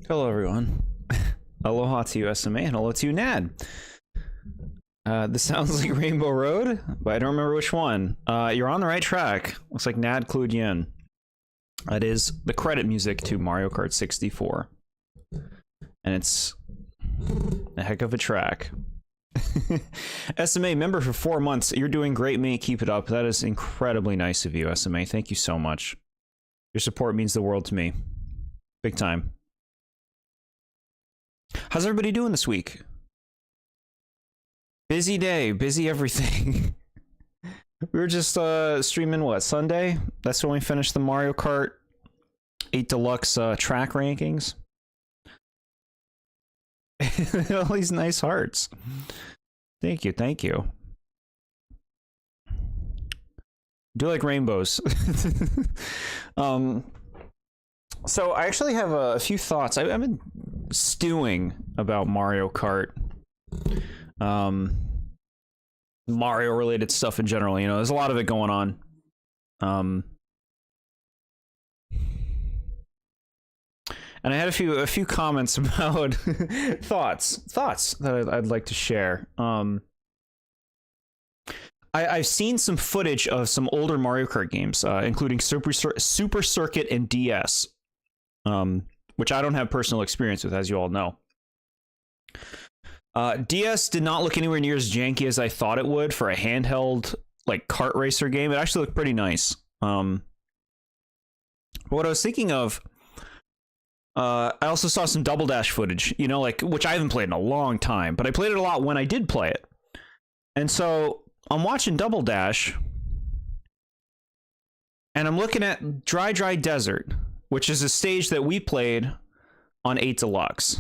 Hello, everyone. Aloha to you, SMA, and hello to you, Nad. This sounds like Rainbow Road, but I don't remember which one. You're on the right track. Looks like Nad clued you in. That is the credit music to Mario Kart 64. And it's a heck of a track. SMA, member for 4 months. You're doing great, mate. Keep it up. That is incredibly nice of you, SMA. Thank you so much. Your support means the world to me. Big time. How's everybody doing this week? Busy day, busy everything. We were just streaming, what, Sunday? That's when we finished the Mario Kart 8 Deluxe track rankings. All these nice hearts. Thank you, thank you. Do like rainbows. So I actually have a few thoughts. I've been stewing about Mario Kart. Mario related stuff in general, you know, there's a lot of it going on. And I had a few comments about thoughts that I'd like to share. I've seen some footage of some older Mario Kart games, including Super Circuit and DS, which I don't have personal experience with, as you all know. DS did not look anywhere near as janky as I thought it would for a handheld like kart racer game. It actually looked pretty nice. But what I was thinking of, I also saw some Double Dash footage, you know, like, which I haven't played in a long time, but I played it a lot when I did play it. And so I'm watching Double Dash, and I'm looking at Dry Desert, which is a stage that we played on 8 Deluxe.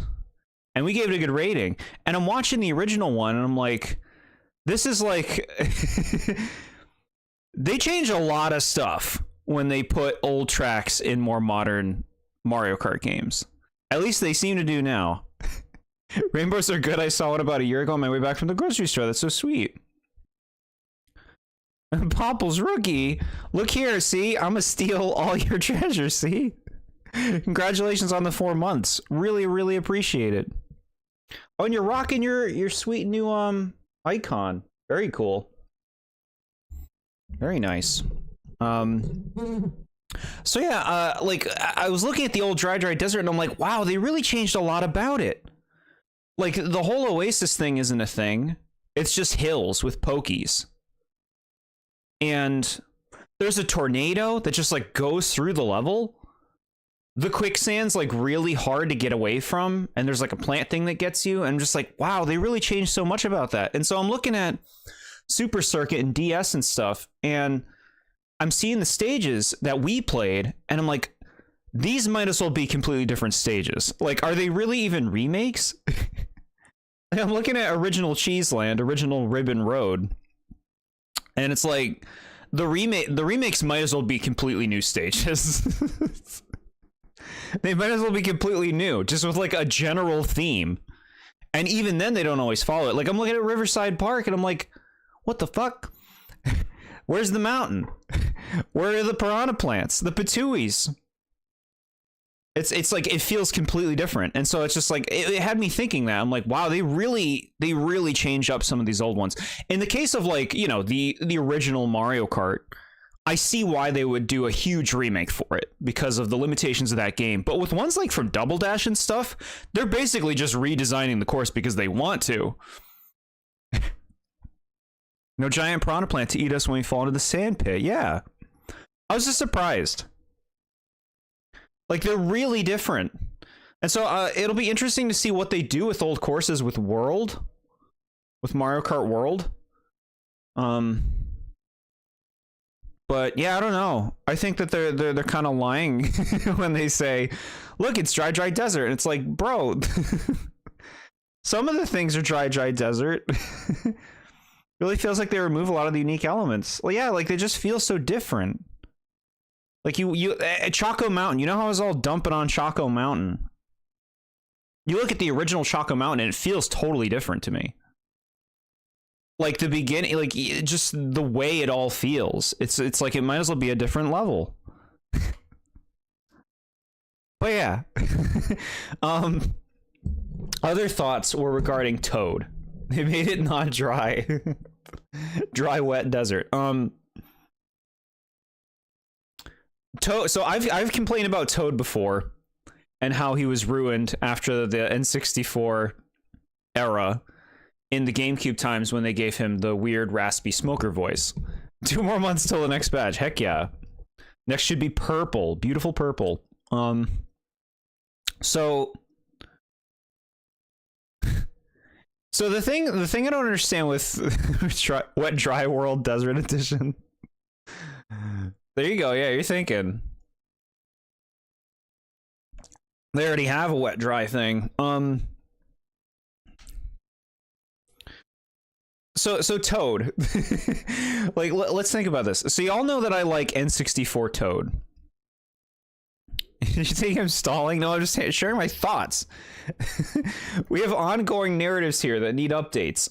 And we gave it a good rating. And I'm watching the original one, and I'm like, this is like... They change a lot of stuff when they put old tracks in more modern Mario Kart games. At least they seem to do now. Rainbows are good. I saw one about a year ago on my way back from the grocery store. That's so sweet. Popple's rookie. Look here, see? I'm gonna steal all your treasures, see? Congratulations on the 4 months. Really, really appreciate it. Oh, and you're rocking your sweet new icon. Very cool. Very nice. So yeah, like I was looking at the old Dry Desert, and I'm like, wow, they really changed a lot about it. Like the whole Oasis thing isn't a thing. It's just hills with pokies. And there's a tornado that just like goes through the level. The quicksand's like really hard to get away from, and there's like a plant thing that gets you, and I'm just like, wow, they really changed so much about that. And so I'm looking at Super Circuit and DS and stuff, and I'm seeing the stages that we played, and I'm like, these might as well be completely different stages. Like, are they really even remakes? I'm looking at original Cheeseland, original Ribbon Road, and it's like the remakes might as well be completely new stages. They might as well be completely new, just with like a general theme. And even then, they don't always follow it. Like, I'm looking at Riverside Park, and I'm like, what the fuck? Where's the mountain? Where are the piranha plants? The patuis? It's like, it feels completely different. And so it's just like, it had me thinking that. I'm like, wow, they really change up some of these old ones. In the case of like, you know, the original Mario Kart, I see why they would do a huge remake for it because of the limitations of that game. But with ones like from Double Dash and stuff, they're basically just redesigning the course because they want to. No giant piranha plant to eat us when we fall into the sand pit. Yeah. I was just surprised. Like, they're really different. And so it'll be interesting to see what they do with old courses with World. With Mario Kart World. But yeah, I don't know. I think that they're kind of lying when they say, "Look, it's Dry Desert." And it's like, bro, some of the things are Dry Desert. Really feels like they remove a lot of the unique elements. Well, yeah, like they just feel so different. Like you at Choco Mountain, you know how I was all dumping on Choco Mountain. You look at the original Choco Mountain, and it feels totally different to me. Like the beginning, like just the way it all feels. It's like it might as well be a different level. But yeah. um Other thoughts were regarding Toad. They made it not dry. Dry, wet desert. Toad. So I've complained about Toad before, and how he was ruined after the N64 era in the GameCube times when they gave him the weird raspy smoker voice. 2 more months till the next patch. Heck yeah. Next should be purple, beautiful purple. So the thing I don't understand with Wet Dry World Desert Edition. There you go. Yeah, you're thinking. They already have a wet dry thing. So Toad. Like, let's think about this. So y'all know that I like N64 Toad. You think I'm stalling? No, I'm just sharing my thoughts. We have ongoing narratives here that need updates.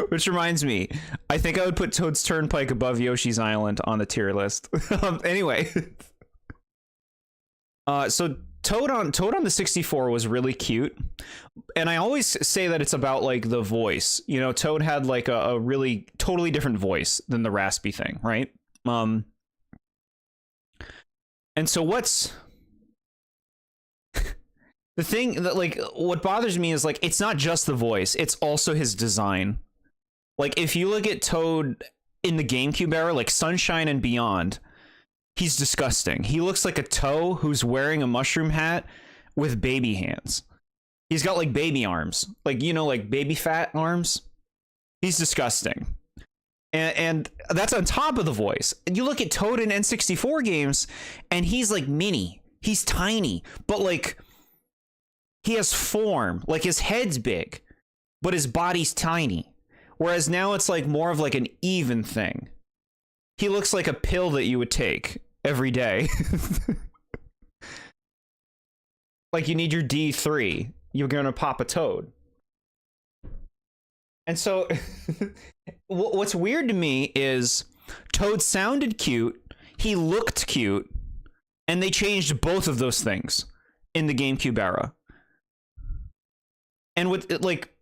Which reminds me, I think I would put Toad's Turnpike above Yoshi's Island on the tier list. Anyway. So Toad on the 64 was really cute. And I always say that it's about like the voice. You know, Toad had like a really totally different voice than the raspy thing, right? And so what's the thing that, like, what bothers me is, like, it's not just the voice, it's also his design. Like, if you look at Toad in the GameCube era, like Sunshine and beyond, he's disgusting. He looks like a toe who's wearing a mushroom hat with baby hands. He's got like baby arms, like, you know, like baby fat arms. He's disgusting. And that's on top of the voice. You look at Toad in N64 games, and he's like mini. He's tiny, but like he has form. Like his head's big, but his body's tiny. Whereas now it's like more of like an even thing. He looks like a pill that you would take every day. Like you need your D3. You're gonna pop a Toad. And so what's weird to me is Toad sounded cute, he looked cute, and they changed both of those things in the GameCube era. And with like,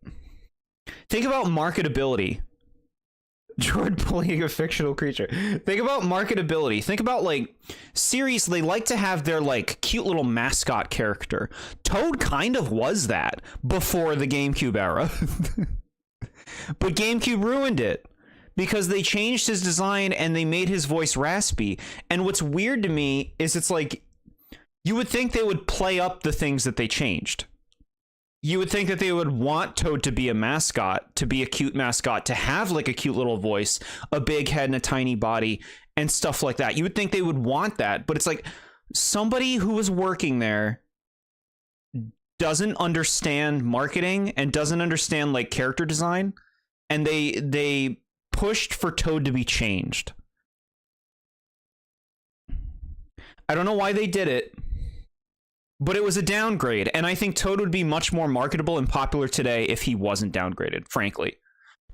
think about marketability. Jord playing a fictional creature. Think about marketability. Think about like series they like to have their like cute little mascot character. Toad kind of was that before the GameCube era. But GameCube ruined it because they changed his design and they made his voice raspy. And what's weird to me is it's like you would think they would play up the things that they changed. You would think that they would want Toad to be a mascot, to be a cute mascot, to have like a cute little voice, a big head and a tiny body and stuff like that. You would think they would want that, but it's like somebody who was working there doesn't understand marketing and doesn't understand like character design, and they pushed for Toad to be changed. I don't know why they did it, but it was a downgrade, and I think Toad would be much more marketable and popular today if he wasn't downgraded, frankly.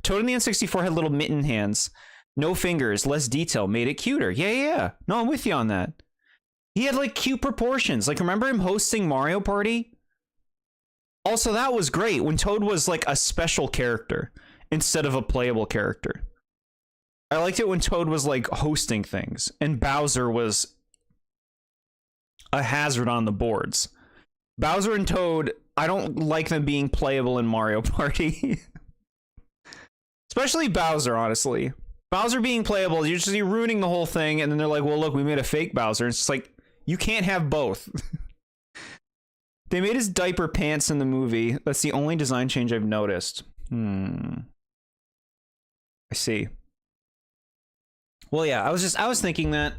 Toad in the N64 had little mitten hands, no fingers, less detail, made it cuter. Yeah. No, I'm with you on that. He had like cute proportions. Like, remember him hosting Mario Party? Also, that was great when Toad was like a special character instead of a playable character. I liked it when Toad was like hosting things and Bowser was a hazard on the boards. Bowser and Toad, I don't like them being playable in Mario Party. Especially Bowser, honestly. Bowser being playable, you're ruining the whole thing, and then they're like, well, look, we made a fake Bowser. It's just like, you can't have both. They made his diaper pants in the movie. That's the only design change I've noticed. I see. Well, yeah, I was thinking that,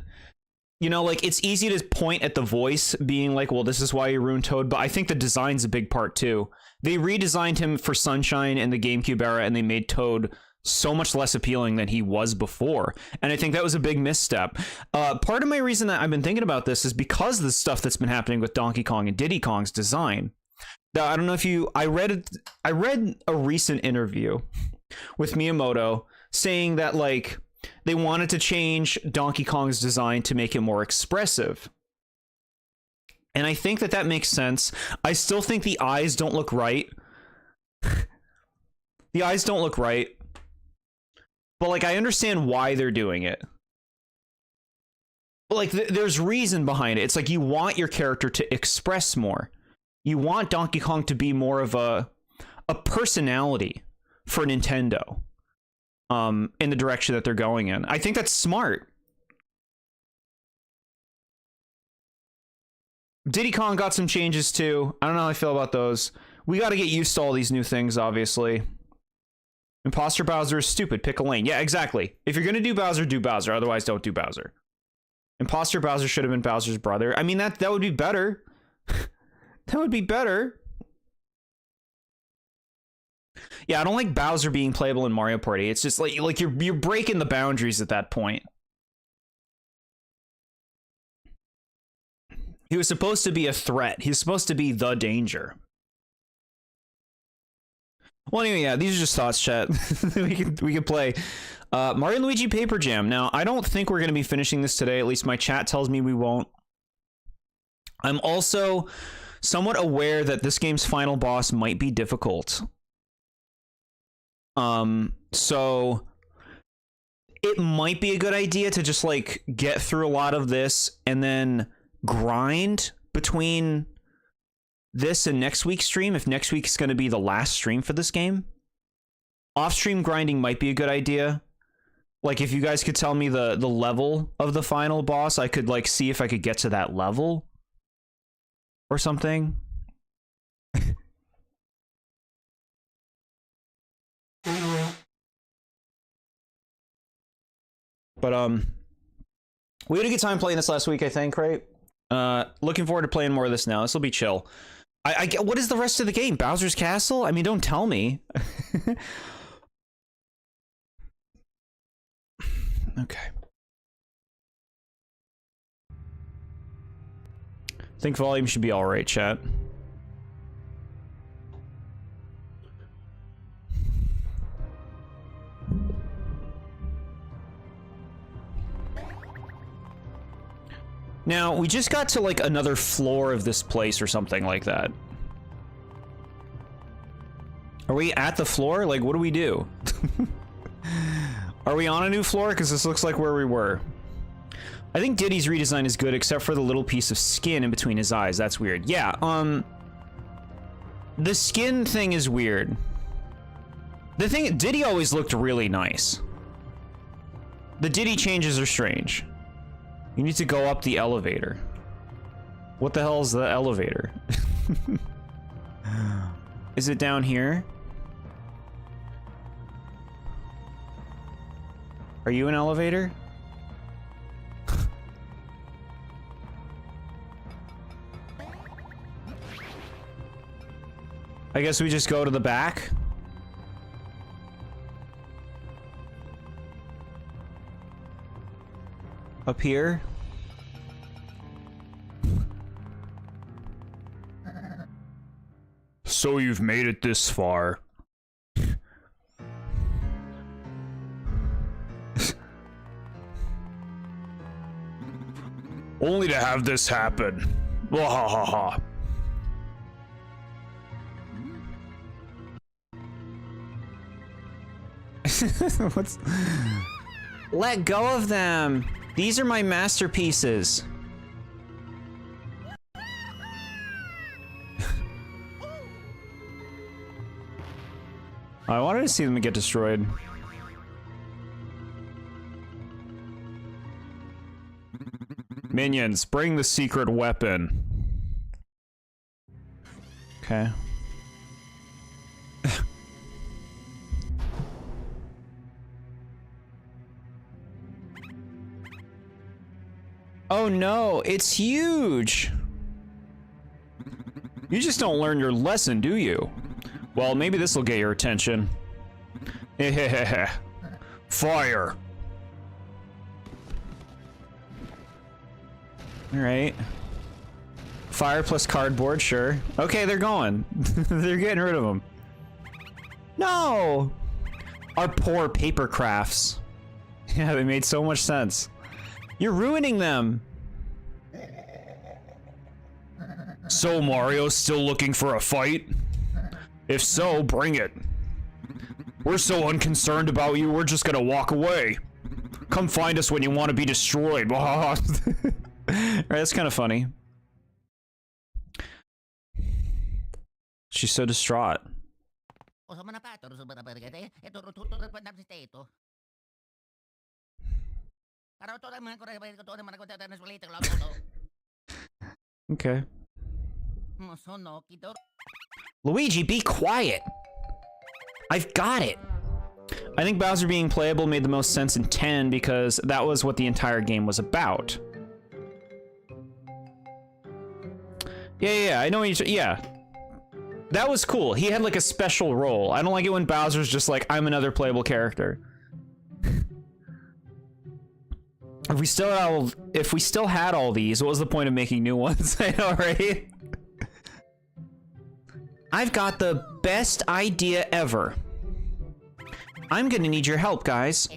you know, like, it's easy to point at the voice being like, well, this is why you ruined Toad, but I think the design's a big part too. They redesigned him for Sunshine in the GameCube era, and they made Toad so much less appealing than he was before. And I think that was a big misstep. Part of my reason that I've been thinking about this is because of the stuff that's been happening with Donkey Kong and Diddy Kong's design. Now, I don't know if I read a recent interview with Miyamoto saying that, like, they wanted to change Donkey Kong's design to make it more expressive. And I think that that makes sense. I still think the eyes don't look right. The eyes don't look right. But, like, I understand why they're doing it. But, like, there's reason behind it. It's like you want your character to express more. You want Donkey Kong to be more of a personality for Nintendo. In the direction that they're going in. I think that's smart. Diddy Kong got some changes too. I don't know how I feel about those. We got to get used to all these new things, obviously. Imposter Bowser is stupid. Pick a lane. Yeah, exactly. If you're going to do Bowser, do Bowser. Otherwise, don't do Bowser. Imposter Bowser should have been Bowser's brother. I mean, that would be better. That would be better. Yeah, I don't like Bowser being playable in Mario Party. It's just like you're breaking the boundaries at that point. He was supposed to be a threat. He's supposed to be the danger. Well, anyway, yeah, these are just thoughts, chat. we can play Mario and Luigi Paper Jam. Now, I don't think we're going to be finishing this today. At least my chat tells me we won't. I'm also somewhat aware that this game's final boss might be difficult. So it might be a good idea to just like get through a lot of this and then grind between this and next week's stream. If next week's going to be the last stream for this game, off-stream grinding might be a good idea. Like if you guys could tell me the level of the final boss, I could like see if I could get to that level or something. But we had a good time playing this last week, I think, right? Looking forward to playing more of this now. This will be chill. I get, what is the rest of the game? Bowser's Castle? I mean, don't tell me. Okay. I think volume should be all right, chat. Now, we just got to, like, another floor of this place or something like that. Are we at the floor? Like, what do we do? Are we on a new floor? Because this looks like where we were. I think Diddy's redesign is good, except for the little piece of skin in between his eyes. That's weird. Yeah, the skin thing is weird. The thing, Diddy always looked really nice. The Diddy changes are strange. You need to go up the elevator. What the hell is the elevator? Is it down here? Are you an elevator? I guess we just go to the back. Up here. So you've made it this far. Only to have this happen. Wahahaha. What's... Let go of them. These are my masterpieces. I wanted to see them get destroyed. Minions, bring the secret weapon. Okay. Oh no, it's huge! You just don't learn your lesson, do you? Well, maybe this will get your attention. Fire! Alright. Fire plus cardboard, sure. Okay, they're going. They're getting rid of them. No! Our poor paper crafts. Yeah, they made so much sense. You're ruining them! So, Mario, still looking for a fight? If so, bring it. We're so unconcerned about you, we're just gonna walk away. Come find us when you want to be destroyed. Right, that's kind of funny. She's so distraught. Okay. Luigi, be quiet! I've got it! I think Bowser being playable made the most sense in 10 because that was what the entire game was about. Yeah, I know what you're— yeah. That was cool. He had like a special role. I don't like it when Bowser's just like, I'm another playable character. If we still had all these, what was the point of making new ones? I know, right? I've got the best idea ever. I'm gonna need your help, guys.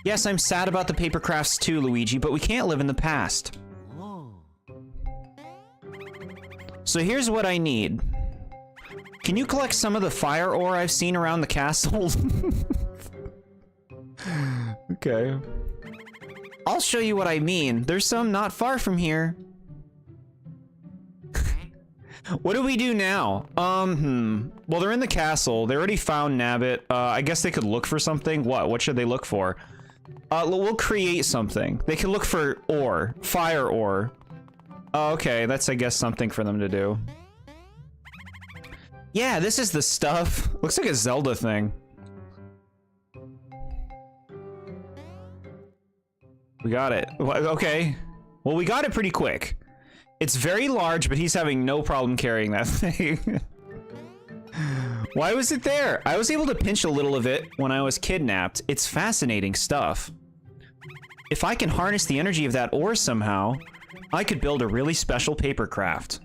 Yes, I'm sad about the paper crafts too, Luigi, but we can't live in the past. So here's what I need. Can you collect some of the fire ore I've seen around the castle? Okay. I'll show you what I mean. There's some not far from here. What do we do now? Well, they're in the castle. They already found Nabbit. I guess they could look for something. What should they look for? We'll create something. They can look for ore. Fire ore. Oh, okay, that's, I guess, something for them to do. Yeah, this is the stuff. Looks like a Zelda thing. We got it. Okay. Well, we got it pretty quick. It's very large, but he's having no problem carrying that thing. Why was it there? I was able to pinch a little of it when I was kidnapped. It's fascinating stuff. If I can harness the energy of that ore somehow, I could build a really special paper craft.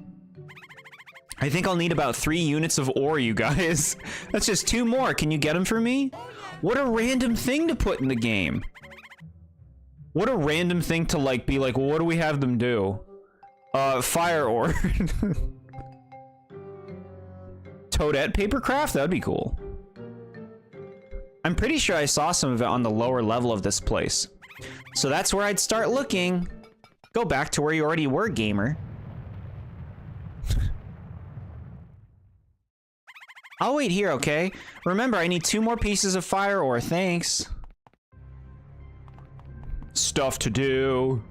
I think I'll need about 3 units of ore, you guys. That's just 2 more. Can you get them for me? What a random thing to put in the game. What a random thing to, like, be like, well, what do we have them do? Fire ore. Toadette paper craft? That'd be cool. I'm pretty sure I saw some of it on the lower level of this place. So that's where I'd start looking. Go back to where you already were, gamer. I'll wait here, okay? Remember, I need 2 more pieces of fire ore, thanks. Stuff to do.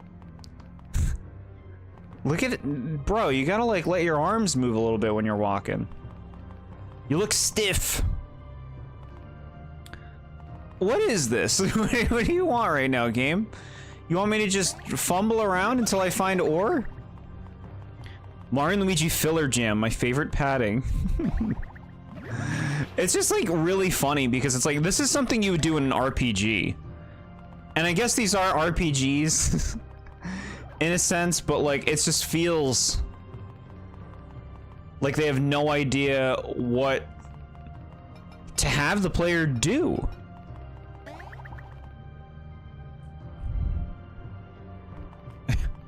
Look at it. Bro, you gotta, like, let your arms move a little bit when you're walking. You look stiff. What is this? What do you want right now, game? You want me to just fumble around until I find ore? Mario and Luigi filler jam, my favorite padding. It's just like really funny because it's like, this is something you would do in an RPG. And I guess these are RPGs in a sense, but like, it just feels like they have no idea what to have the player do.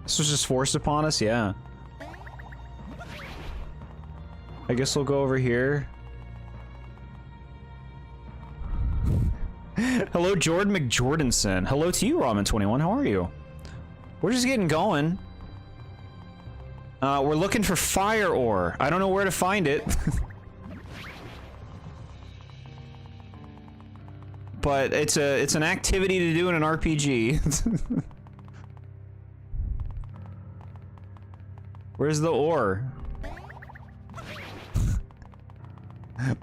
This was just forced upon us, yeah. I guess we'll go over here. Hello, Jordan McJordanson. Hello to you, Ramen21. How are you? We're just getting going. We're looking for fire ore. I don't know where to find it. But it's an activity to do in an RPG. Where's the ore?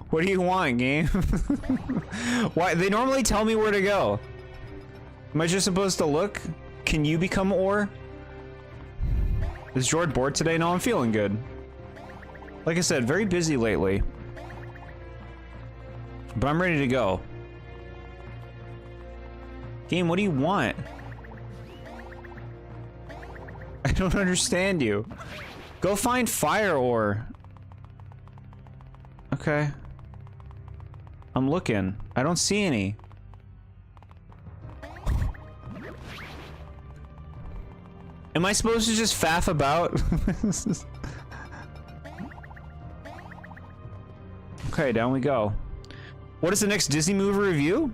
What do you want, game? Why? They normally tell me where to go. Am I just supposed to look? Can you become ore? Is Jord bored today? No, I'm feeling good. Like I said, very busy lately. But I'm ready to go. Game, what do you want? I don't understand you. Go find fire ore. Okay. I'm looking. I don't see any. Am I supposed to just faff about? Okay, down we go. What is the next Disney movie review?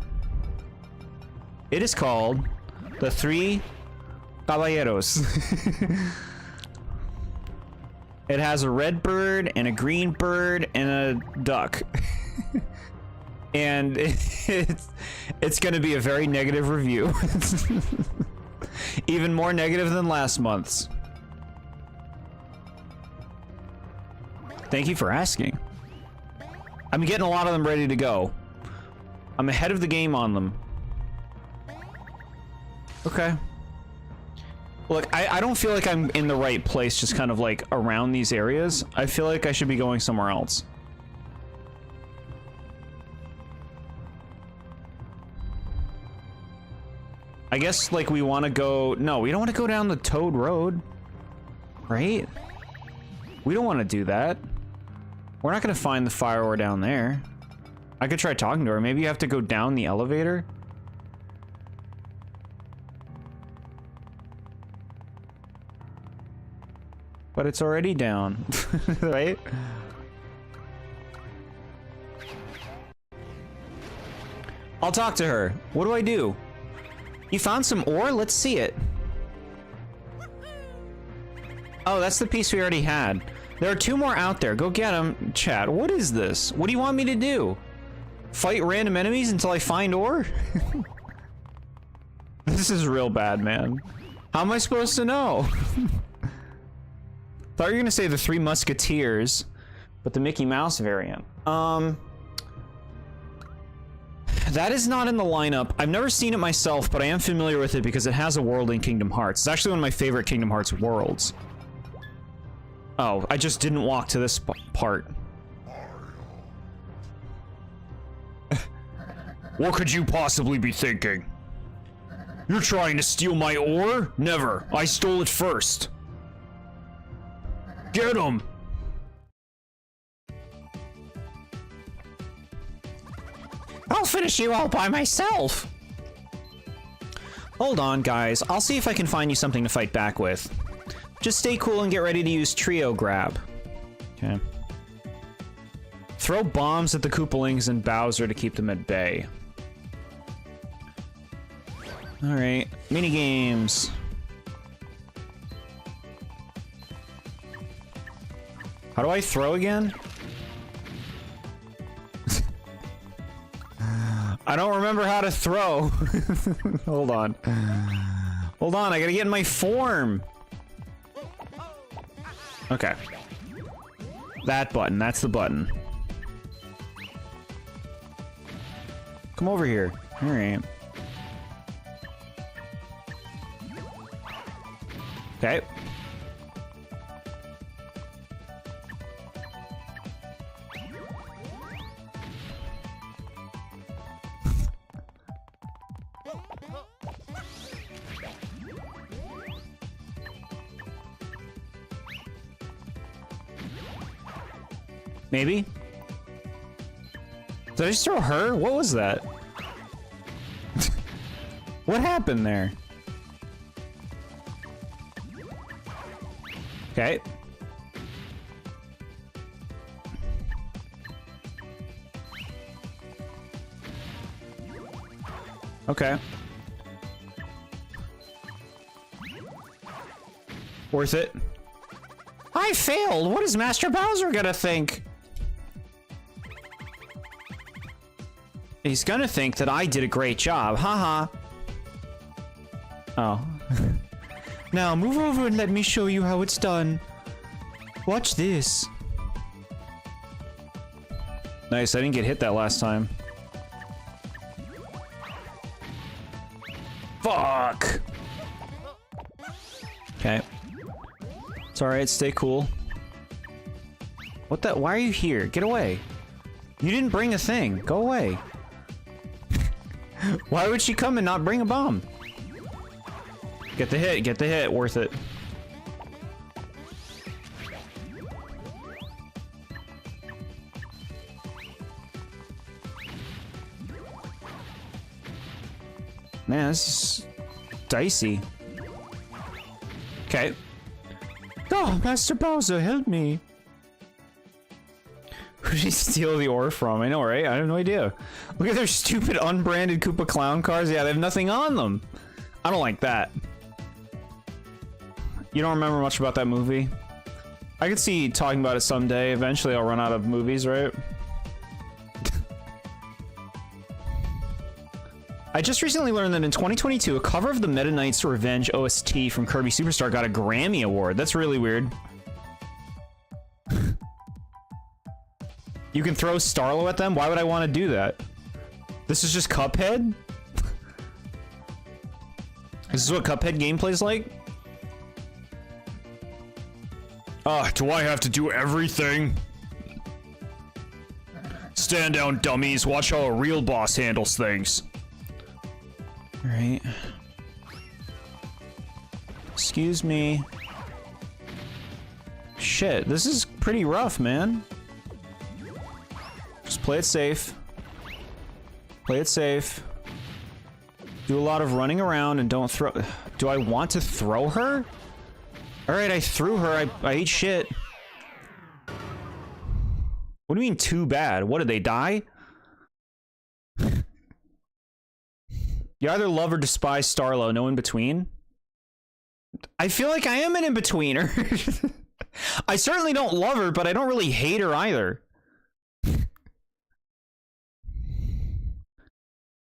It is called The Three Caballeros. It has a red bird and a green bird and a duck. And it's going to be a very negative review. Even more negative than last month's. Thank you for asking. I'm getting a lot of them ready to go. I'm ahead of the game on them. Okay. Look, I don't feel like I'm in the right place, just kind of like around these areas. I feel like I should be going somewhere else. I guess like we want to go... No, we don't want to go down the Toad Road. Right? We don't want to do that. We're not going to find the fire ore down there. I could try talking to her. Maybe you have to go down the elevator. But it's already down, right? I'll talk to her. What do I do? You found some ore? Let's see it. Oh, that's the piece we already had. There are 2 more out there. Go get them. Chat, what is this? What do you want me to do? Fight random enemies until I find ore? This is real bad, man. How am I supposed to know? Thought you were gonna say the 3 Musketeers, but the Mickey Mouse variant. That is not in the lineup. I've never seen it myself, but I am familiar with it because it has a world in Kingdom Hearts. It's actually one of my favorite Kingdom Hearts worlds. Oh, I just didn't walk to this part. What could you possibly be thinking? You're trying to steal my ore? Never. I stole it first. Get him! I'll finish you all by myself! Hold on, guys. I'll see if I can find you something to fight back with. Just stay cool and get ready to use Trio Grab. Okay. Throw bombs at the Koopalings and Bowser to keep them at bay. Alright. Minigames. How do I throw again? I don't remember how to throw. Hold on. Hold on, I gotta get in my form. Okay. That button, that's the button. Come over here. Alright. Okay. Maybe? Did I just throw her? What was that? What happened there? Okay. Okay. Worth it. I failed! What is Master Bowser gonna think? He's gonna think that I did a great job, haha. Oh. Now move over and let me show you how it's done. Watch this. Nice, I didn't get hit that last time. Fuck! Okay. It's alright, stay cool. What the? Why are you here? Get away. You didn't bring a thing. Go away. Why would she come and not bring a bomb? Get the hit, worth it. Man, this is dicey. Okay. Oh, Master Bowser, help me. Who did he steal the ore from? I know, right? I have no idea. Look at their stupid unbranded Koopa Clown cars. Yeah, they have nothing on them. I don't like that. You don't remember much about that movie? I could see talking about it someday. Eventually I'll run out of movies, right? I just recently learned that in 2022, a cover of the Meta Knight's Revenge OST from Kirby Superstar got a Grammy Award. That's really weird. You can throw Starlo at them? Why would I want to do that? This is just Cuphead? This is what Cuphead gameplay's like? Do I have to do everything? Stand down, dummies. Watch how a real boss handles things. Alright. Excuse me. Shit, this is pretty rough, man. Just play it safe. Play it safe. Do a lot of running around and don't throw... Do I want to throw her? Alright, I threw her. I ate shit. What do you mean, too bad? What, did they die? You either love or despise Starlo, no in between? I feel like I am an in-betweener. I certainly don't love her, but I don't really hate her either.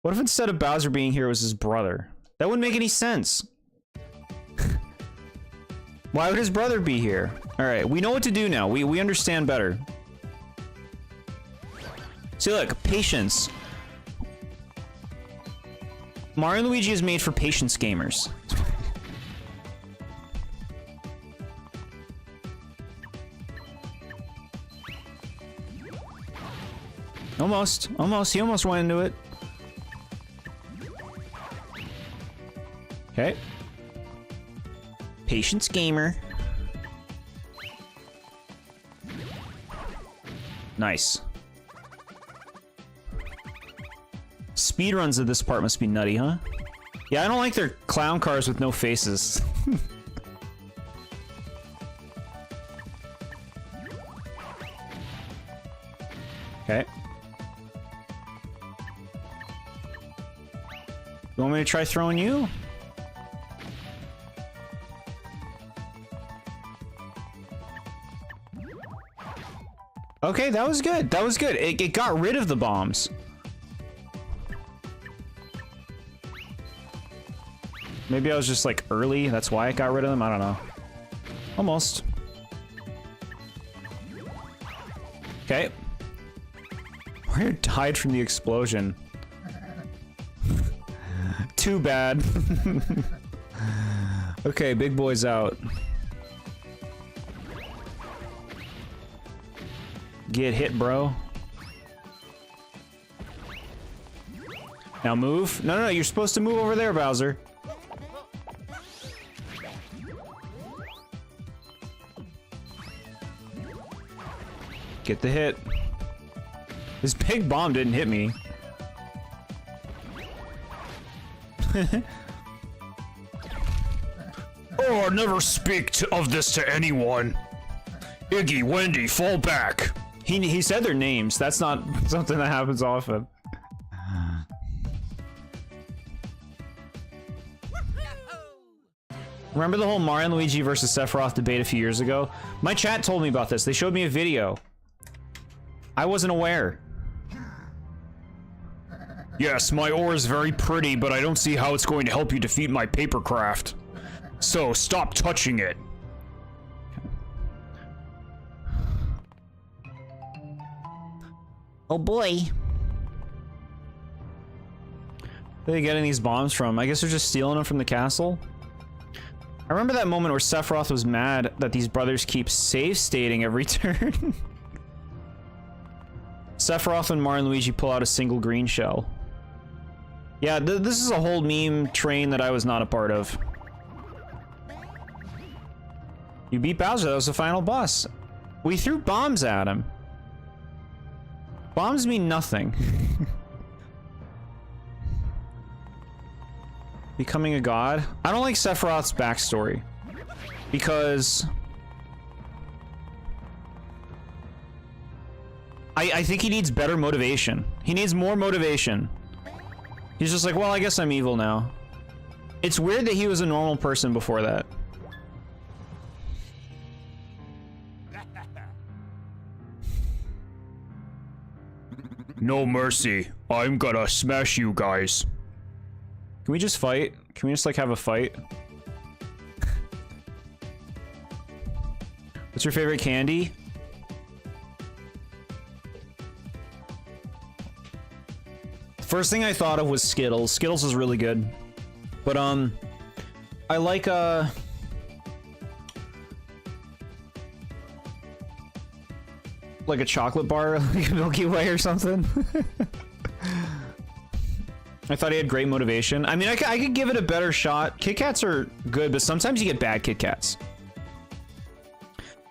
What if instead of Bowser being here, it was his brother? That wouldn't make any sense. Why would his brother be here? Alright, we know what to do now. We understand better. See, look, patience. Mario and Luigi is made for patience gamers. Almost. He almost went into it. Okay. Patience gamer. Nice. Speedruns of this part must be nutty, huh? Yeah, I don't like their clown cars with no faces. Okay. You want me to try throwing you? Okay, that was good. That was good. It got rid of the bombs. Maybe I was just like early, that's why it got rid of them, I don't know. Almost. Okay. Mario died from the explosion. Too bad. Okay, big boy's out. Get hit, bro. Now move. No, you're supposed to move over there, Bowser. Get the hit. This big bomb didn't hit me. Oh, never speak of this to anyone. Iggy, Wendy, fall back. He said their names. That's not something that happens often. Remember the whole Mario and Luigi versus Sephiroth debate a few years ago? My chat told me about this. They showed me a video. I wasn't aware. Yes, my ore is very pretty, but I don't see how it's going to help you defeat my papercraft. So, stop touching it. Oh boy. Where are they getting these bombs from? I guess they're just stealing them from the castle? I remember that moment where Sephiroth was mad that these brothers keep save stating every turn. Sephiroth and Mario and Luigi pull out a single green shell. Yeah, this is a whole meme train that I was not a part of. You beat Bowser, that was the final boss. We threw bombs at him. Bombs mean nothing. Becoming a god? I don't like Sephiroth's backstory. Because I think he needs better motivation. He needs more motivation. He's just like, well, I guess I'm evil now. It's weird that he was a normal person before that. No mercy. I'm gonna smash you guys. Can we just fight? Can we just, like, have a fight? What's your favorite candy? First thing I thought of was Skittles. Skittles is really good. But, I like, like a chocolate bar, like a Milky Way or something. I thought he had great motivation. I mean, I could give it a better shot. Kit Kats are good, but sometimes you get bad Kit Kats.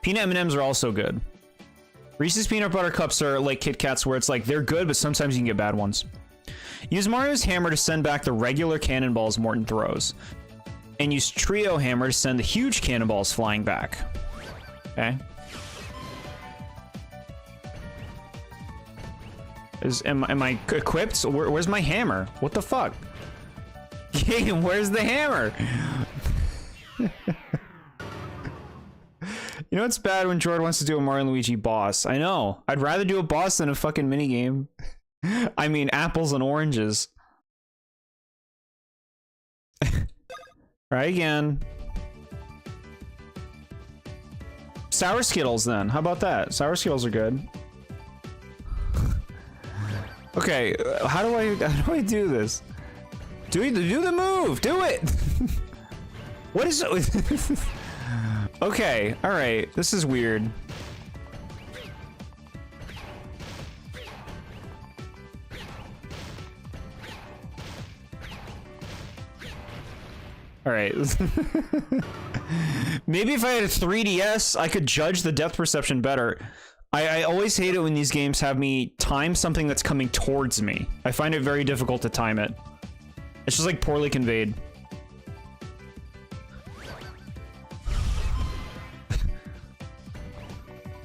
Peanut M&Ms are also good. Reese's Peanut Butter Cups are like Kit Kats where it's like, they're good, but sometimes you can get bad ones. Use Mario's hammer to send back the regular cannonballs Morton throws. And use Trio Hammer to send the huge cannonballs flying back. Okay. Am I equipped? Where's my hammer? What the fuck? Game, where's the hammer? You know it's bad when Jord wants to do a Mario and Luigi boss. I know. I'd rather do a boss than a fucking minigame. I mean, apples and oranges. Try again. Sour Skittles then. How about that? Sour Skittles are good. Okay, how do I do this? Do the move! Do it! What is it? Okay, alright. This is weird. Alright. Maybe if I had a 3DS, I could judge the depth perception better. I always hate it when these games have me time something that's coming towards me. I find it very difficult to time it. It's just like poorly conveyed.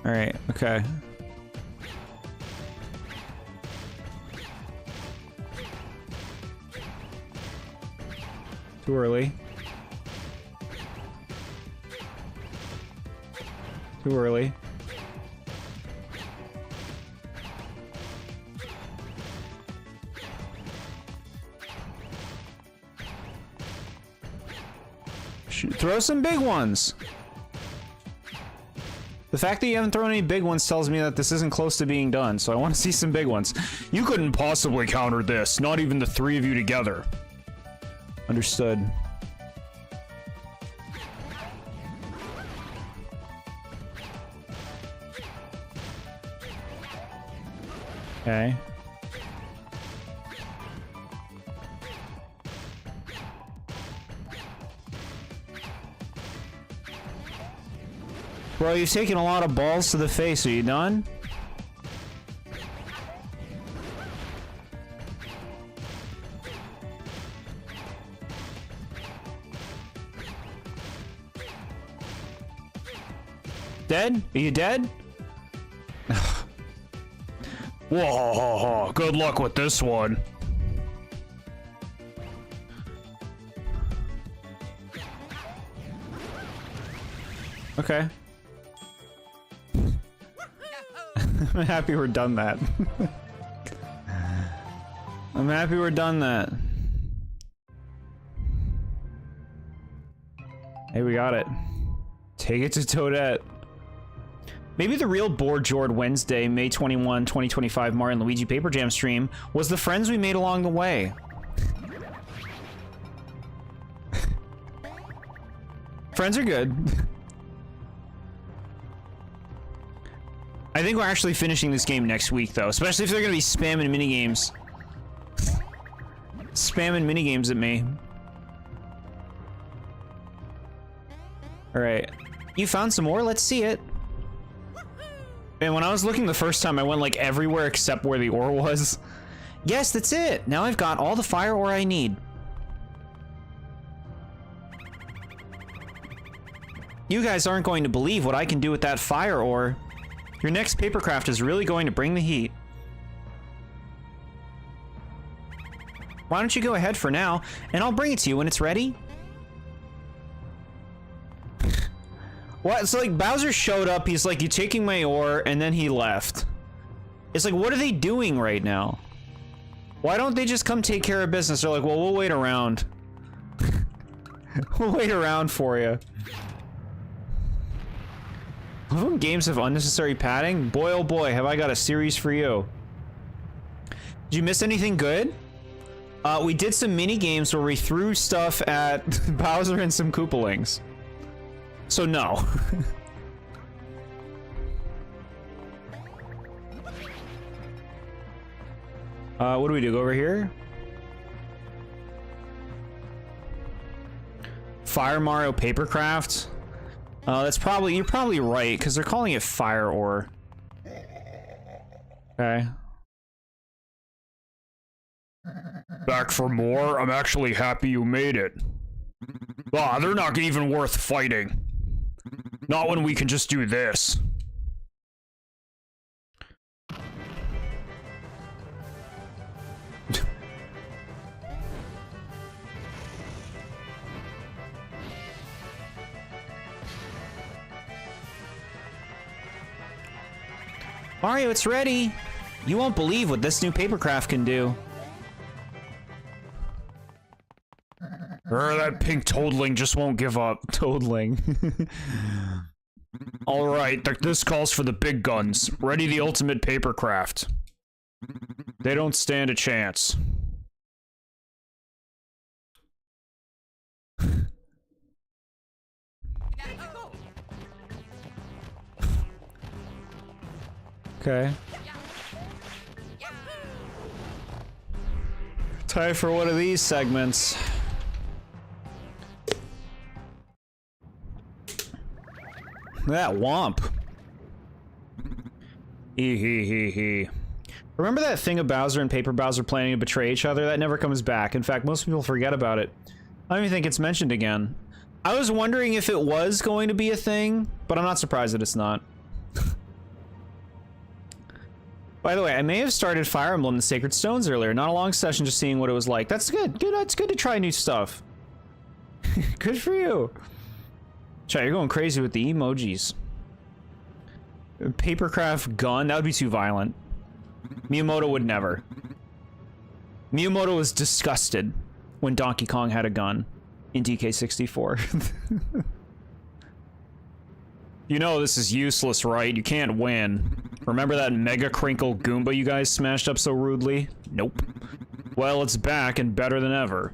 Alright, okay. Too early. Too early. Throw some big ones. The fact that you haven't thrown any big ones tells me that this isn't close to being done, so I want to see some big ones. You couldn't possibly counter this, not even the three of you together. Understood. Okay. Bro, you've taken a lot of balls to the face. Are you done? Dead? Are you dead? Whoa, good luck with this one. Okay. I'm happy we're done that. I'm happy we're done that. Hey, we got it. Take it to Toadette. Maybe the real BoredJord Wednesday, May 21, 2025 Mario and Luigi Paper Jam stream was the friends we made along the way. Friends are good. I think we're actually finishing this game next week, though, especially if they're gonna be spamming minigames. Spamming minigames at me. Alright. You found some more? Let's see it. Man, when I was looking the first time, I went like everywhere except where the ore was. Yes, that's it! Now I've got all the fire ore I need. You guys aren't going to believe what I can do with that fire ore. Your next papercraft is really going to bring the heat. Why don't you go ahead for now, and I'll bring it to you when it's ready? What? So, like, Bowser showed up, he's like, you taking my ore, and then he left. It's like, what are they doing right now? Why don't they just come take care of business? They're like, well, we'll wait around. We'll wait around for you. When games have unnecessary padding, boy oh boy, have I got a series for you. Did you miss anything good? We did some mini games where we threw stuff at Bowser and some Koopalings. So no. What do we do? Go over here? Fire Mario Papercraft? That's probably, you're probably right, because they're calling it fire ore. Okay. Back for more? I'm actually happy you made it. Ah, they're not even worth fighting. Not when we can just do this. Mario, it's ready! You won't believe what this new papercraft can do. That pink toadling just won't give up. Toadling. Alright, this calls for the big guns. Ready the ultimate papercraft. They don't stand a chance. Okay. Time for one of these segments. That womp. Hee. Remember that thing of Bowser and Paper Bowser planning to betray each other? That never comes back. In fact, most people forget about it. I don't even think it's mentioned again. I was wondering if it was going to be a thing, but I'm not surprised that it's not. By the way, I may have started Fire Emblem the Sacred Stones earlier. Not a long session, just seeing what it was like. That's good. It's good to try new stuff. Good for you. Chat, you're going crazy with the emojis. Papercraft gun? That would be too violent. Miyamoto would never. Miyamoto was disgusted when Donkey Kong had a gun in DK64. You know this is useless, right? You can't win. Remember that Mega Crinkle Goomba you guys smashed up so rudely? Nope. Well, it's back and better than ever.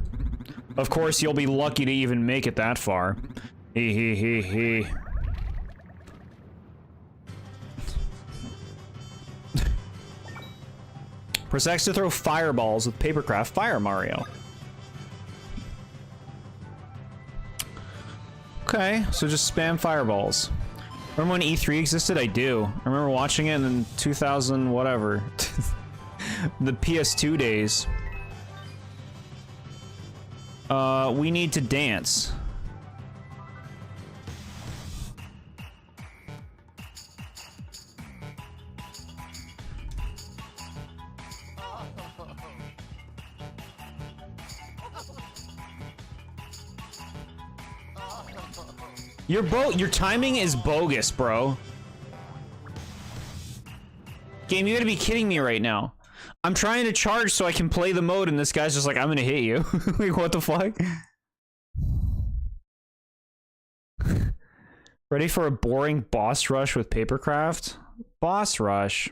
Of course, you'll be lucky to even make it that far. Hee. Press X to throw fireballs with Papercraft Fire Mario. Okay, so just spam fireballs. Remember when E3 existed? I do. I remember watching it in 2000 whatever. The PS2 days. We need to dance. Your timing is bogus, bro. Game, you gotta be kidding me right now. I'm trying to charge so I can play the mode, and this guy's just like, I'm gonna hit you. Like, what the fuck? Ready for a boring boss rush with Papercraft? Boss rush.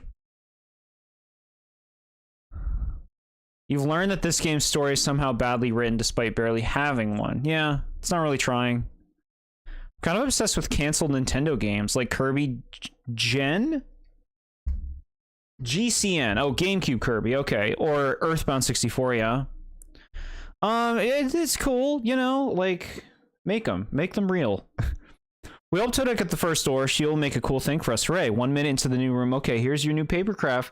You've learned that this game's story is somehow badly written despite barely having one. Yeah, it's not really trying. Kind of obsessed with canceled Nintendo games like Kirby Gen? GCN. Oh, GameCube Kirby. Okay. Or Earthbound 64, yeah. It's cool, you know, like, make them real. We hope to get the first door. She'll make a cool thing for us. Hooray. 1 minute into the new room. Okay, here's your new Papercraft.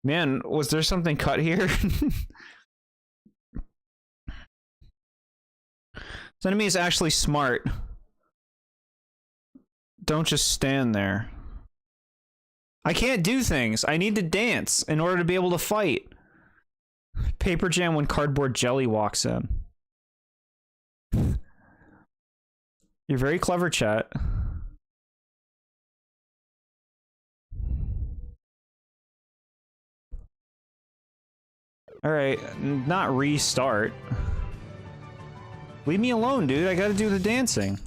Man, was there something cut here? This enemy is actually smart. don't just stand there. I can't do things. I need to dance in order to be able to fight. Paper jam when cardboard jelly walks in. You're very clever, chat. Alright, not restart. Leave me alone, dude. I gotta do the dancing.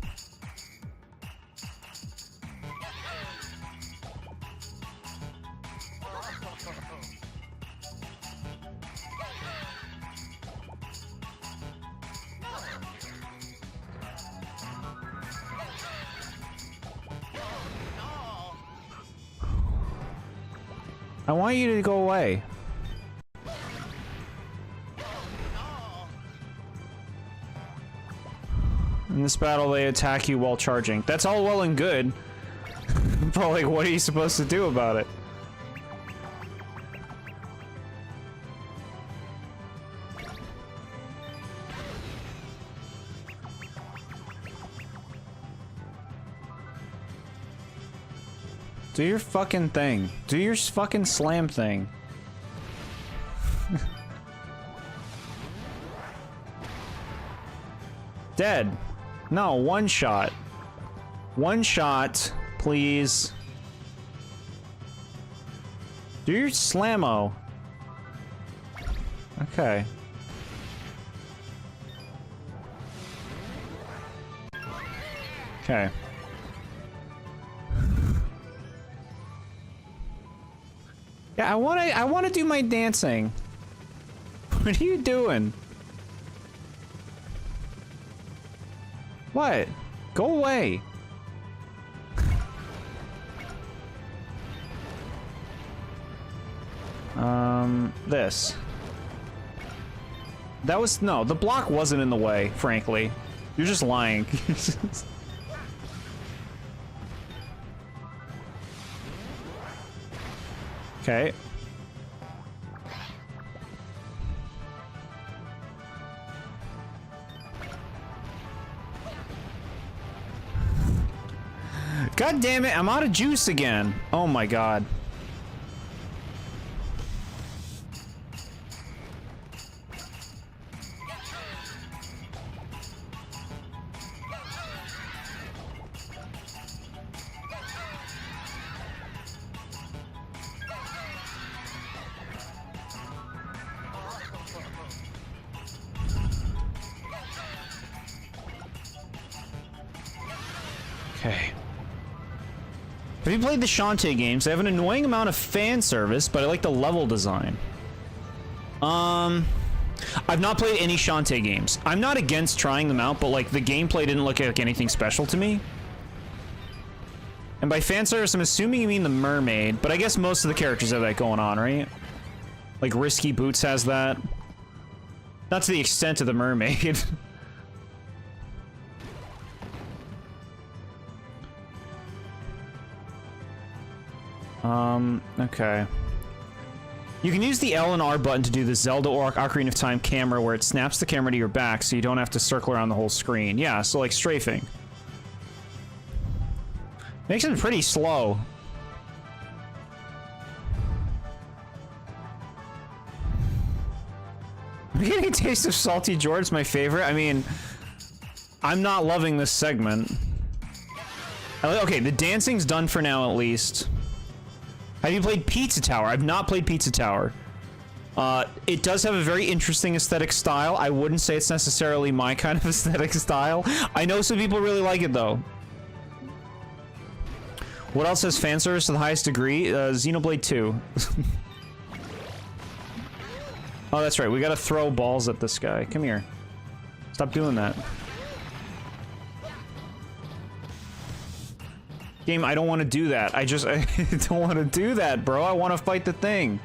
I want you to go away. In this battle, they attack you while charging. That's all well and good. But, like, what are you supposed to do about it? Do your fucking thing. Do your fucking slam thing. Dead. No, one shot. One shot, please. Do your slammo. Okay. Okay. Yeah, I wanna do my dancing. What are you doing? What? Go away. This. That was, no, the block wasn't in the way, frankly. You're just lying. Okay. God damn it, I'm out of juice again. Oh my god. Okay. Have you played the Shantae games? They have an annoying amount of fan service, but I like the level design. I've not played any Shantae games. I'm not against trying them out, but like the gameplay didn't look like anything special to me. And by fan service, I'm assuming you mean the mermaid, but I guess most of the characters have that going on, right? Like Risky Boots has that. Not to the extent of the mermaid. Okay. You can use the L and R button to do the Zelda or Ocarina of Time camera where it snaps the camera to your back so you don't have to circle around the whole screen. Yeah, so like strafing. Makes it pretty slow. I'm getting a taste of Salty George. It's my favorite. I mean, I'm not loving this segment. Okay, the dancing's done for now at least. Have you played Pizza Tower? I've not played Pizza Tower. It does have a very interesting aesthetic style. I wouldn't say it's necessarily my kind of aesthetic style. I know some people really like it, though. What else has fan service to the highest degree? Xenoblade 2. Oh, that's right. We gotta throw balls at this guy. Come here. Stop doing that. Game, I don't want to do that. I don't want to do that, bro. I want to fight the thing.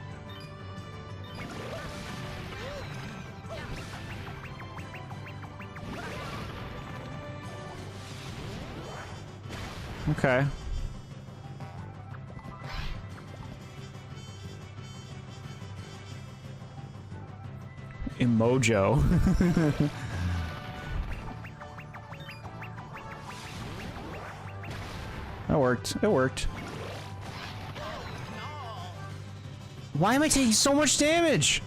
Okay. Emojo. That worked. It worked. Why am I taking so much damage?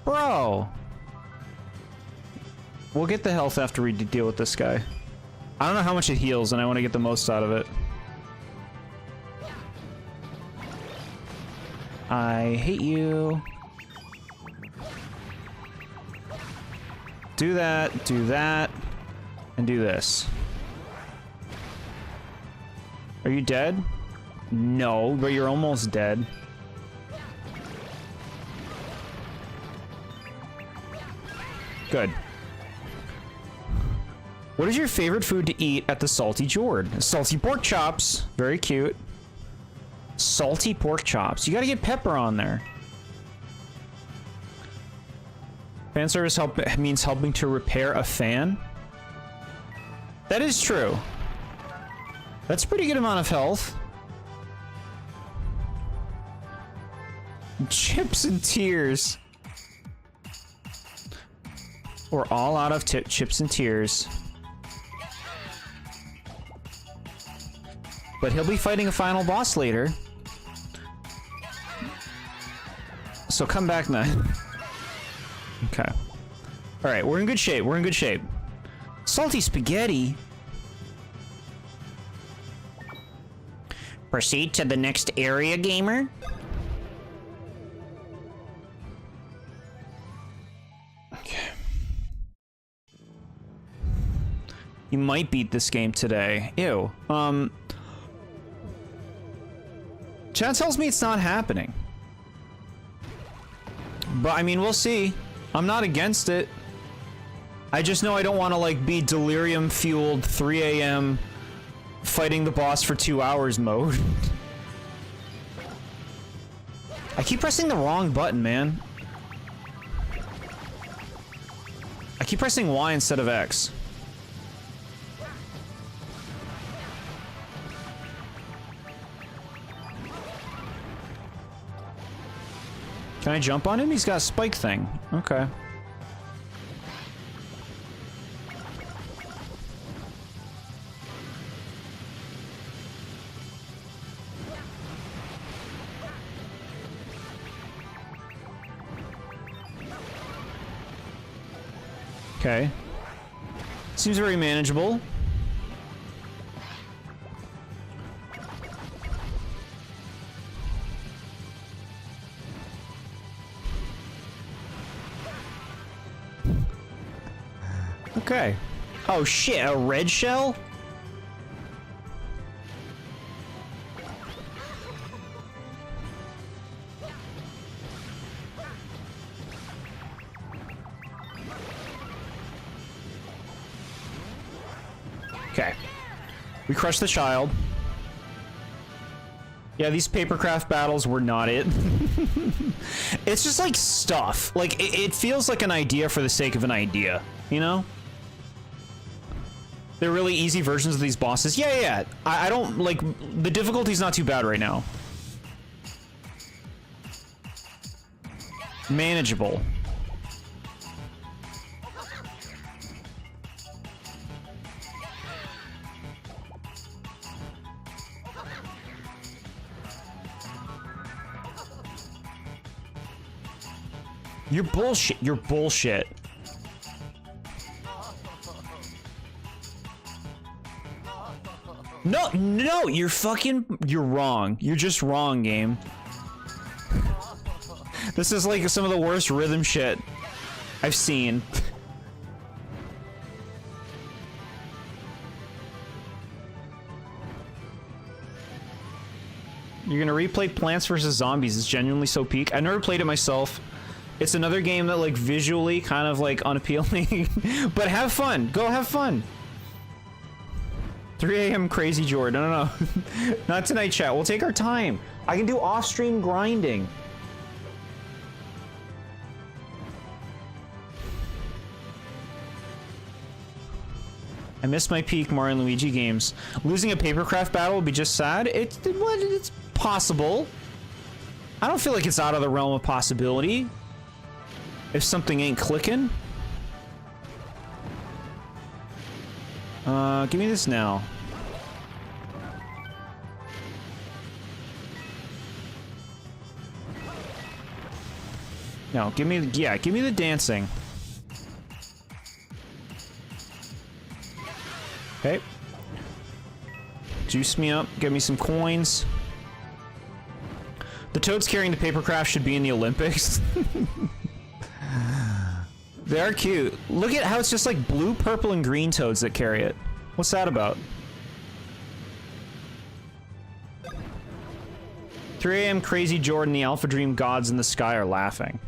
Bro. We'll get the health after we deal with this guy. I don't know how much it heals, and I want to get the most out of it. I hate you. Do that, and do this. Are you dead? No, but you're almost dead. Good. What is your favorite food to eat at the TheBoredJord? Salty pork chops. Very cute. Salty pork chops. You gotta get pepper on there. Fan service means helping to repair a fan. That is true. That's a pretty good amount of health. Chips and tears. We're all out of chips and tears. But he'll be fighting a final boss later. So come back then. Okay. Alright, we're in good shape. We're in good shape. Salty spaghetti. Proceed to the next area, gamer. Okay. You might beat this game today. Ew. Chat tells me it's not happening. But, I mean, we'll see. I'm not against it. I just know I don't want to, like, be delirium-fueled 3 a.m. fighting the boss for 2 hours mode. I keep pressing the wrong button, man. I keep pressing Y instead of X. Can I jump on him? He's got a spike thing. Okay. Okay. Seems very manageable. Okay. Oh shit, a red shell? Okay. We crushed the child. Yeah, these papercraft battles were not it. It's just like stuff. Like, it feels like an idea for the sake of an idea, you know? They're really easy versions of these bosses. Yeah. I don't, like, the difficulty's not too bad right now. Manageable. You're bullshit. You're bullshit. No, you're wrong. You're just wrong, game. This is like some of the worst rhythm shit I've seen. You're gonna replay Plants vs. Zombies. It's genuinely so peak. I never played it myself. It's another game that, like, visually kind of, like, unappealing. But have fun. Go have fun. 3 a.m. crazy Jord. No. Not tonight, chat. We'll take our time. I can do off-stream grinding. I miss my peak Mario and Luigi games. Losing a papercraft battle would be just sad. It's possible. I don't feel like it's out of the realm of possibility. If something ain't clicking. Give me this now. No, give me the dancing. Okay. Juice me up, get me some coins. The toads carrying the paper craft should be in the Olympics. They are cute. Look at how it's just like blue, purple, and green toads that carry it. What's that about? 3 AM Crazy Jordan, the Alpha Dream gods in the sky are laughing.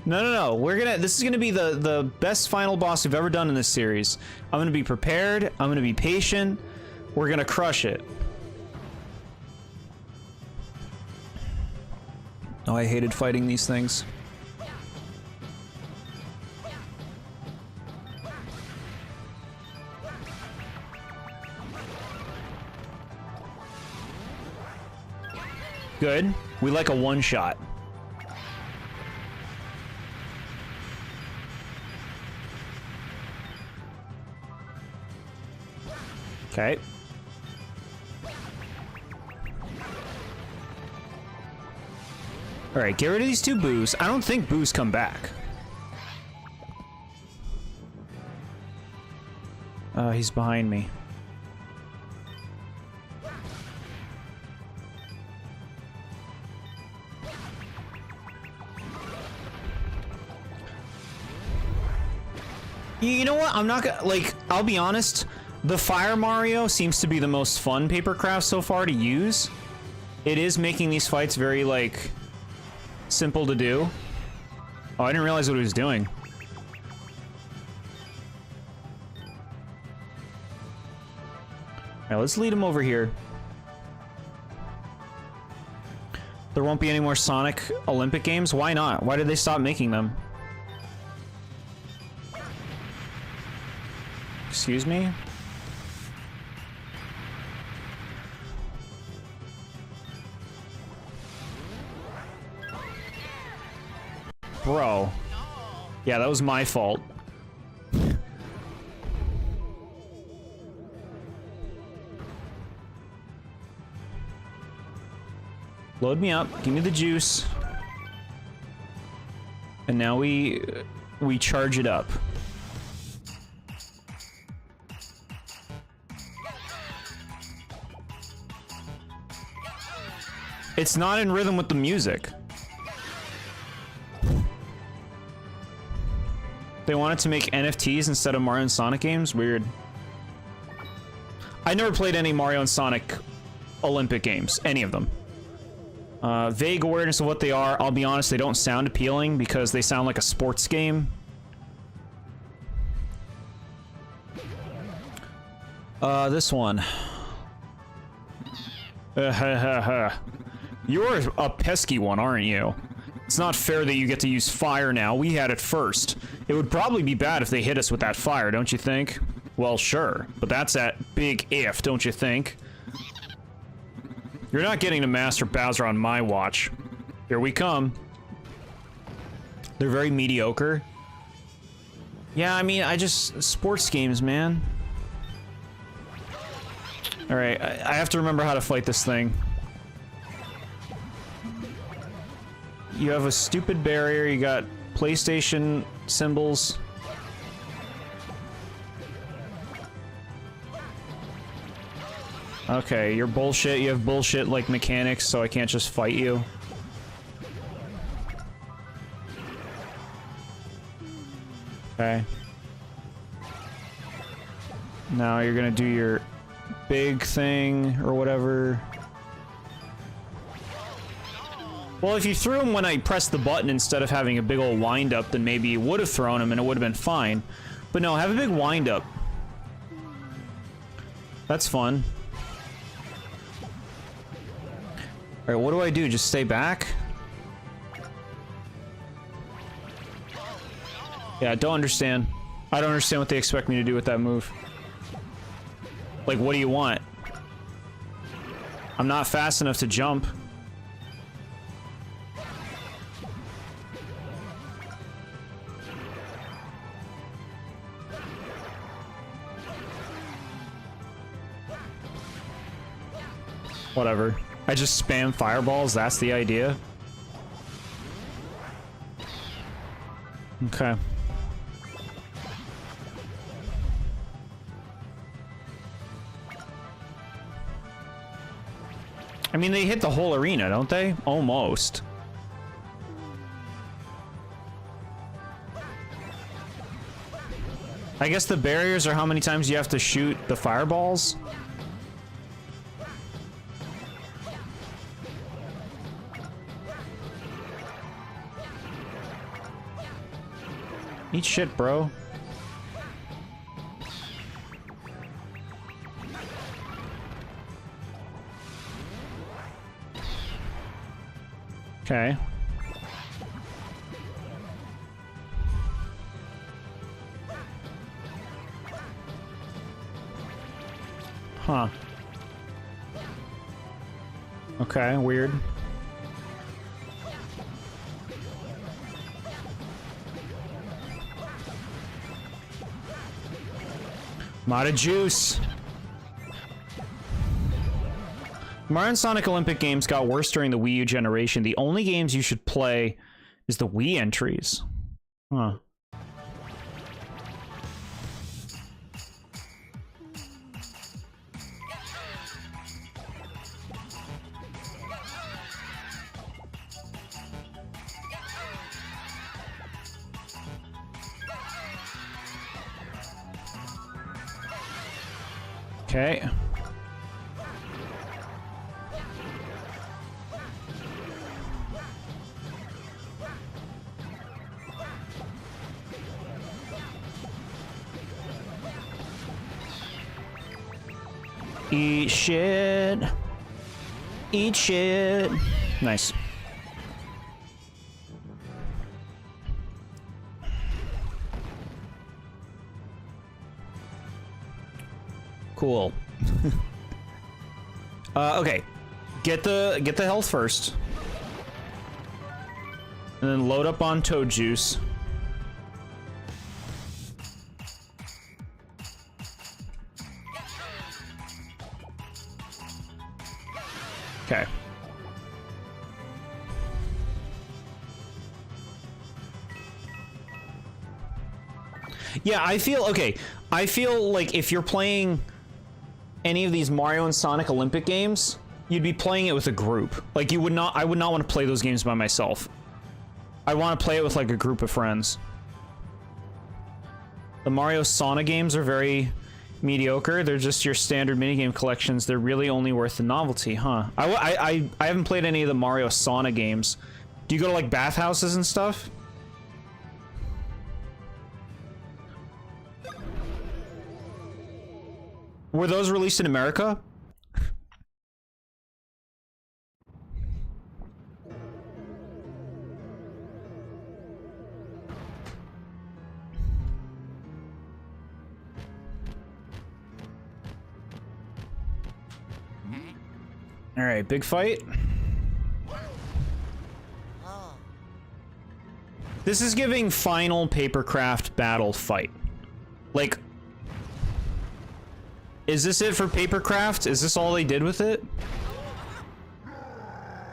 No. This is gonna be the best final boss we've ever done in this series. I'm gonna be prepared. I'm gonna be patient. We're gonna crush it. Oh, I hated fighting these things. Good. We like a one-shot. Okay. Alright, get rid of these 2 boos. I don't think boos come back. He's behind me. You know what? I'm not gonna, like, I'll be honest. The Fire Mario seems to be the most fun papercraft so far to use. It is making these fights very, like, simple to do. Oh, I didn't realize what he was doing. Alright, let's lead him over here. There won't be any more Sonic Olympic games? Why not? Why did they stop making them? Excuse me? Bro. Yeah, that was my fault. Load me up. Give me the juice. And now we charge it up. It's not in rhythm with the music. They wanted to make NFTs instead of Mario and Sonic games? Weird. I never played any Mario and Sonic Olympic games. Any of them. Vague awareness of what they are. I'll be honest, they don't sound appealing because they sound like a sports game. This one. You're a pesky one, aren't you? It's not fair that you get to use fire now. We had it first. It would probably be bad if they hit us with that fire, don't you think? Well, sure. But that's that big if, don't you think? You're not getting to Master Bowser on my watch. Here we come. They're very mediocre. Yeah, I mean, sports games, man. Alright, I have to remember how to fight this thing. You have a stupid barrier, you got PlayStation symbols. Okay, you're bullshit, you have bullshit like mechanics, so I can't just fight you. Okay. Now you're gonna do your big thing, or whatever. Well, if you threw him when I pressed the button instead of having a big old wind-up, then maybe you would have thrown him and it would have been fine. But no, have a big wind-up. That's fun. Alright, what do I do? Just stay back? Yeah, I don't understand. I don't understand what they expect me to do with that move. Like, what do you want? I'm not fast enough to jump. Whatever. I just spam fireballs, that's the idea. Okay. I mean, they hit the whole arena, don't they? Almost. I guess the barriers are how many times you have to shoot the fireballs. Eat shit, bro. Okay. Huh. Okay, weird. I'm out of juice. Mario and Sonic Olympic games got worse during the Wii U generation. The only games you should play is the Wii entries. Huh. Okay. Eat shit. Eat shit. Nice. Cool. Okay. Get the health first. And then load up on Toad Juice. Okay. Yeah, I feel like if you're playing any of these Mario and Sonic Olympic games, you'd be playing it with a group. Like I would not want to play those games by myself. I want to play it with like a group of friends. The Mario Sonic games are very mediocre. They're just your standard minigame collections. They're really only worth the novelty, huh? I haven't played any of the Mario Sonic games. Do you go to like bathhouses and stuff? Were those released in America? All right, big fight. This is giving final papercraft battle fight. Like, is this it for papercraft? Is this all they did with it?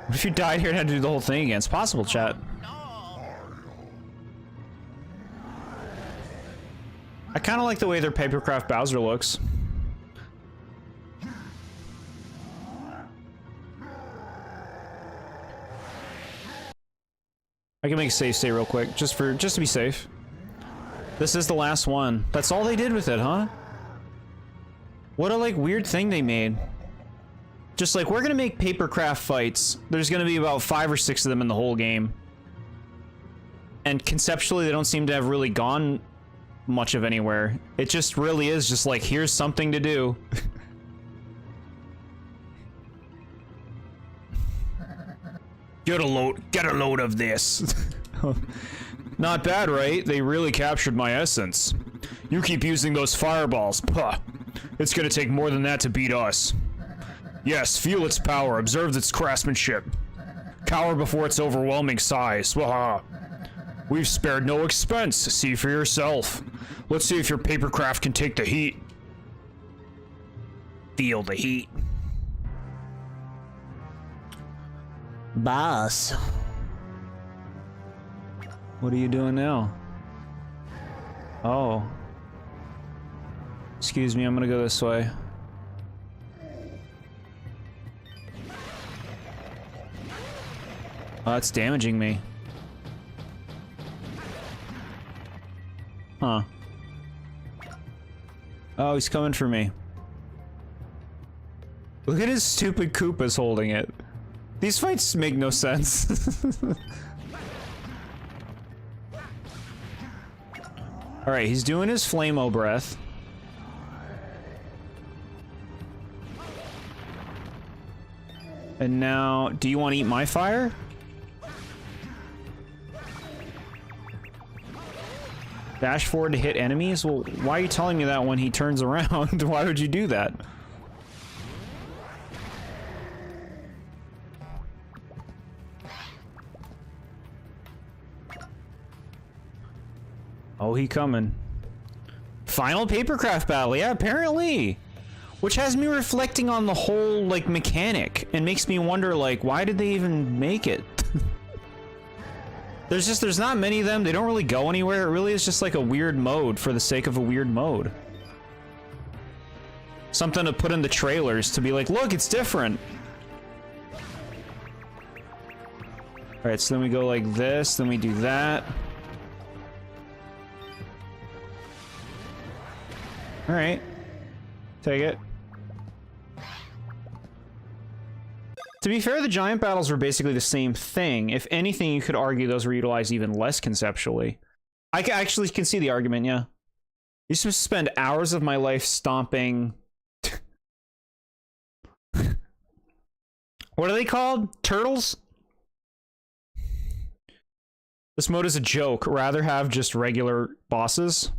What if you died here and had to do the whole thing again? It's possible, chat. I kind of like the way their papercraft Bowser looks. I can make a save state real quick, just to be safe. This is the last one. That's all they did with it, huh? What a like weird thing they made. Just like, we're gonna make papercraft fights. There's gonna be about 5 or 6 of them in the whole game. And conceptually, they don't seem to have really gone much of anywhere. It just really is just like, here's something to do. Get a load of this. Not bad, right? They really captured my essence. You keep using those fireballs. Puh. It's gonna take more than that to beat us. Yes, feel its power, observe its craftsmanship. Cower before its overwhelming size. Waha. We've spared no expense. See for yourself. Let's see if your papercraft can take the heat. Feel the heat. Boss. What are you doing now? Oh. Excuse me, I'm gonna go this way. Oh, it's damaging me. Huh. Oh, he's coming for me. Look at his stupid Koopas holding it. These fights make no sense. Alright, he's doing his Flame-O breath. And now, do you want to eat my fire? Dash forward to hit enemies? Well, why are you telling me that when he turns around? Why would you do that? Oh, he coming. Final papercraft battle, yeah, apparently. Which has me reflecting on the whole, like, mechanic, and makes me wonder, like, why did they even make it? There's not many of them, they don't really go anywhere, it really is just like a weird mode for the sake of a weird mode. Something to put in the trailers to be like, look, it's different. Alright, so then we go like this, then we do that. Alright. Take it. To be fair, the giant battles were basically the same thing. If anything, you could argue those were utilized even less conceptually. I actually can see the argument, yeah. I used to spend hours of my life stomping... What are they called? Turtles? This mode is a joke. Rather have just regular bosses.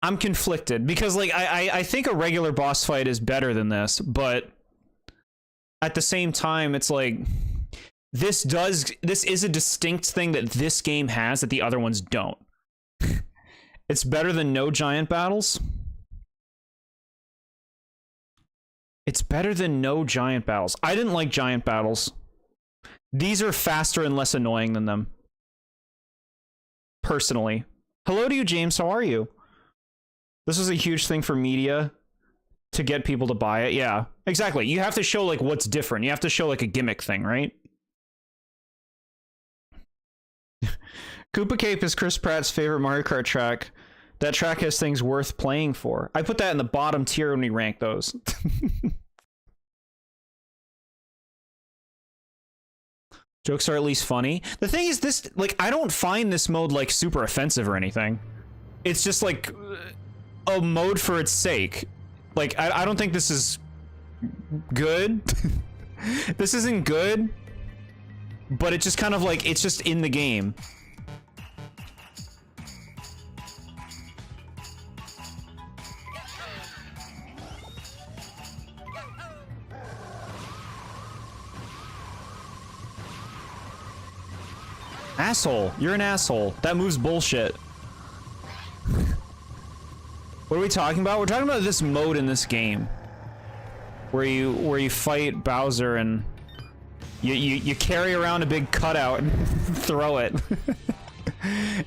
I'm conflicted because, like, I think a regular boss fight is better than this, but at the same time, it's like this is a distinct thing that this game has that the other ones don't. It's better than no giant battles. It's better than no giant battles. I didn't like giant battles. These are faster and less annoying than them. Personally. Hello to you, James. How are you? This is a huge thing for media to get people to buy it. Yeah, exactly. You have to show, like, what's different. You have to show, like, a gimmick thing, right? Koopa Cape is Chris Pratt's favorite Mario Kart track. That track has things worth playing for. I put that in the bottom tier when we rank those. Jokes are at least funny. The thing is, this, like, I don't find this mode, like, super offensive or anything. It's just, like... a mode for its sake. Like, I don't think this is good. This isn't good, but it just kind of like, it's just in the game. Asshole. You're an asshole. That move's bullshit. What are we talking about? We're talking about this mode in this game, where you fight Bowser and you carry around a big cutout and throw it.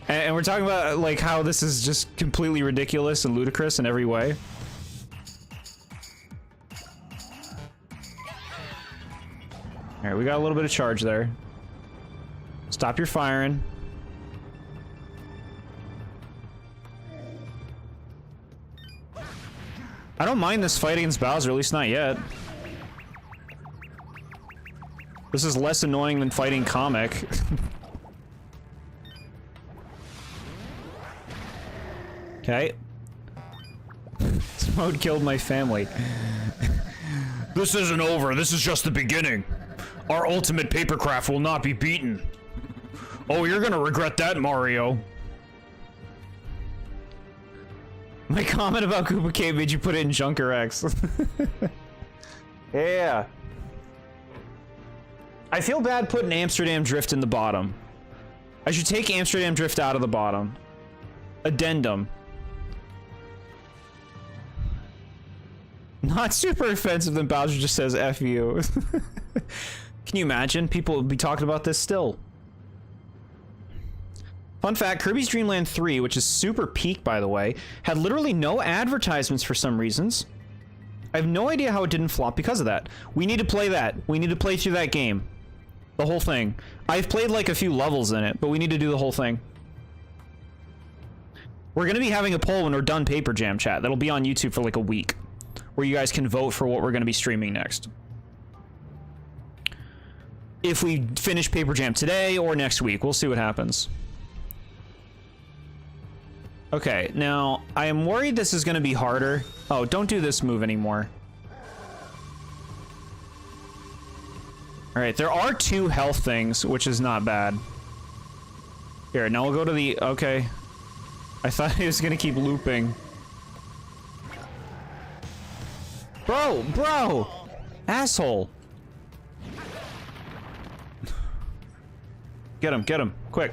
And we're talking about, like, how this is just completely ridiculous and ludicrous in every way. All right, we got a little bit of charge there. Stop your firing. I don't mind this fight against Bowser, at least not yet. This is less annoying than fighting Comic. Okay. This mode killed my family. This isn't over, this is just the beginning. Our ultimate papercraft will not be beaten. Oh, you're gonna regret that, Mario. My comment about Koopa Cave made you put it in Junker X. Yeah. I feel bad putting Amsterdam Drift in the bottom. I should take Amsterdam Drift out of the bottom. Addendum. Not super offensive than Bowser just says F you. Can you imagine? People would be talking about this still. Fun fact, Kirby's Dream Land 3, which is super peak, by the way, had literally no advertisements for some reasons. I have no idea how it didn't flop because of that. We need to play that. We need to play through that game. The whole thing. I've played like a few levels in it, but we need to do the whole thing. We're going to be having a poll when we're done Paper Jam, chat. That'll be on YouTube for like a week, where you guys can vote for what we're going to be streaming next. If we finish Paper Jam today or next week, we'll see what happens. Okay, now, I am worried this is going to be harder. Oh, don't do this move anymore. Alright, there are 2 health things, which is not bad. Here, now we'll go to the... Okay. I thought he was going to keep looping. Bro! Asshole! Get him, quick.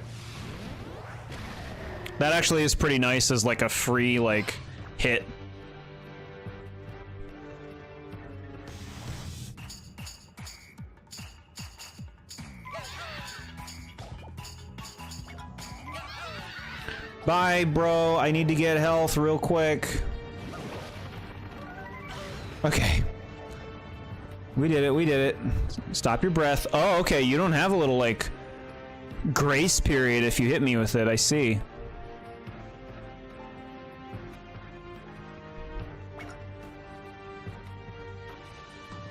That actually is pretty nice as like a free, like, hit. Bye, bro. I need to get health real quick. Okay. We did it. Stop your breath. Oh, okay. You don't have a little, like, grace period if you hit me with it. I see.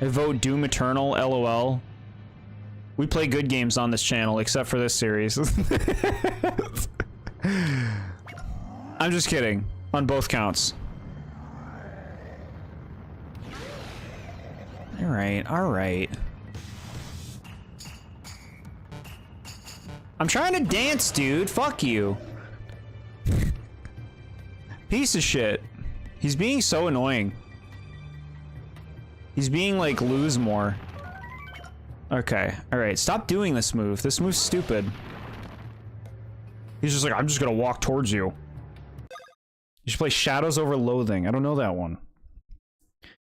I vote Doom Eternal, LOL. We play good games on this channel, except for this series. I'm just kidding. On both counts. Alright. I'm trying to dance, dude. Fuck you. Piece of shit. He's being so annoying. He's being like, lose more. Okay, alright. Stop doing this move. This move's stupid. He's just like, I'm just gonna walk towards you. You should play Shadows Over Loathing. I don't know that one.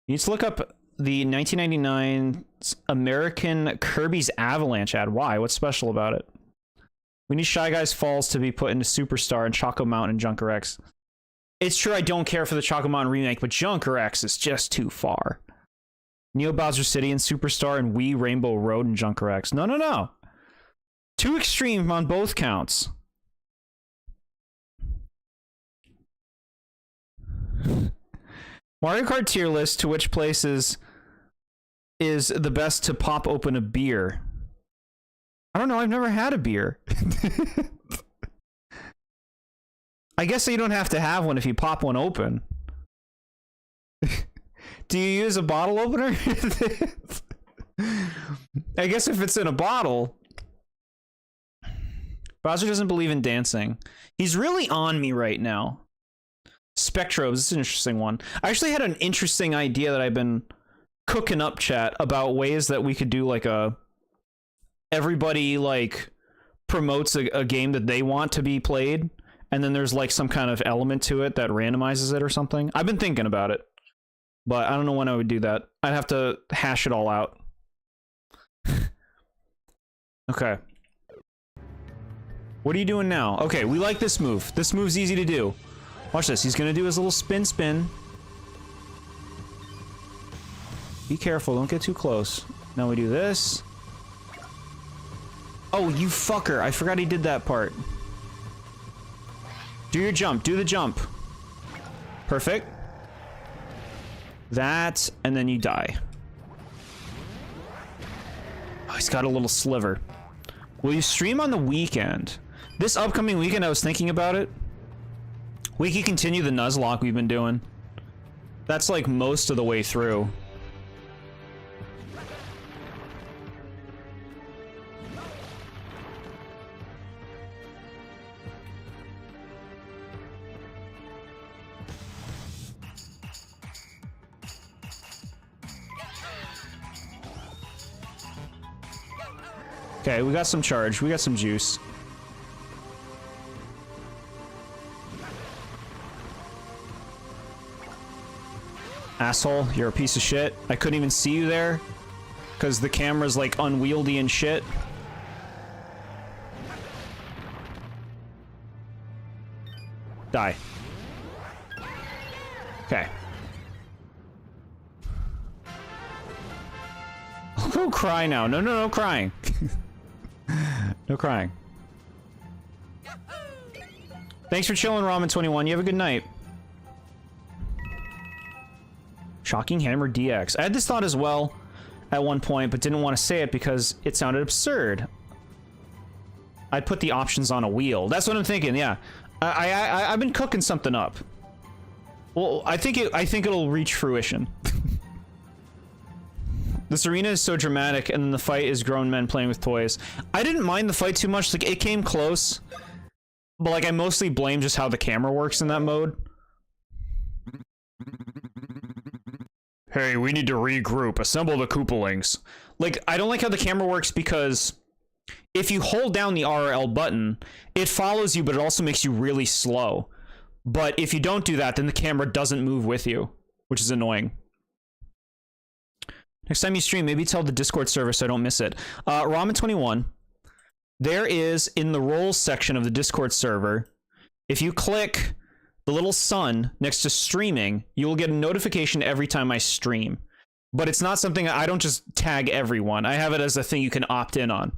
You need to look up the 1999 American Kirby's Avalanche ad. Why? What's special about it? We need Shy Guys Falls to be put into Superstar and Choco Mountain and Junker X. It's true I don't care for the Choco Mountain remake, but Junker X is just too far. Neo Bowser City and Superstar and Wii Rainbow Road and Junker X. No. Too extreme on both counts. Mario Kart tier list, to which places is the best to pop open a beer? I don't know, I've never had a beer. I guess you don't have to have one if you pop one open. Do you use a bottle opener? I guess if it's in a bottle. Bowser doesn't believe in dancing. He's really on me right now. Spectrobes, this is an interesting one. I actually had an interesting idea that I've been cooking up, chat, about ways that we could do like a... Everybody like promotes a game that they want to be played, and then there's like some kind of element to it that randomizes it or something. I've been thinking about it, but I don't know when I would do that. I'd have to hash it all out. Okay. What are you doing now? Okay, we like this move. This move's easy to do. Watch this. He's gonna do his little spin. Be careful. Don't get too close. Now we do this. Oh, you fucker. I forgot he did that part. Do your jump. Do the jump. Perfect. That, and then you die. Oh, he's got a little sliver. Will you stream on the weekend? This upcoming weekend, I was thinking about it. We could continue the Nuzlocke we've been doing. That's like most of the way through. Okay, we got some charge. We got some juice. Asshole, you're a piece of shit. I couldn't even see you there because the camera's like unwieldy and shit. Die. Okay. I'll go cry now. No, no, no crying. No crying. Thanks for chilling, Ramen21. You have a good night. Shocking Hammer DX. I had this thought as well at one point, but didn't want to say it because it sounded absurd. I put the options on a wheel. That's what I'm thinking, yeah. I've been cooking something up. Well, I think it'll reach fruition. This arena is so dramatic, and then the fight is grown men playing with toys. I didn't mind the fight too much. Like, it came close, but like I mostly blame just how the camera works in that mode. Hey, we need to regroup. Assemble the Koopalings. Like, I don't like how the camera works because if you hold down the RL button, it follows you, but it also makes you really slow. But if you don't do that, then the camera doesn't move with you, which is annoying. Next time you stream, maybe tell the Discord server so I don't miss it. Ramen21, there is, in the roles section of the Discord server, if you click the little sun next to streaming, you will get a notification every time I stream. But it's not something, I don't just tag everyone. I have it as a thing you can opt in on.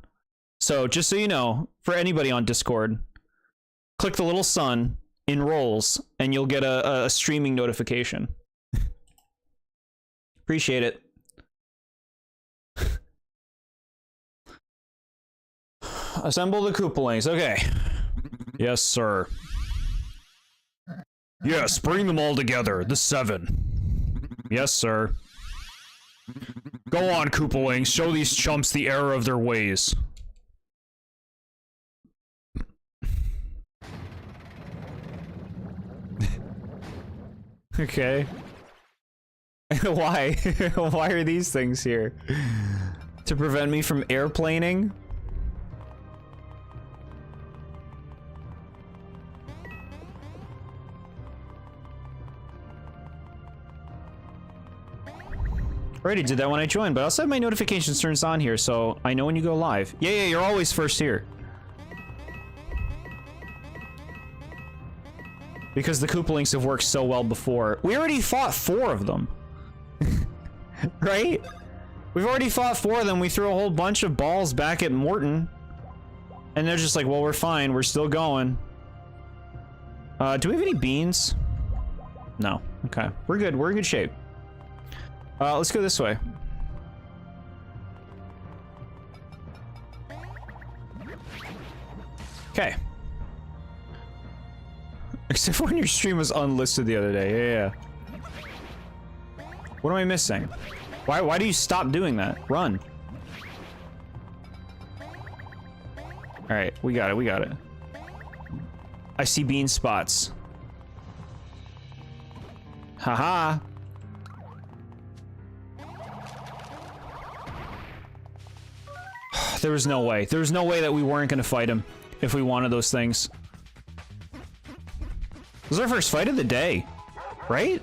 So just so you know, for anybody on Discord, click the little sun in roles and you'll get a streaming notification. Appreciate it. Assemble the Koopalings. Okay. Yes, sir. Yes, bring them all together. The 7. Yes, sir. Go on, Koopalings. Show these chumps the error of their ways. Okay. Why? Why are these things here? To prevent me from airplaning? I already did that when I joined, but I also have my notifications turned on here, so I know when you go live. Yeah, you're always first here. Because the Koopalings have worked so well before. We already fought 4 of them. Right? We've already fought 4 of them. We threw a whole bunch of balls back at Morton. And they're just like, well, we're fine. We're still going. Do we have any beans? No. Okay. We're good. We're in good shape. Let's go this way. Okay. Except for when your stream was unlisted the other day. Yeah. What am I missing? Why do you stop doing that? Run. Alright, we got it, we got it. I see bean spots. Haha. There was no way. There was no way that we weren't gonna fight him if we wanted those things. This was our first fight of the day, right?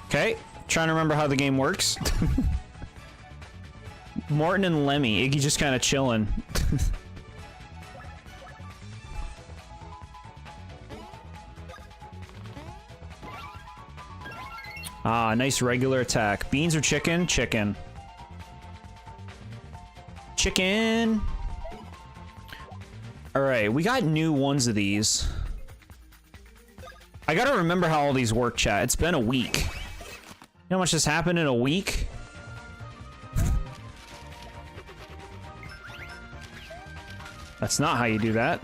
Okay, trying to remember how the game works. Morton and Lemmy, Iggy just kind of chilling. Ah, nice regular attack. Beans or chicken? Chicken. Chicken! Alright, we got new ones of these. I gotta remember how all these work, chat. It's been a week. You know how much has happened in a week? That's not how you do that.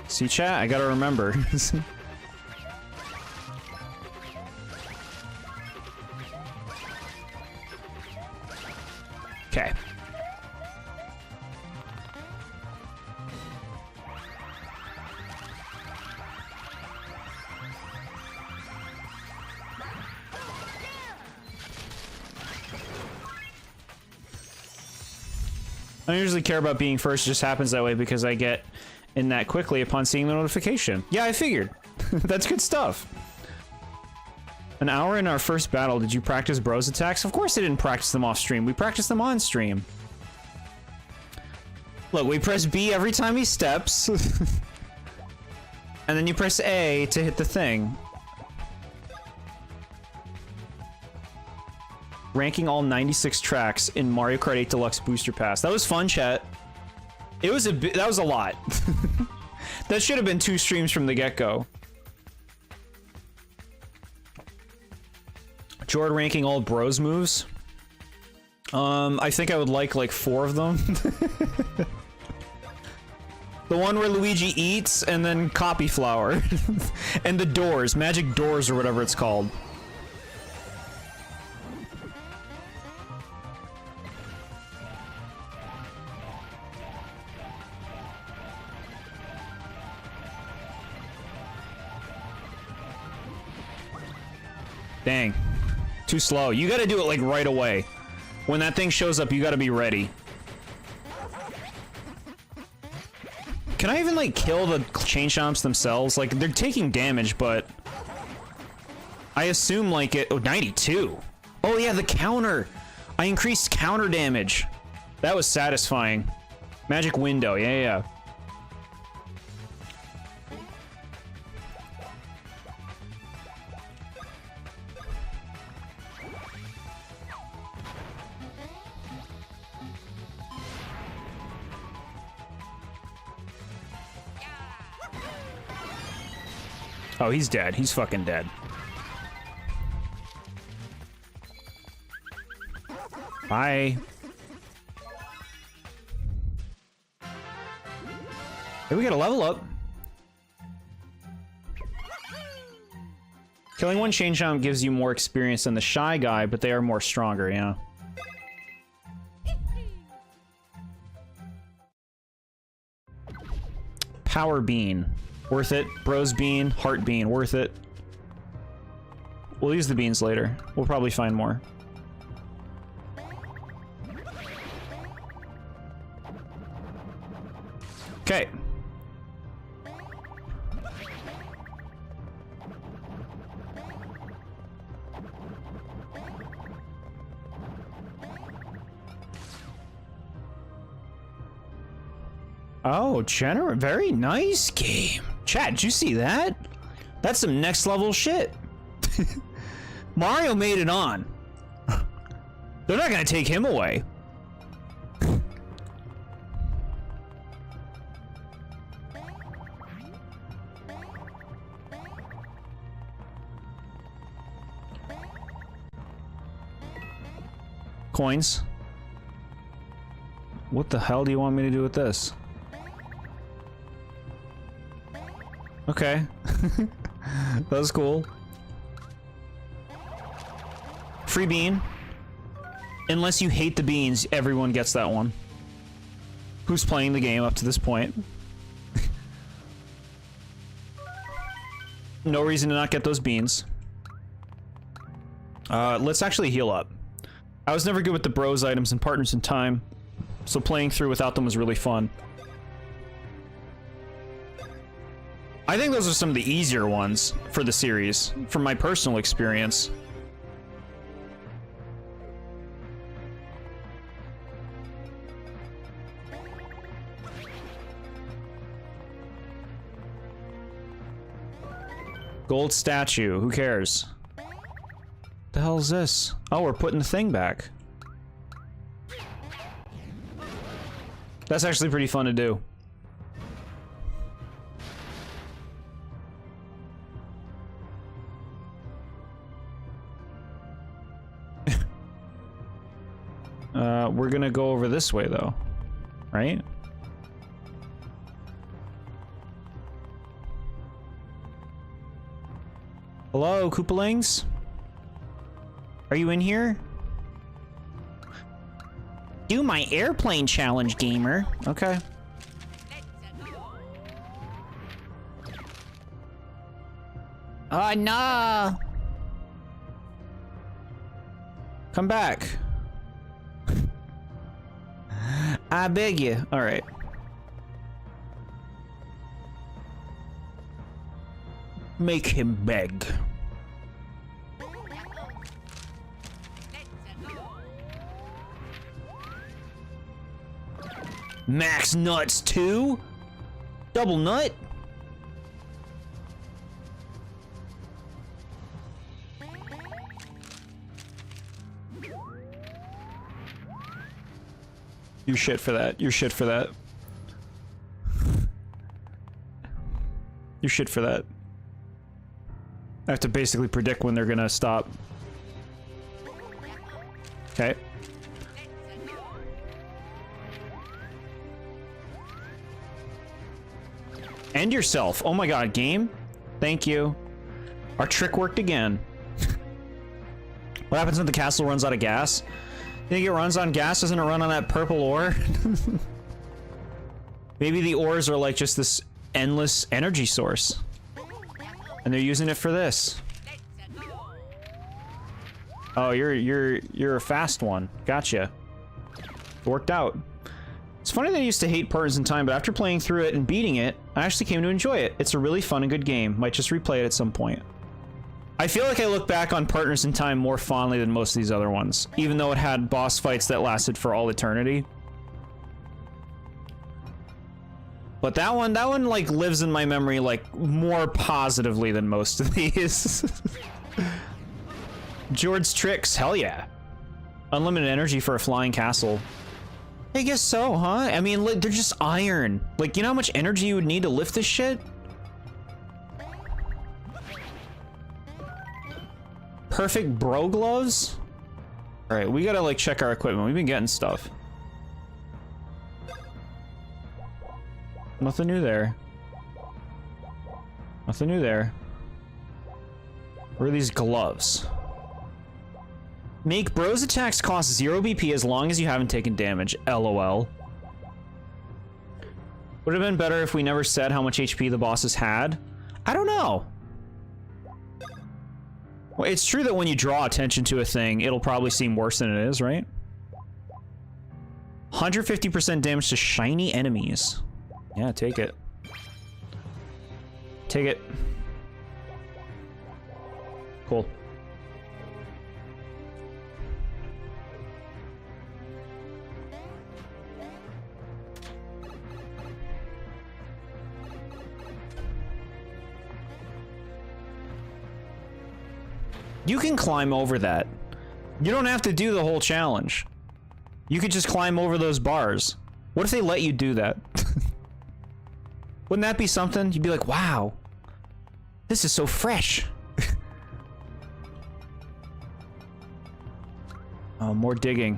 See, chat? I gotta remember. Okay. I don't usually care about being first, it just happens that way because I get in that quickly upon seeing the notification. Yeah, I figured. That's good stuff. An hour in our first battle, did you practice bros attacks? Of course I didn't practice them off stream. We practiced them on stream. Look, we press B every time he steps. And then you press A to hit the thing. Ranking all 96 tracks in Mario Kart 8 Deluxe Booster Pass. That was fun, chat. It was that was a lot. That should have been 2 streams from the get-go. Jord ranking all bros moves. I think I would like 4 of them. The one where Luigi eats and then copy flower. And the doors, magic doors or whatever it's called. Dang. Too slow. You gotta do it like right away. When that thing shows up, you gotta be ready. Can I even like kill the chain chomps themselves? Like they're taking damage, but I assume like it. Oh, 92. Oh yeah, the counter. I increased counter damage. That was satisfying. Magic window. Yeah. Oh, he's dead. He's fucking dead. Bye. Hey, we got a level up. Killing one chain chomp gives you more experience than the shy guy, but they are more stronger, yeah. Power bean. Worth it. Bros bean, heart bean, worth it. We'll use the beans later. We'll probably find more. Okay. Oh, very nice game. Chat, did you see that? That's some next level shit. Mario made it on. They're not gonna take him away. Coins. What the hell do you want me to do with this? Okay. That was cool. Free bean. Unless you hate the beans, everyone gets that one. Who's playing the game up to this point? No reason to not get those beans. Let's actually heal up. I was never good with the bros items and partners in time, so playing through without them was really fun. I think those are some of the easier ones for the series, from my personal experience. Gold statue, who cares? The hell is this? Oh, we're putting the thing back. That's actually pretty fun to do. We're gonna go over this way though, right? Hello, Koopalings? Are you in here? Do my airplane challenge, gamer. Okay. Oh, no! Come back. I beg you. Alright. Make him beg. Max nuts 2? Double nut? You're shit for that. You're shit for that. You're shit for that. I have to basically predict when they're gonna stop. Okay. End yourself. Oh my god, game? Thank you. Our trick worked again. What happens when the castle runs out of gas? You think it runs on gas? Doesn't it run on that purple ore? Maybe the ores are like just this endless energy source. And they're using it for this. Oh, you're a fast one. Gotcha. Worked out. It's funny that I used to hate Partners in Time, but after playing through it and beating it, I actually came to enjoy it. It's a really fun and good game. Might just replay it at some point. I feel like I look back on Partners in Time more fondly than most of these other ones, even though it had boss fights that lasted for all eternity. But that one like lives in my memory like more positively than most of these. Jord's tricks, hell yeah. Unlimited energy for a flying castle. I guess so, huh? I mean, they're just iron. Like, you know how much energy you would need to lift this shit? Perfect bro gloves? Alright, we gotta, like, check our equipment. We've been getting stuff. Nothing new there. Nothing new there. Where are these gloves? Make bros attacks cost 0 BP as long as you haven't taken damage. LOL. Would have been better if we never said how much HP the bosses had. I don't know. Well, it's true that when you draw attention to a thing, it'll probably seem worse than it is, right? 150% damage to shiny enemies. Yeah, take it. Take it. Cool. You can climb over that. You don't have to do the whole challenge. You could just climb over those bars. What if they let you do that? Wouldn't that be something? You'd be like, wow, this is so fresh. Oh, more digging.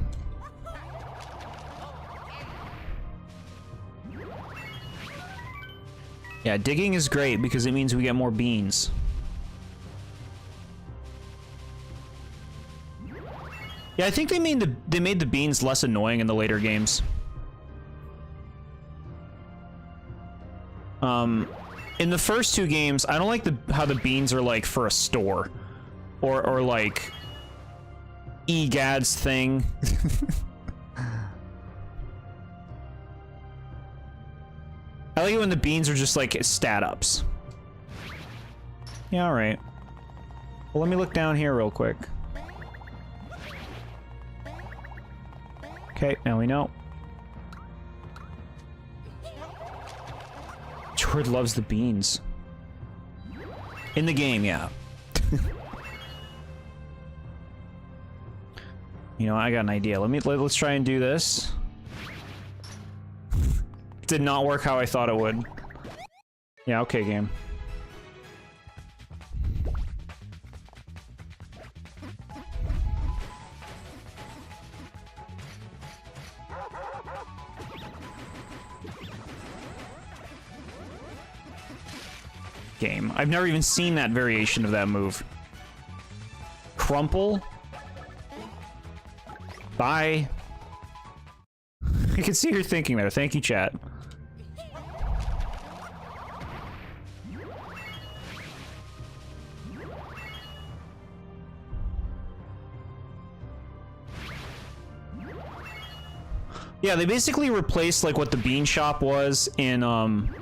Yeah, digging is great because it means we get more beans. Yeah, I think they made the beans less annoying in the later games. In the first two games, I don't like how the beans are like for a store, or like EGAD's thing. I like it when the beans are just like stat ups. Yeah, all right. Well, let me look down here real quick. Okay, now we know. Jord loves the beans. In the game, yeah. You know, I got an idea. Let's try and do this. It did not work how I thought it would. Yeah, okay, game. Game. I've never even seen that variation of that move. Crumple. Bye. I can see you're thinking there. Thank you, chat. Yeah, they basically replaced like what the bean shop was in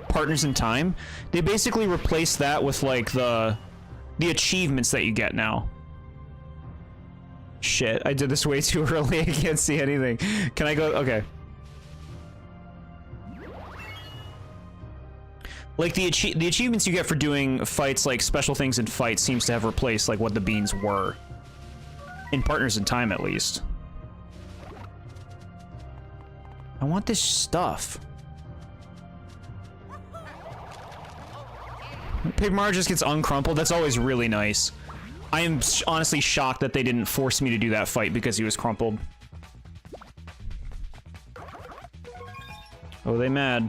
Partners in Time. They basically replaced that with like the achievements that you get now. Shit, I did this way too early. I can't see anything. Can I go? Okay. Like the achievements you get for doing fights, like special things in fights, seems to have replaced like what the beans were. In Partners in Time, at least. I want this stuff. Paper Mario just gets uncrumpled. That's always really nice. I am honestly shocked that they didn't force me to do that fight because he was crumpled. Oh, they mad.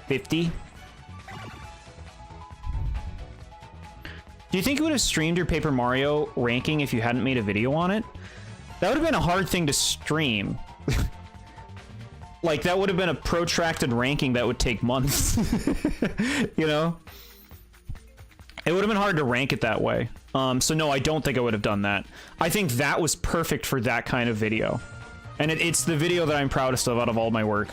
$50. Do you think you would have streamed your Paper Mario ranking if you hadn't made a video on it? That would have been a hard thing to stream. Like, that would have been a protracted ranking that would take months. You know? It would have been hard to rank it that way. So no, I don't think I would have done that. I think that was perfect for that kind of video. And it's the video that I'm proudest of out of all my work.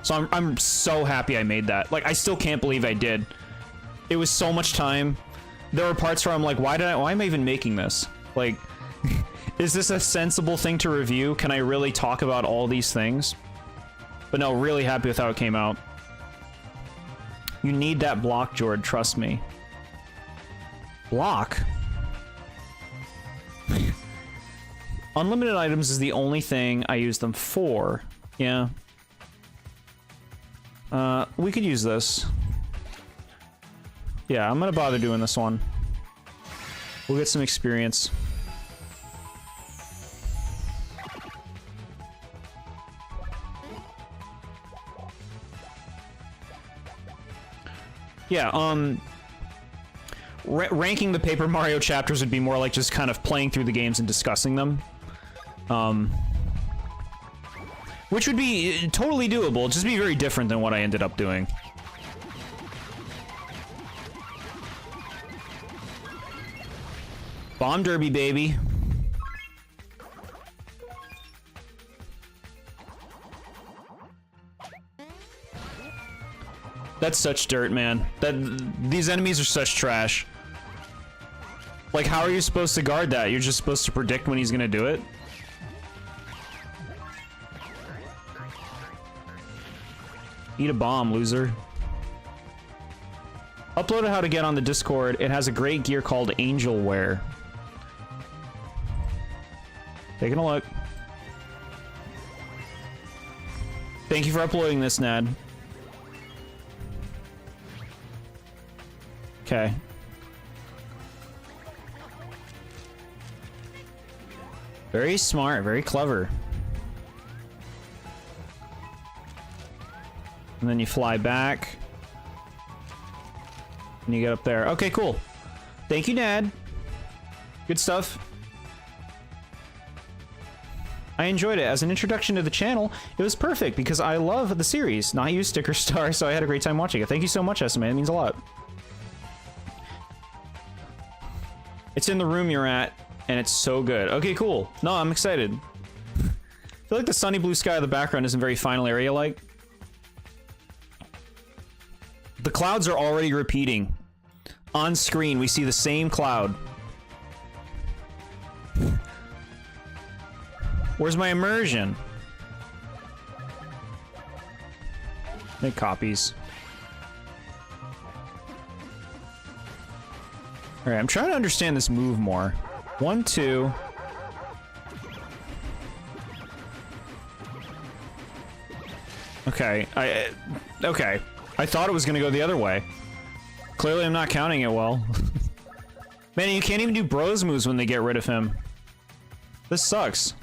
So I'm so happy I made that. Like, I still can't believe I did. It was so much time. There were parts where I'm like, why am I even making this? Like, is this a sensible thing to review? Can I really talk about all these things? But no, really happy with how it came out. You need that block, Jord, trust me. Block? Unlimited items is the only thing I use them for. Yeah. We could use this. Yeah, I'm gonna bother doing this one. We'll get some experience. Yeah, ranking the Paper Mario chapters would be more like just kind of playing through the games and discussing them. Which would be totally doable, just be very different than what I ended up doing. Bomb Derby, baby. That's such dirt, man. These enemies are such trash. Like, how are you supposed to guard that? You're just supposed to predict when he's gonna do it? Eat a bomb, loser. Uploaded how to get on the Discord. It has a great gear called Angel Wear. Taking a look. Thank you for uploading this, Nad. Okay. Very smart, very clever. And then you fly back. And you get up there. Okay, cool. Thank you, Nad. Good stuff. I enjoyed it. As an introduction to the channel, it was perfect because I love the series. Not you, Sticker Star, so I had a great time watching it. Thank you so much, SMA. It means a lot. It's in the room you're at, and it's so good. Okay, cool. No, I'm excited. I feel like the sunny blue sky of the background isn't very Final Area-like. The clouds are already repeating. On screen, we see the same cloud. Where's my immersion? Make copies. Alright, I'm trying to understand this move more. 1, 2. Okay, okay. I thought it was gonna go the other way. Clearly I'm not counting it well. Man, you can't even do bros moves when they get rid of him. This sucks.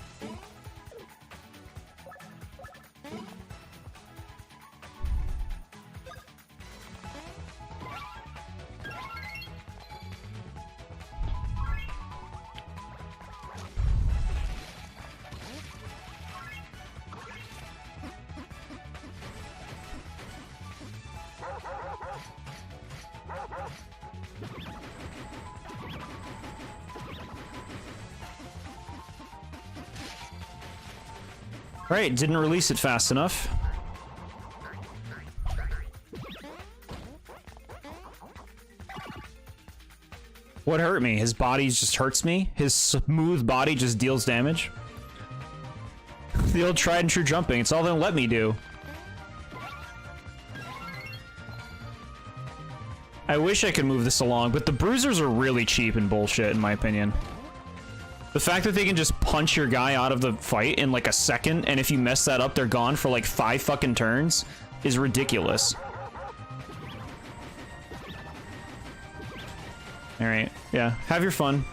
Right, didn't release it fast enough. What hurt me? His body just hurts me? His smooth body just deals damage? The old tried and true jumping. It's all they'll let me do. I wish I could move this along, but the bruisers are really cheap and bullshit, in my opinion. The fact that they can just punch your guy out of the fight in like a second, and if you mess that up, they're gone for like 5 fucking turns, is ridiculous. Alright, yeah, have your fun.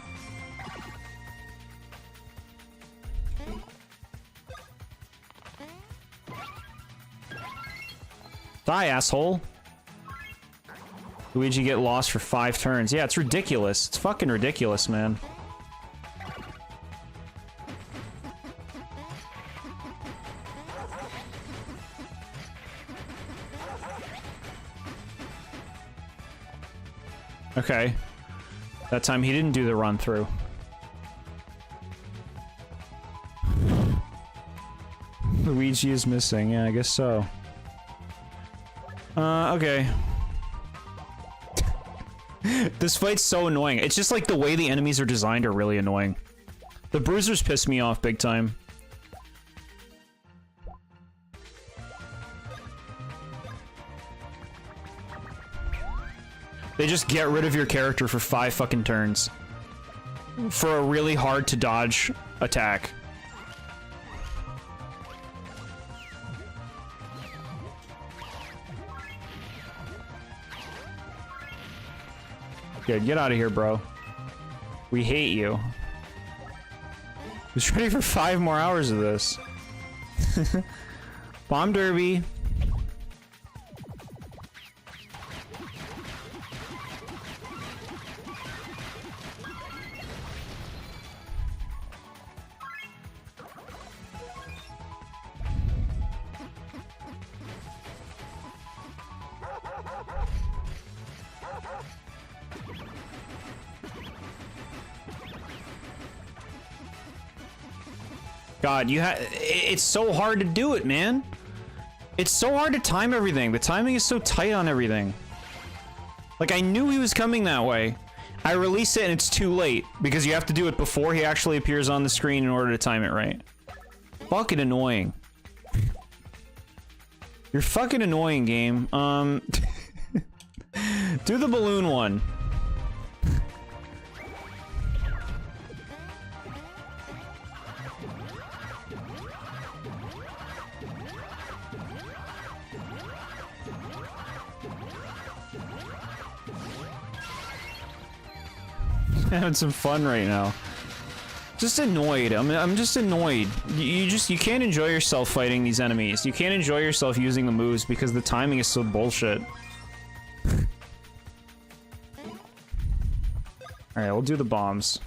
Die, asshole. Luigi get lost for 5 turns. Yeah, it's ridiculous. It's fucking ridiculous, man. Okay. That time he didn't do the run through. Luigi is missing. Yeah, I guess so. Okay. This fight's so annoying. It's just like the way the enemies are designed are really annoying. The bruisers piss me off big time. They just get rid of your character for 5 fucking turns. For a really hard to dodge attack. Good, get out of here, bro. We hate you. Just ready for 5 more hours of this. Bomb derby. God, it's so hard to do it, man. It's so hard to time everything. The timing is so tight on everything. Like, I knew he was coming that way. I release it and it's too late because you have to do it before he actually appears on the screen in order to time it right. Fucking annoying. You're fucking annoying, game. Do the balloon one. Having some fun right now. Just annoyed. I'm just annoyed. You can't enjoy yourself fighting these enemies. You can't enjoy yourself using the moves because the timing is so bullshit. Alright, we'll do the bombs.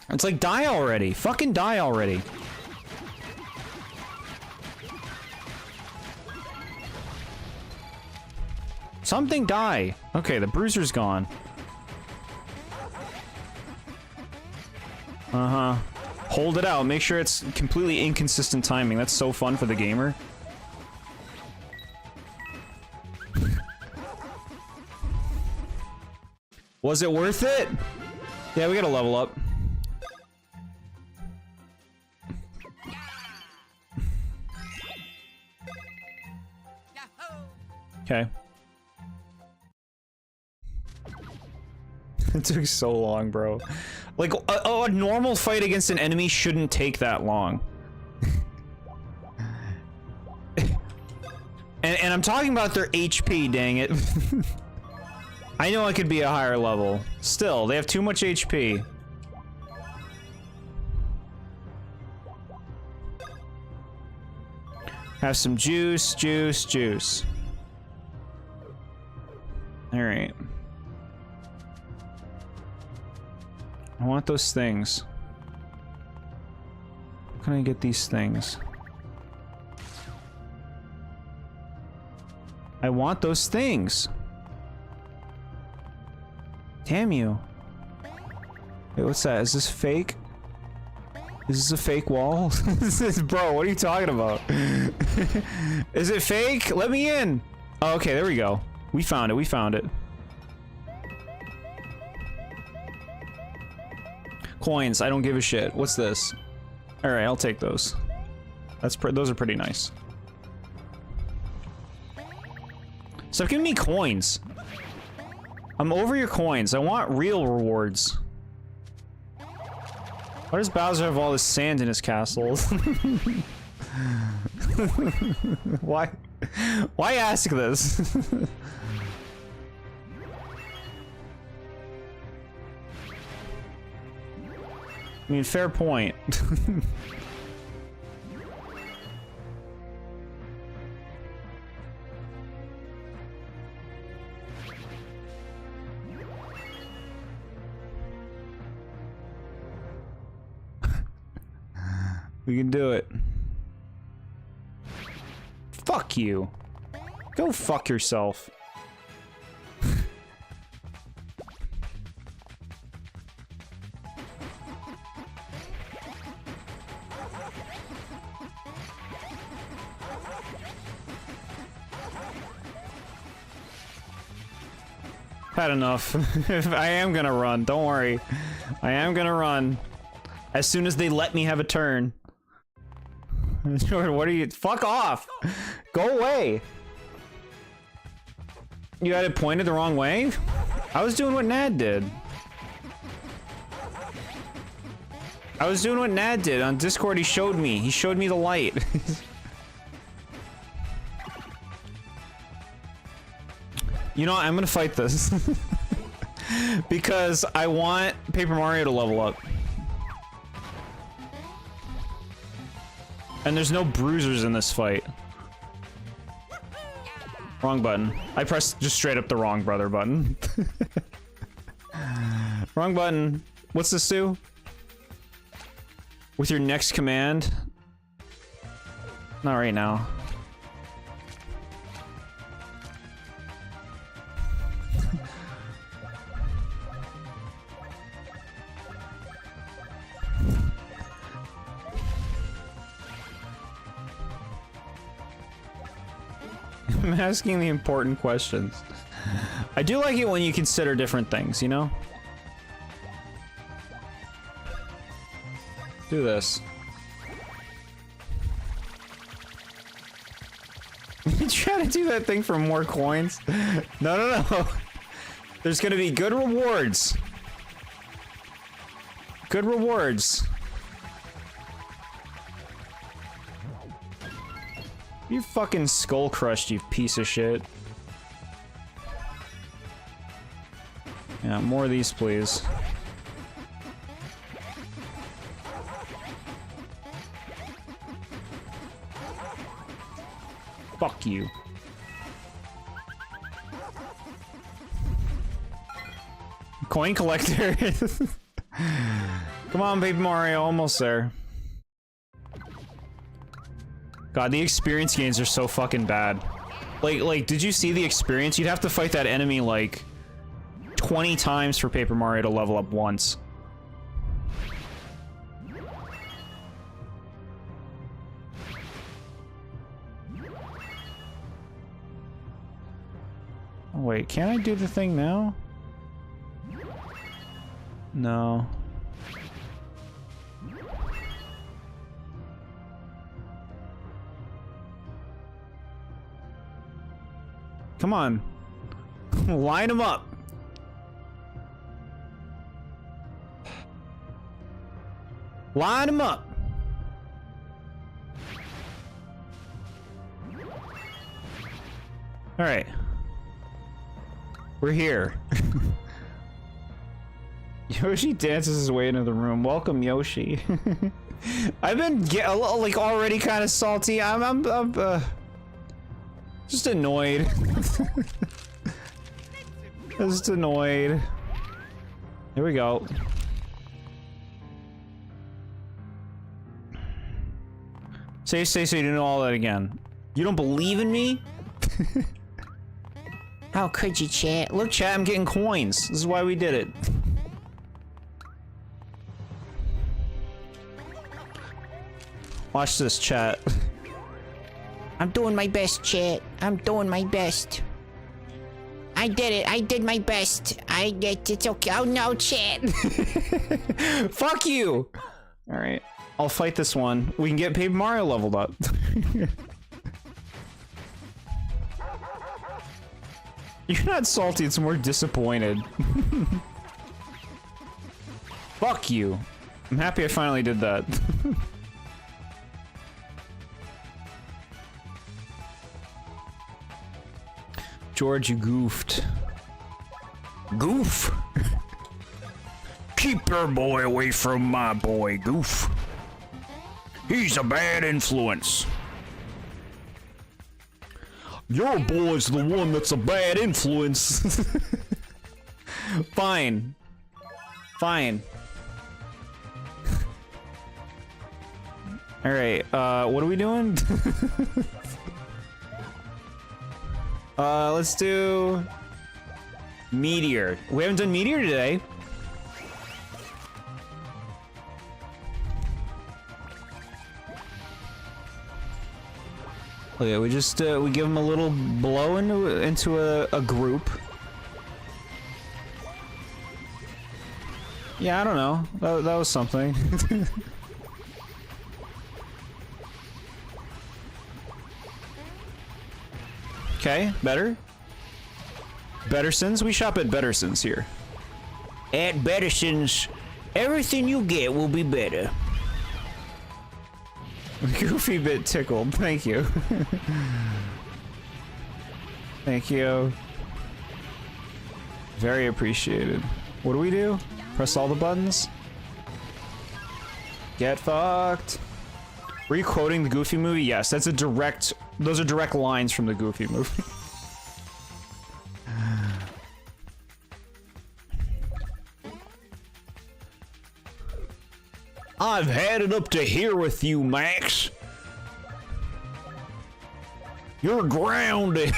It's like, die already. Fucking die already. Something die. Okay, the bruiser's gone. Uh-huh. Hold it out. Make sure it's completely inconsistent timing. That's so fun for the gamer. Was it worth it? Yeah, we gotta level up. Okay. It took so long, bro. Like, a normal fight against an enemy shouldn't take that long. and I'm talking about their HP, dang it. I know I could be a higher level. Still, they have too much HP. Have some juice, juice, juice. Alright. I want those things. How can I get these things? I want those things. Damn you. Wait, what's that? Is this fake? Is this a fake wall? Bro, what are you talking about? Is it fake? Let me in! Oh, okay, there we go. We found it, we found it. Coins, I don't give a shit. What's this? Alright, I'll take those. Those are pretty nice. Stop giving me coins. I'm over your coins. I want real rewards. Why does Bowser have all this sand in his castle? Why? Why ask this? I mean, fair point. We can do it. Fuck you. Go fuck yourself. Had enough. I am gonna run, don't worry. I am gonna run. As soon as they let me have a turn. Jordan, what are you? Fuck off! Go away! You had it pointed the wrong way? I was doing what Nad did. I was doing what Nad did. On Discord, he showed me. He showed me the light. You know what? I'm gonna fight this. Because I want Paper Mario to level up. And there's no bruisers in this fight. Wrong button. I pressed just straight up the wrong brother button. Wrong button. What's this do? With your next command? Not right now. I'm asking the important questions. I do like it when you consider different things, you know? Do this. You try to do that thing for more coins? No, no, no. There's gonna be good rewards. Good rewards. You fucking skull crushed, you piece of shit. Yeah, more of these, please. Fuck you. Coin collector. Come on, Baby Mario, almost there. God, the experience gains are so fucking bad. Like, did you see the experience? You'd have to fight that enemy, like, 20 times for Paper Mario to level up once. Oh, wait, can I do the thing now? No. Come on. Line them up. Line them up. All right. We're here. Yoshi dances his way into the room. Welcome, Yoshi. I've been like already kind of salty. I'm just annoyed. Just annoyed. Here we go. Say so you do all that again. You don't believe in me? How could you, chat? Look, chat, I'm getting coins. This is why we did it. Watch this, chat. I'm doing my best, chat. I'm doing my best. I did it. I did my best. It's okay. Oh no, shit. Fuck you! Alright. I'll fight this one. We can get Paper Mario leveled up. You're not salty, it's more disappointed. Fuck you. I'm happy I finally did that. George, you goofed. Goof? Keep your boy away from my boy, Goof. He's a bad influence. Your boy's the one that's a bad influence. Fine. Fine. Alright, what are we doing? Let's do... Meteor. We haven't done Meteor today. Okay, we just, we give him a little blow into a group. Yeah, I don't know. That was something. Okay, better. Bettersons? We shop at Bettersons here. At Bettersons, everything you get will be better. Goofy bit tickled. Thank you. Thank you. Very appreciated. What do we do? Press all the buttons? Get fucked. Were you quoting the Goofy movie? Yes, that's a direct... Those are direct lines from the Goofy movie. I've had it up to here with you, Max. You're grounded.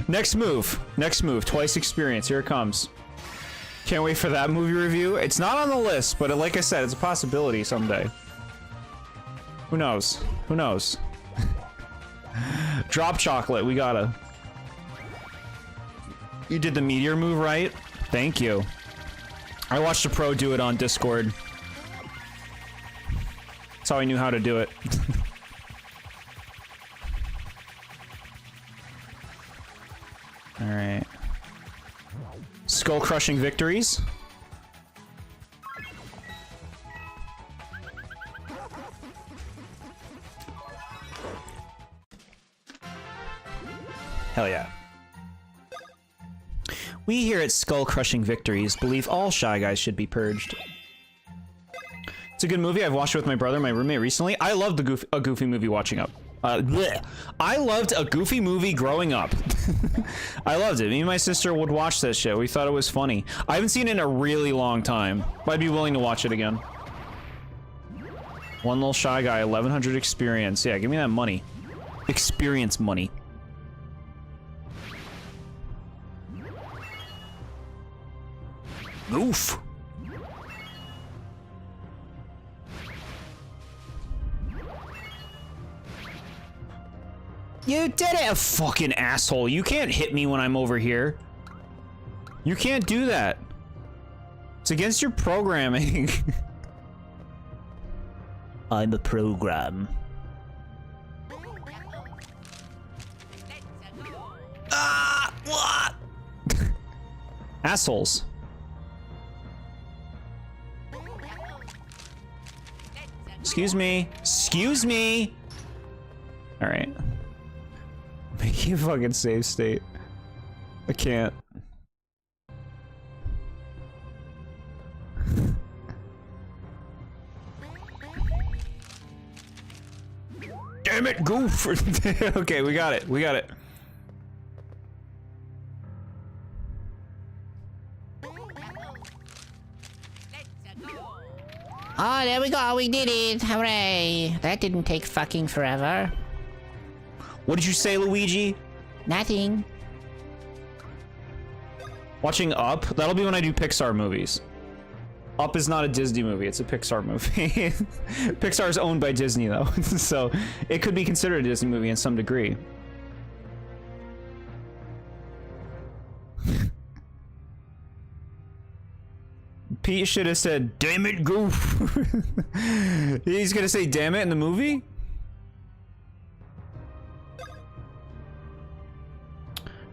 Next move. Next move. Twice experience. Here it comes. Can't wait for that movie review. It's not on the list, but like I said, it's a possibility someday. Who knows? Who knows? Drop chocolate. We gotta. You did the meteor move right? Thank you. I watched a pro do it on Discord. That's how I knew how to do it. Alright. Skull-crushing victories. Hell yeah. We here at Skull Crushing Victories believe all Shy Guys should be purged. It's a good movie. I've watched it with my brother and my roommate recently. I loved a Goofy movie watching up. I loved a Goofy movie growing up. I loved it. Me and my sister would watch that shit. We thought it was funny. I haven't seen it in a really long time, but I'd be willing to watch it again. One little Shy Guy, 1100 experience. Yeah, give me that money. Experience money. Oof. You did it, fucking asshole. You can't hit me when I'm over here. You can't do that. It's against your programming. I'm a program. Ah! What? Assholes. Excuse me. Excuse me. All right. Make you fucking save state. I can't. Damn it, goof. Okay, we got it. We got it. Oh, there we go. We did it. Hooray. That didn't take fucking forever. What did you say, Luigi? Nothing. Watching Up? That'll be when I do Pixar movies. Up is not a Disney movie, it's a Pixar movie. Pixar is owned by Disney, though, so it could be considered a Disney movie in some degree. Pete should have said, "Damn it, goof." He's gonna say "damn it" in the movie?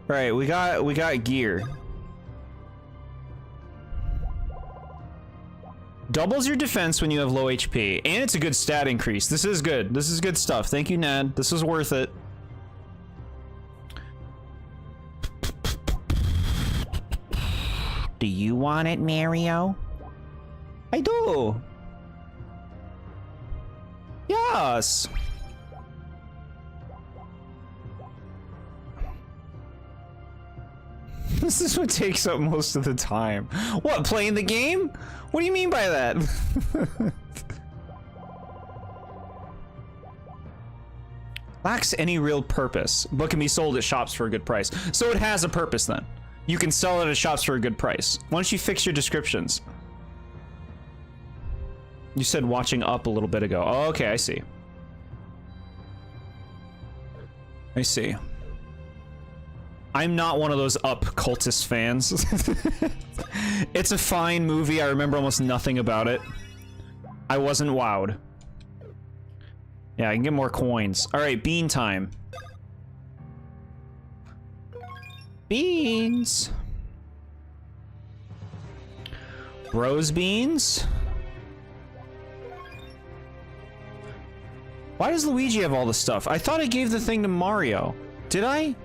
Alright, we got gear. Doubles your defense when you have low HP, and it's a good stat increase. This is good. This is good stuff. Thank you, Ned. This was worth it. Do you want it, Mario? I do. Yes. This is what takes up most of the time. What, playing the game? What do you mean by that? Lacks any real purpose, but can be sold at shops for a good price. So it has a purpose then. You can sell it at shops for a good price. Why don't you fix your descriptions? You said watching up a little bit ago. Oh, okay, I see. I see. I'm not one of those Up cultist fans. It's a fine movie. I remember almost nothing about it. I wasn't wowed. Yeah, I can get more coins. All right, bean time. Beans. Rose beans. Why does Luigi have all this stuff? I thought I gave the thing to Mario. Did I?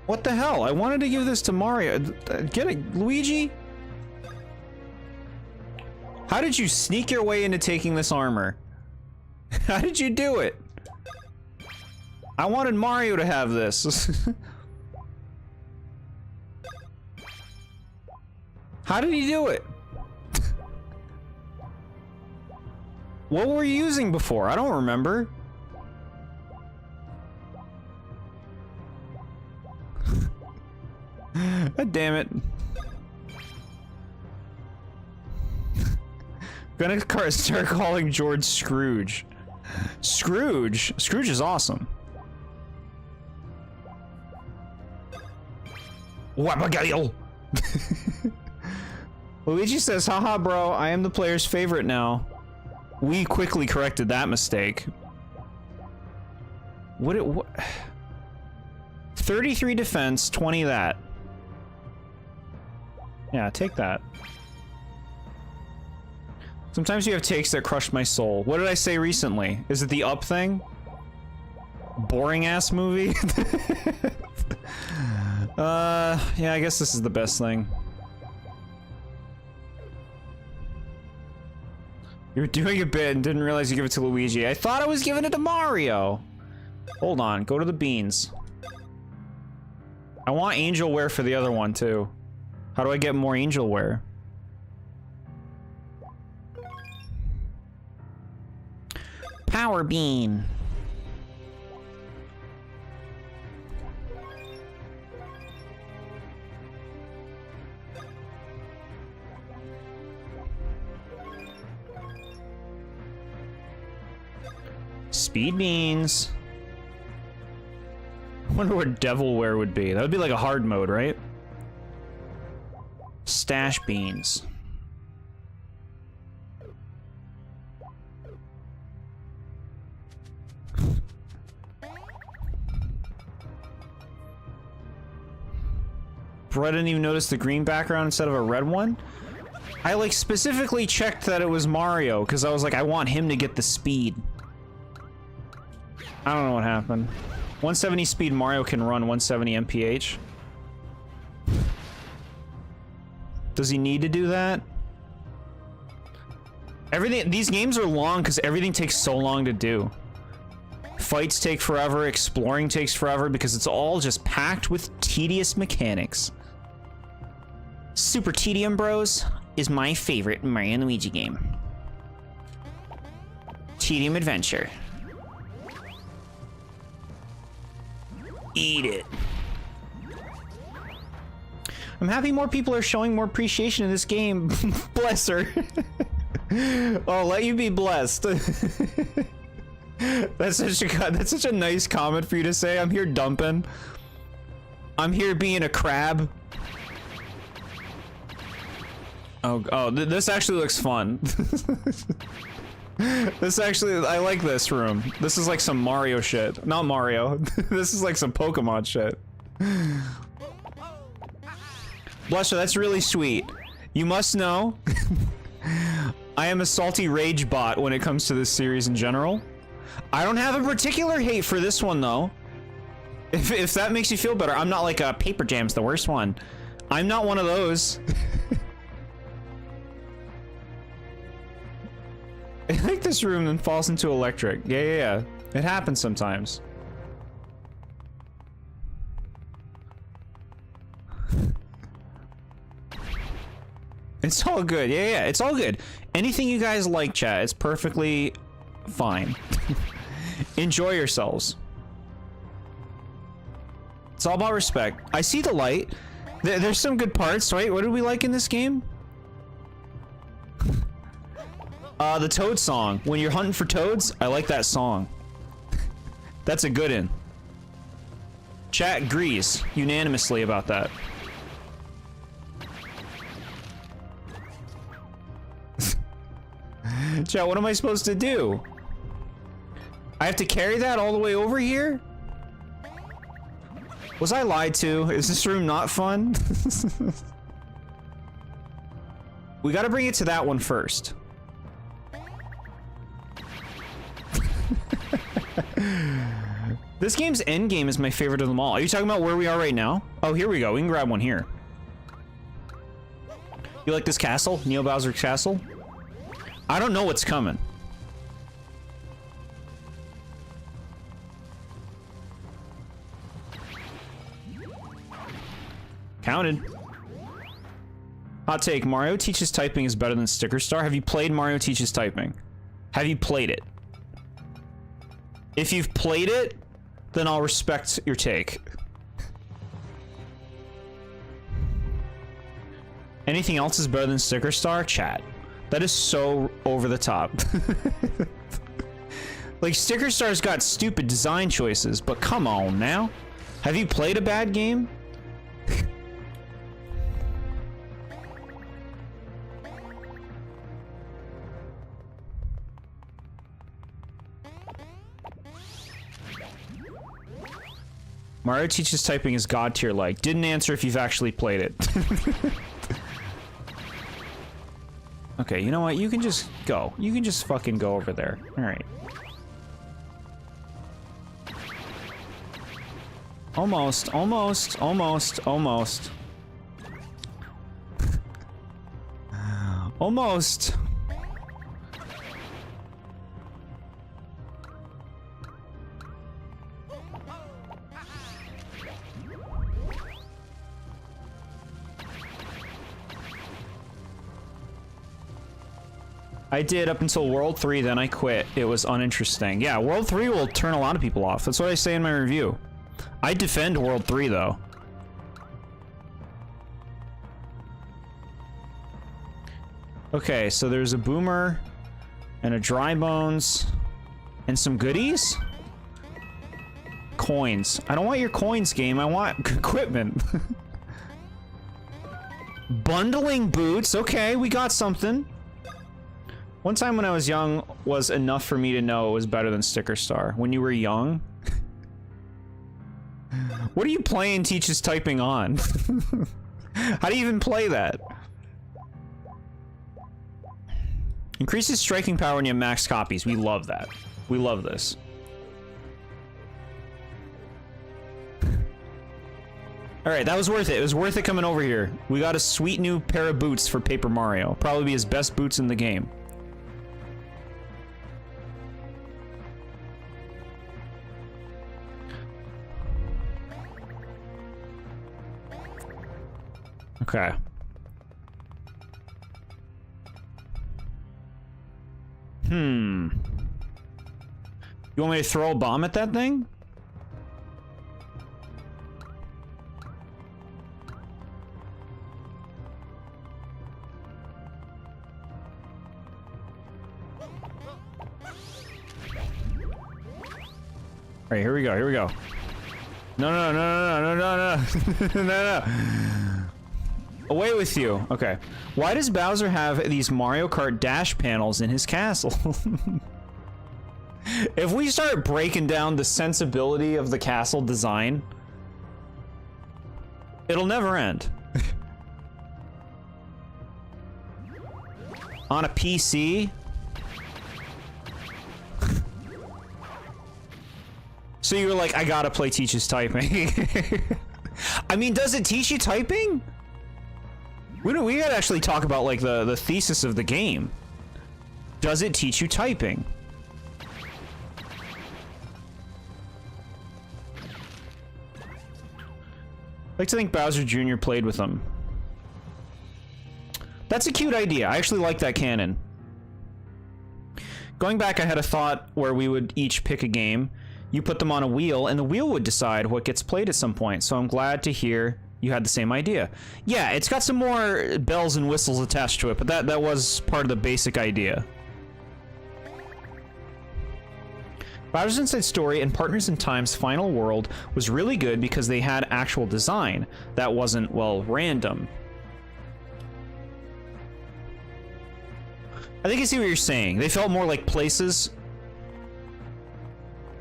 What the hell? I wanted to give this to Mario. Get it, Luigi? How did you sneak your way into taking this armor? How did you do it? I wanted Mario to have this. How did he do it? What were you using before? I don't remember. God damn it. Gonna start calling George Scrooge. Scrooge? Scrooge is awesome. Wabagale! Luigi says, haha bro, I am the player's favorite now. We quickly corrected that mistake. What? 33 defense, 20 that. Yeah, take that. Sometimes you have takes that crush my soul. What did I say recently? Is it the Up thing? Boring ass movie? Yeah, I guess this is the best thing. You were doing a bit and didn't realize you give it to Luigi. I thought I was giving it to Mario. Hold on, go to the beans. I want angel wear for the other one too. How do I get more angel wear? Power bean. Speed beans. I wonder what devilware would be. That would be like a hard mode, right? Stash beans. Bro, I didn't even notice the green background instead of a red one. I like specifically checked that it was Mario because I was like, I want him to get the speed. I don't know what happened. 170 speed Mario can run 170 mph. Does he need to do that? Everything, these games are long because everything takes so long to do. Fights take forever, exploring takes forever because it's all just packed with tedious mechanics. Super Tedium Bros is my favorite Mario and Luigi game. Tedium Adventure. Eat it. I'm happy more people are showing more appreciation in this game. Bless her. I'll let you be blessed. That's such a nice comment for you to say. I'm here dumping. I'm here being a crab. This actually looks fun. This actually, I like this room. This is like some Mario shit. Not Mario. This is like some Pokemon shit. Blusher, that's really sweet. You must know, I am a salty rage bot when it comes to this series in general. I don't have a particular hate for this one though. If that makes you feel better, I'm not like a Paper Jam's the worst one. I'm not one of those. I like this room then falls into electric. Yeah. It happens sometimes. It's all good. Yeah. It's all good. Anything you guys like, chat, it's perfectly fine. Enjoy yourselves. It's all about respect. I see the light. There's some good parts. Wait, what did we like in this game? The Toad song. When you're hunting for toads, I like that song. That's a good one. Chat agrees unanimously about that. Chat, what am I supposed to do? I have to carry that all the way over here? Was I lied to? Is this room not fun? We gotta bring it to that one first. This game's end game is my favorite of them all. Are you talking about where we are right now? Oh, here we go. We can grab one here. You like this castle? Neo Bowser's castle? I don't know what's coming. Counted. Hot take, Mario Teaches Typing is better than Sticker Star. Have you played Mario Teaches Typing? Have you played it? If you've played it, then I'll respect your take. Anything else is better than Sticker Star? Chat. That is so over the top. Like, Sticker Star's got stupid design choices, but come on now. Have you played a bad game? Mario Teaches Typing is god tier like. Didn't answer if you've actually played it. Okay, you know what? You can just go. You can just fucking go over there. Alright. Almost. Almost. I did up until World 3, then I quit. It was uninteresting. Yeah, World 3 will turn a lot of people off. That's what I say in my review. I defend World 3, though. Okay, so there's a boomer, and a dry bones, and some goodies? Coins. I don't want your coins, game. I want equipment. Bundling boots. Okay, we got something. One time when I was young was enough for me to know it was better than Sticker Star. When you were young? What are you playing Teaches Typing on? How do you even play that? Increases striking power when you have max copies. We love that. We love this. Alright, that was worth it. It was worth it coming over here. We got a sweet new pair of boots for Paper Mario. Probably be his best boots in the game. Okay. You want me to throw a bomb at that thing? Alright, here we go, here we go. No. Away with you. Okay. Why does Bowser have these Mario Kart dash panels in his castle? If we start breaking down the sensibility of the castle design, it'll never end. On a PC? So you were like, I gotta play Teach's typing. I mean, does it teach you typing? We gotta actually talk about like the thesis of the game. Does it teach you typing? I like to think Bowser Jr. played with them. That's a cute idea. I actually like that canon. Going back, I had a thought where we would each pick a game. You put them on a wheel, and the wheel would decide what gets played at some point. So I'm glad to hear you had the same idea. Yeah, it's got some more bells and whistles attached to it, but that was part of the basic idea. Bowser's Inside Story and Partners in Time's final world was really good because they had actual design that wasn't, well, random. I think I see what you're saying. They felt more like places.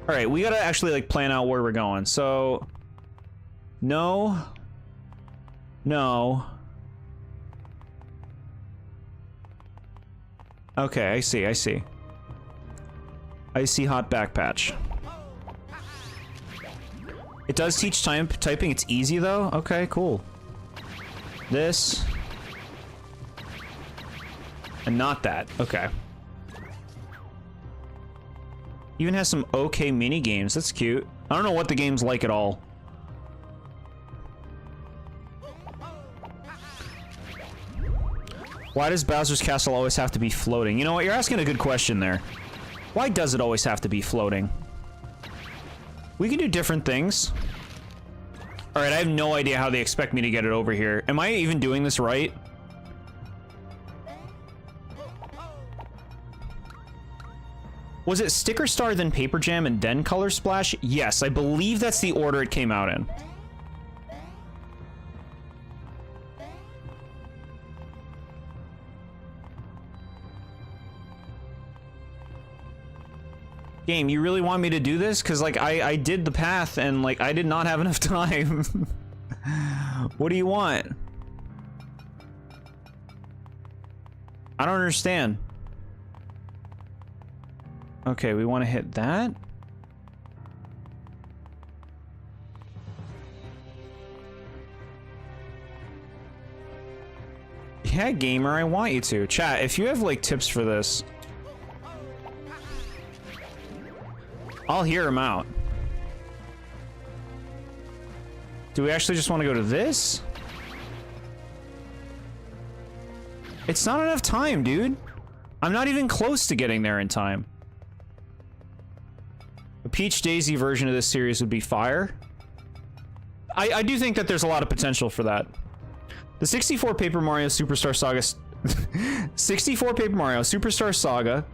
Alright, we gotta actually like plan out where we're going. So no. No. Okay, I see. Icy hot back patch. It does teach typing. It's easy though. Okay, cool. This. And not that. Okay. Even has some okay mini games. That's cute. I don't know what the game's like at all. Why does Bowser's Castle always have to be floating? You know what? You're asking a good question there. Why does it always have to be floating? We can do different things. Alright, I have no idea how they expect me to get it over here. Am I even doing this right? Was it Sticker Star, then Paper Jam, and then Color Splash? Yes, I believe that's the order it came out in. Game, you really want me to do this? Because, like, I did the path, and, like, I did not have enough time. What do you want? I don't understand. Okay, we want to hit that? Yeah, gamer, I want you to. Chat, if you have, like, tips for this, I'll hear them out. Do we actually just want to go to this? It's not enough time, dude. I'm not even close to getting there in time. A Peach Daisy version of this series would be fire. I do think that there's a lot of potential for that. The 64 Paper Mario Superstar Saga... 64 Paper Mario Superstar Saga,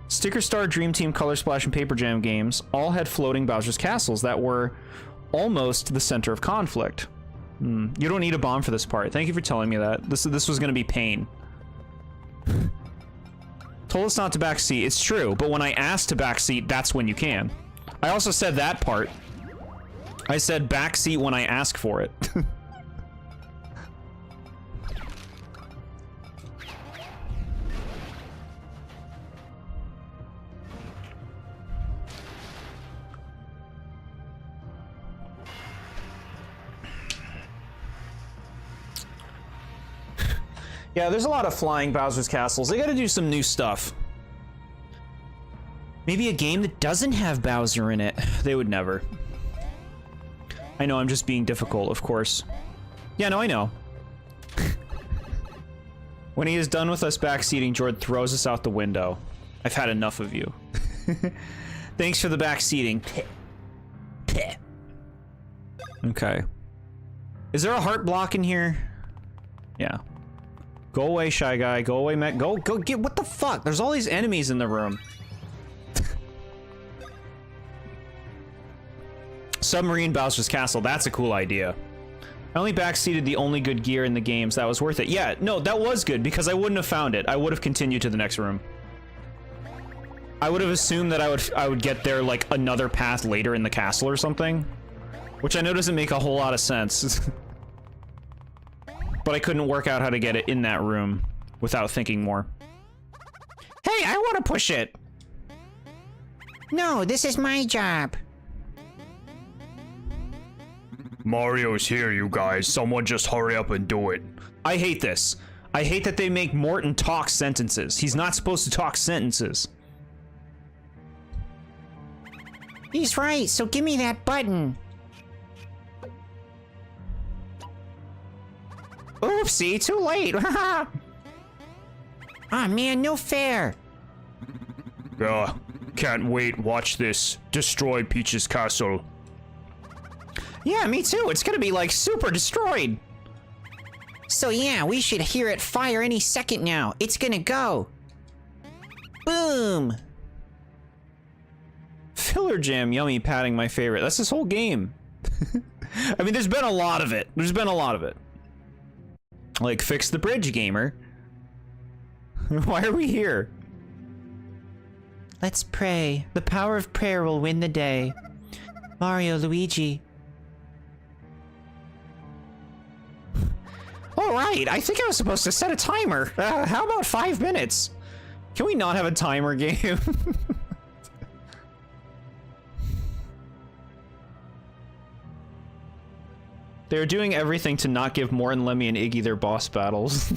Sticker Star, Dream Team, Color Splash, and Paper Jam games all had floating Bowser's castles that were almost the center of conflict. You don't need a bomb for this part. Thank you for telling me that. This was going to be pain. Told us not to backseat. It's true, but when I asked to backseat, that's when you can. I also said that part. I said backseat when I ask for it. Yeah, there's a lot of flying Bowser's castles. They gotta do some new stuff. Maybe a game that doesn't have Bowser in it. They would never. I know, I'm just being difficult, of course. Yeah, no, I know. When he is done with us backseating, Jord throws us out the window. I've had enough of you. Thanks for the backseating. Okay. Is there a heart block in here? Yeah. Go away, Shy Guy. Go away, Matt. Go get... What the fuck? There's all these enemies in the room. Submarine Bowser's Castle. That's a cool idea. I only backseated the only good gear in the games. That was worth it. Yeah, no, that was good because I wouldn't have found it. I would have continued to the next room. I would have assumed that I would get there like another path later in the castle or something, which I know doesn't make a whole lot of sense. But I couldn't work out how to get it in that room without thinking more. Hey, I want to push it. No, this is my job. Mario's here, you guys. Someone just hurry up and do it. I hate this. I hate that they make Morton talk sentences. He's not supposed to talk sentences. He's right, so give me that button. Oopsie, too late. Aw, man, no fair. Can't wait. Watch this. Destroy Peach's castle. Yeah, me too. It's gonna be like super destroyed. So yeah, we should hear it fire any second now. It's gonna go. Boom. Filler jam, yummy, padding, my favorite. That's this whole game. I mean, there's been a lot of it. There's been a lot of it. Like, fix the bridge, gamer. Why are we here? Let's pray. The power of prayer will win the day. Mario, Luigi. All right, I think I was supposed to set a timer. How about 5 minutes? Can we not have a timer game? They're doing everything to not give Morton, Lemmy, and Iggy their boss battles.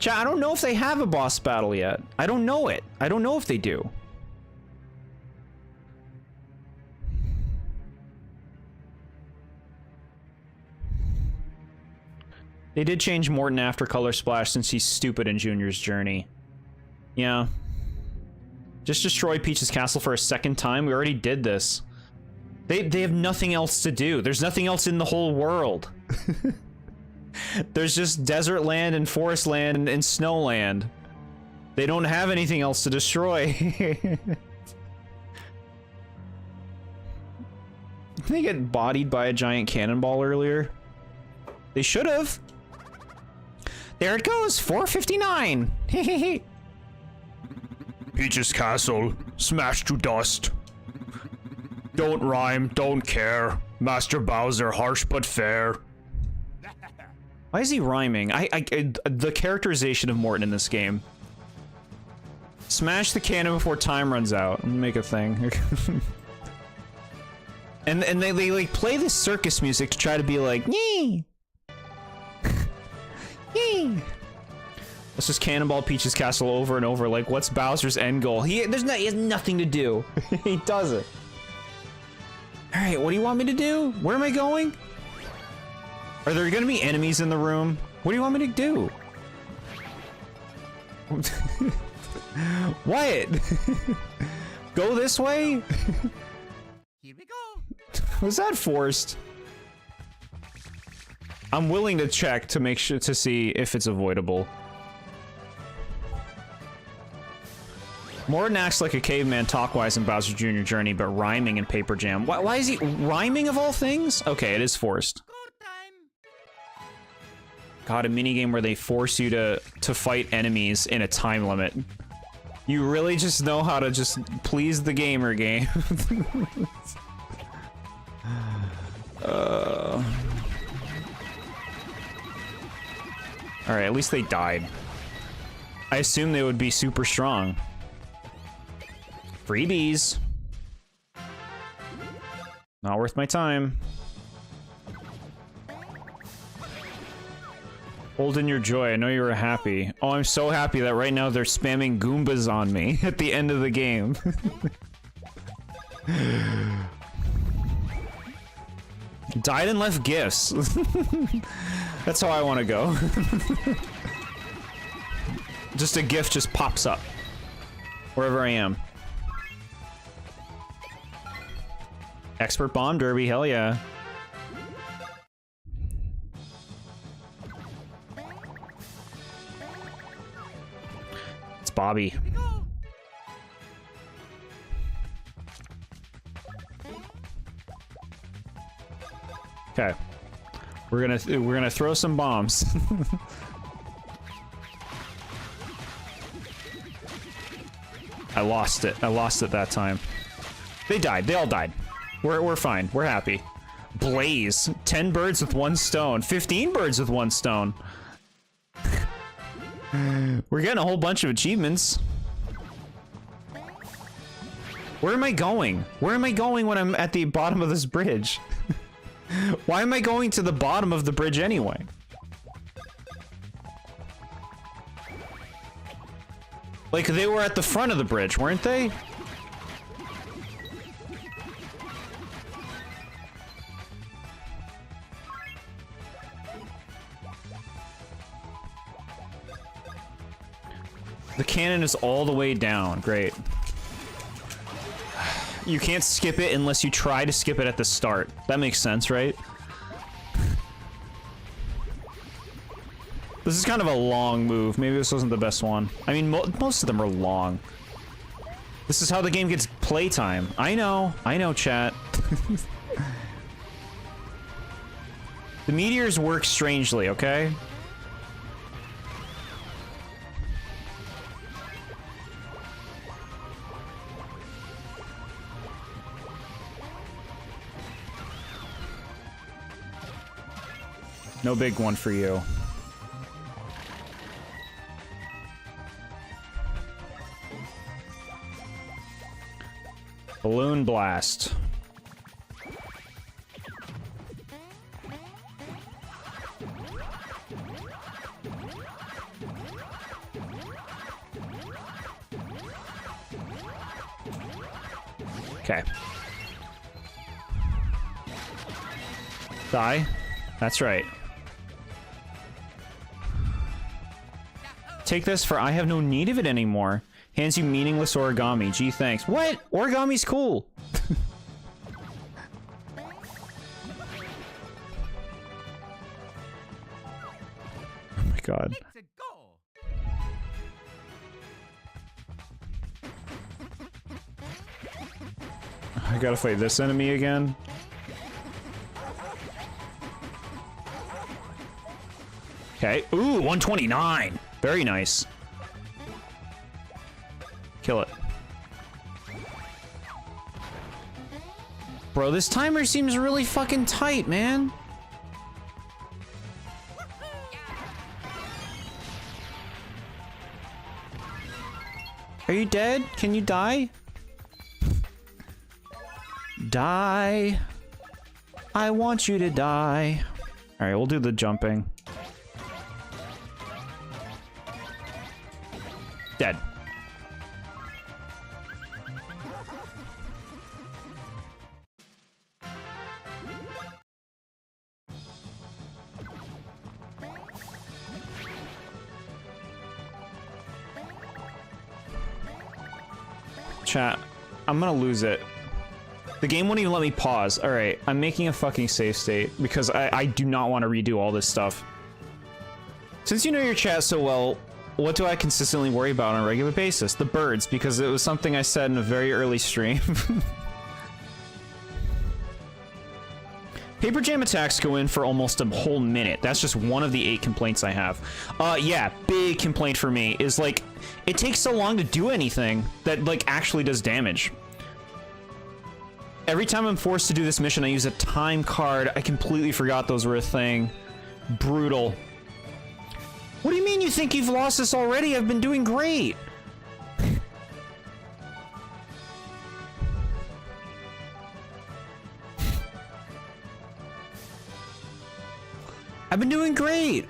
Chat, I don't know if they have a boss battle yet. I don't know it. I don't know if they do. They did change Morton after Color Splash since he's stupid in Junior's Journey. Yeah. Just destroy Peach's castle for a second time? We already did this. They have nothing else to do. There's nothing else in the whole world. There's just desert land and forest land and snow land. They don't have anything else to destroy. They get bodied by a giant cannonball earlier. They should have. There it goes, 459. Peach's castle, smashed to dust. Don't rhyme, don't care. Master Bowser, harsh but fair. Why is he rhyming? The characterization of Morton in this game. Smash the cannon before time runs out. I'm gonna make a thing. and they like play this circus music to try to be like, yee. Yee. Let's just cannonball Peach's castle over and over. Like, what's Bowser's end goal? He has nothing to do. He doesn't. All right, what do you want me to do? Where am I going? Are there gonna be enemies in the room? What do you want me to do? What? Go this way? Here we go. Was that forced? I'm willing to check to make sure to see if it's avoidable. Morton acts like a caveman talk-wise in Bowser Jr. Journey, but rhyming in Paper Jam. Why is he rhyming of all things? Okay, it is forced. God, a minigame where they force you to fight enemies in a time limit. You really just know how to just please the gamer game. Alright, at least they died. I assume they would be super strong. Freebies. Not worth my time. Hold in your joy. I know you were happy. Oh, I'm so happy that right now they're spamming Goombas on me at the end of the game. Died and left gifts. That's how I want to go. Just a gift just pops up. Wherever I am. Expert Bomb Derby, hell yeah. It's Bobby. Okay. We're gonna throw some bombs. I lost it. I lost it that time. They died. They all died. We're fine. We're happy. Blaze. 10 birds with 1 stone. 15 birds with 1 stone. We're getting a whole bunch of achievements. Where am I going? Where am I going when I'm at the bottom of this bridge? Why am I going to the bottom of the bridge anyway? Like, they were at the front of the bridge, weren't they? The cannon is all the way down. Great. You can't skip it unless you try to skip it at the start. That makes sense, right? This is kind of a long move. Maybe this wasn't the best one. I mean, most of them are long. This is how the game gets playtime. I know, chat. The meteors work strangely, okay? No big one for you. Balloon blast. Okay. Die. That's right. Take this for I have no need of it anymore. Hands you meaningless origami. Gee, thanks. What? Origami's cool. Oh my god. I gotta fight this enemy again. Okay. Ooh, 129. Very nice. Kill it. Bro, this timer seems really fucking tight, man. Are you dead? Can you die? Die. I want you to die. Alright, we'll do the jumping. Dead. Chat, I'm gonna lose it. The game won't even let me pause. Alright, I'm making a fucking save state because I do not want to redo all this stuff. Since you know your chat so well, what do I consistently worry about on a regular basis? The birds, because it was something I said in a very early stream. Paper jam attacks go in for almost a whole minute. That's just one of the 8 complaints I have. Yeah, big complaint for me is, like, it takes so long to do anything that, like, actually does damage. Every time I'm forced to do this mission, I use a time card. I completely forgot those were a thing. Brutal. What do you mean you think you've lost this already? I've been doing great. I've been doing great.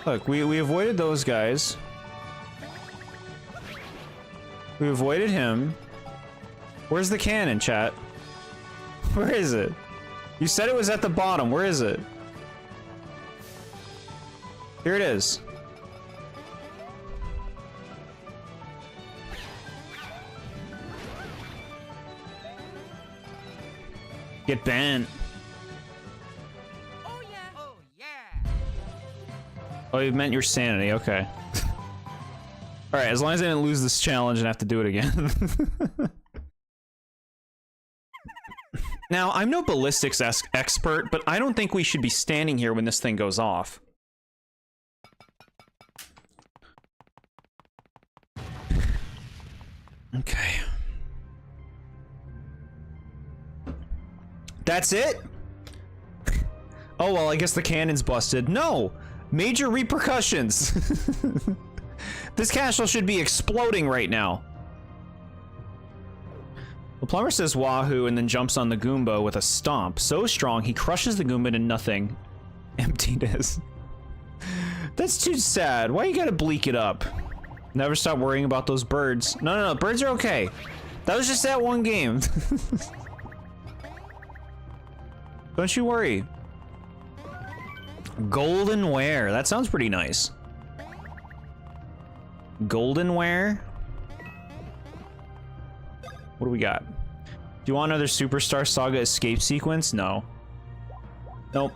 Look, we avoided those guys. We avoided him. Where's the cannon, chat? Where is it? You said it was at the bottom. Where is it? Here it is. Get banned. Oh yeah. Oh yeah. Oh, you meant your sanity. Okay. All right, as long as I didn't lose this challenge and have to do it again. Now, I'm no ballistics expert, but I don't think we should be standing here when this thing goes off. Okay. That's it? Oh, well, I guess the cannon's busted. No! Major repercussions! This castle should be exploding right now. The plumber says wahoo and then jumps on the Goomba with a stomp. So strong, he crushes the Goomba to nothing. Emptiness. That's too sad. Why you gotta bleak it up? Never stop worrying about those birds. No, birds are okay. That was just that one game. Don't you worry. Goldenware. That sounds pretty nice. Goldenware? What do we got? Do you want another Superstar Saga escape sequence? No. Nope.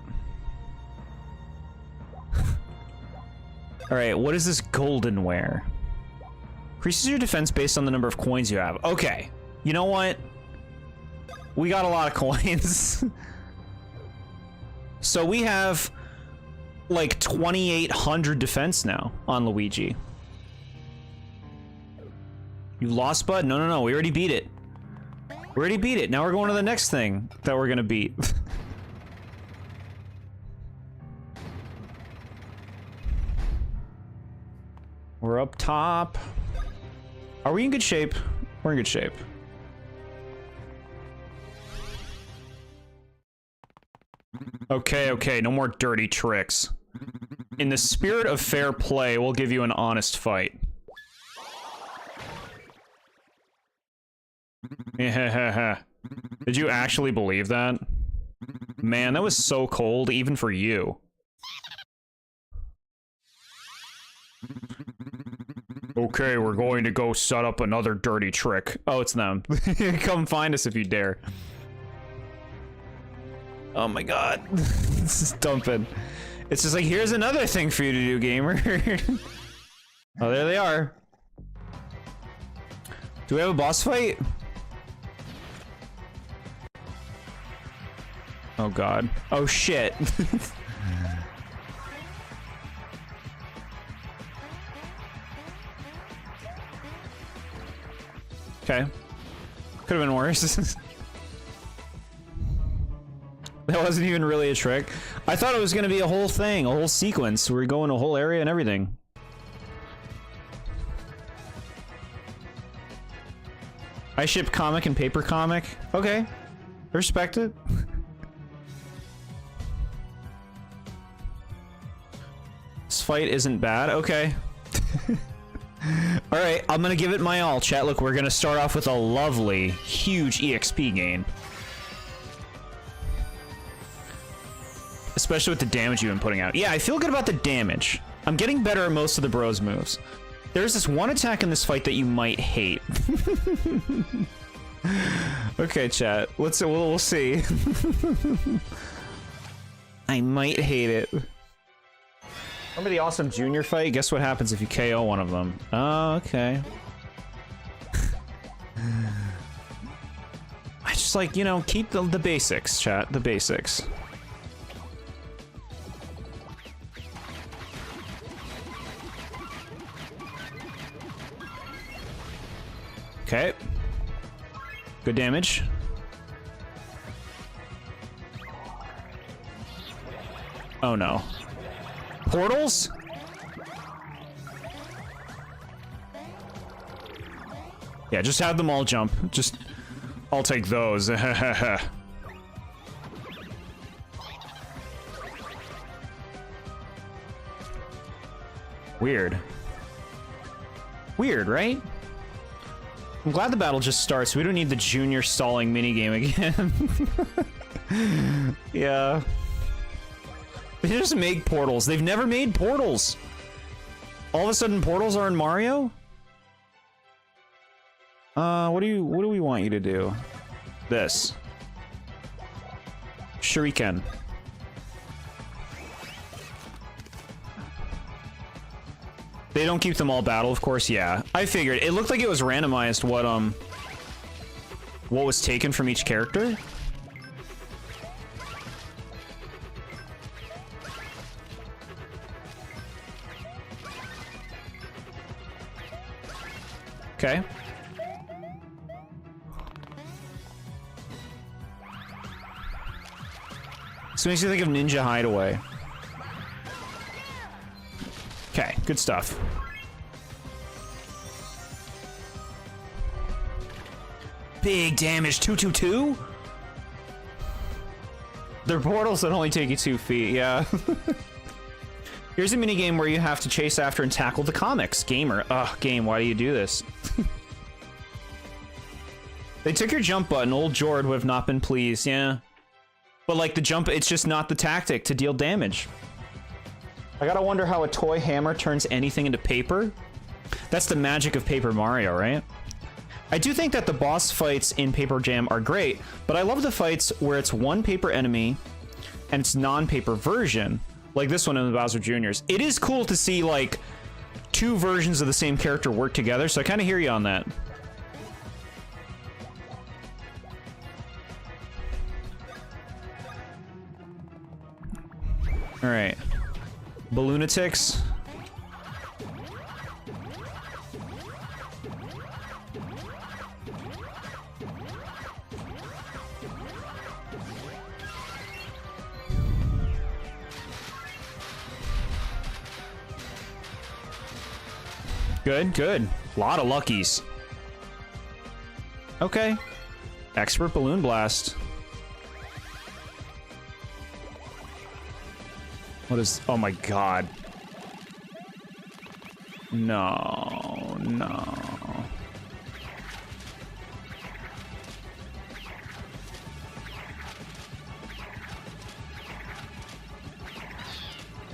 Alright, what is this goldenware? Increases your defense based on the number of coins you have. Okay. You know what? We got a lot of coins. So we have like 2,800 defense now on Luigi. You lost, bud? No. We already beat it. We already beat it. Now we're going to the next thing that we're gonna beat. We're up top. Are we in good shape? We're in good shape. Okay, no more dirty tricks. In the spirit of fair play, we'll give you an honest fight. Did you actually believe that? Man, that was so cold, even for you. Okay, we're going to go set up another dirty trick. Oh, it's them. Come find us if you dare. Oh my god. This is dumping. It's just like, here's another thing for you to do, gamer. Oh, there they are. Do we have a boss fight? Oh god. Oh shit. Okay. Could have been worse. That wasn't even really a trick. I thought it was gonna be a whole thing, a whole sequence. We're going a whole area and everything. I ship comic and paper comic. Okay. Respect it. This fight isn't bad. Okay. Alright, I'm gonna give it my all, chat. Look, we're gonna start off with a lovely, huge EXP gain. Especially with the damage you've been putting out. Yeah, I feel good about the damage. I'm getting better at most of the bros moves. There's this one attack in this fight that you might hate. Okay, chat. We'll see. I might hate it. Remember the awesome junior fight? Guess what happens if you KO one of them? Oh, okay. I just like, you know, keep the basics, chat. The basics. Okay. Good damage. Oh no. Portals? Yeah, just have them all jump. Just... I'll take those. Weird. Weird, right? I'm glad the battle just starts. We don't need the junior stalling minigame again. Yeah. They just make portals. They've never made portals. All of a sudden, portals are in Mario? What do we want you to do? This. Shuriken. They don't keep them all battle, of course, yeah. I figured. It looked like it was randomized what was taken from each character. Okay. This makes you think of Ninja Hideaway. Okay, good stuff. Big damage, 222? They're portals that only take you 2 feet, yeah. Here's a minigame where you have to chase after and tackle the comics. Gamer. Ugh, game, why do you do this? They took your jump button. Old Jord would have not been pleased, yeah. But like the jump, it's just not the tactic to deal damage. I gotta wonder how a toy hammer turns anything into paper. That's the magic of Paper Mario, right? I do think that the boss fights in Paper Jam are great, but I love the fights where it's one paper enemy and it's non-paper version, like this one in the Bowser Jr.'s. It is cool to see like 2 versions of the same character work together, so I kind of hear you on that. All right, Balloonatics. Good, good. A lot of luckies. Okay. Expert Balloon Blast. What is... Oh my god. No, no.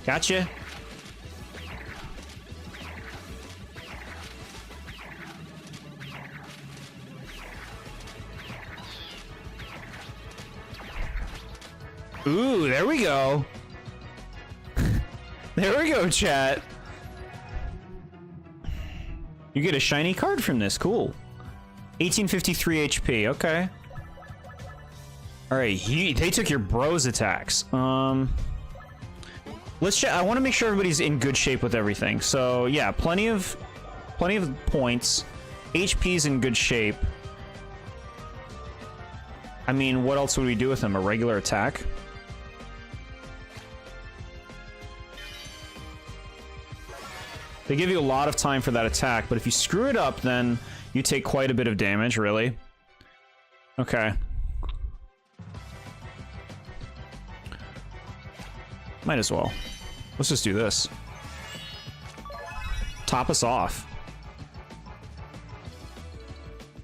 Gotcha. Ooh, there we go. There we go, chat. You get a shiny card from this. Cool. 1853 HP. Okay. All right. They took your bros attacks. Let's check. I want to make sure everybody's in good shape with everything. So yeah, plenty of points. HP's in good shape. I mean, what else would we do with him? A regular attack? They give you a lot of time for that attack, but if you screw it up, then you take quite a bit of damage, really. Okay. Might as well. Let's just do this. Top us off.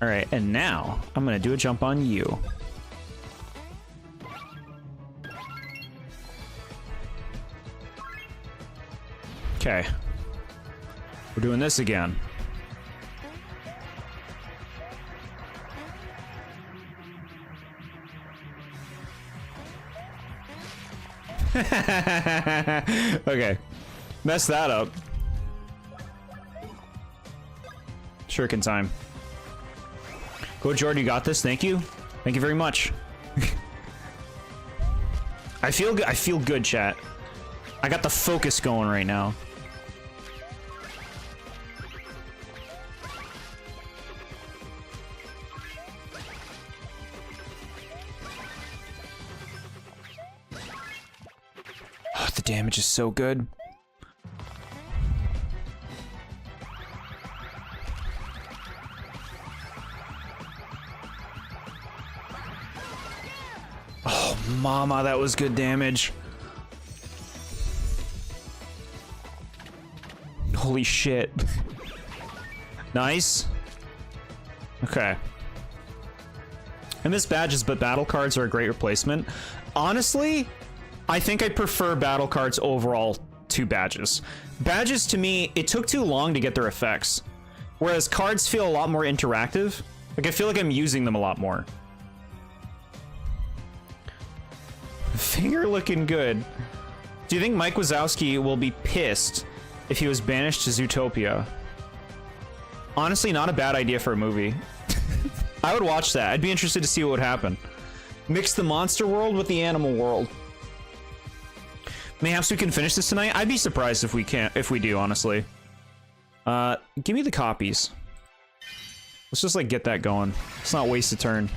Alright, and now I'm gonna do a jump on you. Okay. We're doing this again. Okay. Mess that up. Shuriken time. Go, Jordan, you got this. Thank you. Thank you very much. I feel good. I feel good, chat. I got the focus going right now. Oh, the damage is so good. Oh, mama, that was good damage. Holy shit. Nice. Okay. I miss badges, but battle cards are a great replacement. Honestly, I think I prefer battle cards overall to badges. Badges, to me, it took too long to get their effects. Whereas cards feel a lot more interactive. Like, I feel like I'm using them a lot more. Finger looking good. Do you think Mike Wazowski will be pissed if he was banished to Zootopia? Honestly, not a bad idea for a movie. I would watch that. I'd be interested to see what would happen. Mix the monster world with the animal world. Mayhaps we can finish this tonight? I'd be surprised if we can't, if we do, honestly. Give me the copies. Let's just, like, get that going. Let's not waste a turn.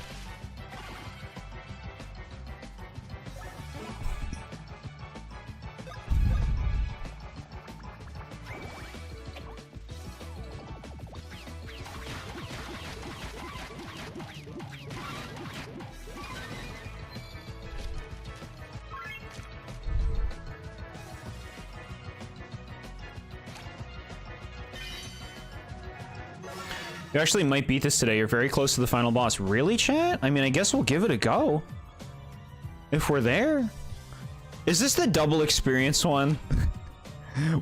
You actually might beat this today. You're very close to the final boss. Really, chat? I mean, I guess we'll give it a go. If we're there. Is this the double experience one?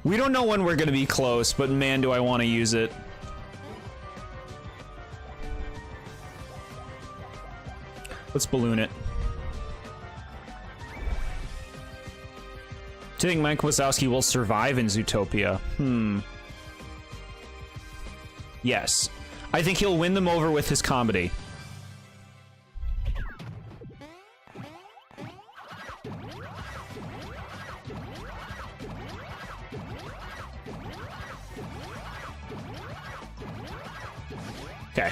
We don't know when we're gonna be close, but man, do I want to use it. Let's balloon it. Do you think Mike Wazowski will survive in Zootopia? Yes. I think he'll win them over with his comedy. Okay.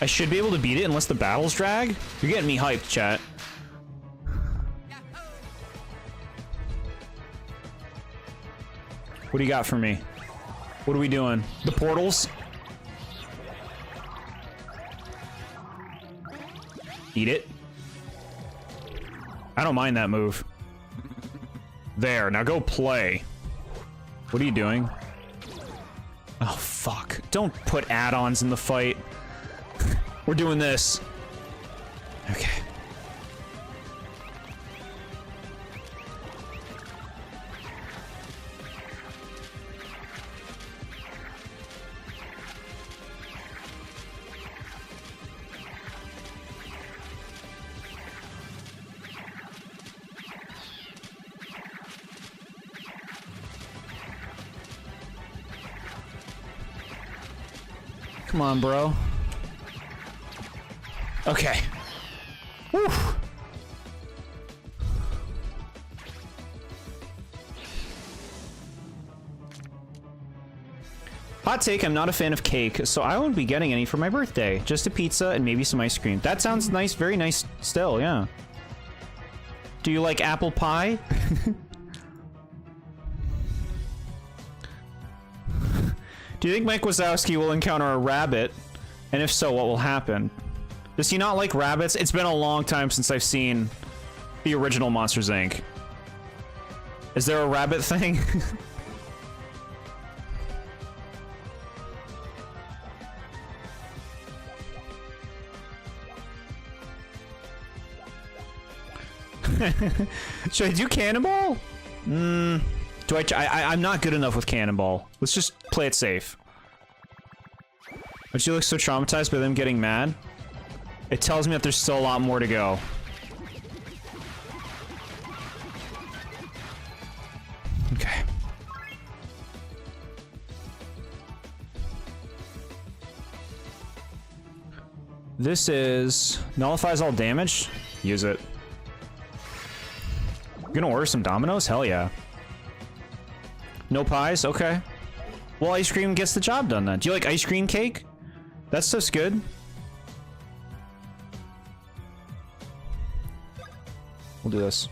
I should be able to beat it unless the battles drag. You're getting me hyped, chat. What do you got for me? What are we doing? The portals? Eat it. I don't mind that move. There, now go play. What are you doing? Oh, fuck. Don't put add-ons in the fight. We're doing this. Okay. Come on, bro. Okay. Whew. Hot take, I'm not a fan of cake, so I won't be getting any for my birthday. Just a pizza and maybe some ice cream. That sounds nice, very nice still, yeah. Do you like apple pie? Do you think Mike Wazowski will encounter a rabbit? And if so, what will happen? Does he not like rabbits? It's been a long time since I've seen the original Monsters, Inc. Is there a rabbit thing? Should I do Cannonball? I'm not good enough with Cannonball. Let's just play it safe. Don't you look so traumatized by them getting mad? It tells me that there's still a lot more to go. Okay. This is... nullifies all damage? Use it. Gonna order some Domino's? Hell yeah. No pies? Okay. Well, ice cream gets the job done then. Do you like ice cream cake? That stuff's good. We'll do this.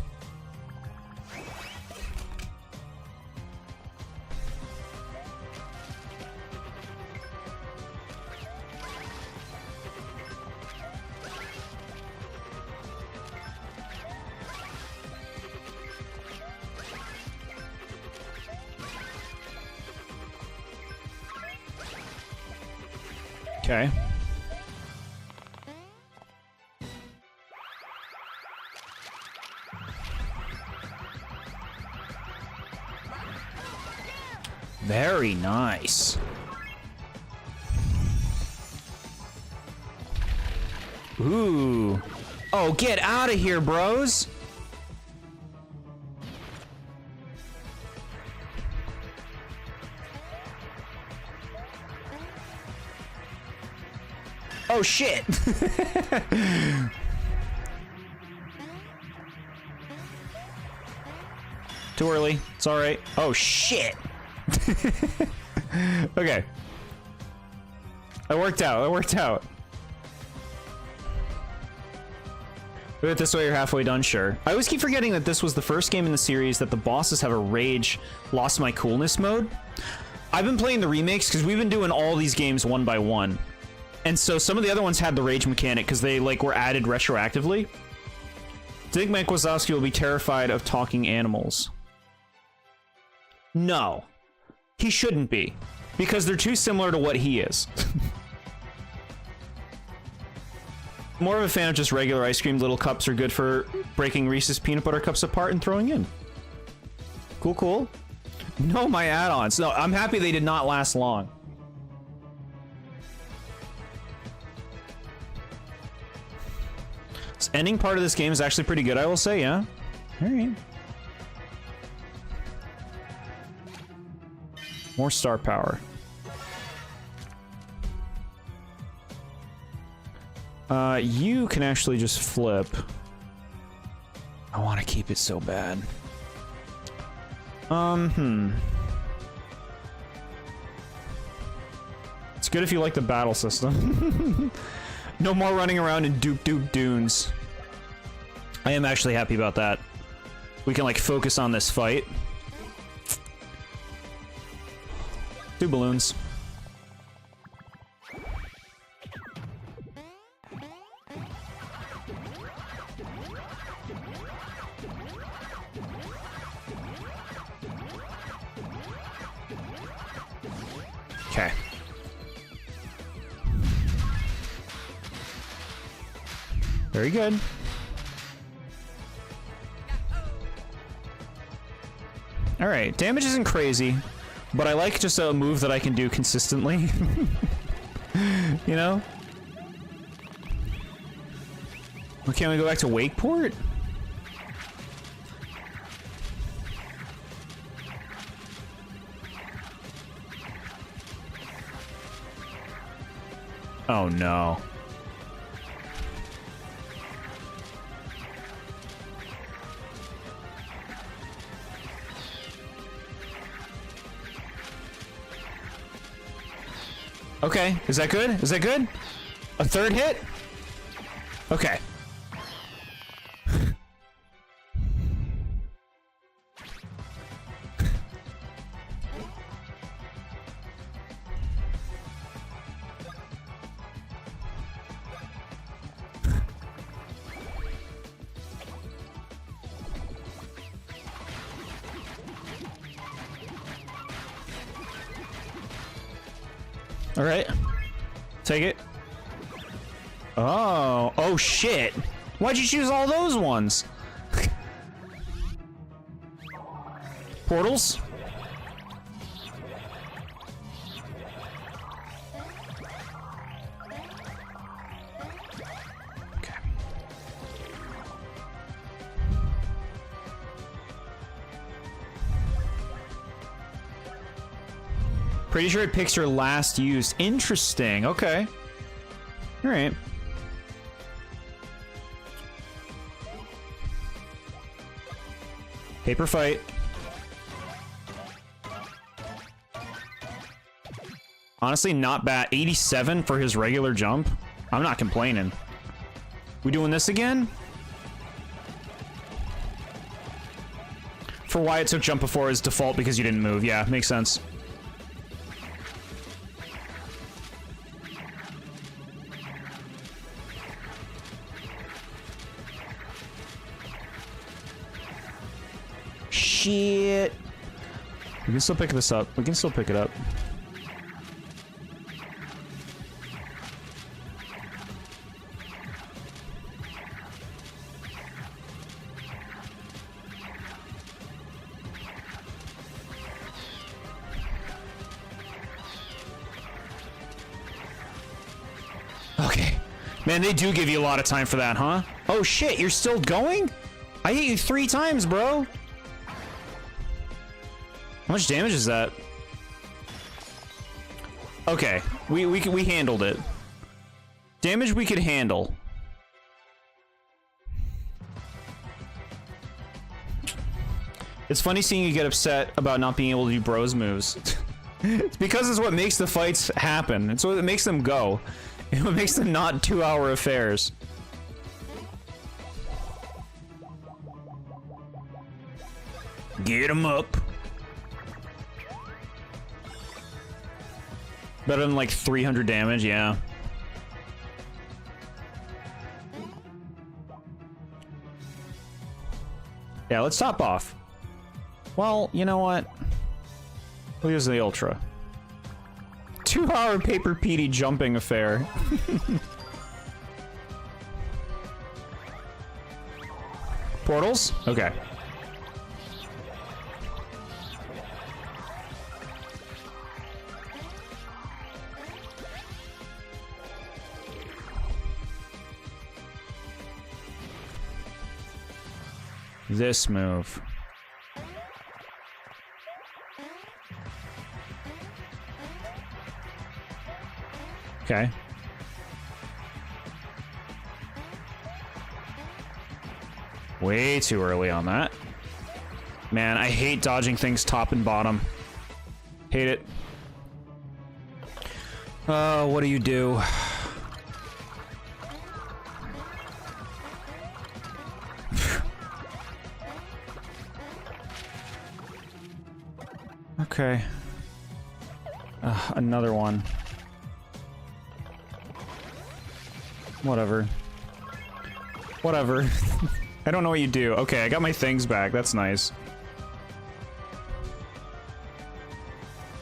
Okay. Very nice. Ooh. Oh, get out of here, bros. Oh, shit. Too early. It's all right. Oh, shit. Okay. It worked out. It worked out. Do it this way, you're halfway done, sure. I always keep forgetting that this was the first game in the series that the bosses have a rage lost my coolness mode. I've been playing the remakes because we've been doing all these games one by one. And so some of the other ones had the rage mechanic because they like were added retroactively. Do you think Mike Wazowski will be terrified of talking animals? No. He shouldn't be. Because they're too similar to what he is. More of a fan of just regular ice cream. Little cups are good for breaking Reese's peanut butter cups apart and throwing in. Cool, cool. No, my add-ons. No, I'm happy they did not last long. This ending part of this game is actually pretty good, I will say, yeah. Alright. More star power. You can actually just flip. I want to keep it so bad. It's good if you like the battle system. No more running around in doop dunes. I am actually happy about that. We can like focus on this fight. 2 balloons. Okay. Very good. All right, damage isn't crazy, but I like just a move that I can do consistently. You know? Well, can't we go back to Wakeport? Oh no. Okay, is that good? Is that good? A third hit? Okay. All right, take it. Oh shit. Why'd you choose all those ones? Portals? Okay. Pretty sure it picks your last use. Interesting. Okay. All right. Paper fight. Honestly, not bad. 87 for his regular jump. I'm not complaining. We doing this again? For why it took jump before is default because you didn't move. Yeah, makes sense. Shit. We can still pick this up. We can still pick it up. Okay. Man, they do give you a lot of time for that, huh? Oh shit, you're still going? I hit you 3 times, bro. How much damage is that? Okay, we handled it. Damage we could handle. It's funny seeing you get upset about not being able to do bros moves. It's because it's what makes the fights happen. It's what makes them go. It's what makes them not 2-hour affairs. Get him up. Better than like 300 damage, yeah. Yeah, let's top off. Well, you know what? We'll use the Ultra. 2-hour Paper Petey jumping affair. Portals? Okay. This move. Okay. Way too early on that. Man, I hate dodging things top and bottom. Hate it. What do you do? Okay. Another one. Whatever. Whatever. I don't know what you do. Okay, I got my things back. That's nice.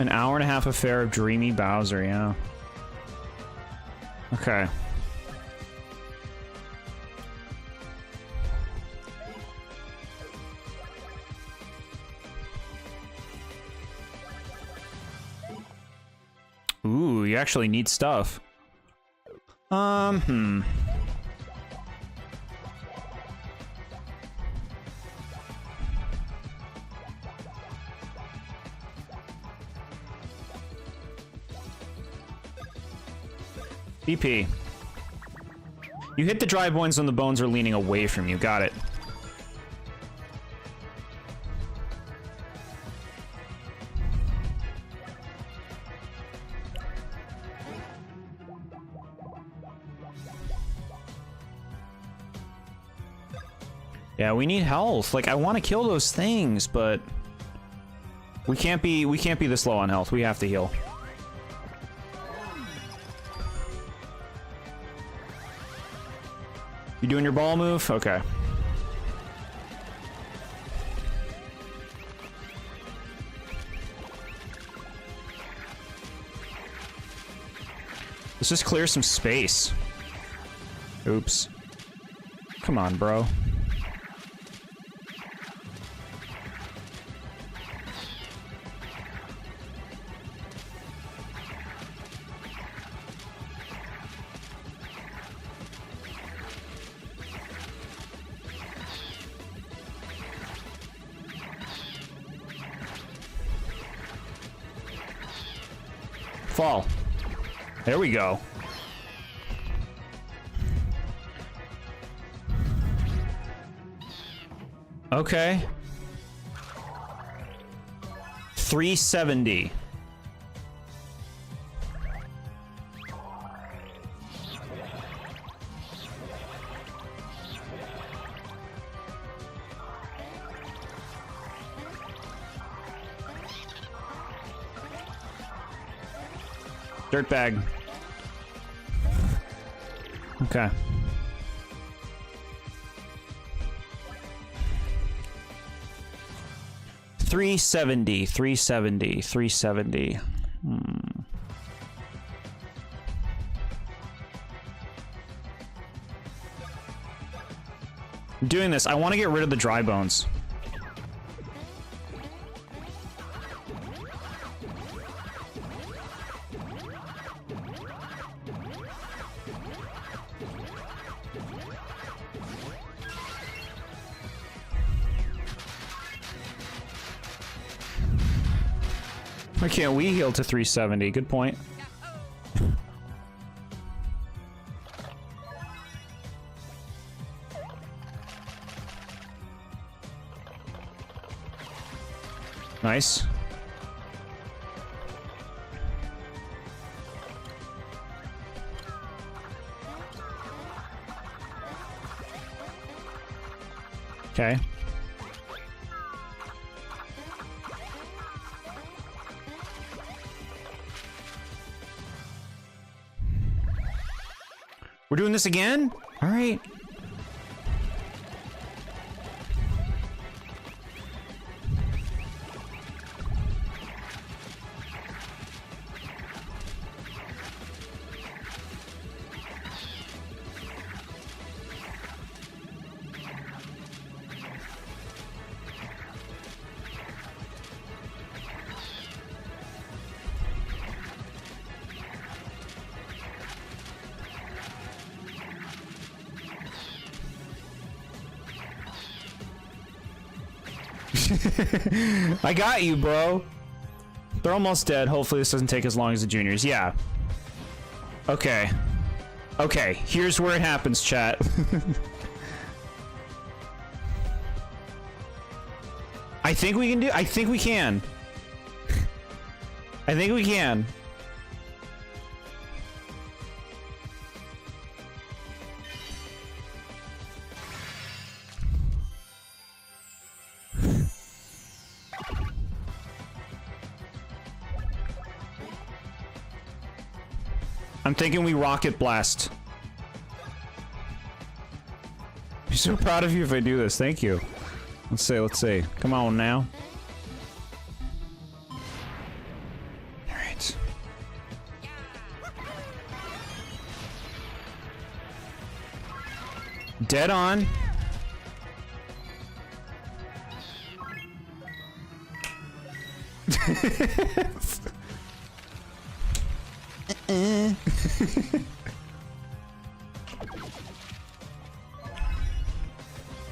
An hour and a half affair of Dreamy Bowser, yeah. Okay. Ooh, you actually need stuff. BP. You hit the dry bones when the bones are leaning away from you. Got it. Yeah, we need health. Like, I want to kill those things, but we can't be this low on health. We have to heal. You doing your ball move? Okay. Let's just clear some space. Oops. Come on, bro. Fall. There we go. Okay. 370. Dirtbag. Okay. $370. I'm doing this. I want to get rid of the dry bones. Why can't we heal to 370? Good point. Nice. Okay. We're doing this again? All right. I got you, bro. They're almost dead. Hopefully this doesn't take as long as the juniors. Yeah. Okay. Okay, here's where it happens, chat. I think we can do... I think we can. I think we can. I'm thinking we rocket blast. I'm so proud of you if I do this. Thank you. Let's see. Come on now. Alright. Dead on.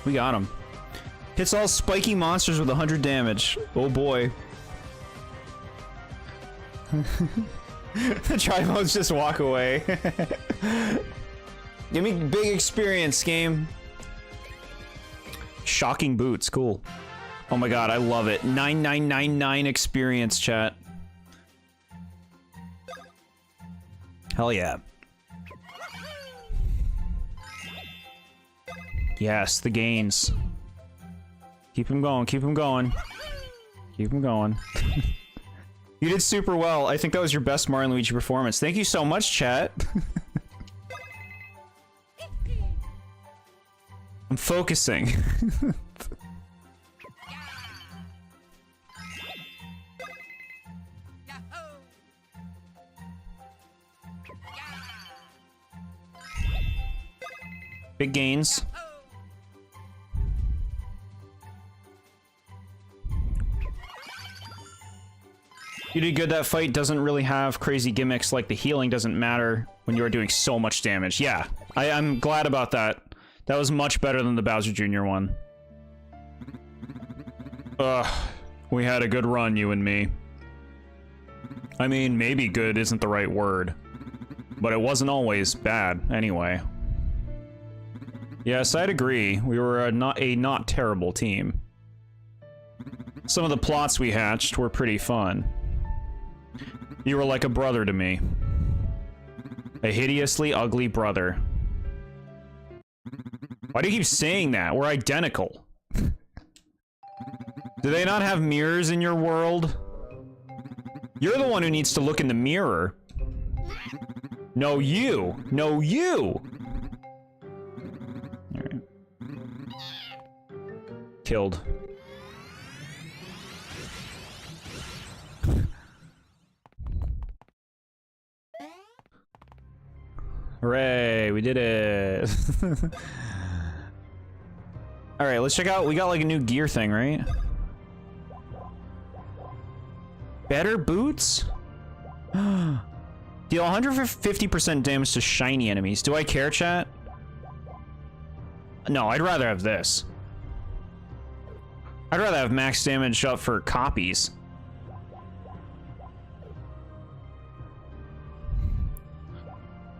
We got him. Hits all spiky monsters with 100 damage. Oh boy. The try modes just walk away. Give me big experience, game. Shocking boots, cool. Oh my god, I love it. 9999 experience, chat. Hell yeah. Yes, the gains. Keep him going, keep him going. Keep him going. You did super well. I think that was your best Mario and Luigi performance. Thank you so much, chat. I'm focusing. Big gains. You did good. That fight doesn't really have crazy gimmicks, like the healing doesn't matter when you're doing so much damage. Yeah, I'm glad about that. That was much better than the Bowser Jr. one. We had a good run, you and me. I mean, maybe good isn't the right word, but it wasn't always bad anyway. Yes, I'd agree. We were a not terrible team. Some of the plots we hatched were pretty fun. You were like a brother to me. A hideously ugly brother. Why do you keep saying that? We're identical. Do they not have mirrors in your world? You're the one who needs to look in the mirror. No, you! No, you! Alright. Killed. Hooray, we did it. Alright, let's check out. We got like a new gear thing, right? Better boots? Deal 150% damage to shiny enemies. Do I care, chat? No, I'd rather have this. I'd rather have max damage up for copies.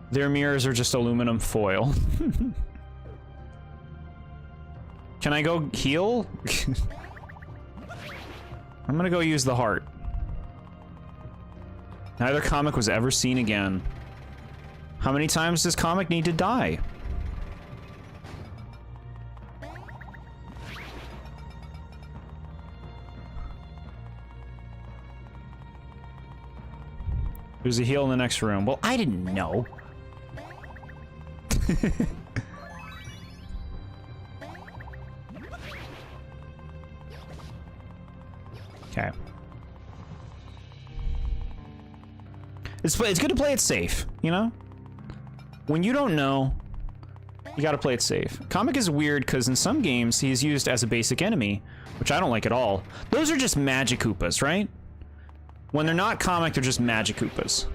Their mirrors are just aluminum foil. Can I go heal? I'm gonna go use the heart. Neither comic was ever seen again. How many times does comic need to die? There's a heal in the next room. Well, I didn't know. Okay. It's good to play it safe, you know? When you don't know, you gotta play it safe. Comic is weird because in some games he's used as a basic enemy, which I don't like at all. Those are just Magic Koopas, right? When they're not Comic, they're just Magic Koopas.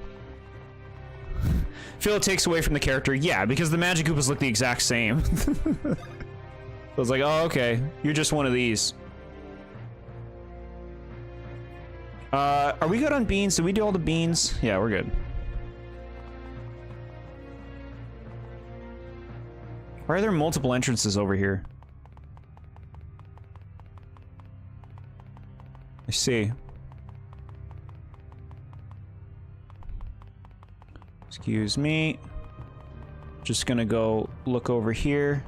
Feel it takes away from the character? Yeah, because the Magic Koopas look the exact same. So it's like, oh, okay, you're just one of these. Are we good on beans? Did we do all the beans? Yeah, we're good. Why are there multiple entrances over here? I see. Excuse me. Just gonna go look over here.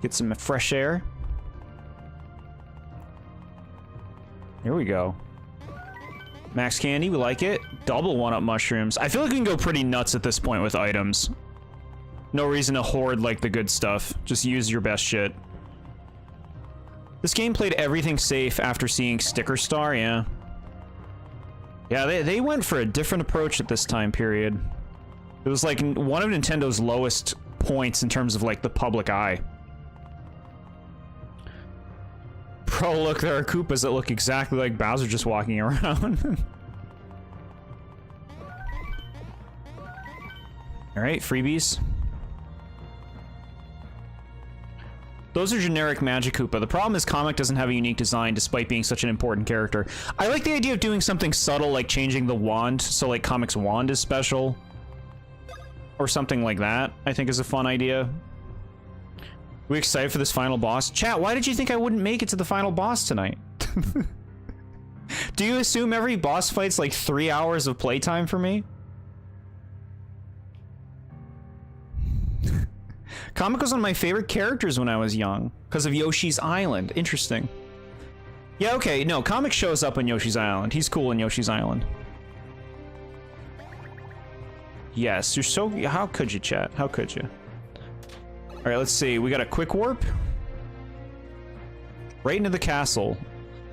Get some fresh air. Here we go. Max candy, we like it. Double one-up mushrooms. I feel like we can go pretty nuts at this point with items. No reason to hoard like the good stuff. Just use your best shit. This game played everything safe after seeing Sticker Star, yeah. Yeah, they went for a different approach at this time period. It was like one of Nintendo's lowest points in terms of like the public eye. Bro, look, there are Koopas that look exactly like Bowser just walking around. Alright, freebies. Those are generic Magic Koopa. The problem is Comic doesn't have a unique design despite being such an important character. I like the idea of doing something subtle like changing the wand, so like Comic's wand is special. Or something like that, I think is a fun idea. We excited for this final boss? Chat, why did you think I wouldn't make it to the final boss tonight? Do you assume every boss fight's like 3 hours of playtime for me? Comic was one of my favorite characters when I was young, because of Yoshi's Island. Interesting. Yeah, okay, no, Comic shows up on Yoshi's Island. He's cool in Yoshi's Island. Yes, you're so... How could you, chat? How could you? Alright, let's see. We got a quick warp. Right into the castle.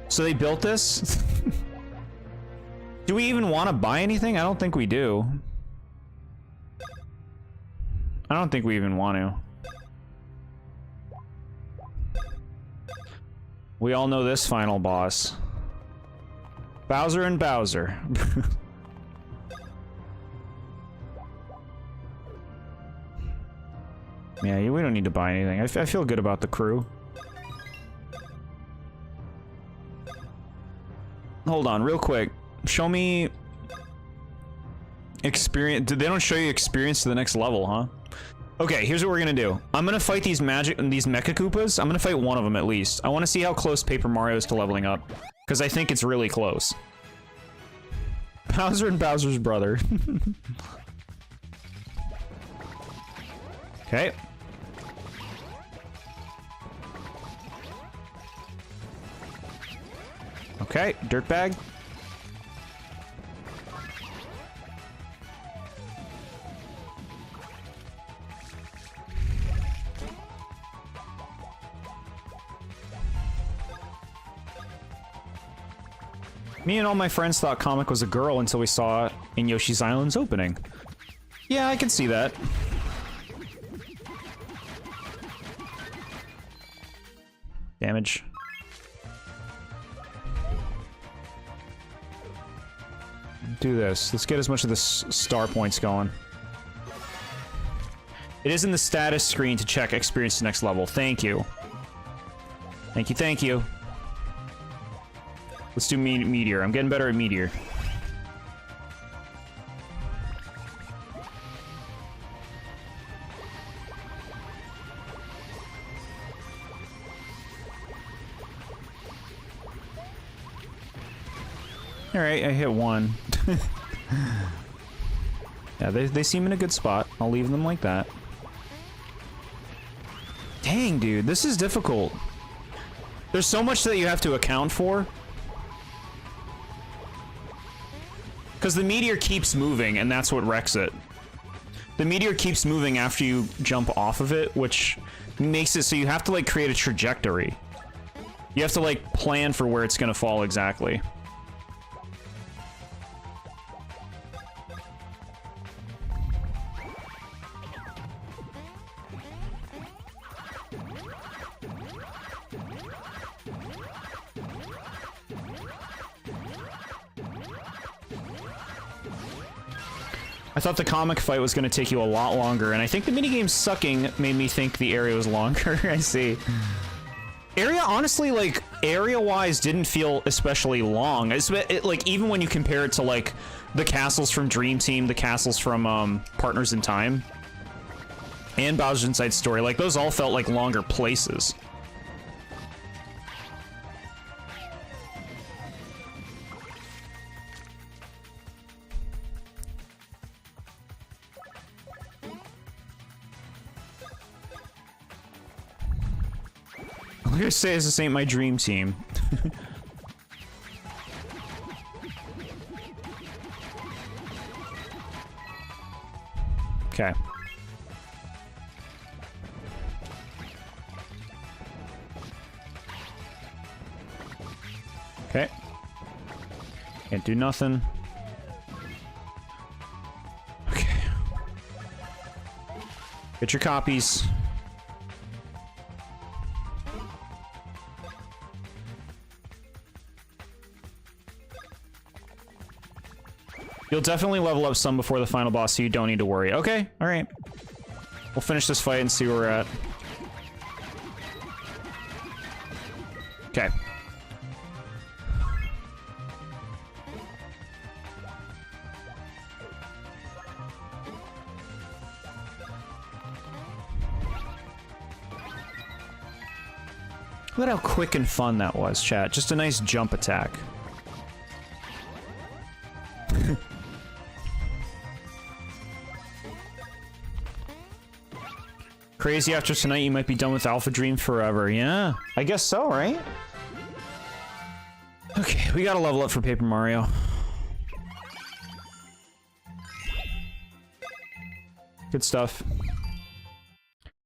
So they built this? Do we even want to buy anything? I don't think we do. I don't think we even want to. We all know this final boss. Bowser and Bowser. Yeah, we don't need to buy anything. I feel good about the crew. Hold on, real quick. Show me... experience... They don't show you experience to the next level, huh? Okay, here's what we're gonna do. I'm gonna fight these Mecha Koopas. I'm gonna fight one of them at least. I want to see how close Paper Mario is to leveling up. Because I think it's really close. Bowser and Bowser's brother. Okay. Okay, dirtbag. Me and all my friends thought Comic was a girl until we saw it in Yoshi's Island's opening. Yeah, I can see that. Damage. Do this. Let's get as much of the star points going. It is in the status screen to check experience to next level. Thank you. Thank you, thank you. Let's do Meteor. I'm getting better at Meteor. Alright, I hit one. Yeah, they seem in a good spot. I'll leave them like that. Dang, dude, this is difficult. There's so much that you have to account for. Because the meteor keeps moving, and that's what wrecks it. The meteor keeps moving after you jump off of it, which makes it so you have to, like, create a trajectory. You have to, like, plan for where it's gonna fall exactly. I thought the comic fight was going to take you a lot longer, and I think the minigame sucking made me think the area was longer. I see. Area, honestly, like, area-wise didn't feel especially long. Like, even when you compare it to, like, the castles from Dream Team, the castles from, Partners in Time, and Bowser's Inside Story, like, those all felt like longer places. I'm gonna say this ain't my dream team. Okay. Okay. Can't do nothing. Okay. Get your copies. You'll definitely level up some before the final boss, so you don't need to worry. Okay, alright. We'll finish this fight and see where we're at. Okay. Look at how quick and fun that was, chat. Just a nice jump attack. Crazy, after tonight you might be done with Alpha Dream forever. Yeah, I guess so, right? Okay, we gotta level up for Paper Mario. Good stuff.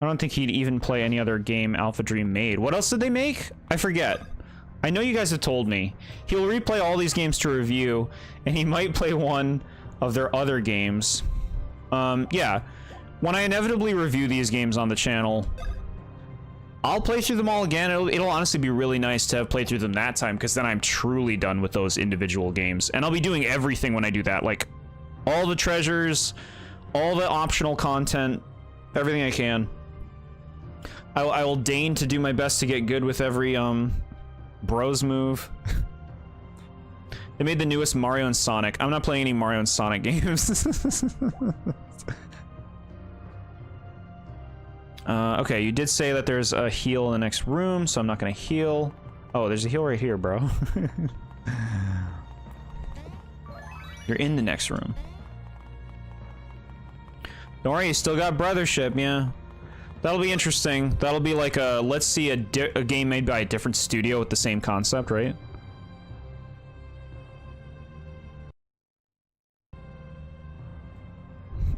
I don't think he'd even play any other game Alpha Dream made. What else did they make? I forget. I know you guys have told me. He'll replay all these games to review, and he might play one of their other games. Yeah. When I inevitably review these games on the channel, I'll play through them all again. It'll honestly be really nice to have played through them that time, because then I'm truly done with those individual games. And I'll be doing everything when I do that, like all the treasures, all the optional content, everything I can. I will deign to do my best to get good with every bros move. They made the newest Mario and Sonic. I'm not playing any Mario and Sonic games. Okay, you did say that there's a heal in the next room, so I'm not gonna heal. Oh, there's a heal right here, bro. You're in the next room. Don't worry, you still got brothership, yeah. That'll be interesting. That'll be like a, let's see a game made by a different studio with the same concept, right?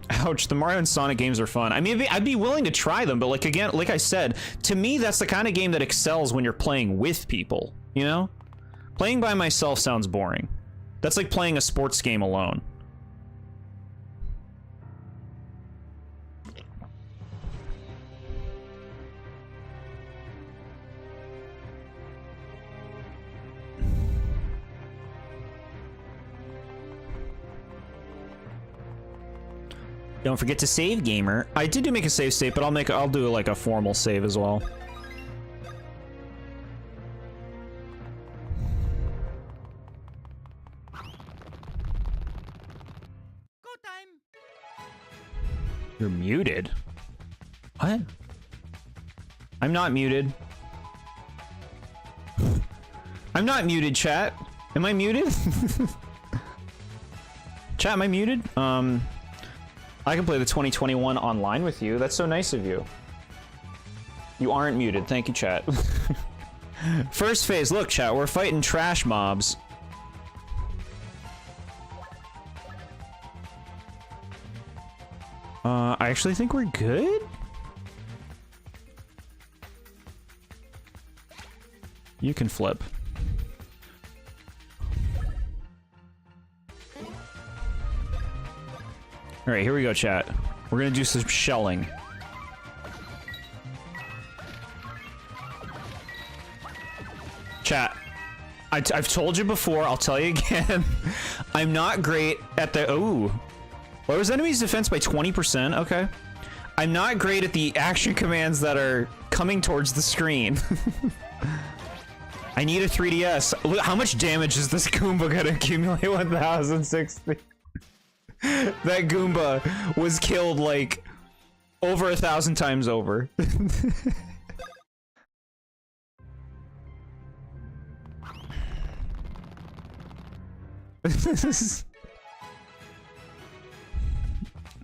Ouch, the Mario and Sonic games are fun. I mean, I'd be willing to try them, but like, again, like I said, to me, that's the kind of game that excels when you're playing with people, you know? Playing by myself sounds boring. That's like playing a sports game alone. Don't forget to save, gamer. I did make a save state, but I'll do like a formal save as well. Go time. You're muted. What? I'm not muted. I'm not muted, chat. Am I muted? Chat, am I muted? I can play the 2021 online with you. That's so nice of you. You aren't muted. Thank you, chat. First phase. Look, chat, we're fighting trash mobs. I actually think we're good. You can flip. All right, here we go, chat. We're gonna do some shelling. Chat, I've told you before, I'll tell you again. I'm not great at the... Ooh. Lowers enemy's defense by 20%? Okay. I'm not great at the action commands that are coming towards the screen. I need a 3DS. Look, how much damage is this Goomba gonna accumulate? 1060. That Goomba was killed, like, over 1,000 times over.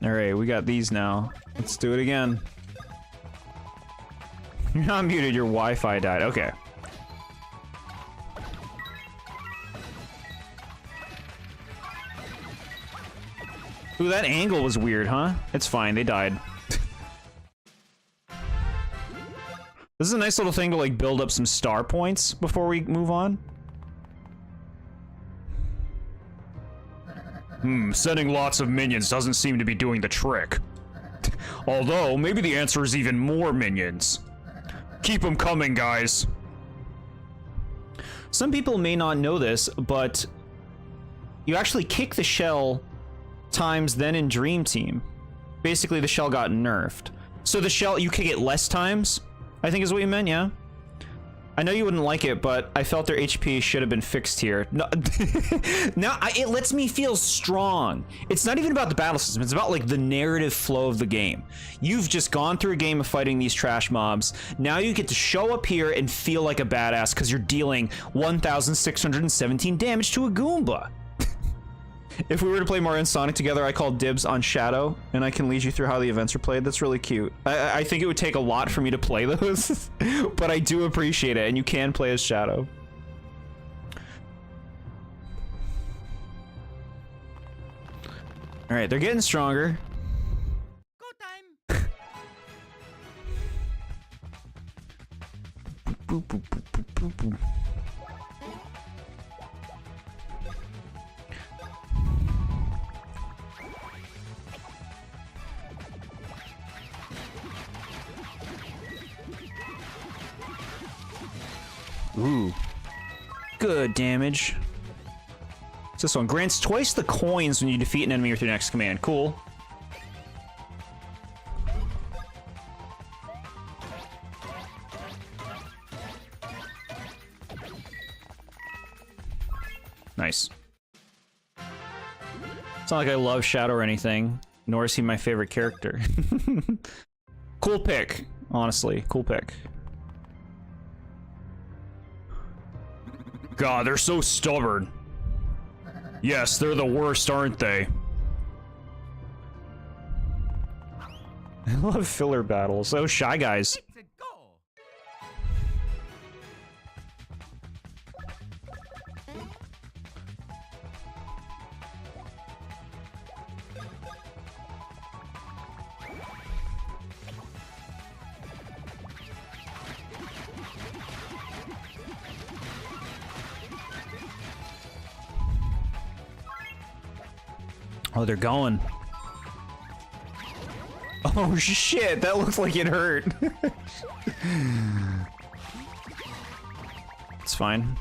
Alright, we got these now. Let's do it again. You're not muted, your Wi-Fi died. Okay. Ooh, that angle was weird, huh? It's fine, they died. This is a nice little thing to, like, build up some star points before we move on. Sending lots of minions doesn't seem to be doing the trick. Although, maybe the answer is even more minions. Keep them coming, guys. Some people may not know this, but you actually kick the shell times then in Dream Team. Basically, the shell got nerfed. So the shell, you kick it less times, I think is what you meant, yeah? I know you wouldn't like it, but I felt their HP should have been fixed here. No, it lets me feel strong. It's not even about the battle system. It's about, like, the narrative flow of the game. You've just gone through a game of fighting these trash mobs. Now you get to show up here and feel like a badass because you're dealing 1,617 damage to a Goomba. If we were to play Mario and Sonic together, I call dibs on Shadow, and I can lead you through how the events are played. That's really cute. I think it would take a lot for me to play those, but I do appreciate it, and you can play as Shadow. All right, they're getting stronger. Go time. Boop, boop, boop, boop, boop, boop. Ooh. Good damage. What's this one? Grants twice the coins when you defeat an enemy with your next command. Cool. Nice. It's not like I love Shadow or anything, nor is he my favorite character. Cool pick, honestly. Cool pick. God, they're so stubborn. Yes, they're the worst, aren't they? I love filler battles. Oh, Shy Guys. It's a go. Oh, they're going. Oh shit, that looks like it hurt. It's fine.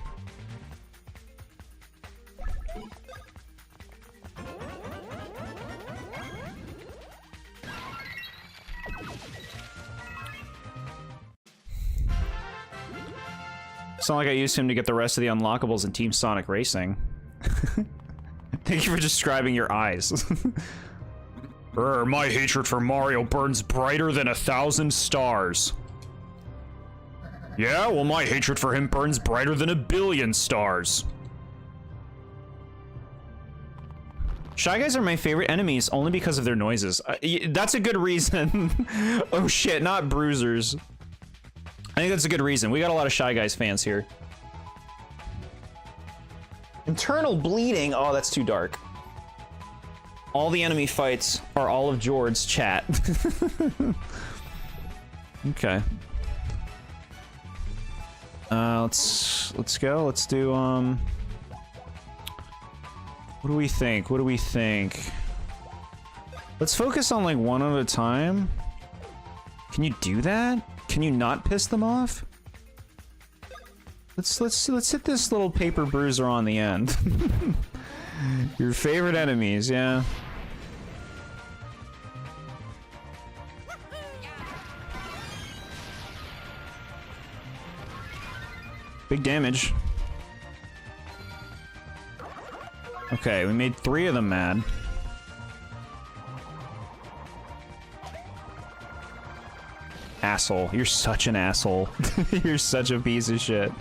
It's not like I used him to get the rest of the unlockables in Team Sonic Racing. Thank you for describing your eyes. My hatred for Mario burns brighter than 1,000 stars. Yeah, well, my hatred for him burns brighter than 1 billion stars. Shy Guys are my favorite enemies only because of their noises. That's a good reason. Oh shit, not bruisers. I think that's a good reason. We got a lot of Shy Guys fans here. Internal bleeding. Oh, that's too dark. All the enemy fights are all of Jord's chat. Okay. Let's go. Let's do what do we think? What do we think? Let's focus on like one at a time. Can you do that? Can you not piss them off? Let's hit this little paper bruiser on the end. Your favorite enemies, yeah. Big damage. Okay, we made 3 of them mad. Asshole. You're such an asshole. You're such a piece of shit.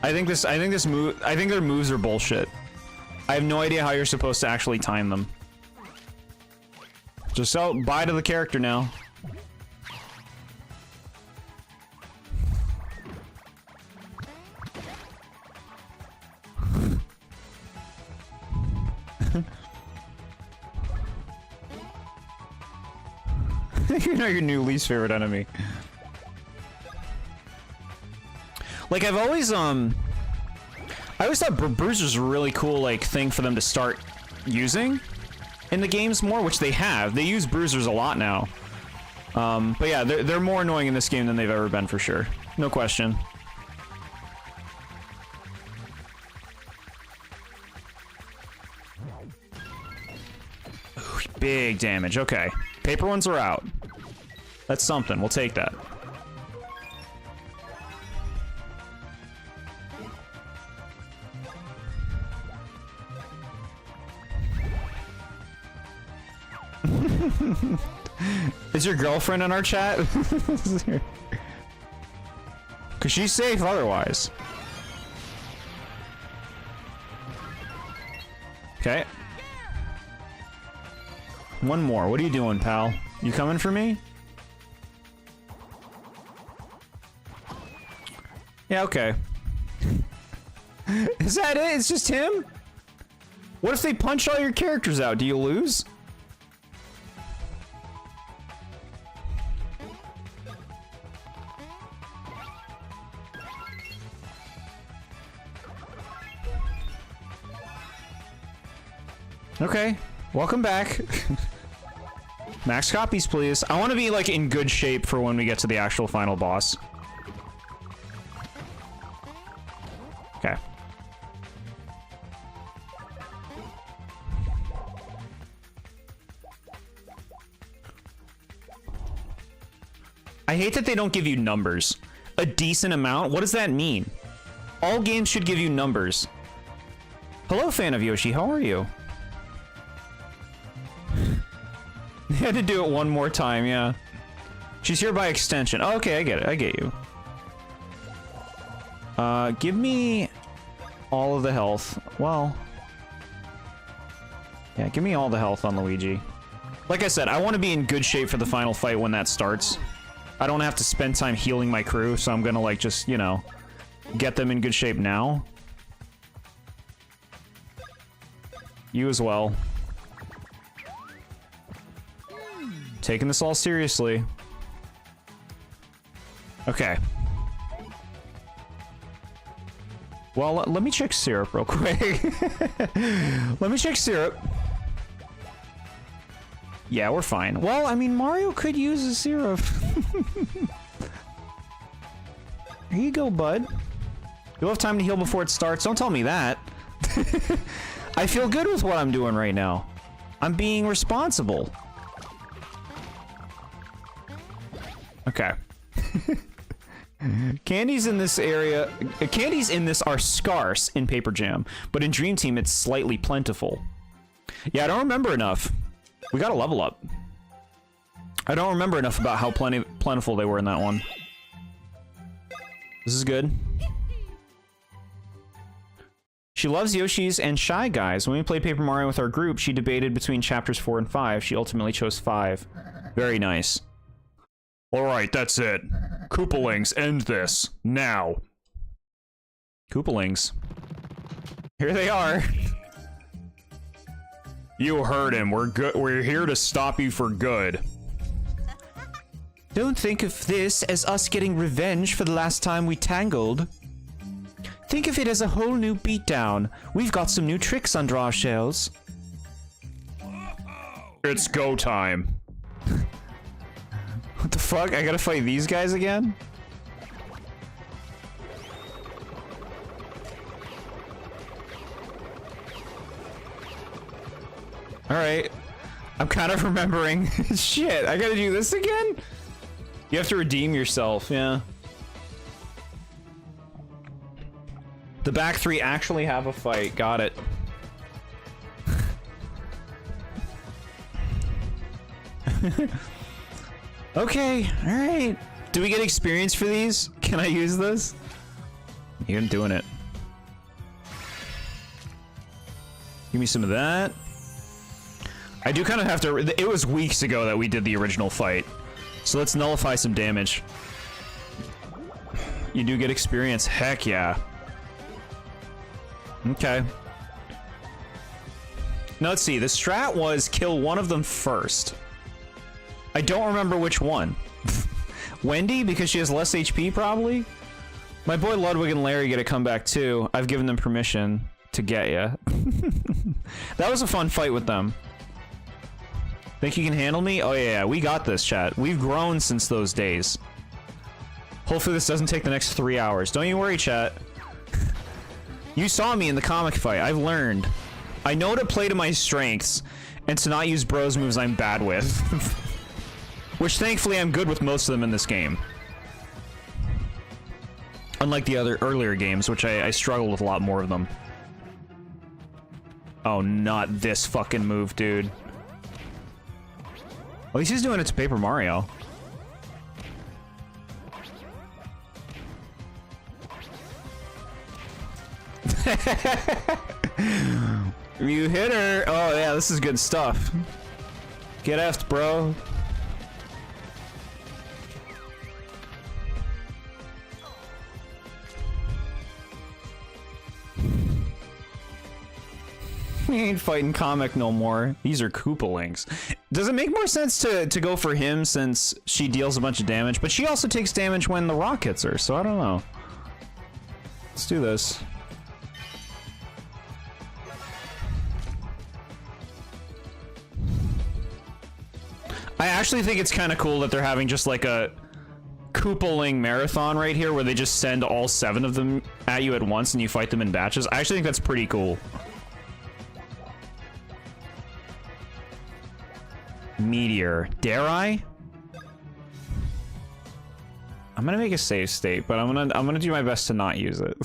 I think their moves are bullshit. I have no idea how you're supposed to actually time them. Just so, bye to the character now. You know your new least favorite enemy. Like I always thought bruisers were a really cool like thing for them to start using in the games more, which they have. They use bruisers a lot now. But yeah, they're more annoying in this game than they've ever been for sure. No question. Ooh, big damage. Okay. Paper ones are out. That's something. We'll take that. Is your girlfriend in our chat? Cause she's safe otherwise. Okay. One more. What are you doing, pal? You coming for me? Yeah, okay. Is that it? It's just him? What if they punch all your characters out? Do you lose? Okay, welcome back. Max copies, please. I want to be, like, in good shape for when we get to the actual final boss. Okay. I hate that they don't give you numbers. A decent amount? What does that mean? All games should give you numbers. Hello, fan of Yoshi. How are you? You had to do it one more time, yeah. She's here by extension. Oh, okay, I get it. I get you. Give me all of the health. Well, yeah, give me all the health on Luigi. Like I said, I want to be in good shape for the final fight when that starts. I don't have to spend time healing my crew, so I'm gonna, like, just, you know, get them in good shape now. You as well. Taking this all seriously. Okay. Well, let me check syrup real quick. Let me check syrup. Yeah, we're fine. Well, I mean, Mario could use a syrup. Here you go, bud. You'll have time to heal before it starts. Don't tell me that. I feel good with what I'm doing right now. I'm being responsible. Okay. Candies in this area, candies in this are scarce in Paper Jam, but in Dream Team it's slightly plentiful. Yeah, I don't remember enough. We gotta level up. I don't remember enough about how plentiful they were in that one. This is good. She loves Yoshi's and Shy Guys. When we played Paper Mario with our group, she debated between chapters 4 and 5. She ultimately chose 5. Very nice. Alright, that's it. Koopalings, end this. Now. Koopalings. Here they are. You heard him. We're good. We're here to stop you for good. Don't think of this as us getting revenge for the last time we tangled. Think of it as a whole new beatdown. We've got some new tricks under our shells. It's go time. What the fuck? I gotta fight these guys again? Alright. I'm kind of remembering. Shit, I gotta do this again? You have to redeem yourself, yeah. The back three actually have a fight. Got it. Okay, alright. Do we get experience for these? Can I use this? You're doing it. Give me some of that. I do kind of have to... It was weeks ago that we did the original fight. So let's nullify some damage. You do get experience. Heck yeah. Okay. Now let's see. The strat was kill one of them first. I don't remember which one. Wendy, because she has less HP, probably? My boy Ludwig and Larry get a comeback, too. I've given them permission to get ya. That was a fun fight with them. Think you can handle me? Oh, yeah, we got this, chat. We've grown since those days. Hopefully this doesn't take the next 3 hours. Don't you worry, chat. You saw me in the comic fight. I've learned. I know to play to my strengths and to not use bros moves I'm bad with. Which, thankfully, I'm good with most of them in this game. Unlike the other earlier games, which I struggled with a lot more of them. Oh, not this fucking move, dude. At least he's doing it to Paper Mario. You hit her. Oh, yeah, this is good stuff. Get effed, bro. We ain't fighting comic no more. These are Koopalings. Does it make more sense to go for him since she deals a bunch of damage? But she also takes damage when the rock hits her, so I don't know. Let's do this. I actually think it's kind of cool that they're having just like a Koopaling marathon right here where they just send all 7 of them at you at once and you fight them in batches. I actually think that's pretty cool. Meteor. Dare I? I'm gonna make a save state, but I'm gonna do my best to not use it.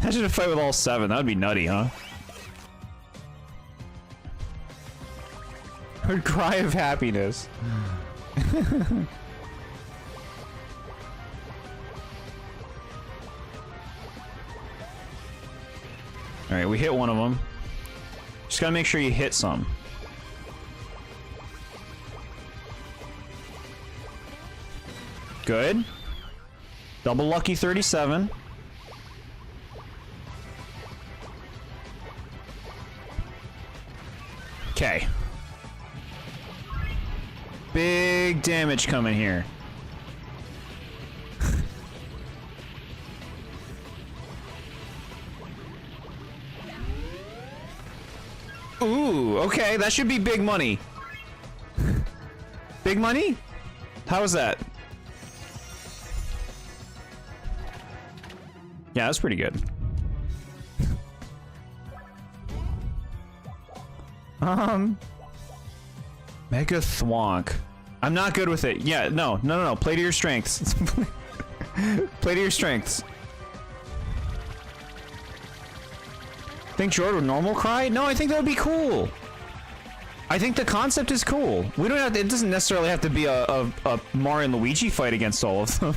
Imagine a fight with all 7. That would be nutty, huh? Her cry of happiness. Alright, we hit one of them. Just gotta make sure you hit some. Good. Double lucky 37. Okay. Big damage coming here. Ooh, okay, that should be big money. Big money? How was that? Yeah, that's pretty good. Mega Thwonk. I'm not good with it. Yeah, no. Play to your strengths. Play to your strengths. Think Jord would normal cry? No, I think that would be cool. I think the concept is cool. We don't have to, it doesn't necessarily have to be a Mario and Luigi fight against all of them.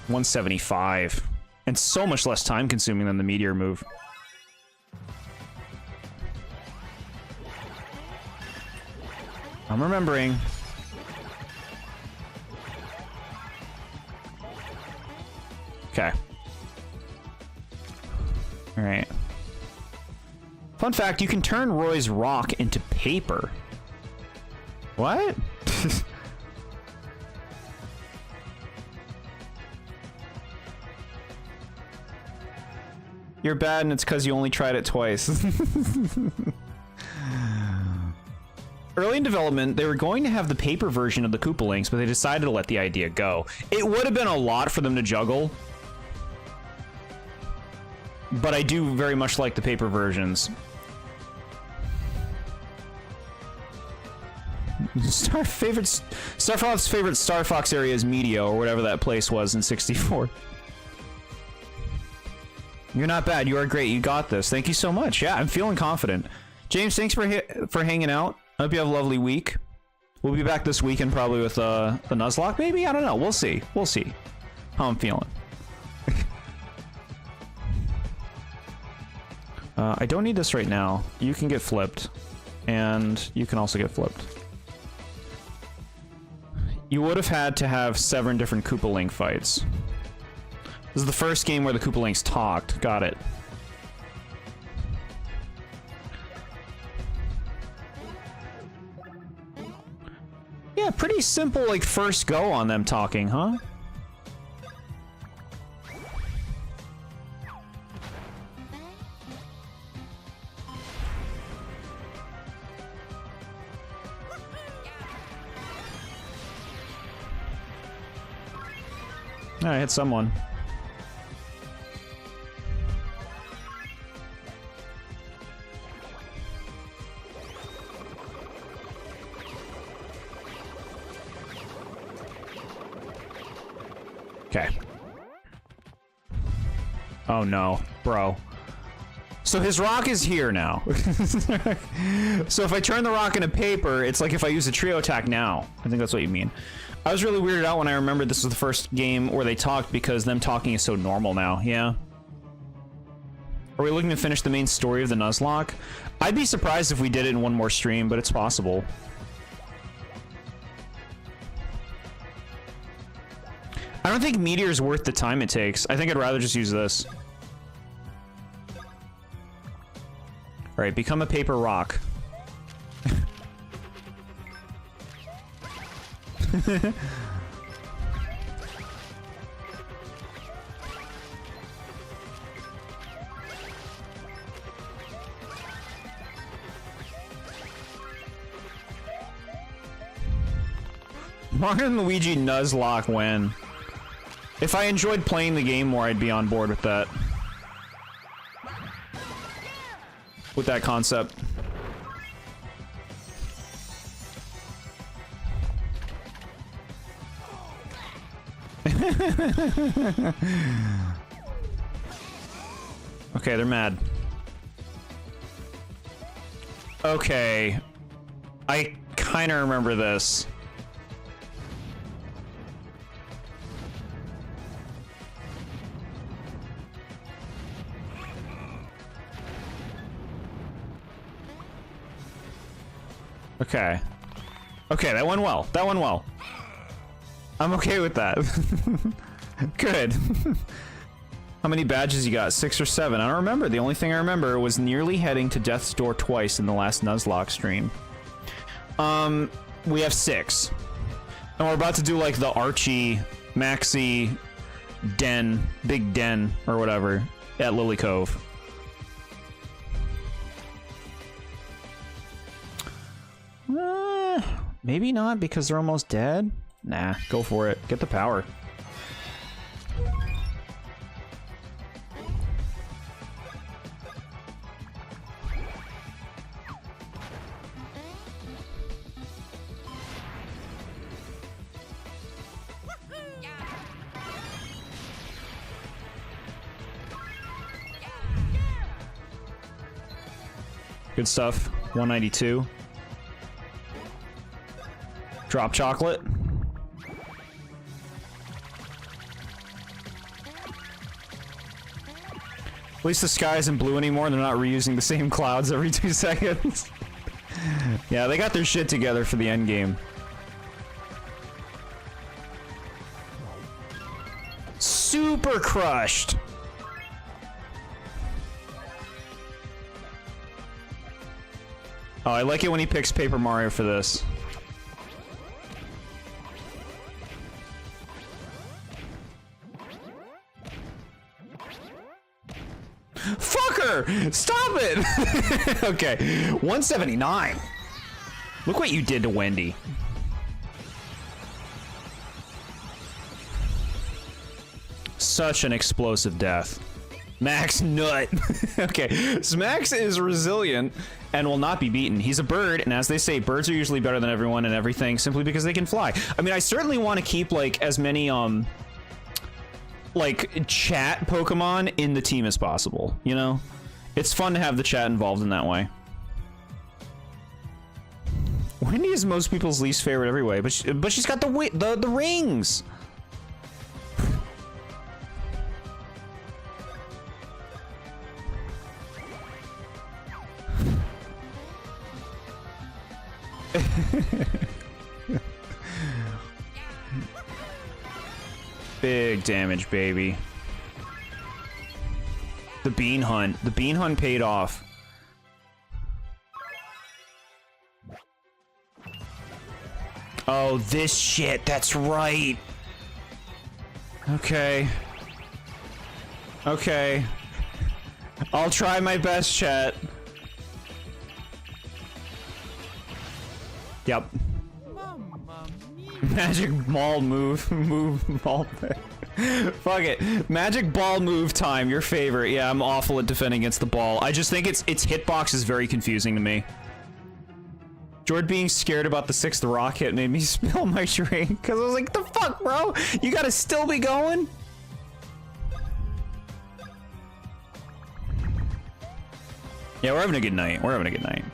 175. And so much less time consuming than the meteor move. I'm remembering. Okay. Alright. Fun fact, you can turn Roy's rock into paper. What? You're bad and it's because you only tried it twice. Early in development, they were going to have the paper version of the Koopalinks, but they decided to let the idea go. It would have been a lot for them to juggle, but I do very much like the paper versions. Star Fox's favorite Star Fox area is Medio, or whatever that place was in 64. You're not bad. You are great. You got this. Thank you so much. Yeah, I'm feeling confident. James, thanks for hanging out. I hope you have a lovely week. We'll be back this weekend probably with the Nuzlocke, maybe? I don't know. We'll see. We'll see how I'm feeling. I don't need this right now. You can get flipped. And you can also get flipped. You would have had to have 7 different Koopalink fights. This is the first game where the Koopalinks talked. Got it. Yeah, pretty simple, like, first go on them talking, huh? I hit someone. Okay. Oh no, bro. So his rock is here now. So if I turn the rock into paper, it's like if I use a trio attack now. I think that's what you mean. I was really weirded out when I remembered this was the first game where they talked because them talking is so normal now. Yeah. Are we looking to finish the main story of the Nuzlocke? I'd be surprised if we did it in one more stream, but it's possible. I don't think Meteor's worth the time it takes. I think I'd rather just use this. Alright, become a paper rock. Mario and Luigi Nuzlocke win. If I enjoyed playing the game more, I'd be on board with that. With that concept. Okay, they're mad. Okay. I kinda remember this. Okay. Okay, that went well. That went well. I'm okay with that. Good. How many badges you got? 6 or 7? I don't remember. The only thing I remember was nearly heading to death's door twice in the last Nuzlocke stream. We have 6. And we're about to do like the Archie, Maxi, Den, Big Den, or whatever, at Lily Cove. Maybe not because they're almost dead? Nah, go for it. Get the power. Good stuff. 192. Drop chocolate. At least the sky isn't blue anymore and they're not reusing the same clouds every 2 seconds. Yeah, they got their shit together for the end game. Super crushed. Oh, I like it when he picks Paper Mario for this. Fucker! Stop it! Okay, 179. Look what you did to Wendy. Such an explosive death. Max nut. Okay, so Max is resilient and will not be beaten. He's a bird, and as they say, birds are usually better than everyone and everything simply because they can fly. I mean, I certainly want to keep like as many like chat Pokemon in the team as possible, you know? It's fun to have the chat involved in that way. Wendy is most people's least favorite every way, but she's got the rings. Big damage, baby. The bean hunt. The bean hunt paid off. Oh, this shit. That's right. Okay. Okay. I'll try my best, chat. Yep. Magic ball move. Ball. Fuck it. Magic ball move time. Your favorite. Yeah, I'm awful at defending against the ball. I just think its hitbox is very confusing to me. Jord being scared about the 6th rock hit made me spill my drink. Because I was like, the fuck, bro? You gotta still be going? Yeah, we're having a good night. We're having a good night.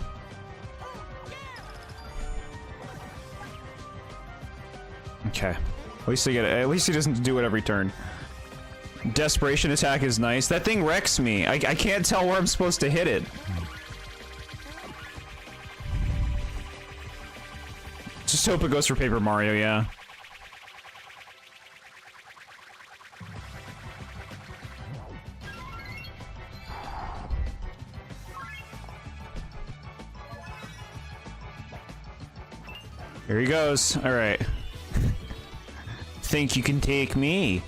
Okay. At least he doesn't do it every turn. Desperation attack is nice. That thing wrecks me. I can't tell where I'm supposed to hit it. Just hope it goes for Paper Mario, yeah. Here he goes. All right. Think you can take me?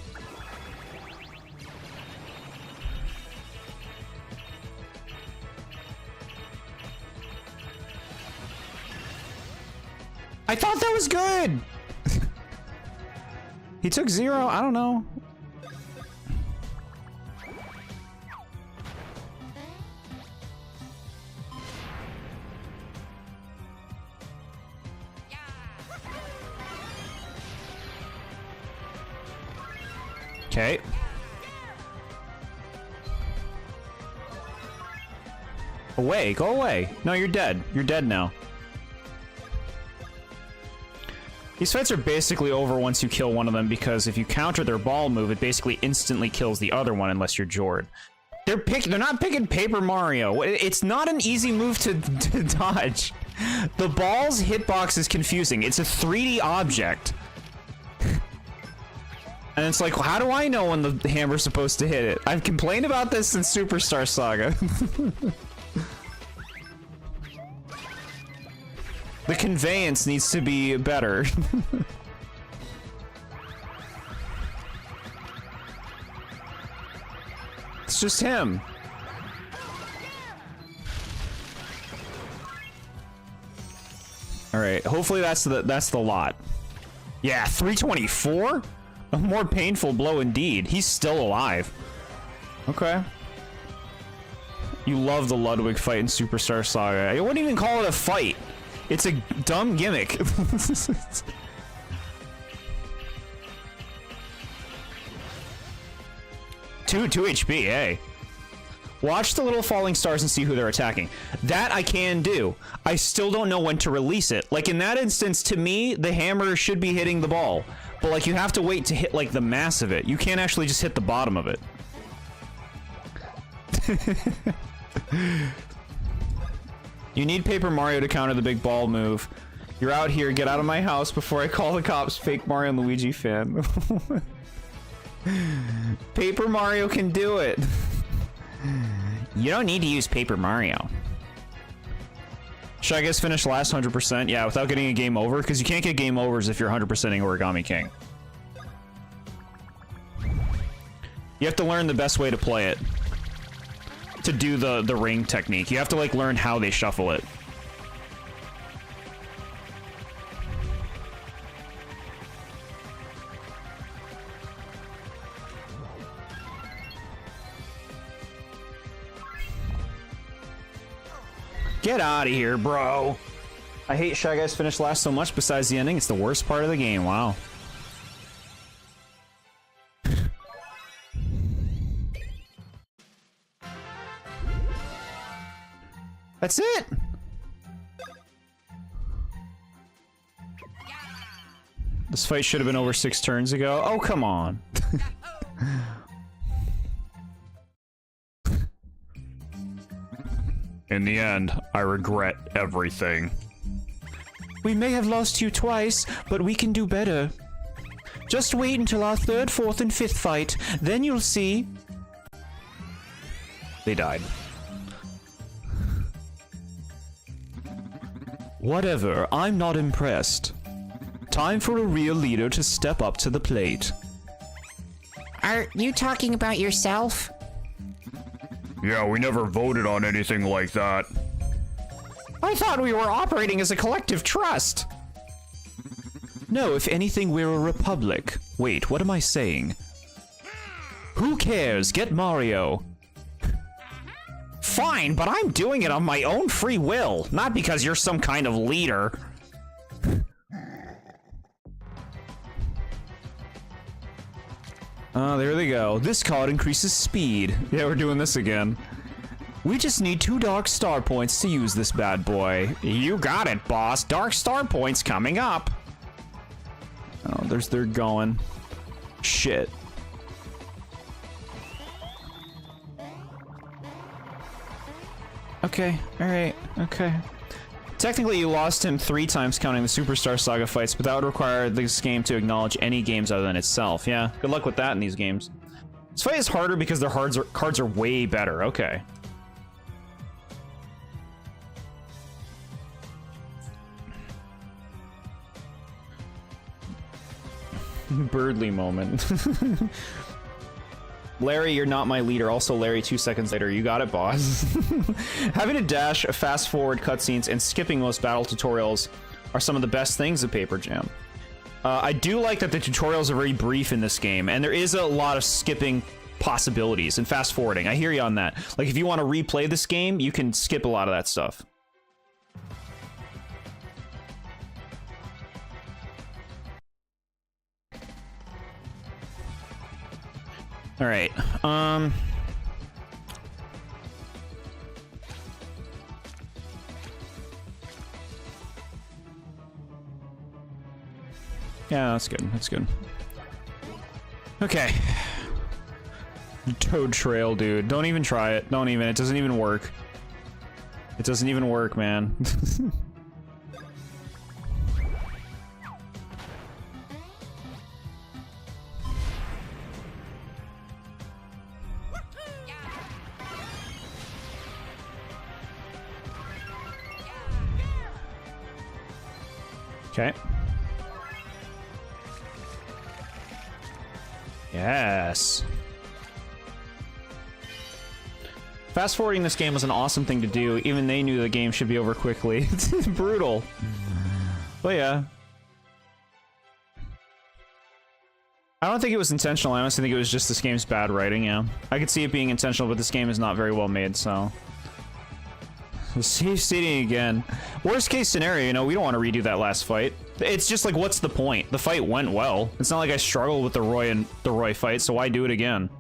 I thought that was good. He took 0. I don't know. Okay. Away, go away. No, you're dead. You're dead now. These fights are basically over once you kill one of them because if you counter their ball move, it basically instantly kills the other one unless you're Jord. They're not picking Paper Mario. It's not an easy move to dodge. The ball's hitbox is confusing. It's a 3D object. And it's like, how do I know when the hammer's supposed to hit it? I've complained about this since Superstar Saga. The conveyance needs to be better. It's just him. All right, hopefully that's the lot. Yeah, 324? A more painful blow indeed. He's still alive. Okay. You love the Ludwig fight in Superstar Saga. I wouldn't even call it a fight. It's a dumb gimmick. 2 HP, hey. Watch the little falling stars and see who they're attacking. That I can do. I still don't know when to release it. Like in that instance, to me, the hammer should be hitting the ball. But like you have to wait to hit like the mass of it. You can't actually just hit the bottom of it. You need Paper Mario to counter the big ball move. You're out here, get out of my house before I call the cops. Fake Mario and Luigi fan. Paper Mario can do it. You don't need to use Paper Mario. Should I guess finish last 100%? Yeah, without getting a game over, because you can't get game overs if you're 100%ing Origami King. You have to learn the best way to play it. To do the ring technique. You have to, like, learn how they shuffle it. Get out of here, bro. I hate Shy Guys Finish Last so much besides the ending. It's the worst part of the game. Wow. That's it. This fight should have been over 6 turns ago. Oh, come on. In the end, I regret everything. We may have lost you twice, but we can do better. Just wait until our 3rd, 4th, and 5th fight. Then you'll see. They died. Whatever, I'm not impressed. Time for a real leader to step up to the plate. Are you talking about yourself? Yeah, we never voted on anything like that. I thought we were operating as a collective trust. No, if anything, we're a republic. Wait, what am I saying? Who cares? Get Mario. Fine, but I'm doing it on my own free will, not because you're some kind of leader. There they go. This card increases speed. Yeah, we're doing this again. We just need 2 Dark Star Points to use this bad boy. You got it, boss. Dark Star Points coming up. Oh, they're going. Shit. Okay, alright, okay. Technically, you lost him 3 times counting the Superstar Saga fights, but that would require this game to acknowledge any games other than itself. Yeah, good luck with that in these games. This fight is harder because their cards are way better. Okay. Birdly moment. Larry, you're not my leader. Also, Larry, 2 seconds later. You got it, boss. Having a dash, a fast forward cutscenes, and skipping most battle tutorials are some of the best things of Paper Jam. I do like that the tutorials are very brief in this game, and there is a lot of skipping possibilities and fast forwarding. I hear you on that. Like, if you want to replay this game, you can skip a lot of that stuff. All right. Yeah, that's good. That's good. Okay. Toad Trail, dude. Don't even try it. Don't even. It doesn't even work. It doesn't even work, man. Okay. Yes. Fast forwarding this game was an awesome thing to do. Even they knew the game should be over quickly. It's brutal. But yeah. I don't think it was intentional. I honestly think it was just this game's bad writing, yeah. I could see it being intentional, but this game is not very well made, so. Safe seating again. Worst case scenario, you know, we don't want to redo that last fight. It's just like, what's the point? The fight went well. It's not like I struggled with the Roy fight, so why do it again?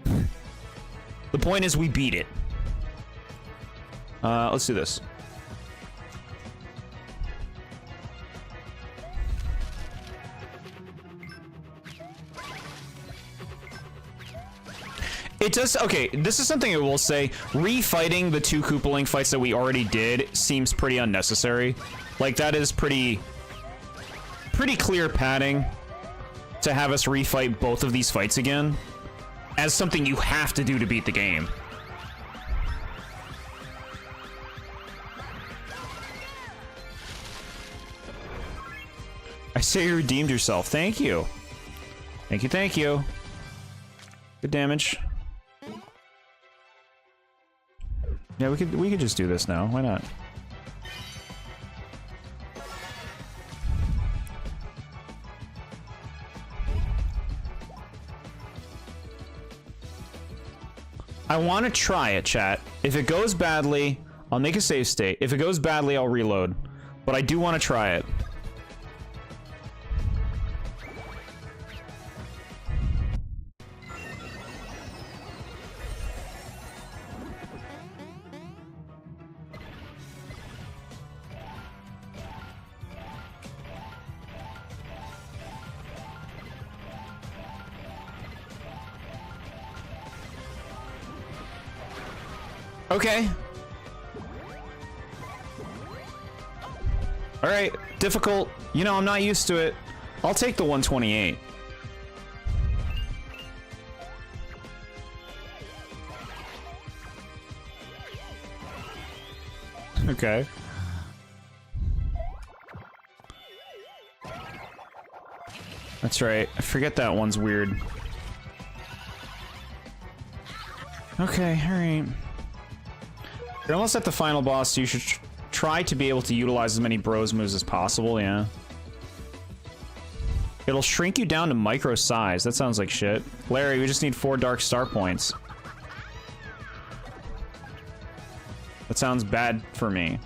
The point is we beat it. Let's do this. It does, okay, this is something I will say. Refighting the 2 Koopaling fights that we already did seems pretty unnecessary. Like, that is pretty clear padding to have us refight both of these fights again as something you have to do to beat the game. say you redeemed yourself. Thank you. Thank you, thank you. Good damage. Yeah, we could just do this now. Why not? I want to try it, chat. If it goes badly, I'll make a save state. If it goes badly, I'll reload. But I do want to try it. Okay. Alright, difficult. You know, I'm not used to it. I'll take the 128. Okay. That's right. I forget that one's weird. Okay, alright. You're almost at the final boss, so you should try to be able to utilize as many bros moves as possible, yeah. It'll shrink you down to micro size. That sounds like shit. Larry, we just need 4 dark star points. That sounds bad for me.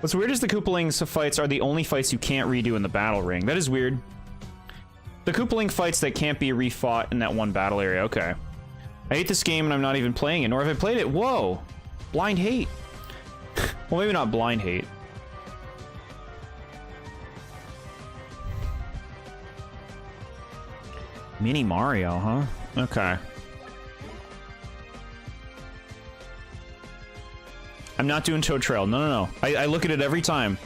What's weird is the Koopalings fights are the only fights you can't redo in the battle ring. That is weird. The Koopaling fights that can't be refought in that one battle area, okay. I hate this game and I'm not even playing it, nor have I played it. Whoa! Blind hate. Well, maybe not blind hate. Mini Mario, huh? Okay. I'm not doing Toad Trail. No, no, no. I look at it every time.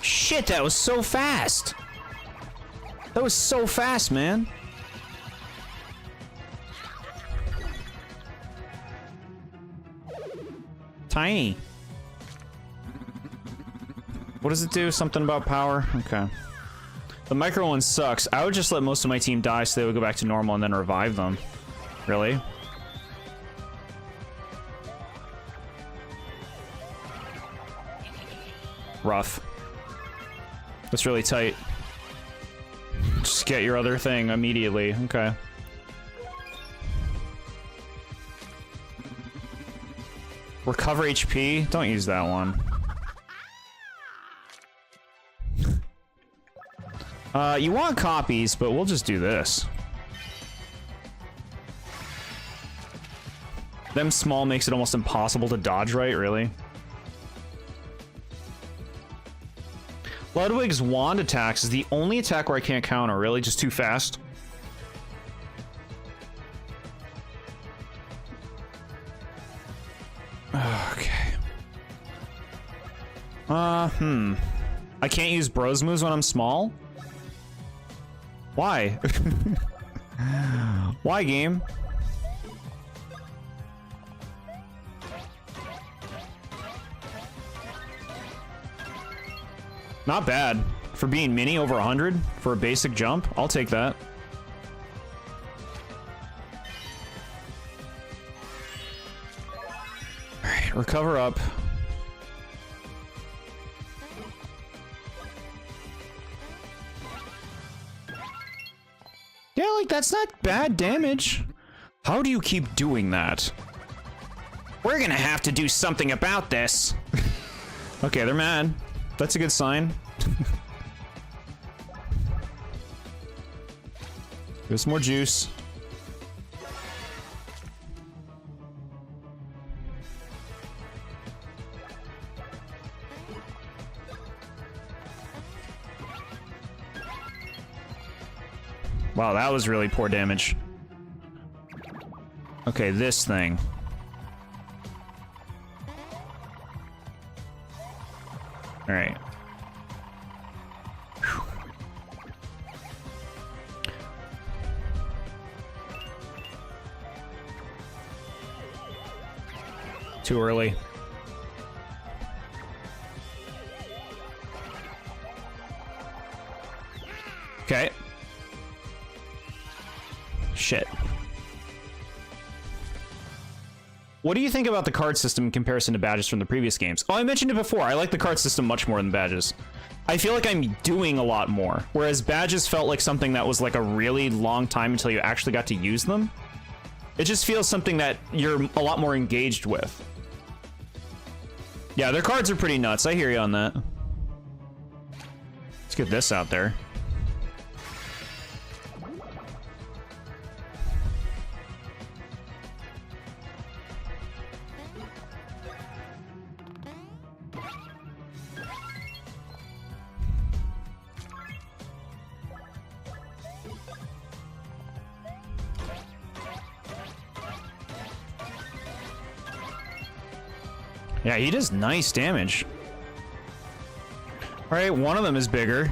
Shit, that was so fast! That was so fast, man. Tiny. What does it do? Something about power? Okay. The micro one sucks. I would just let most of my team die so they would go back to normal and then revive them. Really? Rough. That's really tight. Just get your other thing immediately. Okay. Recover HP? Don't use that one. You want copies, but we'll just do this. Them small makes it almost impossible to dodge right, really? Ludwig's wand attacks is the only attack where I can't counter, really? Just too fast? Okay. I can't use bros moves when I'm small? Why? Why, game? Not bad. For being mini over 100 for a basic jump, I'll take that. Alright, recover up. Yeah, like, that's not bad damage. How do you keep doing that? We're gonna have to do something about this. Okay, they're mad. That's a good sign. Give us more juice. Wow, that was really poor damage. Okay, this thing. Alright. Too early. Okay. Shit. What do you think about the card system in comparison to badges from the previous games? Oh, I mentioned it before. I like the card system much more than badges. I feel like I'm doing a lot more, whereas badges felt like something that was like a really long time until you actually got to use them. It just feels something that you're a lot more engaged with. Yeah, their cards are pretty nuts. I hear you on that. Let's get this out there. Yeah, he does nice damage. All right, one of them is bigger.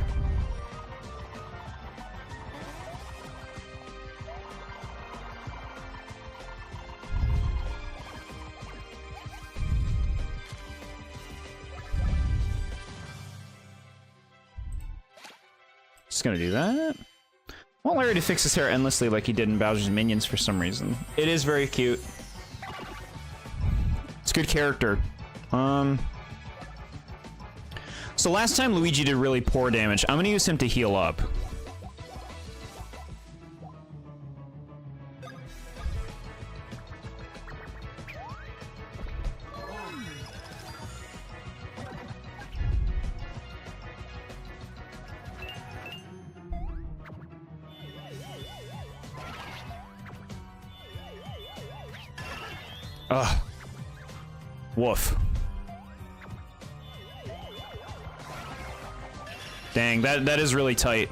Just gonna do that. I want Larry to fix his hair endlessly like he did in Bowser's Minions for some reason. It is very cute. It's good character. So last time Luigi did really poor damage. I'm gonna use him to heal up. Ugh. Woof. Dang, that is really tight.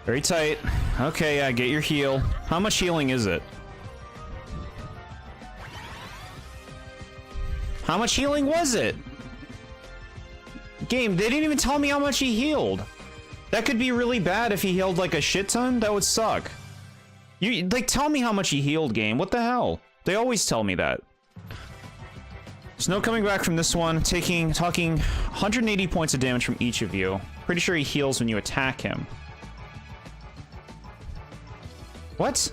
Very tight. Okay, yeah, get your heal. How much healing is it? How much healing was it? Game, they didn't even tell me how much he healed. That could be really bad if he healed like a shit ton. That would suck. You, like, tell me how much he healed, game. What the hell? They always tell me that. There's no coming back from this one. Talking 180 points of damage from each of you. Pretty sure he heals when you attack him. What?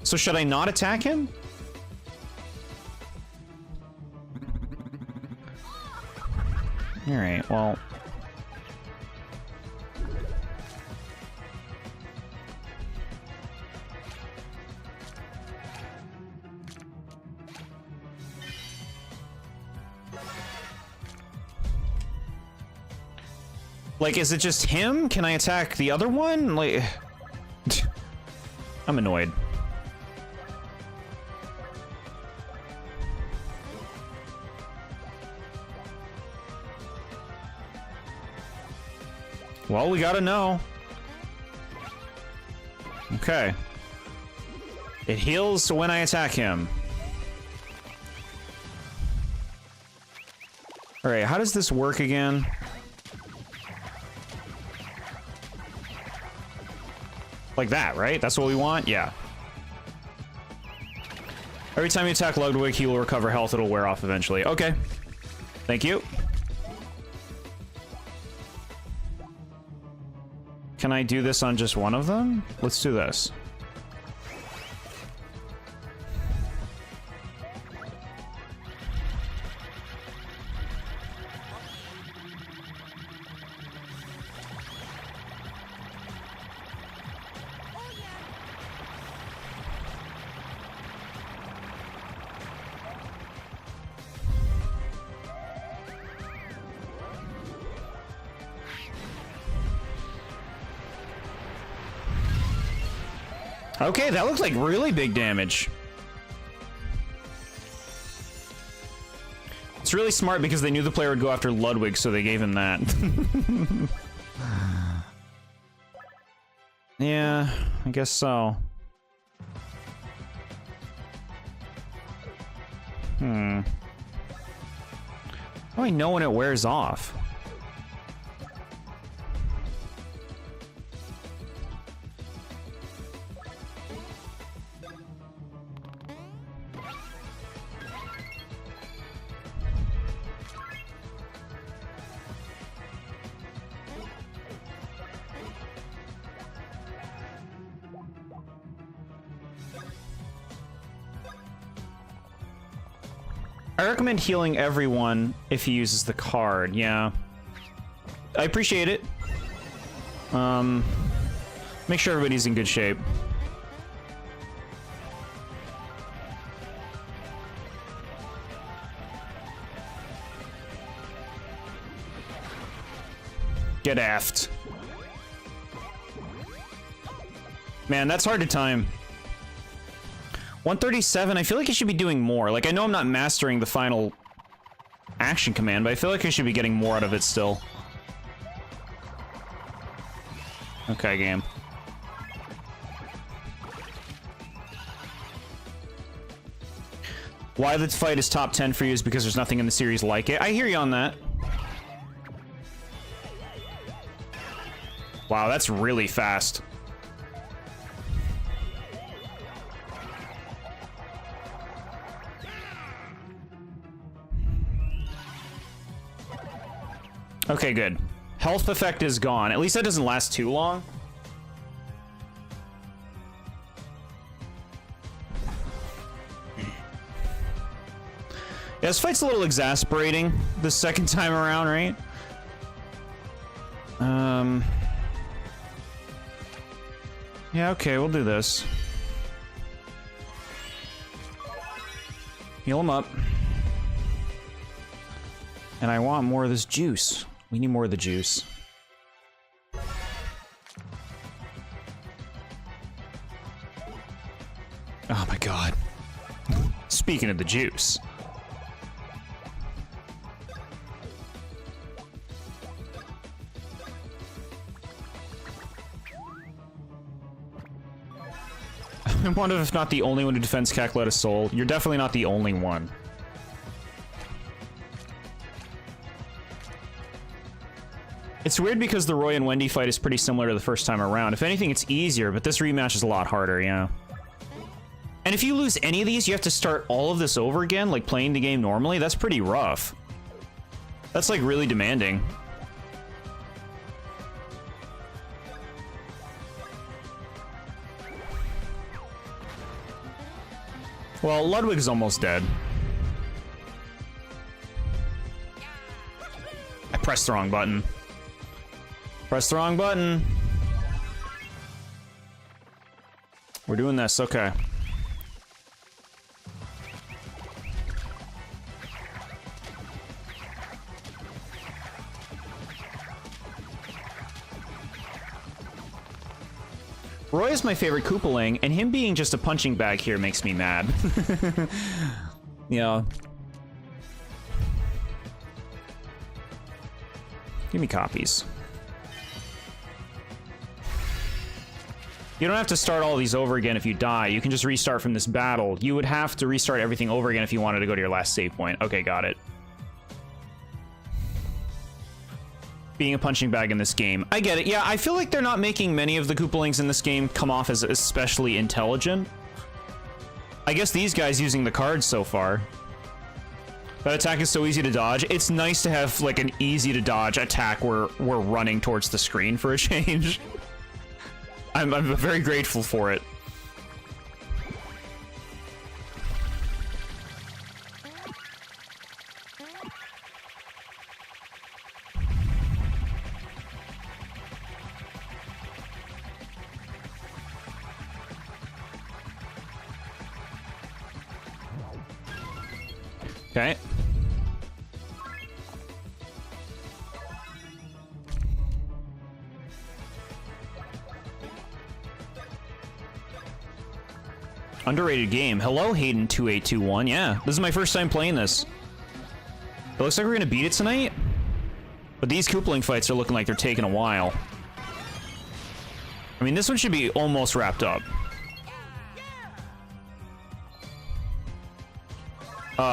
So should I not attack him? Alright, well... Like, is it just him? Can I attack the other one? Like... I'm annoyed. Well, we gotta know. Okay. It heals when I attack him. Alright, how does this work again? Like that, right? That's what we want? Yeah. Every time you attack Ludwig, he will recover health. It'll wear off eventually. Okay. Thank you. Can I do this on just one of them? Let's do this. Okay, that looks like really big damage. It's really smart because they knew the player would go after Ludwig, so they gave him that. Yeah, I guess so. How do I know when it wears off? I recommend healing everyone if he uses the card, yeah. I appreciate it. Make sure everybody's in good shape. Get effed. Man, that's hard to time. 137, I feel like I should be doing more. Like, I know I'm not mastering the final action command, but I feel like I should be getting more out of it still. Okay, game. Why this fight is top 10 for you is because there's nothing in the series like it. I hear you on that. Wow, that's really fast. Okay, good. Health effect is gone. At least that doesn't last too long. Yeah, this fight's a little exasperating the second time around, right? Yeah, okay, we'll do this. Heal him up. And I want more of this juice. We need more of the juice. Oh my god. Speaking of the juice. I'm one of, if not the only one who defends Cackletta Soul. You're definitely not the only one. It's weird because the Roy and Wendy fight is pretty similar to the first time around. If anything, it's easier, but this rematch is a lot harder, yeah. And if you lose any of these, you have to start all of this over again, like playing the game normally. That's pretty rough. That's, like, really demanding. Well, Ludwig's almost dead. I pressed the wrong button. Press the wrong button. We're doing this, okay. Roy is my favorite Koopaling, and him being just a punching bag here makes me mad. Yeah. Give me copies. You don't have to start all these over again if you die. You can just restart from this battle. You would have to restart everything over again if you wanted to go to your last save point. Okay, got it. Being a punching bag in this game. I get it. Yeah, I feel like they're not making many of the Koopalings in this game come off as especially intelligent. I guess these guys using the cards so far. That attack is so easy to dodge. It's nice to have, like, an easy to dodge attack where we're running towards the screen for a change. I'm very grateful for it. Okay. Underrated game. Hello, Hayden2821. Yeah, this is my first time playing this. It looks like we're gonna beat it tonight. But these Koopaling fights are looking like they're taking a while. I mean, this one should be almost wrapped up.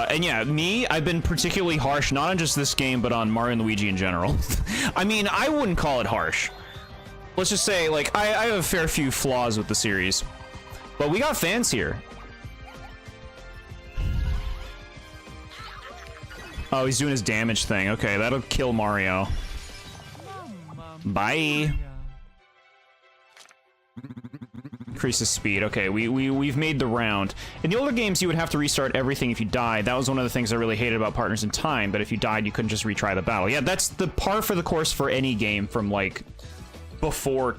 And yeah, I've been particularly harsh, not on just this game, but on Mario and Luigi in general. I mean, I wouldn't call it harsh. Let's just say, like, I have a fair few flaws with the series. But we got fans here. Oh, he's doing his damage thing. Okay, that'll kill Mario. Bye. Increase his speed. Okay, we've made the round. In the older games, you would have to restart everything if you died. That was one of the things I really hated about Partners in Time, but if you died, you couldn't just retry the battle. Yeah, that's the par for the course for any game from, like, before,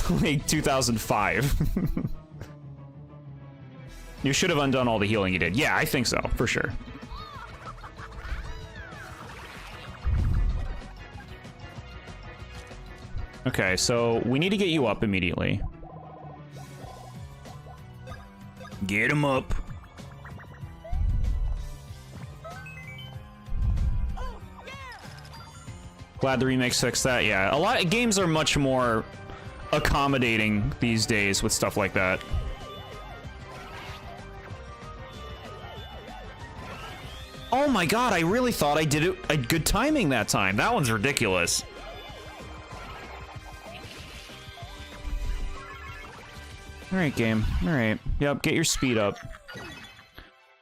like, 2005. You should have undone all the healing you did. Yeah, I think so, for sure. Okay, so we need to get you up immediately. Get him up. Glad the remake fixed that. Yeah, a lot of games are much more accommodating these days with stuff like that. Oh my god, I really thought I did it at good timing that time. That one's ridiculous. Alright, game. Alright. Yep, get your speed up.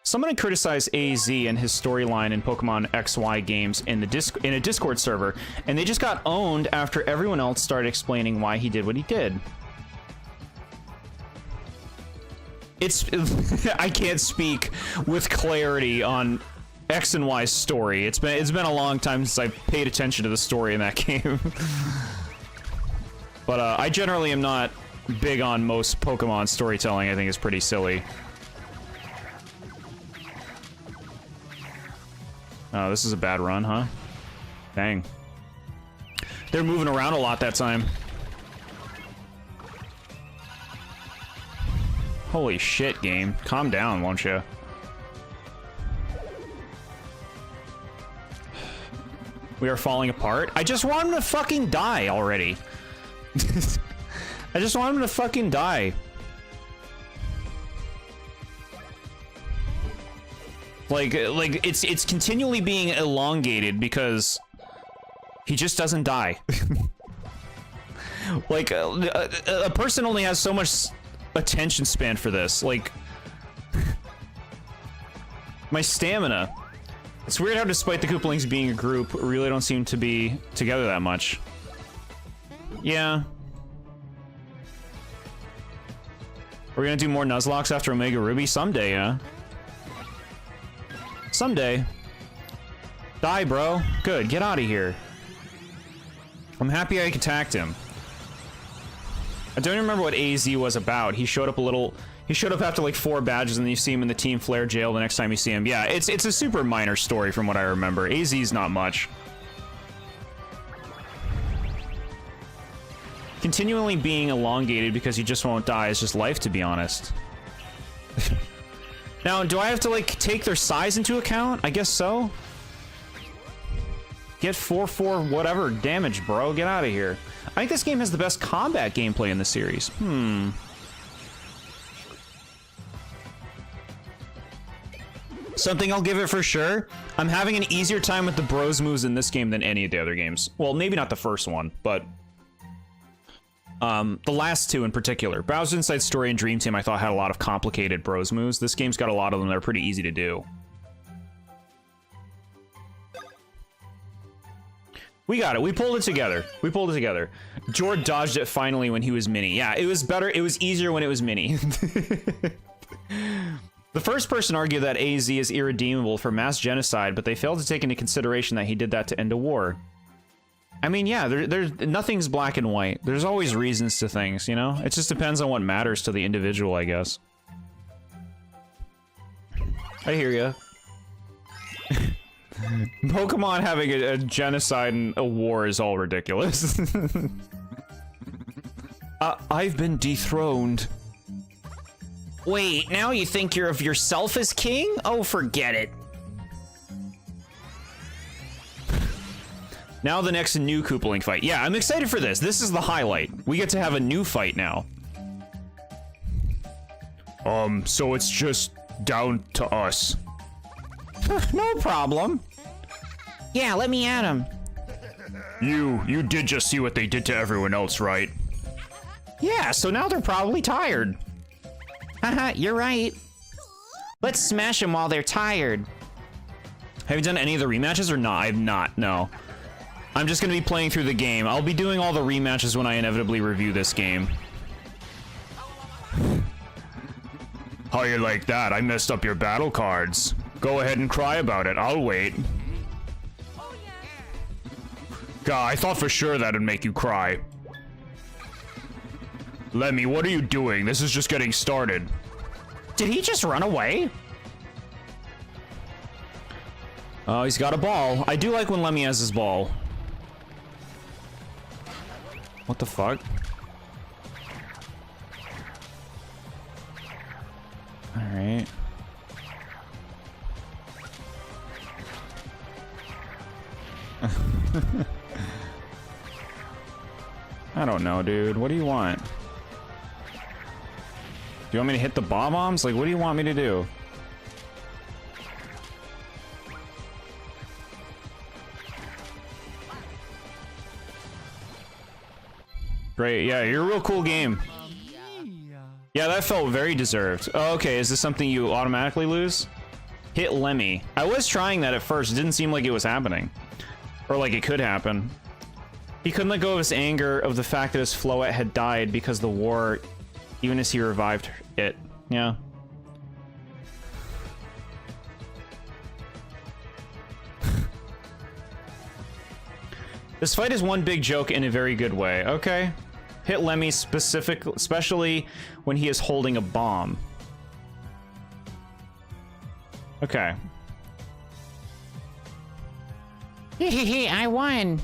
Someone criticized AZ and his storyline in Pokemon XY games in a Discord server, and they just got owned after everyone else started explaining why he did what he did. I can't speak with clarity on X and Y's story. It's been a long time since I've paid attention to the story in that game. But I generally am not big on most Pokemon storytelling. I think it's pretty silly. Oh, this is a bad run, huh? Dang. They're moving around a lot that time. Holy shit, game. Calm down, won't you? We are falling apart. I just want him to fucking die already. I just want him to fucking die. Like it's continually being elongated because he just doesn't die. Like a person only has so much attention span for this. Like my stamina. It's weird how despite the Koopalings being a group, we really don't seem to be together that much. Yeah. We're gonna do more Nuzlocke after Omega Ruby someday, yeah. Someday. Die, bro. Good, get out of here. I'm happy I attacked him. I don't even remember what AZ was about. He showed up after like 4 badges, and then you see him in the Team Flare jail the next time you see him. Yeah, it's a super minor story from what I remember. AZ's not much. Continually being elongated because you just won't die is just life, to be honest. Now, do I have to, like, take their size into account? I guess so. Get 4/4 whatever damage, bro. Get out of here. I think this game has the best combat gameplay in the series. Something I'll give it for sure. I'm having an easier time with the bros moves in this game than any of the other games. Well, maybe not the first one, but the last two in particular. Bowser's Inside Story and Dream Team I thought had a lot of complicated bros moves. This game's got a lot of them that are pretty easy to do. We got it. We pulled it together. We pulled it together. Jord dodged it finally when he was mini. Yeah, it was better. It was easier when it was mini. The first person argued that AZ is irredeemable for mass genocide, but they failed to take into consideration that he did that to end a war. I mean, yeah, there's nothing's black and white. There's always reasons to things, you know? It just depends on what matters to the individual, I guess. I hear ya. Pokemon having a genocide and a war is all ridiculous. I've been dethroned. Wait, now you think you're of yourself as king? Oh, forget it. Now the next new Koopaling fight. Yeah, I'm excited for this. This is the highlight. We get to have a new fight now. So it's just down to us. No problem. Yeah, let me at him. You did just see what they did to everyone else, right? Yeah, so now they're probably tired. Haha, you're right. Let's smash them while they're tired. Have you done any of the rematches or not? I've not, no. I'm just gonna be playing through the game. I'll be doing all the rematches when I inevitably review this game. How you like that? I messed up your battle cards. Go ahead and cry about it. I'll wait. God, I thought for sure that'd make you cry. Lemmy, what are you doing? This is just getting started. Did he just run away? Oh, he's got a ball. I do like when Lemmy has his ball. What the fuck? Alright. I don't know, dude. What do you want? Do you want me to hit the bombs? Like, what do you want me to do? Great, yeah, you're a real cool game. Yeah, that felt very deserved. Oh, okay, is this something you automatically lose? Hit Lemmy. I was trying that at first. It didn't seem like it was happening. Or like it could happen. He couldn't let go of his anger of the fact that his Floette had died because of the war, even as he revived it. Yeah. This fight is one big joke in a very good way. Okay. Hit Lemmy especially when he is holding a bomb. Okay. Hehehe, I won.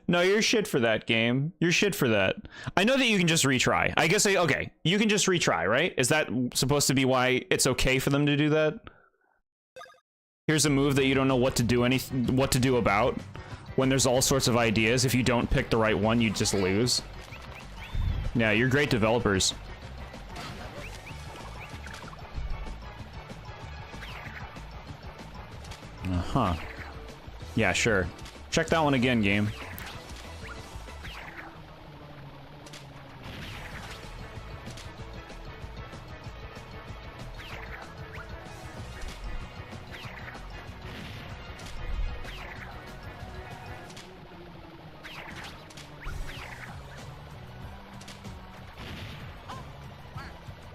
No, you're shit for that game. You're shit for that. I know that you can just retry. I guess okay, you can just retry, right? Is that supposed to be why it's okay for them to do that? Here's a move that you don't know what to do about. When there's all sorts of ideas, if you don't pick the right one, you just lose. Yeah, you're great developers. Uh-huh. Yeah, sure. Check that one again, game.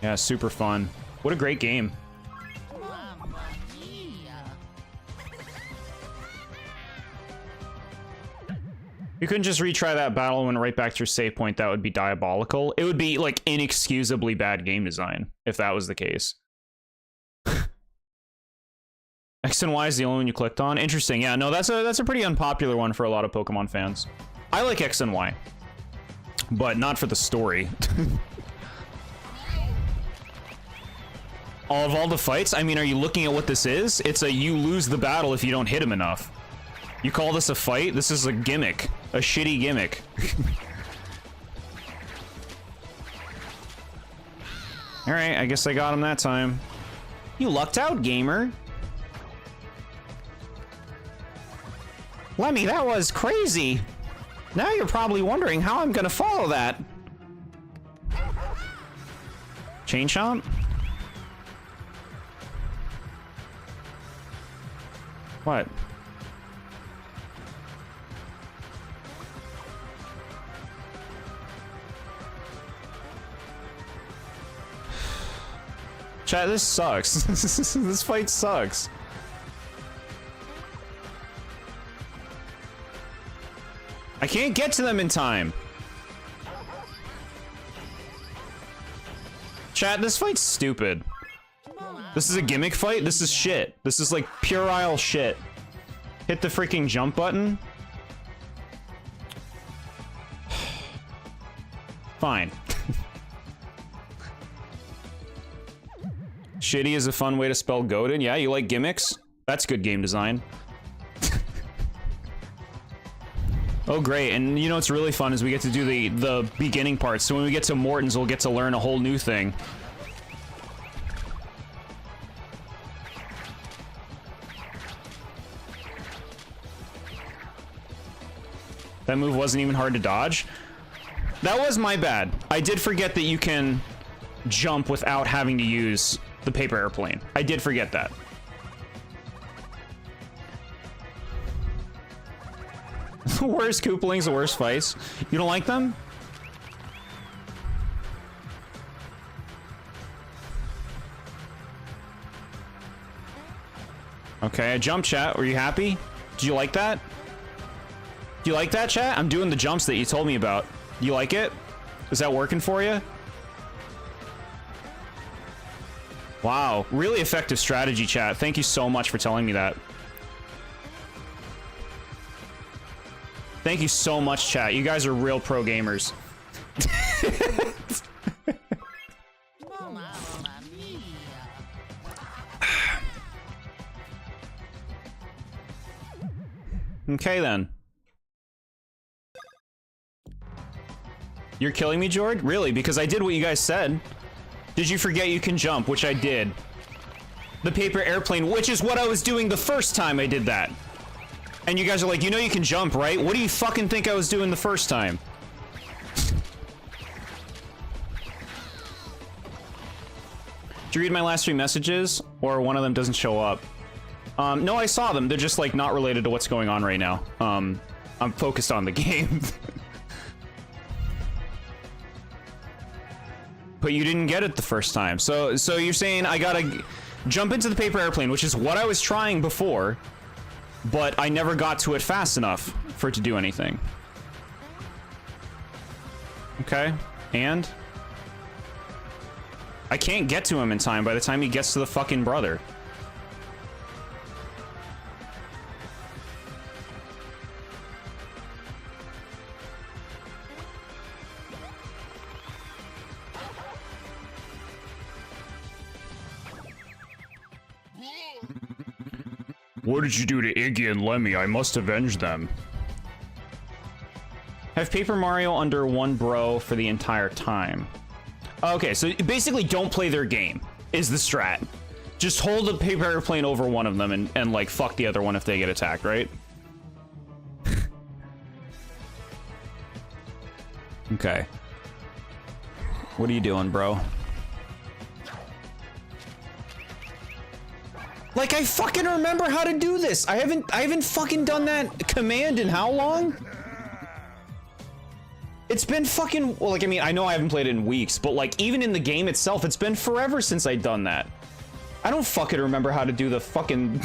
Yeah, super fun. What a great game. You couldn't just retry that battle and went right back to your save point. That would be diabolical. It would be like inexcusably bad game design if that was the case. X and Y is the only one you clicked on. Interesting. Yeah, no, that's a pretty unpopular one for a lot of Pokemon fans. I like X and Y, but not for the story. Of all the fights, I mean, are you looking at what this is? It's a you lose the battle if you don't hit him enough. You call this a fight? This is a gimmick. A shitty gimmick. Alright, I guess I got him that time. You lucked out, gamer. Lemmy, that was crazy. Now you're probably wondering how I'm gonna follow that. Chain Chomp? What? Chat, this sucks. This fight sucks. I can't get to them in time. Chat, this fight's stupid. This is a gimmick fight? This is shit. This is like puerile shit. Hit the freaking jump button. Fine. Shitty is a fun way to spell goated. Yeah, you like gimmicks? That's good game design. Oh, great. And you know what's really fun is we get to do the beginning part. So when we get to Morton's, we'll get to learn a whole new thing. That move wasn't even hard to dodge. That was my bad. I did forget that you can jump without having to use the paper airplane. I did forget that. The worst Koopalings, the worst fights. You don't like them? Okay, a jump, chat. Were you happy? Did you like that? Do you like that, chat? I'm doing the jumps that you told me about. You like it? Is that working for you? Wow, really effective strategy, chat. Thank you so much for telling me that. Thank you so much, chat. You guys are real pro gamers. Okay, then. You're killing me, Jord? Really? Because I did what you guys said. Did you forget you can jump? Which I did. The paper airplane, which is what I was doing the first time I did that. And you guys are like, you know you can jump, right? What do you fucking think I was doing the first time? Did you read my last 3 messages? Or one of them doesn't show up? No, I saw them. They're just, like, not related to what's going on right now. I'm focused on the game. But you didn't get it the first time. So you're saying I gotta jump into the paper airplane, which is what I was trying before, but I never got to it fast enough for it to do anything. Okay, and? I can't get to him in time by the time he gets to the fucking brother. What did you do to Iggy and Lemmy? I must avenge them. Have Paper Mario under 1 bro for the entire time. Okay, so basically don't play their game, is the strat. Just hold the paper airplane over one of them and like, fuck the other one if they get attacked, right? Okay. What are you doing, bro? Like, I fucking remember how to do this. I haven't fucking done that command in how long? It's been fucking, well, like, I mean, I know I haven't played it in weeks, but like, even in the game itself, it's been forever since I've done that. I don't fucking remember how to do the fucking...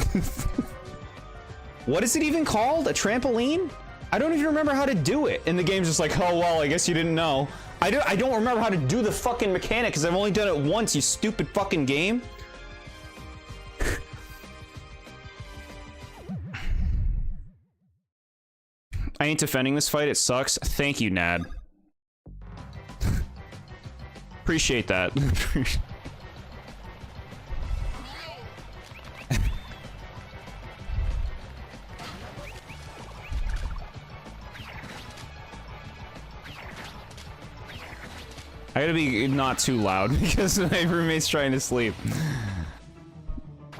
What is it even called? A trampoline? I don't even remember how to do it. And the game's just like, oh, well, I guess you didn't know. I don't remember how to do the fucking mechanic because I've only done it once, you stupid fucking game. I ain't defending this fight, it sucks. Thank you, Nad. Appreciate that. I gotta be not too loud because my roommate's trying to sleep.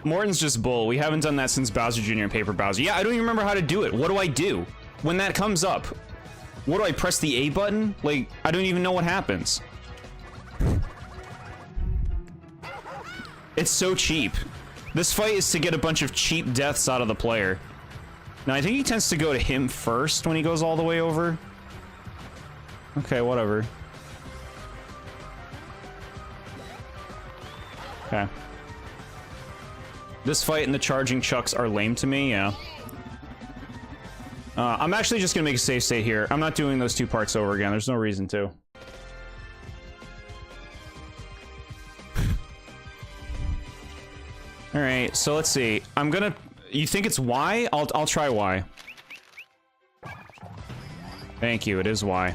Morton's just bull. We haven't done that since Bowser Jr. and Paper Bowser. Yeah, I don't even remember how to do it. What do I do? When that comes up, what do I press the A button? Like, I don't even know what happens. It's so cheap. This fight is to get a bunch of cheap deaths out of the player. Now, I think he tends to go to him first when he goes all the way over. Okay, whatever. Okay. This fight and the charging chucks are lame to me, yeah. I'm actually just gonna make a safe state here. I'm not doing those 2 parts over again. There's no reason to. Alright, so let's see. I'm gonna... You think it's Y? I'll try Y. Thank you, it is Y.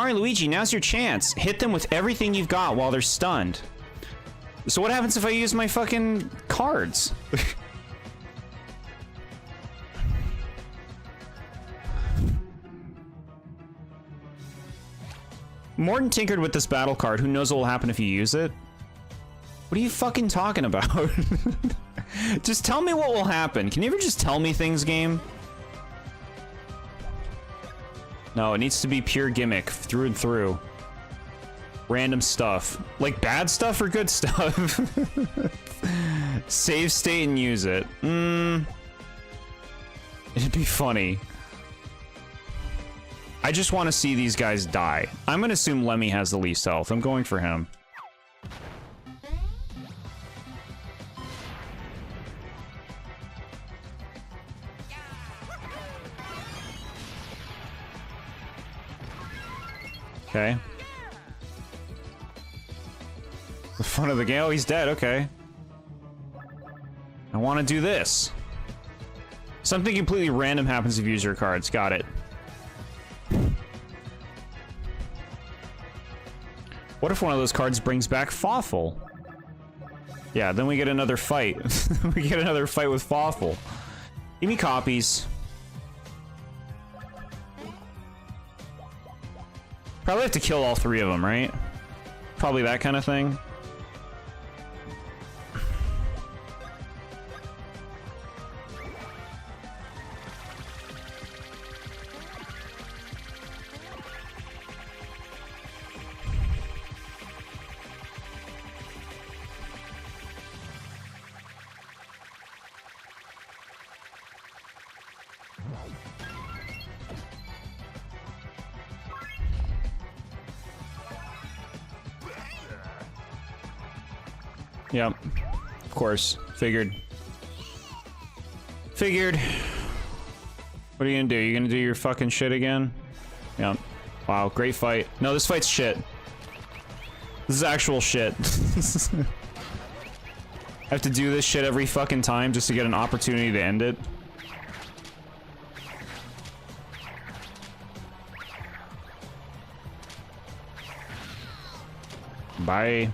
Mario and Luigi, now's your chance. Hit them with everything you've got while they're stunned. So what happens if I use my fucking cards? Morton tinkered with this battle card. Who knows what will happen if you use it? What are you fucking talking about? Just tell me what will happen. Can you ever just tell me things, game? No, it needs to be pure gimmick through and through. Random stuff. Like bad stuff or good stuff? Save state and use it. It'd be funny. I just want to see these guys die. I'm gonna assume Lemmy has the least health. I'm going for him. Okay. The fun of the game. Oh, he's dead. Okay. I want to do this. Something completely random happens if you use your cards. Got it. What if one of those cards brings back Fawful? Yeah, then we get another fight. We get another fight with Fawful. Give me copies. Probably have to kill all three of them, right? Probably that kind of thing. Yep. Of course. Figured. Figured. What are you gonna do? You gonna do your fucking shit again? Yep. Wow, great fight. No, this fight's shit. This is actual shit. I have to do this shit every fucking time just to get an opportunity to end it. Bye.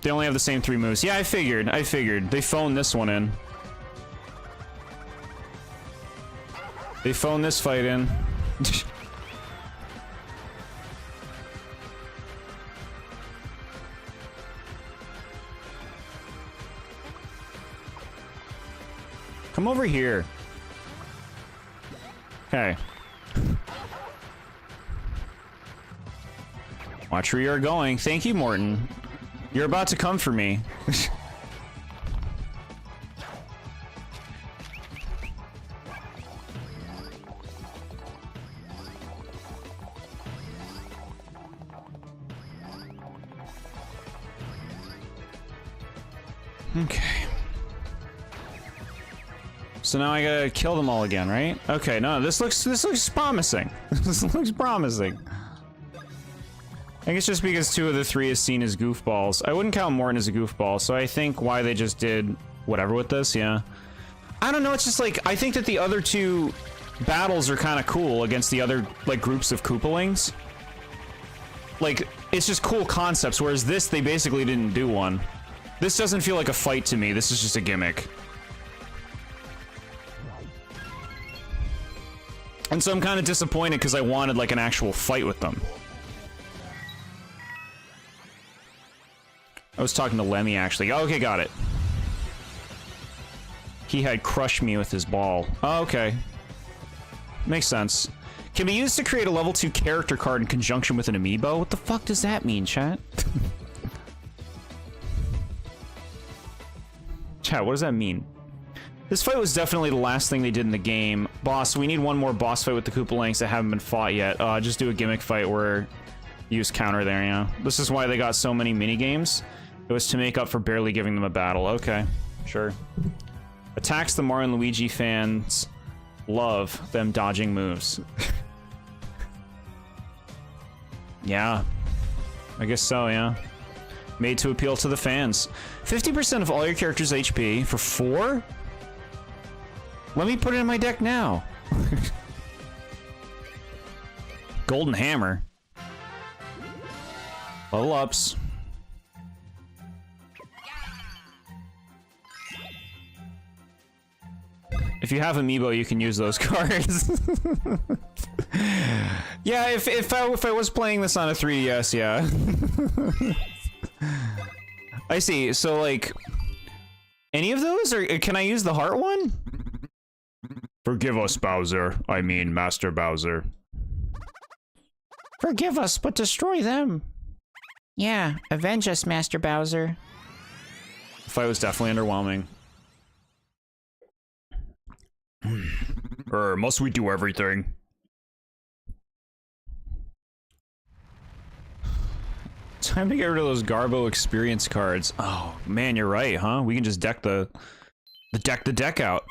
They only have the same 3 moves. Yeah, I figured. They phoned this one in. They phoned this fight in. Come over here. Okay. Watch where you're going. Thank you, Morton. You're about to come for me. Okay. So now I gotta kill them all again, right? Okay, no, this looks promising. This looks promising. I think it's just because 2 of the 3 is seen as goofballs. I wouldn't count Morton as a goofball, so I think why they just did whatever with this, yeah. I don't know, it's just like, I think that the other 2 battles are kind of cool against the other, like, groups of Koopalings. Like, it's just cool concepts, whereas this, they basically didn't do one. This doesn't feel like a fight to me, this is just a gimmick. And so I'm kind of disappointed because I wanted, like, an actual fight with them. I was talking to Lemmy, actually. Oh, okay, got it. He had crushed me with his ball. Oh, okay. Makes sense. Can be used to create a level 2 character card in conjunction with an amiibo? What the fuck does that mean, chat? Chat, what does that mean? This fight was definitely the last thing they did in the game. Boss, we need one more boss fight with the Koopalings that haven't been fought yet. Just do a gimmick fight where you use counter there, yeah. This is why they got so many minigames. It was to make up for barely giving them a battle. Okay, sure. Attacks the Mario and Luigi fans love them dodging moves. Yeah. I guess so, yeah. Made to appeal to the fans. 50% of all your characters' HP for 4? Let me put it in my deck now. Golden hammer. Level ups. If you have Amiibo, you can use those cards. Yeah, if I was playing this on a 3DS, yeah. I see. So like, any of those, or can I use the heart one? Forgive us, Bowser. I mean, Master Bowser. Forgive us, but destroy them. Yeah, avenge us, Master Bowser. The fight was definitely underwhelming. Must we do everything? Time to get rid of those Garbo experience cards. Oh man, you're right, huh? We can just deck the deck out.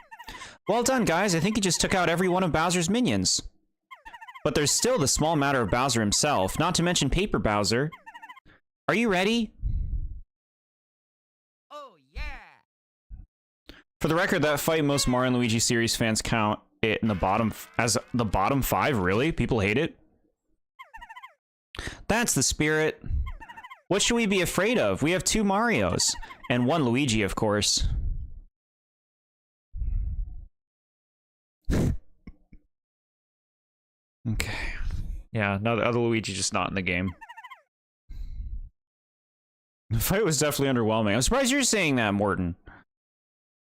Well done, guys. I think you just took out every one of Bowser's minions. But there's still the small matter of Bowser himself, not to mention Paper Bowser. Are you ready? Oh, yeah. For the record, that fight most Mario and Luigi series fans count it in the bottom as the bottom 5. Really? People hate it? That's the spirit. What should we be afraid of? We have 2 Marios and 1 Luigi, of course. Okay. Yeah, no, the other Luigi just not in the game. The fight was definitely underwhelming. I'm surprised you're saying that, Morton.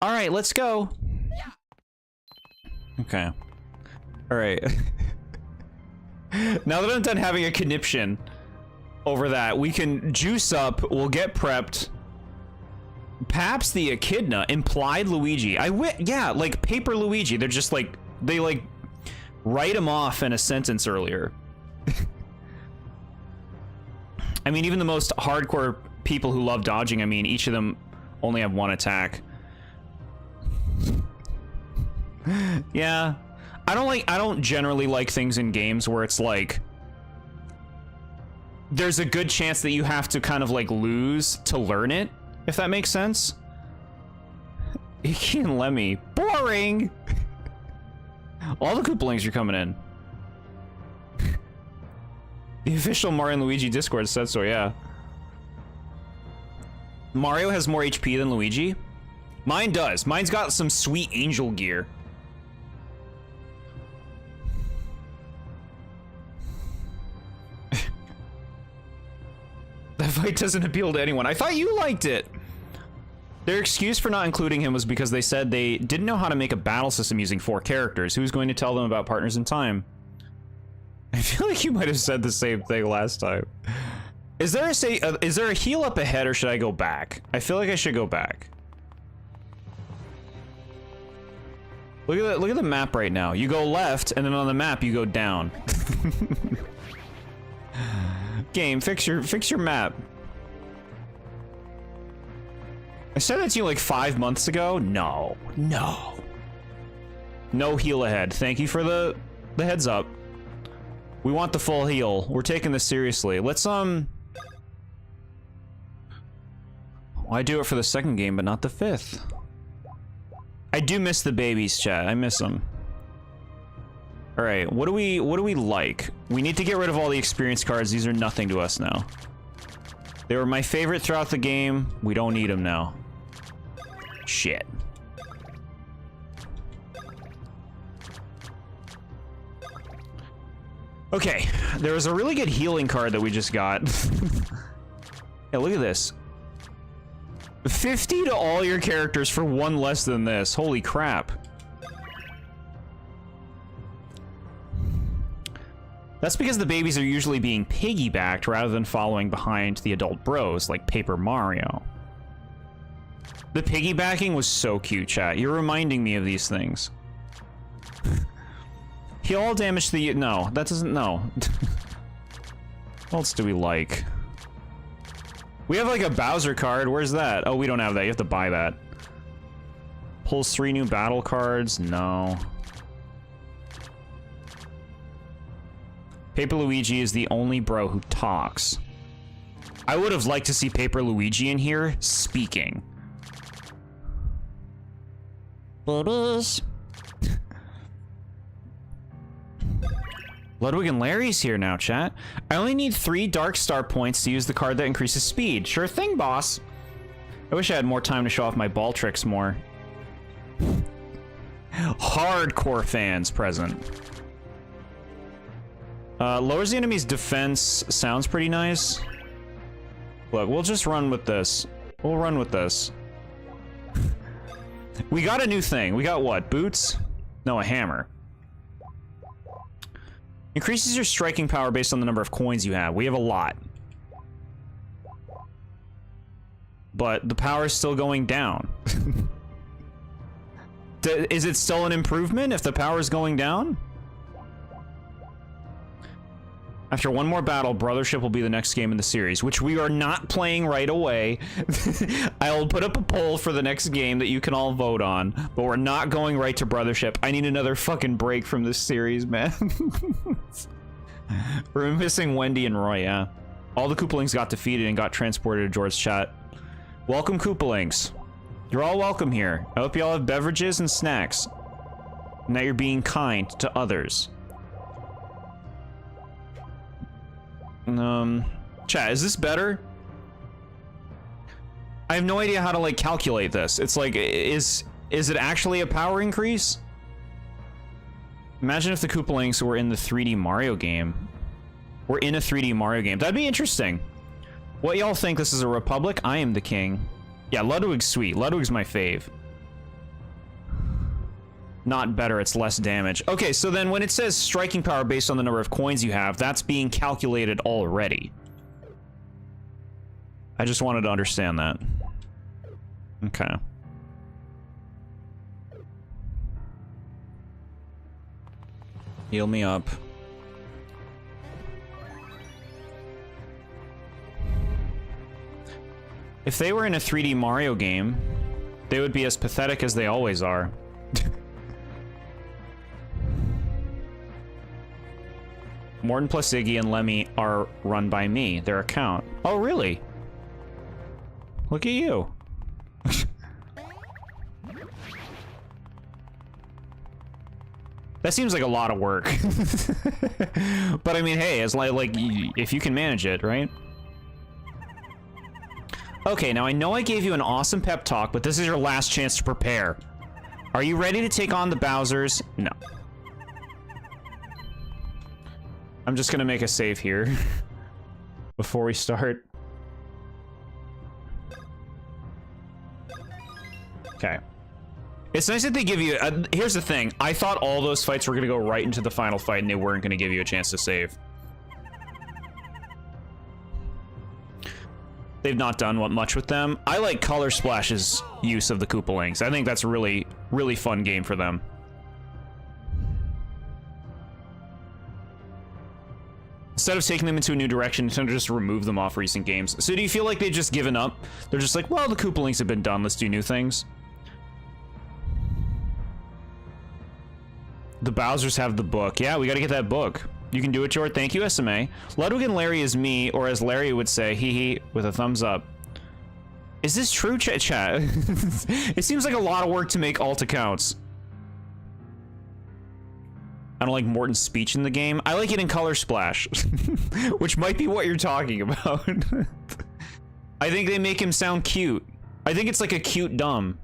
All right, let's go. Okay. All right. Now that I'm done having a conniption over that, we can juice up, we'll get prepped. Perhaps the Echidna, implied Luigi. Yeah, like Paper Luigi. They're just like, they like write him off in a sentence earlier. I mean, even the most hardcore people who love dodging, I mean, each of them only have 1 attack. Yeah. I don't generally like things in games where it's like, there's a good chance that you have to kind of like lose to learn it, if that makes sense. Icky and Lemmy. Boring! All the Koopalings are coming in. The official Mario and Luigi Discord said so, yeah. Mario has more HP than Luigi? Mine does. Mine's got some sweet angel gear. That fight doesn't appeal to anyone. I thought you liked it! Their excuse for not including him was because they said they didn't know how to make a battle system using 4 characters. Who's going to tell them about Partners in Time? I feel like you might have said the same thing last time. Is there a heal up ahead, or should I go back? I feel like I should go back. Look at the map right now. You go left, and then on the map you go down. Game, fix your map. I said that to you like 5 months ago. No. No heal ahead. Thank you for the heads up. We want the full heal. We're taking this seriously. Let's why do it for the 2nd game, but not the 5th? I do miss the babies, chat. I miss them. All right, what do we like? We need to get rid of all the experience cards. These are nothing to us now. They were my favorite throughout the game. We don't need them now. Shit. Okay, there was a really good healing card that we just got. Yeah, look at this. 50 to all your characters for 1 less than this. Holy crap. That's because the babies are usually being piggybacked rather than following behind the adult bros, like Paper Mario. The piggybacking was so cute, chat. You're reminding me of these things. Heal all damage to the... No, that doesn't... No. What else do we like? We have like a Bowser card. Where's that? Oh, we don't have that. You have to buy that. Pulls 3 new battle cards. No. Paper Luigi is the only bro who talks. I would have liked to see Paper Luigi in here speaking. Babies. Ludwig and Larry's here now, chat. I only need 3 Dark Star points to use the card that increases speed. Sure thing, boss. I wish I had more time to show off my ball tricks more. Hardcore fans present. Lowers the enemy's defense. Sounds pretty nice. Look, we'll just run with this. We'll run with this. We got a new thing. We got what? Boots? No, a hammer. Increases your striking power based on the number of coins you have. We have a lot. But the power is still going down. Is it still an improvement if the power is going down? After one more battle, Brothership will be the next game in the series, which we are not playing right away. I'll put up a poll for the next game that you can all vote on, but we're not going right to Brothership. I need another fucking break from this series, man. We're missing Wendy and Roy, yeah. All the Koopalings got defeated and got transported to George's chat. Welcome, Koopalings. You're all welcome here. I hope you all have beverages and snacks, and that you're being kind to others. Chat, is this better? I have no idea how to, like, calculate this. It's like, is it actually a power increase? Imagine if the Koopalings were in the 3D Mario game. We're in a 3D Mario game. That'd be interesting. What y'all think? This is a republic? I am the king. Yeah, Ludwig's sweet. Ludwig's my fave. Not better, it's less damage. Okay, so then when it says striking power based on the number of coins you have, that's being calculated already. I just wanted to understand that. Okay. Heal me up. If they were in a 3D Mario game, they would be as pathetic as they always are. Morton plus Iggy and Lemmy are run by me, their account. Oh, really? Look at you. That seems like a lot of work. But I mean, hey, it's like if you can manage it, right? Okay, now I know I gave you an awesome pep talk, but this is your last chance to prepare. Are you ready to take on the Bowsers? No. I'm just gonna make a save here before we start. Okay. It's nice that they give you... here's the thing. I thought all those fights were gonna go right into the final fight and they weren't gonna give you a chance to save. They've not done much with them. I like Color Splash's use of the Koopalings. I think that's a really, really fun game for them. Instead of taking them into a new direction, Nintendo just remove them off recent games. So do you feel like they've just given up? They're just like, well, the Koopalings have been done. Let's do new things. The Bowsers have the book. Yeah, we gotta get that book. You can do it, Jord. Thank you, SMA. Ludwig and Larry is me, or as Larry would say, hee hee, with a thumbs up. Is this true, chat? It seems like a lot of work to make alt accounts. I don't like Morton's speech in the game. I like it in Color Splash, which might be what you're talking about. I think they make him sound cute. I think it's like a cute dumb.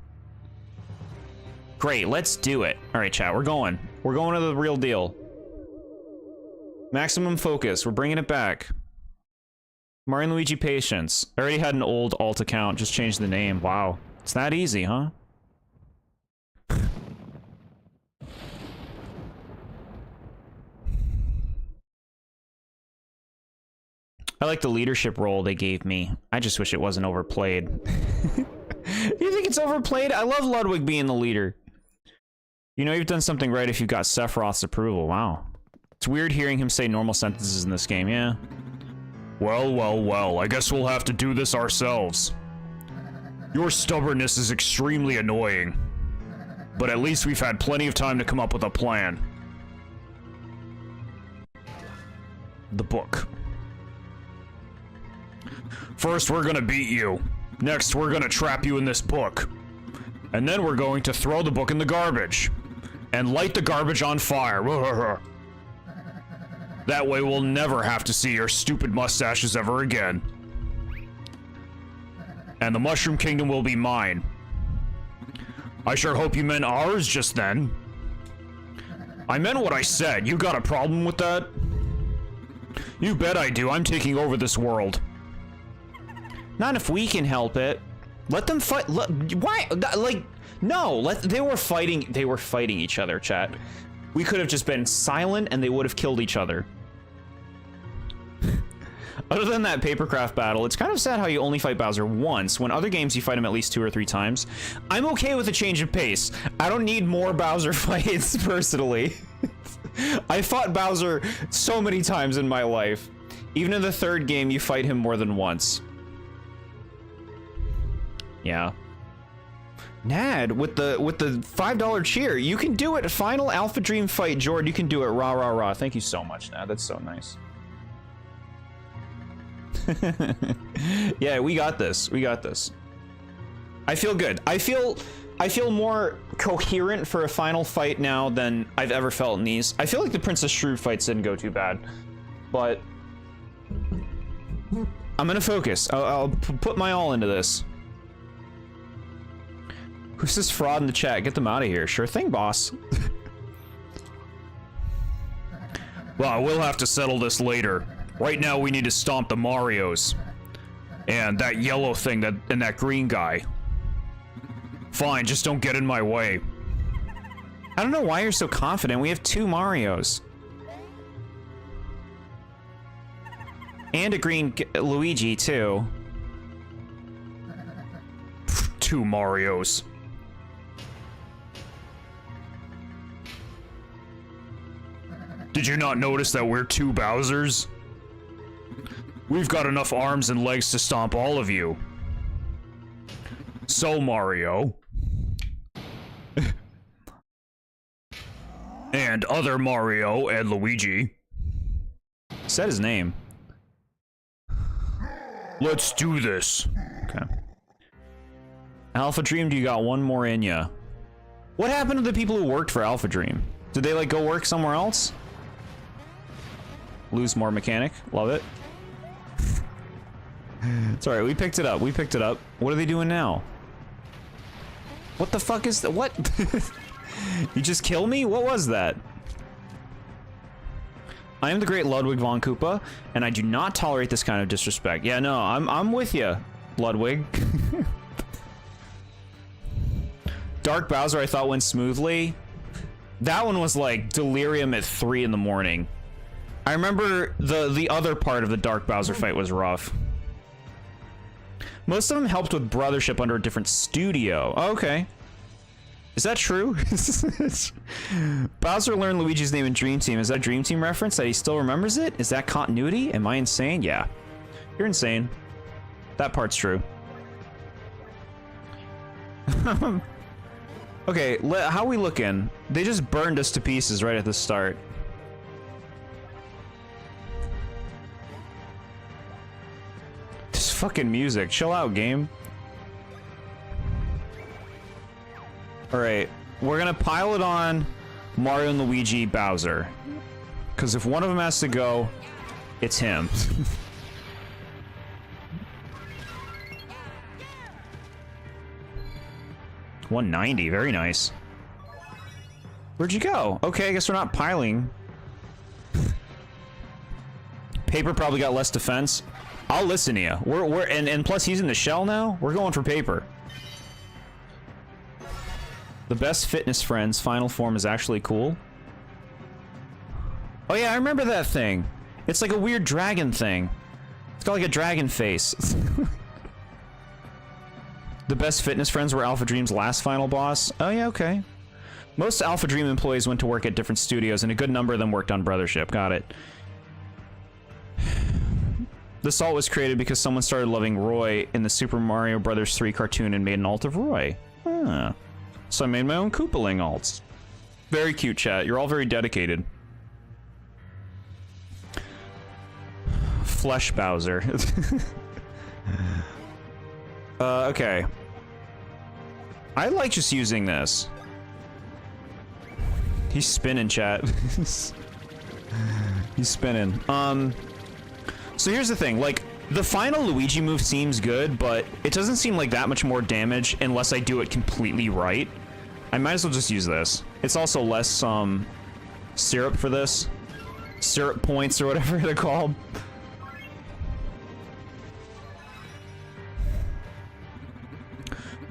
Great, let's do it. All right, chat, we're going. We're going to the real deal. Maximum focus. We're bringing it back. Mario and Luigi Patience. I already had an old alt account. Just changed the name. Wow. It's that easy, huh? I like the leadership role they gave me. I just wish it wasn't overplayed. You think it's overplayed? I love Ludwig being the leader. You know you've done something right if you've got Sephiroth's approval. Wow. It's weird hearing him say normal sentences in this game, yeah. Well, well, well, I guess we'll have to do this ourselves. Your stubbornness is extremely annoying. But at least we've had plenty of time to come up with a plan. The book. First, we're gonna beat you. Next, we're gonna trap you in this book. And then we're going to throw the book in the garbage. And light the garbage on fire. That way we'll never have to see your stupid mustaches ever again. And the Mushroom Kingdom will be mine. I sure hope you meant ours just then. I meant what I said. You got a problem with that? You bet I do. I'm taking over this world. Not if we can help it. Let them fight. Why? Like, no. They were fighting. They were fighting each other, chat. We could have just been silent and they would have killed each other. Other than that papercraft battle, it's kind of sad how you only fight Bowser once, when other games you fight him at least 2 or 3 times. I'm okay with a change of pace. I don't need more Bowser fights, personally. I fought Bowser so many times in my life. Even in the 3rd game, you fight him more than once. Yeah. Nad, with the $5 cheer, you can do it. Final Alpha Dream fight, Jord. You can do it. Rah, rah, rah. Thank you so much, Nad. That's so nice. Yeah, we got this. We got this. I feel good. I feel more coherent for a final fight now than I've ever felt in these. I feel like the Princess Shrew fights didn't go too bad, but I'm gonna focus. I'll put my all into this. Who's this fraud in the chat? Get them out of here. Sure thing, boss. Well, we'll have to settle this later. Right now, we need to stomp the Marios. And that yellow thing and that green guy. Fine, just don't get in my way. I don't know why you're so confident. We have 2 Marios. And a green Luigi, too. 2 Marios. Did you not notice that we're 2 Bowsers? We've got enough arms and legs to stomp all of you. So, Mario. And other Mario and Luigi. Said his name. Let's do this. Okay. Alpha Dream, you got 1 more in ya. What happened to the people who worked for Alpha Dream? Did they, like, go work somewhere else? Lose more mechanic. Love it. It's alright, we picked it up. We picked it up. What are they doing now? What the fuck is that? What? You just kill me? What was that? I am the great Ludwig von Koopa, and I do not tolerate this kind of disrespect. Yeah, no, I'm with you, Ludwig. Dark Bowser I thought went smoothly. That one was like delirium at 3 in the morning. I remember the other part of the Dark Bowser fight was rough. Most of them helped with Brothership under a different studio. Oh, okay. Is that true? Bowser learned Luigi's name in Dream Team. Is that a Dream Team reference that he still remembers it? Is that continuity? Am I insane? Yeah. You're insane. That part's true. Okay, how are we looking? They just burned us to pieces right at the start. This fucking music. Chill out, game. Alright, we're gonna pile it on Mario and Luigi Bowser. Because if one of them has to go, it's him. 190, very nice. Where'd you go? Okay, I guess we're not piling. Paper probably got less defense. I'll listen to you. And plus he's in the shell now. We're going for Paper. The best fitness friends final form is actually cool. Oh yeah, I remember that thing. It's like a weird dragon thing. It's got like a dragon face. The best fitness friends were Alpha Dream's last final boss. Oh yeah, okay. Most Alpha Dream employees went to work at different studios, and a good number of them worked on Brothership. Got it. The salt was created because someone started loving Roy in the Super Mario Bros. 3 cartoon and made an alt of Roy. Huh. So I made my own Koopaling alts. Very cute, chat. You're all very dedicated. Flesh Bowser. Okay. I like just using this. He's spinning, chat. He's spinning. So here's the thing, like, the final Luigi move seems good, but it doesn't seem like that much more damage unless I do it completely right. I might as well just use this. It's also less, syrup for this. Syrup points or whatever they're called.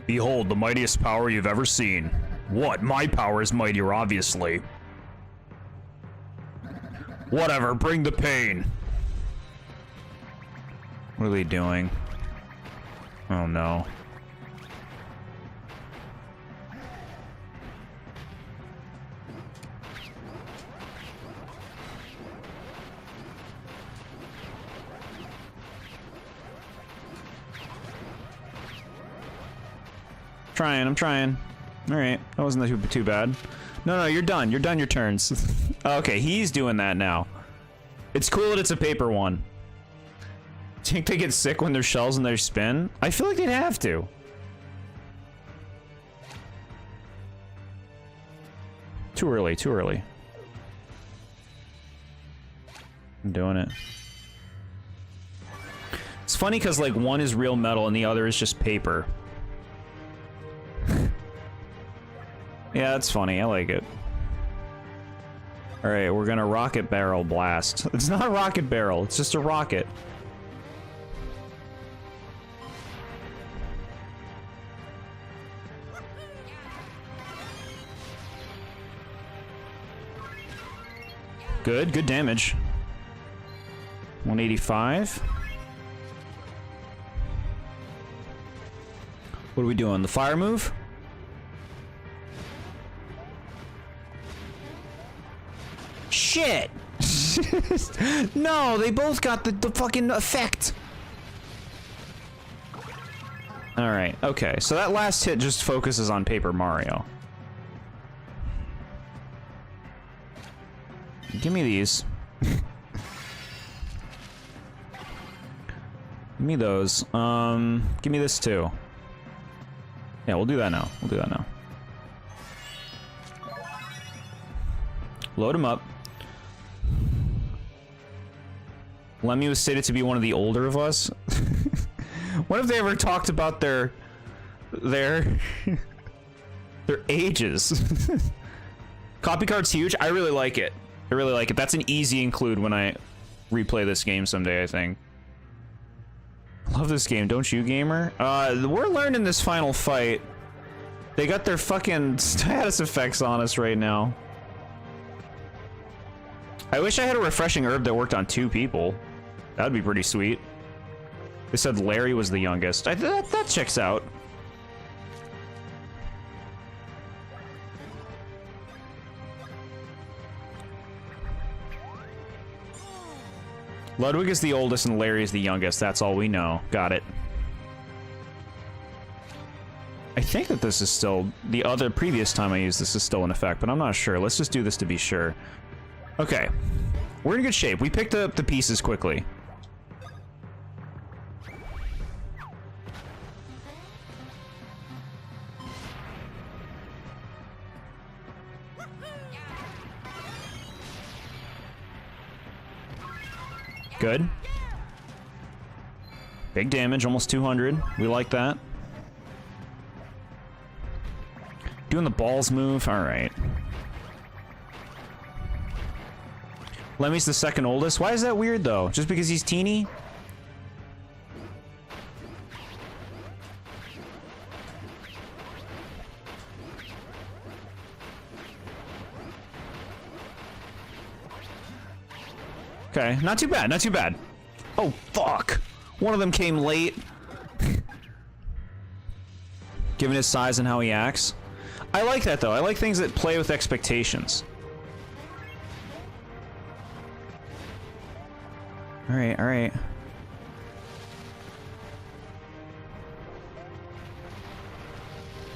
Behold, the mightiest power you've ever seen. What? My power is mightier, obviously. Whatever, bring the pain. What are they doing? Oh no. I'm trying. Alright, that wasn't too bad. No, you're done. You're done your turns. Okay, he's doing that now. It's cool that it's a paper one. Do you think they get sick when there's shells in their spin? I feel like they'd have to. Too early, too early. I'm doing it. It's funny because, like, one is real metal and the other is just paper. Yeah, that's funny. I like it. Alright, we're gonna rocket barrel blast. It's not a rocket barrel, it's just a rocket. Good damage. 185. What are we doing? The fire move? Shit! No, they both got the fucking effect. Alright, okay. So that last hit just focuses on Paper Mario. Give me these. Give me those. Give me this too. Yeah, we'll do that now. We'll do that now. Load him up. Lemmy was stated to be one of the older of us. What if they ever talked about their ages? Copy card's huge. I really like it. I really like it. That's an easy include when I replay this game someday, I think. Love this game, don't you, gamer? We're learning this final fight. They got their fucking status effects on us right now. I wish I had a refreshing herb that worked on 2 people. That'd be pretty sweet. They said Larry was the youngest. That checks out. Ludwig is the oldest and Larry is the youngest. That's all we know. Got it. I think that this is still... The other previous time I used this is still in effect, but I'm not sure. Let's just do this to be sure. Okay. We're in good shape. We picked up the pieces quickly. Good. Big damage, almost 200. We like that. Doing the balls move. All right. Lemmy's the second oldest. Why is that weird, though? Just because he's teeny? Okay, not too bad, not too bad. Oh, fuck. One of them came late. Given his size and how he acts. I like that, though. I like things that play with expectations. Alright, alright.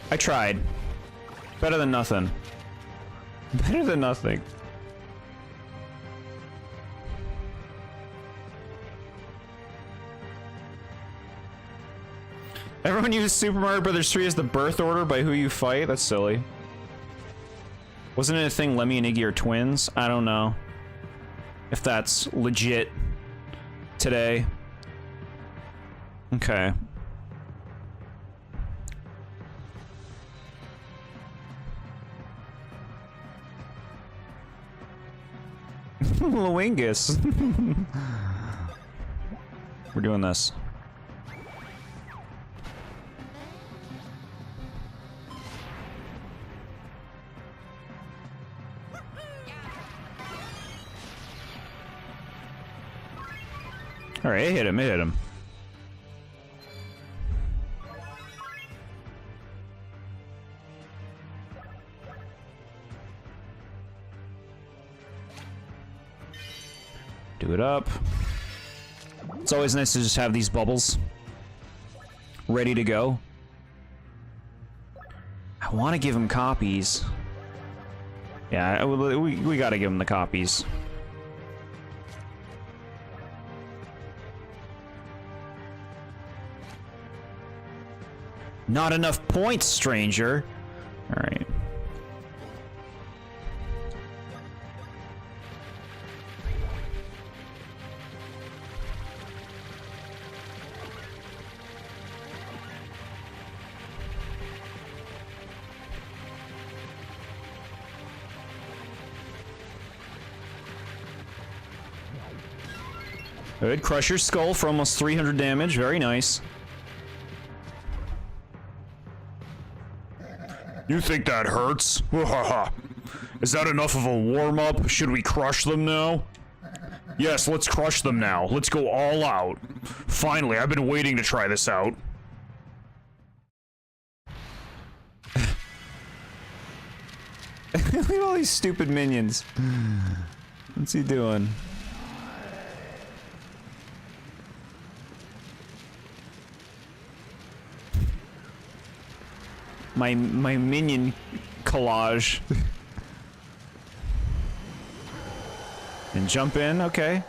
I tried. Better than nothing. Better than nothing. Everyone uses Super Mario Bros. 3 as the birth order by who you fight? That's silly. Wasn't it a thing Lemmy and Iggy are twins? I don't know. If that's legit today. Okay. Luingus. We're doing this. Alright, it hit him, it hit him. Do it up. It's always nice to just have these bubbles ready to go. I want to give him copies. Yeah, we gotta give him the copies. Not enough points, stranger. All right. Good. Crush your skull for almost 300 damage. Very nice. You think that hurts? Is that enough of a warm-up? Should we crush them now? Yes, let's crush them now. Let's go all out. Finally, I've been waiting to try this out. Look at all these stupid minions. What's he doing? My minion collage. And jump in, okay.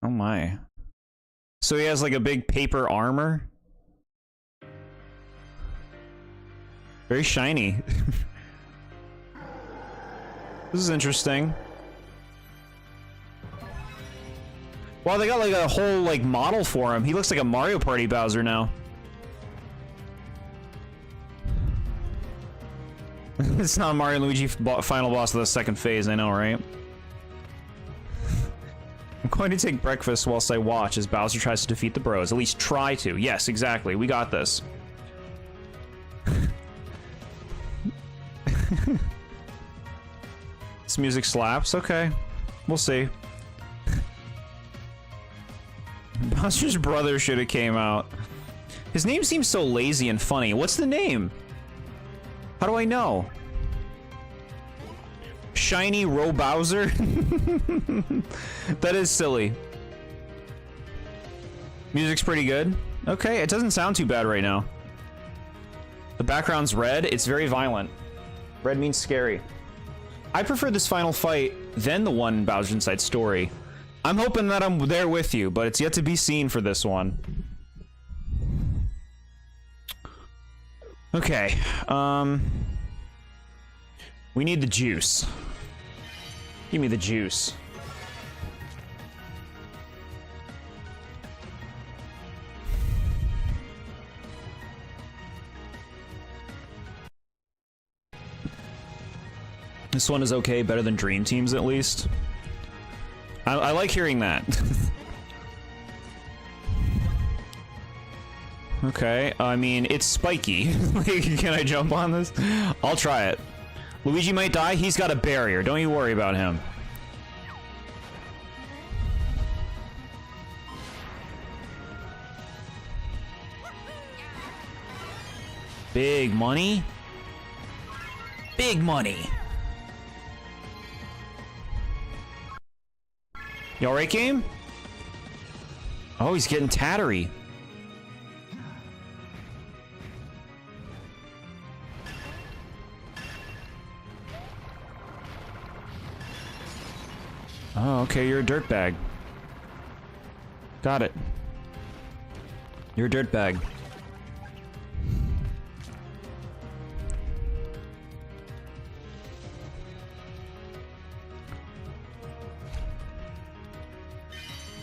Oh my. So he has like a big paper armor? Very shiny. This is interesting. Wow, they got like a whole like model for him. He looks like a Mario Party Bowser now. It's not Mario and Luigi final boss of the second phase, I know, right? I'm going to take breakfast whilst I watch as Bowser tries to defeat the bros. At least try to. Yes, exactly. We got this. This music slaps. Okay. We'll see. Bowser's brother should have came out. His name seems so lazy and funny. What's the name? How do I know? Shiny Row Bowser? That is silly. Music's pretty good. Okay, it doesn't sound too bad right now. The background's red. It's very violent. Red means scary. I prefer this final fight than the one in Bowser Inside Story. I'm hoping that I'm there with you, but it's yet to be seen for this one. Okay, we need the juice. Give me the juice. This one is okay, better than Dream Team's at least. I like hearing that. Okay, I mean, it's spiky. Like, can I jump on this? I'll try it. Luigi might die. He's got a barrier. Don't you worry about him. Big money. Big money. You alright, game? Oh, he's getting tattery. Oh, okay, you're a dirtbag. Got it. You're a dirtbag.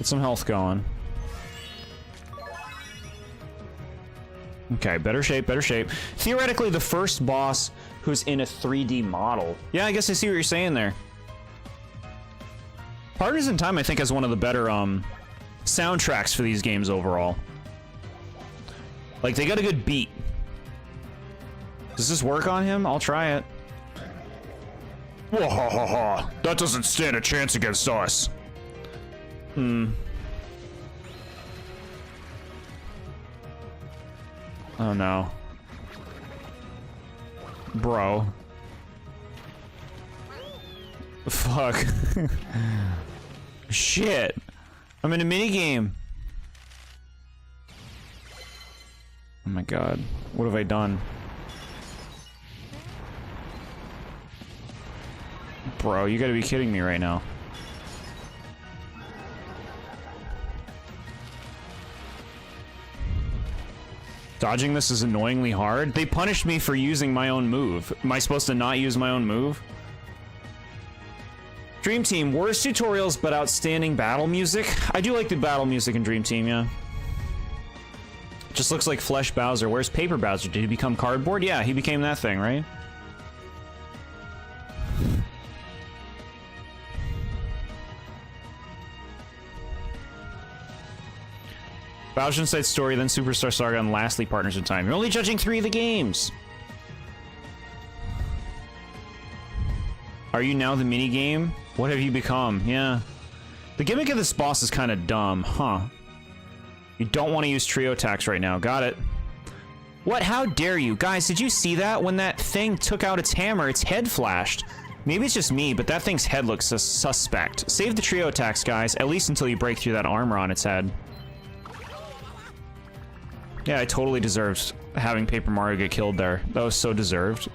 Get some health going. Okay, better shape, better shape. Theoretically, the first boss who's in a 3D model. Yeah, I guess I see what you're saying there. Partners in Time, I think, has one of the better soundtracks for these games overall. Like, they got a good beat. Does this work on him? I'll try it. Wahahaha. That doesn't stand a chance against us. Oh no. Bro. Fuck. Shit. I'm in a minigame. Oh my god. What have I done? Bro, you gotta be kidding me right now. Dodging this is annoyingly hard. They punished me for using my own move. Am I supposed to not use my own move? Dream Team, worst tutorials but outstanding battle music. I do like the battle music in Dream Team, yeah. Just looks like Flesh Bowser. Where's Paper Bowser? Did he become cardboard? Yeah, he became that thing, right? Bowser Inside Story, then Superstar Saga, and lastly Partners in Time. You're only judging 3 of the games. Are you now the minigame? What have you become? Yeah. The gimmick of this boss is kind of dumb, huh? You don't want to use trio attacks right now. Got it. What? How dare you? Guys, did you see that? When that thing took out its hammer, its head flashed. Maybe it's just me, but that thing's head looks suspect. Save the trio attacks, guys, at least until you break through that armor on its head. Yeah, I totally deserved having Paper Mario get killed there. That was so deserved.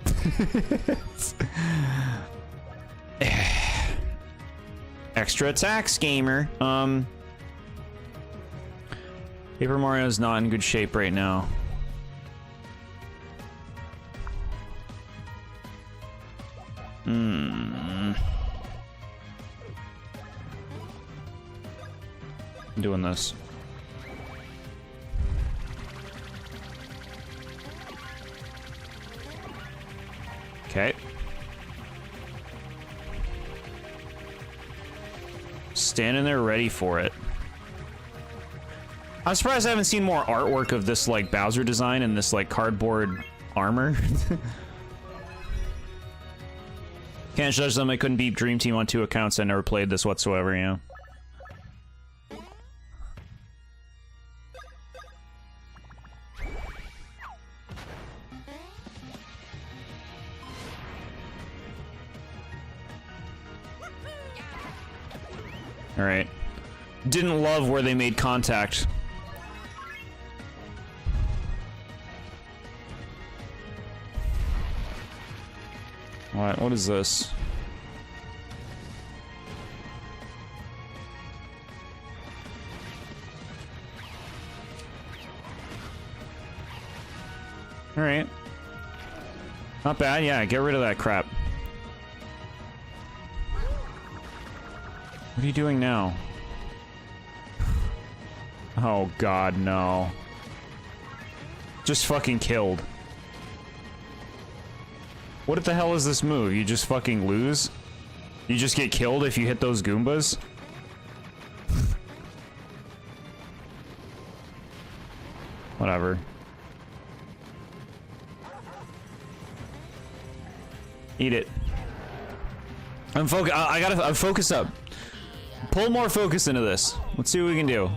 Extra attacks, gamer. Paper Mario's not in good shape right now. I'm doing this. Okay. Standing there ready for it. I'm surprised I haven't seen more artwork of this, like, Bowser design and this, like, cardboard armor. Can't judge them. I couldn't beat Dream Team on 2 accounts. I never played this whatsoever, you know. Alright. Didn't love where they made contact. What is this? Alright. Not bad, yeah, get rid of that crap. What are you doing now? Oh god, no. Just fucking killed. What the hell is this move? You just fucking lose? You just get killed if you hit those Goombas? Whatever. Eat it. I'm focus up. Pull more focus into this. Let's see what we can do.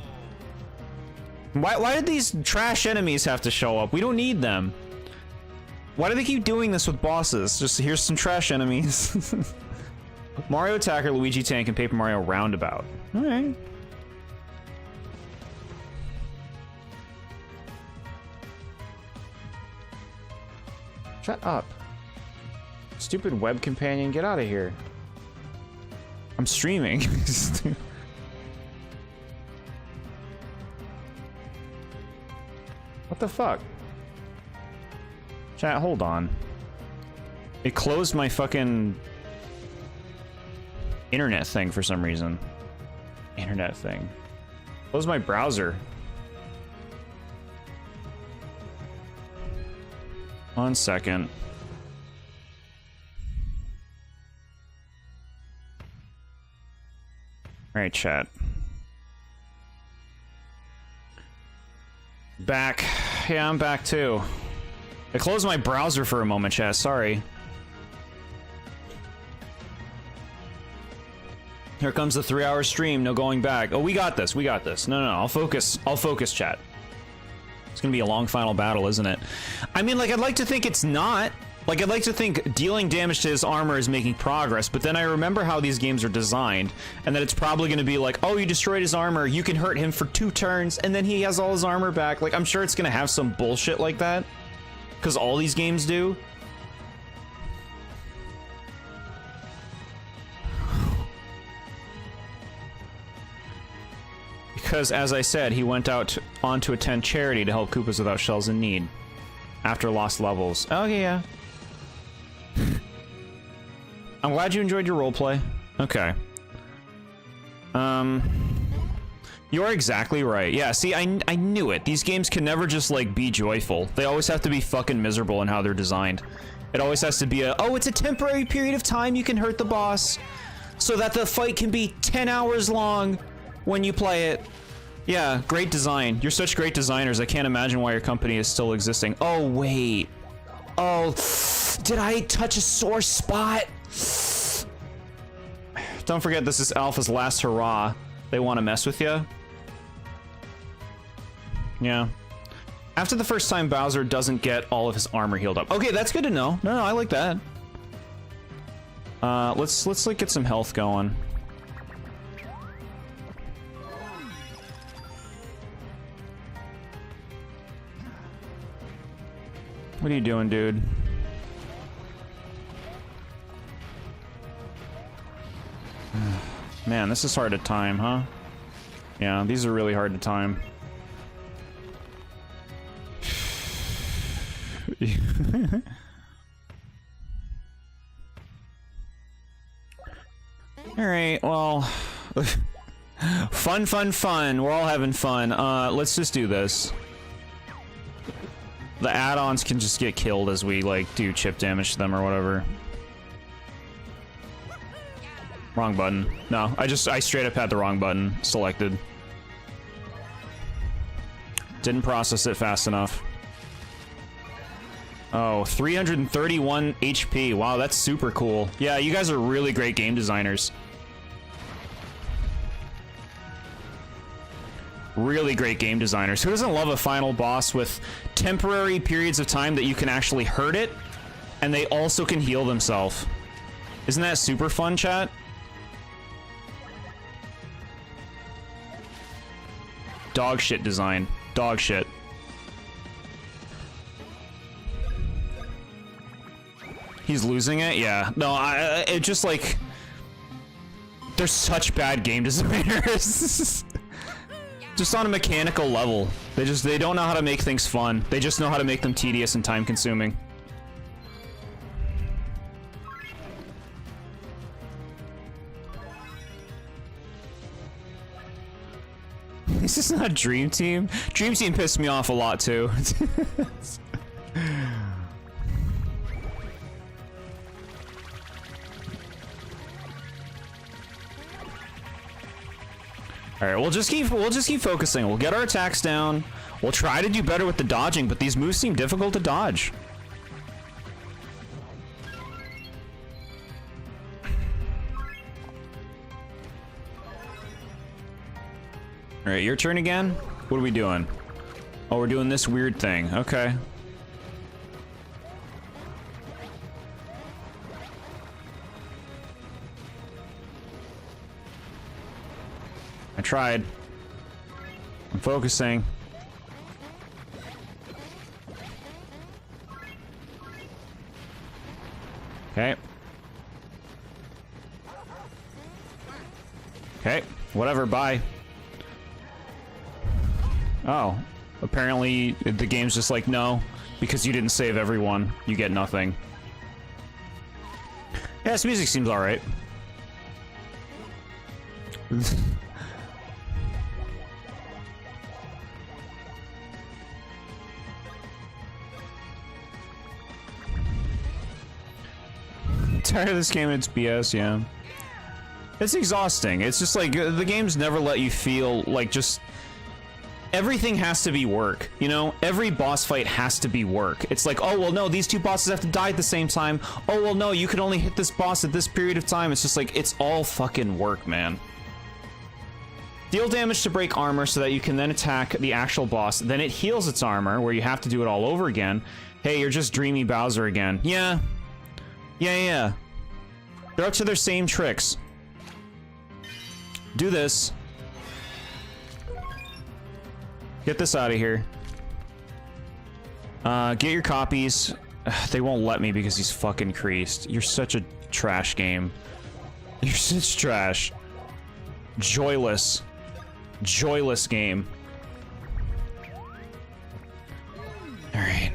Why did these trash enemies have to show up? We don't need them. Why do they keep doing this with bosses? Just here's some trash enemies. Mario Attacker, Luigi Tank, and Paper Mario Roundabout. Alright. Shut up. Stupid web companion, get out of here. I'm streaming. What the fuck? Chat, hold on. It closed my fucking internet thing for some reason. Internet thing. Close my browser. One second. All right, chat. Back. Yeah, I'm back too. I closed my browser for a moment, chat. Sorry. Here comes the 3-hour stream. No going back. Oh, we got this. We got this. No, I'll focus. I'll focus, chat. It's gonna be a long final battle, isn't it? I mean, like, I'd like to think it's not. Like, I'd like to think dealing damage to his armor is making progress, but then I remember how these games are designed, and that it's probably gonna be like, oh, you destroyed his armor, you can hurt him for 2 turns, and then he has all his armor back. Like, I'm sure it's gonna have some bullshit like that, because all these games do. Because, as I said, he went out on to attend charity to help Koopas without shells in need. After lost levels. Oh, yeah. I'm glad you enjoyed your roleplay. Okay. You're exactly right. Yeah, see, I knew it. These games can never just, like, be joyful. They always have to be fucking miserable in how they're designed. It always has to be a, oh, it's a temporary period of time you can hurt the boss, so that the fight can be 10 hours long when you play it. Yeah, great design. You're such great designers. I can't imagine why your company is still existing. Oh, wait. Oh, did I touch a sore spot? Don't forget, this is Alpha's last hurrah. They want to mess with you. Yeah. After the first time, Bowser doesn't get all of his armor healed up. Okay, that's good to know. No, I like that. Let's like get some health going. What are you doing, dude? Man, this is hard to time, huh? Yeah, these are really hard to time. Alright, well... fun. We're all having fun. Let's just do this. The add-ons can just get killed as we, like, do chip damage to them or whatever. Wrong button. No, I straight up had the wrong button selected. Didn't process it fast enough. Oh, 331 HP. Wow, that's super cool. Yeah, you guys are really great game designers. Really great game designers. Who doesn't love a final boss with temporary periods of time that you can actually hurt it, and they also can heal themselves? Isn't that super fun, chat? Dog shit design. Dog shit. He's losing it? Yeah. No, it just like... They're such bad game designers. Just on a mechanical level. They don't know how to make things fun. They just know how to make them tedious and time consuming. This is not Dream Team. Dream Team pissed me off a lot too. All right, we'll just keep focusing. We'll get our attacks down. We'll try to do better with the dodging, but these moves seem difficult to dodge. All right, your turn again. What are we doing? Oh, we're doing this weird thing. Okay. I tried. I'm focusing. Okay. Okay. Whatever, bye. Oh. Apparently, the game's just like, no, because you didn't save everyone, you get nothing. Yeah, this music seems alright. tired of this game. It's BS. Yeah. It's exhausting. It's just like the games never let you feel like just everything has to be work, you know? Every boss fight has to be work. It's like, oh, well, no, these two bosses have to die at the same time. Oh, well, no, you can only hit this boss at this period of time. It's just like, it's all fucking work, man. Deal damage to break armor so that you can then attack the actual boss. Then it heals its armor, where you have to do it all over again. Hey, you're just Dreamy Bowser again. Yeah. Yeah. They're up to their same tricks. Do this. Get this out of here. Get your copies. Ugh, they won't let me because he's fucking creased. You're such a trash game. You're such trash. Joyless. Joyless game. Alright.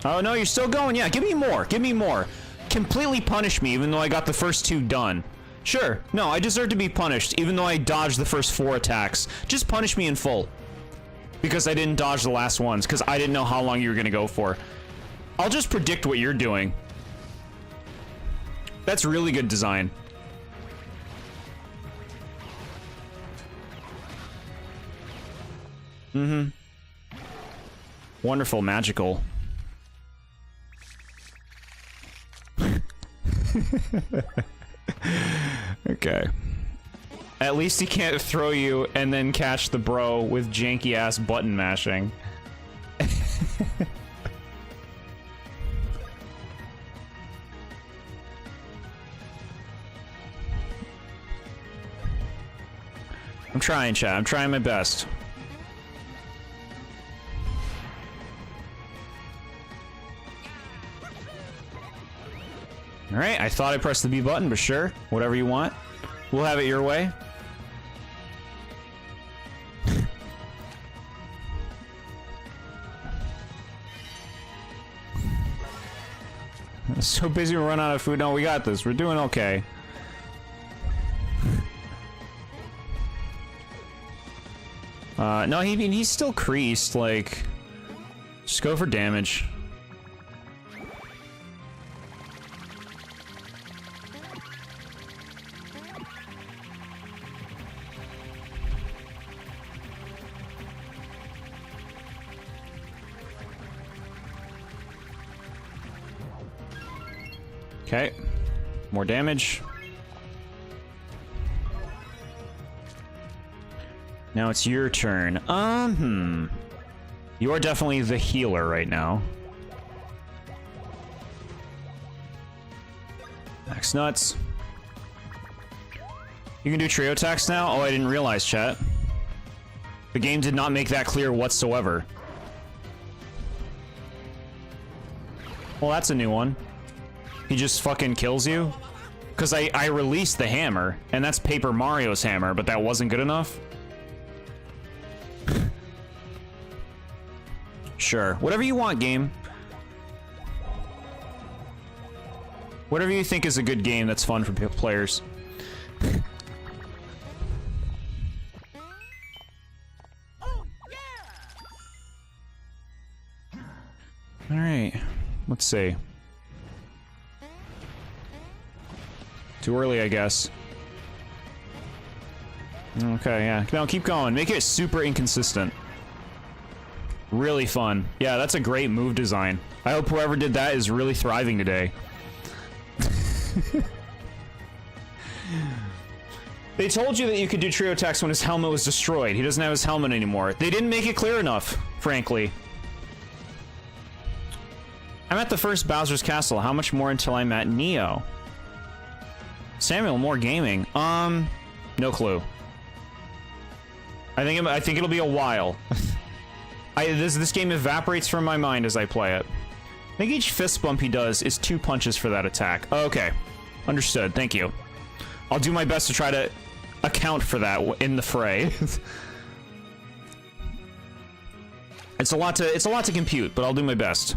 Oh no, you're still going. Yeah, give me more. Give me more. Completely punish me even though I got the first two done. Sure. No, I deserve to be punished even though I dodged the first 4 attacks. Just punish me in full. Because I didn't dodge the last ones, because I didn't know how long you were going to go for. I'll just predict what you're doing. That's really good design. Mm-hmm. Wonderful, magical. Okay. At least he can't throw you and then catch the bro with janky ass button mashing. I'm trying, chat. I'm trying my best. Alright, I thought I pressed the B button, but sure. Whatever you want. We'll have it your way. So busy we run out of food. No, we got this. We're doing okay. No, he's still creased. Like, just go for damage. Okay, more damage. Now it's your turn. You are definitely the healer right now. Max nuts. You can do trio attacks now? Oh, I didn't realize, chat. The game did not make that clear whatsoever. Well, that's a new one. He just fucking kills you? Because I released the hammer, and that's Paper Mario's hammer, but that wasn't good enough? Sure. Whatever you want, game. Whatever you think is a good game that's fun for players. Alright. Let's see. Too early, I guess. Okay, yeah. No, keep going. Make it super inconsistent. Really fun. Yeah, that's a great move design. I hope whoever did that is really thriving today. They told you that you could do trio attacks when his helmet was destroyed. He doesn't have his helmet anymore. They didn't make it clear enough, frankly. I'm at the first Bowser's Castle. How much more until I'm at Neo? Samuel, more gaming. No clue. I think it'll be a while. This game evaporates from my mind as I play it. I think each fist bump he does is 2 punches for that attack. Okay, understood. Thank you. I'll do my best to try to account for that in the fray. It's a lot to compute, but I'll do my best.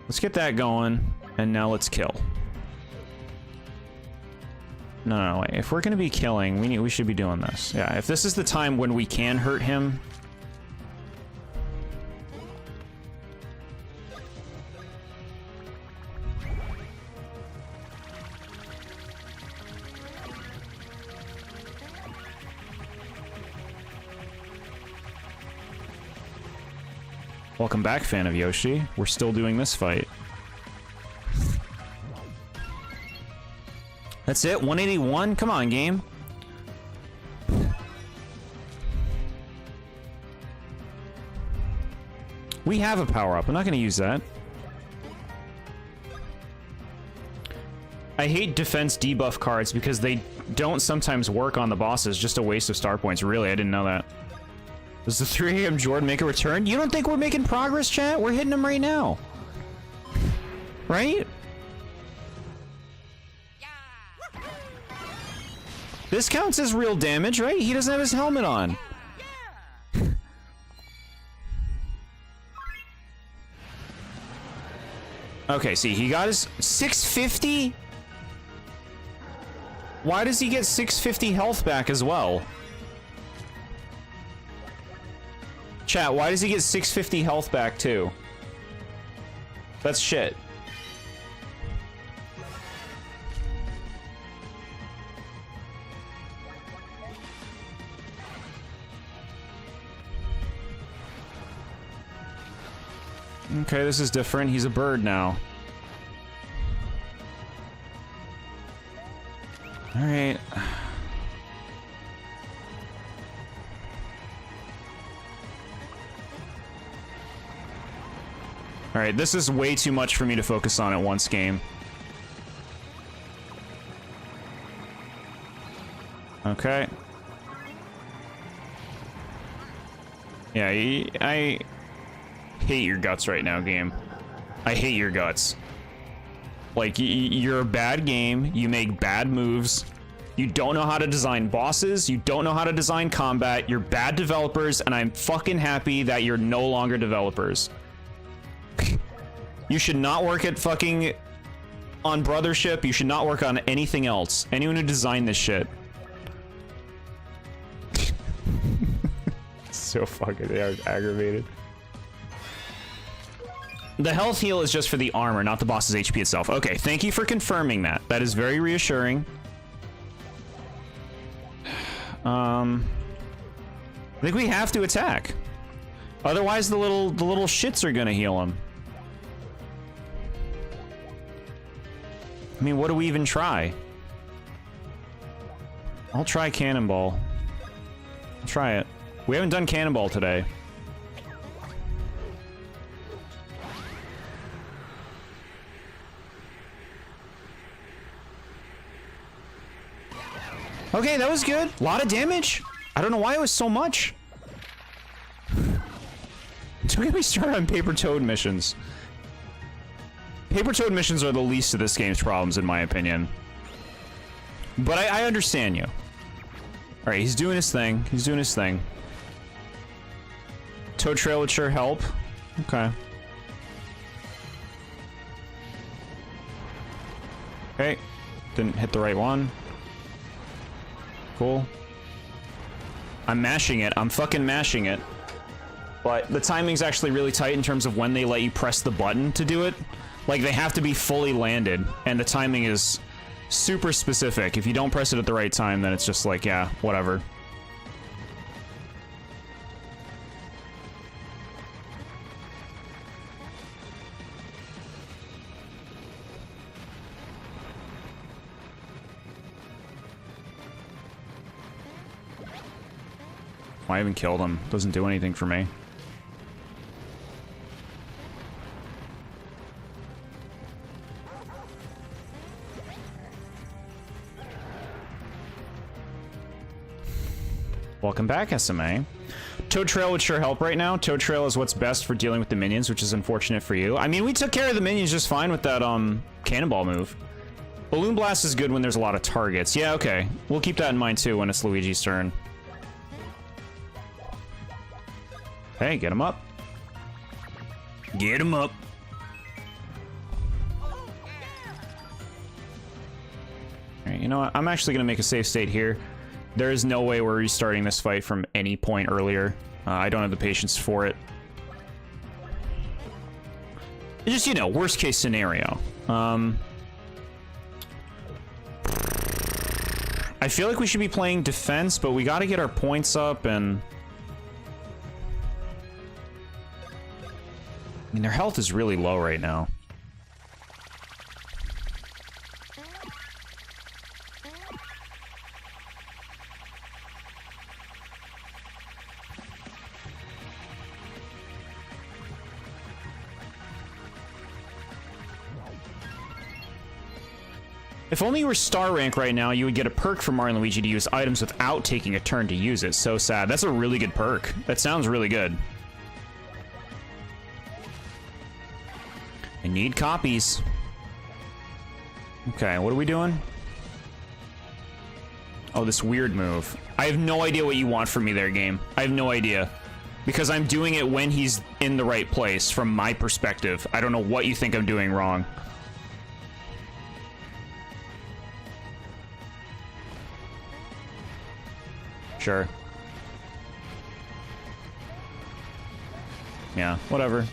Let's get that going, and now let's kill. No, wait. If we're gonna be killing, we should be doing this. Yeah, if this is the time when we can hurt him. Welcome back, fan of Yoshi. We're still doing this fight. That's it? 181? Come on, game. We have a power-up. I'm not going to use that. I hate defense debuff cards because they don't sometimes work on the bosses. Just a waste of star points. Really, I didn't know that. Does the 3 AM Jord make a return? You don't think we're making progress, chat? We're hitting him right now. Right? This counts as real damage, right? He doesn't have his helmet on. Okay, see, he got his 650? Why does he get 650 health back as well? Chat, why does he get 650 health back too? That's shit. Okay, this is different. He's a bird now. All right. All right, this is way too much for me to focus on at once game. Okay. Yeah, I hate your guts right now, game. I hate your guts. Like, you're a bad game, you make bad moves, you don't know how to design bosses, you don't know how to design combat, you're bad developers, and I'm fucking happy that you're no longer developers. You should not work at fucking on Brothership, you should not work on anything else. Anyone who designed this shit. So fucking aggravated. The health heal is just for the armor, not the boss's HP itself. Okay, thank you for confirming that. That is very reassuring. I think we have to attack. Otherwise, the little shits are gonna heal him. I mean, what do we even try? I'll try Cannonball. I'll try it. We haven't done Cannonball today. Okay, that was good. A lot of damage. I don't know why it was so much. Don't get me started on Paper Toad missions. Paper Toad missions are the least of this game's problems, in my opinion. But I understand you. Alright, he's doing his thing. He's doing his thing. Toad Trail would sure help. Okay. Okay. Didn't hit the right one. Cool. I'm mashing it. I'm fucking mashing it. But the timing's actually really tight in terms of when they let you press the button to do it. Like, they have to be fully landed, and the timing is super specific. If you don't press it at the right time, then it's just like, yeah, whatever. I haven't killed him. Doesn't do anything for me. Welcome back, SMA. Toad Trail would sure help right now. Toad Trail is what's best for dealing with the minions, which is unfortunate for you. I mean, we took care of the minions just fine with that Cannonball move. Balloon Blast is good when there's a lot of targets. Yeah, okay. We'll keep that in mind too when it's Luigi's turn. Hey, get him up. Get him up. Alright, you know what? I'm actually gonna make a save state here. There is no way we're restarting this fight from any point earlier. I don't have the patience for it. Just, you know, worst case scenario. I feel like we should be playing defense, but we gotta get our points up, and... I mean, their health is really low right now. If only you were star rank right now, you would get a perk from Mario and Luigi to use items without taking a turn to use it. So sad. That's a really good perk. That sounds really good. I need copies. Okay, what are we doing? Oh, this weird move. I have no idea what you want from me there, game. I have no idea. Because I'm doing it when he's in the right place, from my perspective. I don't know what you think I'm doing wrong. Sure. Yeah, whatever.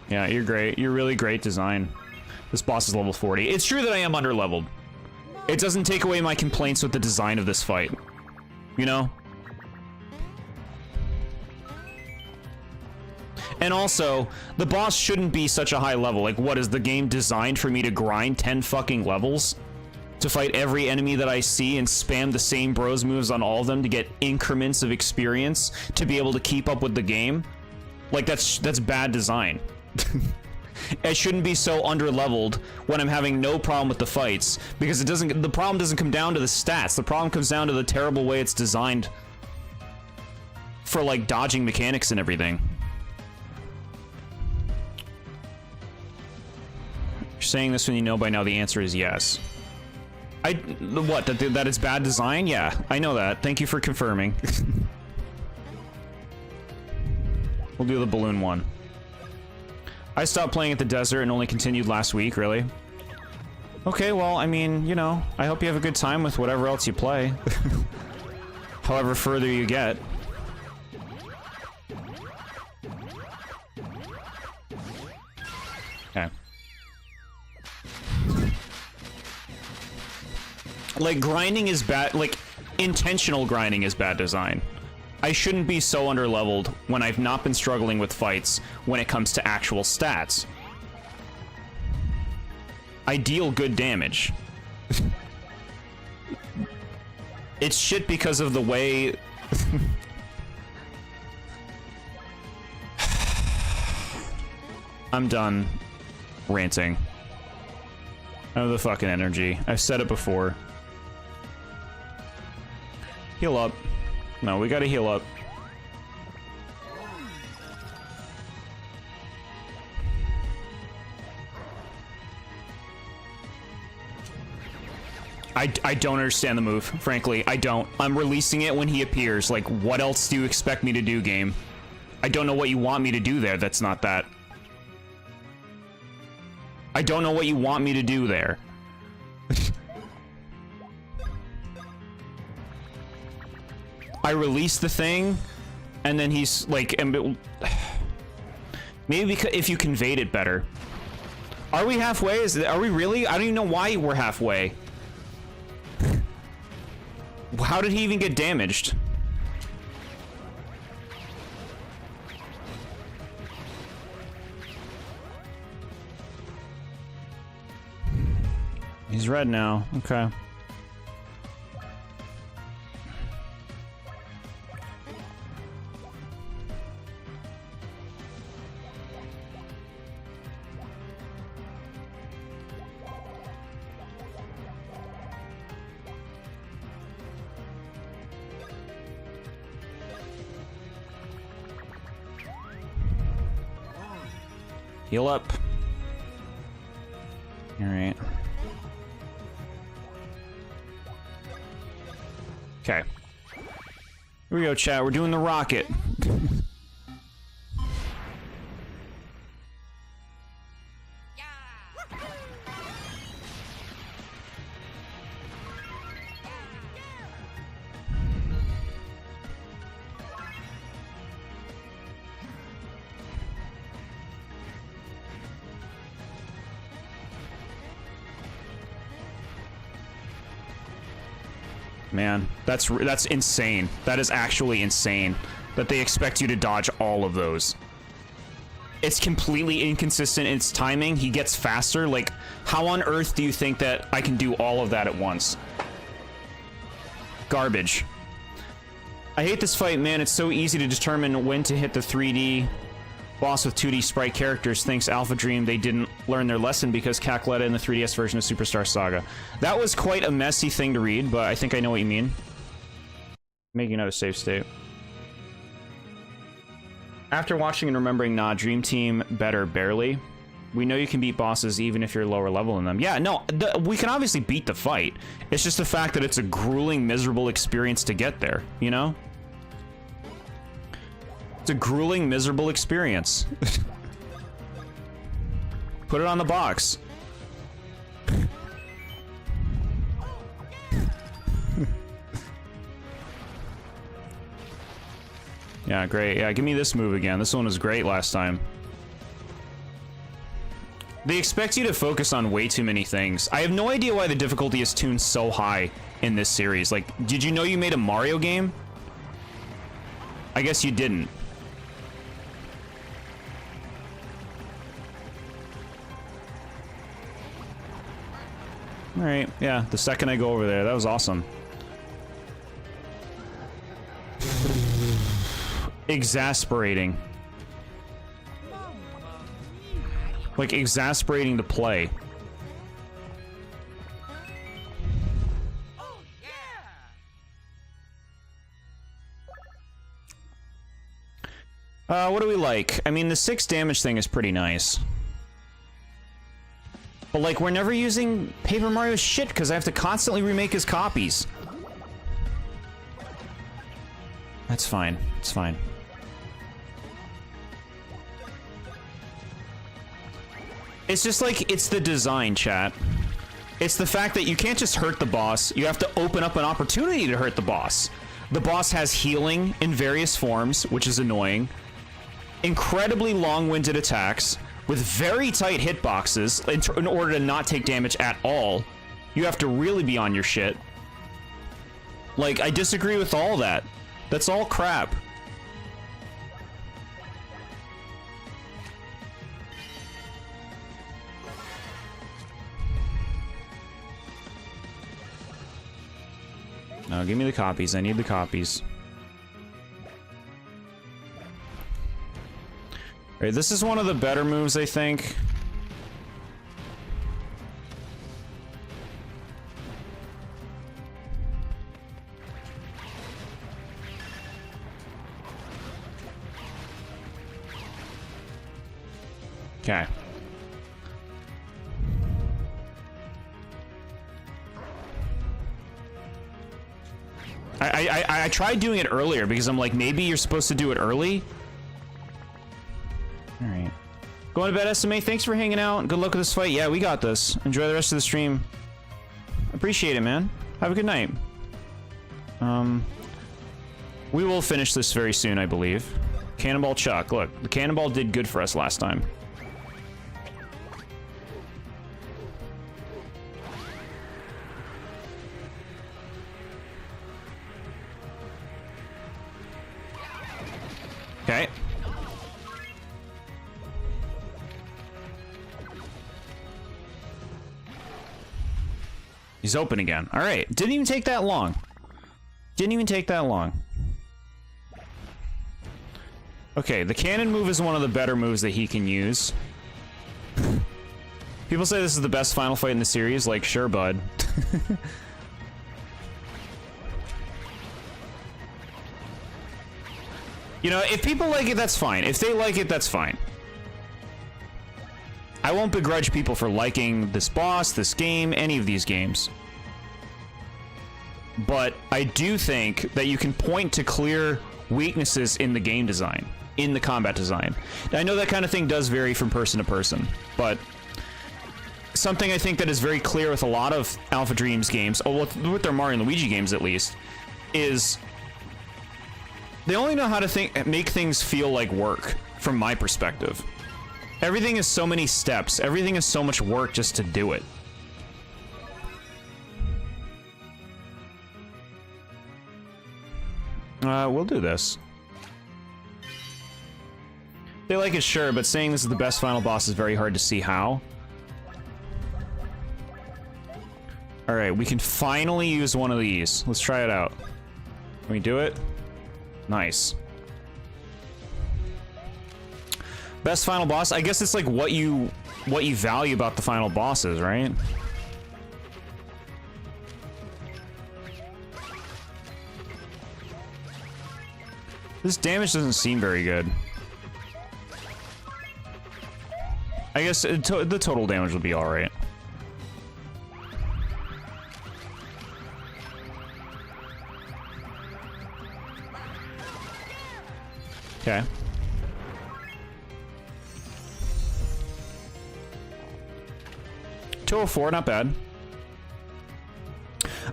Yeah, you're great. You're really great design. This boss is level 40. It's true that I am underleveled. It doesn't take away my complaints with the design of this fight. You know? And also, the boss shouldn't be such a high level. Like, what, is the game designed for me to grind 10 fucking levels? To fight every enemy that I see and spam the same bros moves on all of them to get increments of experience to be able to keep up with the game? Like, that's bad design. It shouldn't be so underleveled when I'm having no problem with the fights, because the problem doesn't come down to the stats. The problem comes down to the terrible way it's designed for, like, dodging mechanics and everything. You're saying this when you know by now the answer is yes. What, that it's bad design? Yeah, I know that. Thank you for confirming. We'll do the balloon one. I stopped playing at the desert and only continued last week, really? Okay, well, I mean, you know, I hope you have a good time with whatever else you play. However further you get. Okay. Like, grinding is bad, like, intentional grinding is bad design. I shouldn't be so underleveled when I've not been struggling with fights when it comes to actual stats. I deal good damage. It's shit because of the way... I'm done ranting. I have the fucking energy. I've said it before. Heal up. No, we gotta heal up. I don't understand the move, frankly. I don't. I'm releasing it when he appears. Like, what else do you expect me to do, game? I don't know what you want me to do there that's not that. I don't know what you want me to do there. I release the thing, and then he's like, maybe because if you conveyed it better. Are we halfway? Are we really? I don't even know why we're halfway. How did he even get damaged? He's red now. Okay. Heal up. All right. Okay. Here we go, chat. We're doing the rocket. Man, that's insane. That is actually insane that they expect you to dodge all of those. It's completely inconsistent in its timing. He gets faster. Like, how on earth do you think that I can do all of that at once? Garbage. I hate this fight, man. It's so easy to determine when to hit the 3D boss with 2D sprite characters. Thanks, Alpha Dream. They didn't learn their lesson because Cackletta in the 3DS version of Superstar Saga. That was quite a messy thing to read, but I think I know what you mean. Making another save state. After watching and remembering, nah, Dream Team better barely. We know you can beat bosses even if you're lower level than them. Yeah, no, we can obviously beat the fight. It's just the fact that it's a grueling, miserable experience to get there, you know? It's a grueling, miserable experience. Put it on the box. Yeah, great. Yeah, give me this move again. This one was great last time. They expect you to focus on way too many things. I have no idea why the difficulty is tuned so high in this series. Like, did you know you made a Mario game? I guess you didn't. Alright, yeah, the second I go over there, that was awesome. Exasperating. Like, exasperating to play. Oh, yeah. What do we like? I mean, the 6 damage thing is pretty nice. But, like, we're never using Paper Mario's shit because I have to constantly remake his copies. That's fine. It's fine. It's just like, it's the design, chat. It's the fact that you can't just hurt the boss. You have to open up an opportunity to hurt the boss. The boss has healing in various forms, which is annoying. Incredibly long-winded attacks with very tight hitboxes in order to not take damage at all. You have to really be on your shit. Like, I disagree with all that. That's all crap. No, give me the copies. I need the copies. Alright, this is one of the better moves, I think. Okay. I tried doing it earlier because I'm like, maybe you're supposed to do it early. Alright. Going to bed, SMA. Thanks for hanging out. Good luck with this fight. Yeah, we got this. Enjoy the rest of the stream. Appreciate it, man. Have a good night. We will finish this very soon, I believe. Cannonball Chuck. Look, the cannonball did good for us last time. Okay. He's open again. All right. Didn't even take that long. Didn't even take that long. Okay, the cannon move is one of the better moves that he can use. People say this is the best final fight in the series. Like, sure, bud. You know, if people like it, that's fine. If they like it, that's fine. I won't begrudge people for liking this boss, this game, any of these games. But I do think that you can point to clear weaknesses in the game design, in the combat design. Now, I know that kind of thing does vary from person to person, but something I think that is very clear with a lot of Alpha Dreams games, or with their Mario and Luigi games at least, is they only know how to make things feel like work, from my perspective. Everything is so many steps. Everything is so much work just to do it. We'll do this. They like it, sure, but saying this is the best final boss is very hard to see how. Alright, we can finally use one of these. Let's try it out. Can we do it? Nice. Best final boss? I guess it's like what you value about the final bosses, right? This damage doesn't seem very good. I guess the total damage would be alright. Okay. $204, not bad.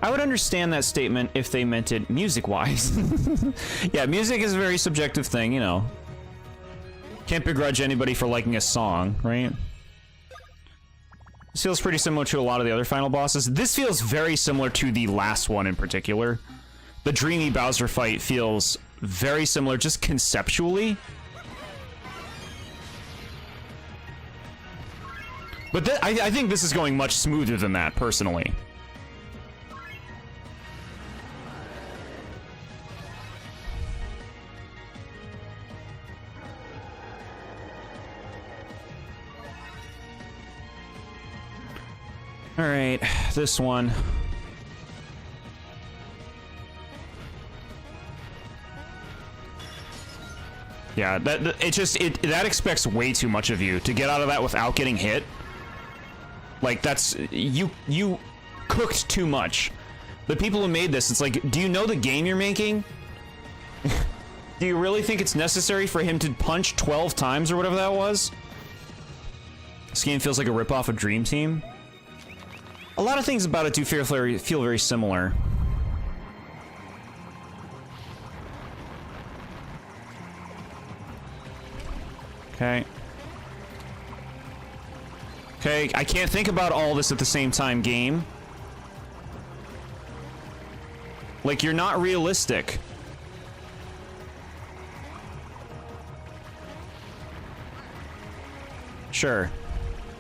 I would understand that statement if they meant it music-wise. Yeah, music is a very subjective thing, you know. Can't begrudge anybody for liking a song, right? This feels pretty similar to a lot of the other final bosses. This feels very similar to the last one in particular. The Dreamy Bowser fight feels very similar, just conceptually. But I think this is going much smoother than that, personally. Alright, this one. Yeah, that expects way too much of you to get out of that without getting hit. Like, that's you cooked too much. The people who made this, it's like, do you know the game you're making? Do you really think it's necessary for him to punch 12 times or whatever that was? This game feels like a ripoff of Dream Team. A lot of things about it do feel very similar. Okay. Okay, I can't think about all this at the same time, game. Like, you're not realistic. Sure.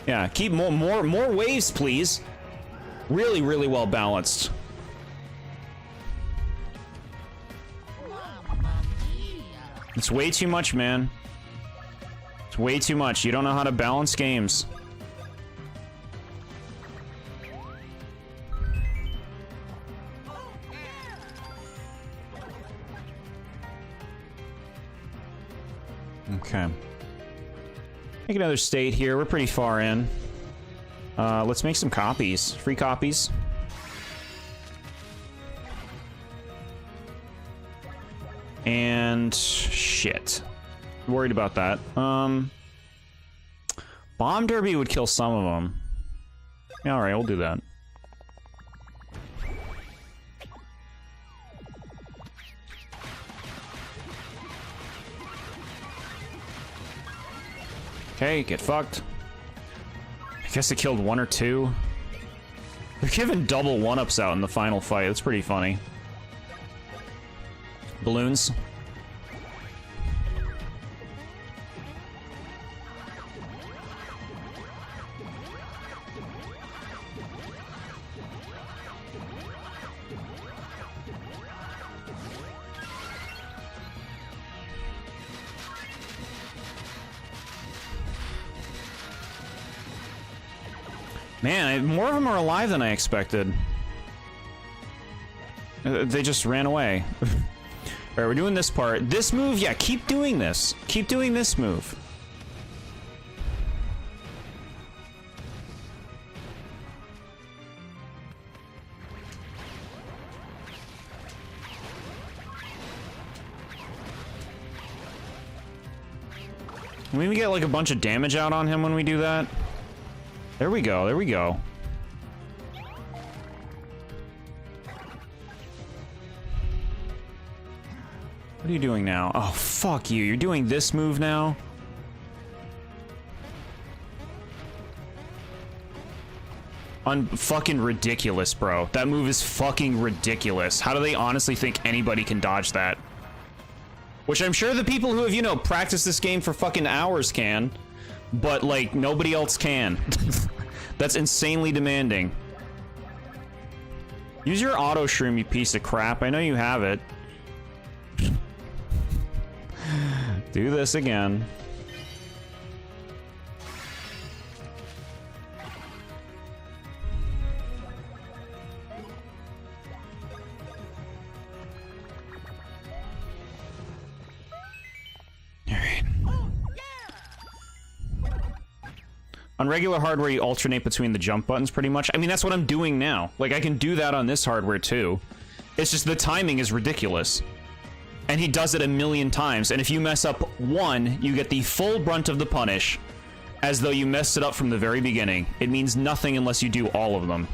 Yeah, keep more waves, please. Really, really well balanced. It's way too much, man. It's way too much. You don't know how to balance games. Okay. Make another state here. We're pretty far in. Let's make some copies. Free copies. And shit. Worried about that. Bomb Derby would kill some of them. Yeah, alright, we'll do that. Okay, get fucked. I guess it killed one or two. They're giving double one-ups out in the final fight. That's pretty funny. Balloons. Man, more of them are alive than I expected. They just ran away. Alright, we're doing this part. This move, yeah, keep doing this. Keep doing this move. Can we get like a bunch of damage out on him when we do that? There we go, there we go. What are you doing now? Oh, fuck you. You're doing this move now? Fucking ridiculous, bro. That move is fucking ridiculous. How do they honestly think anybody can dodge that? Which I'm sure the people who have, you know, practiced this game for fucking hours can, but, like, nobody else can. That's insanely demanding. Use your auto shroom, you piece of crap. I know you have it. Do this again. On regular hardware, you alternate between the jump buttons pretty much. I mean, that's what I'm doing now. Like, I can do that on this hardware too. It's just the timing is ridiculous. And he does it a million times. And if you mess up one, you get the full brunt of the punish, as though you messed it up from the very beginning. It means nothing unless you do all of them.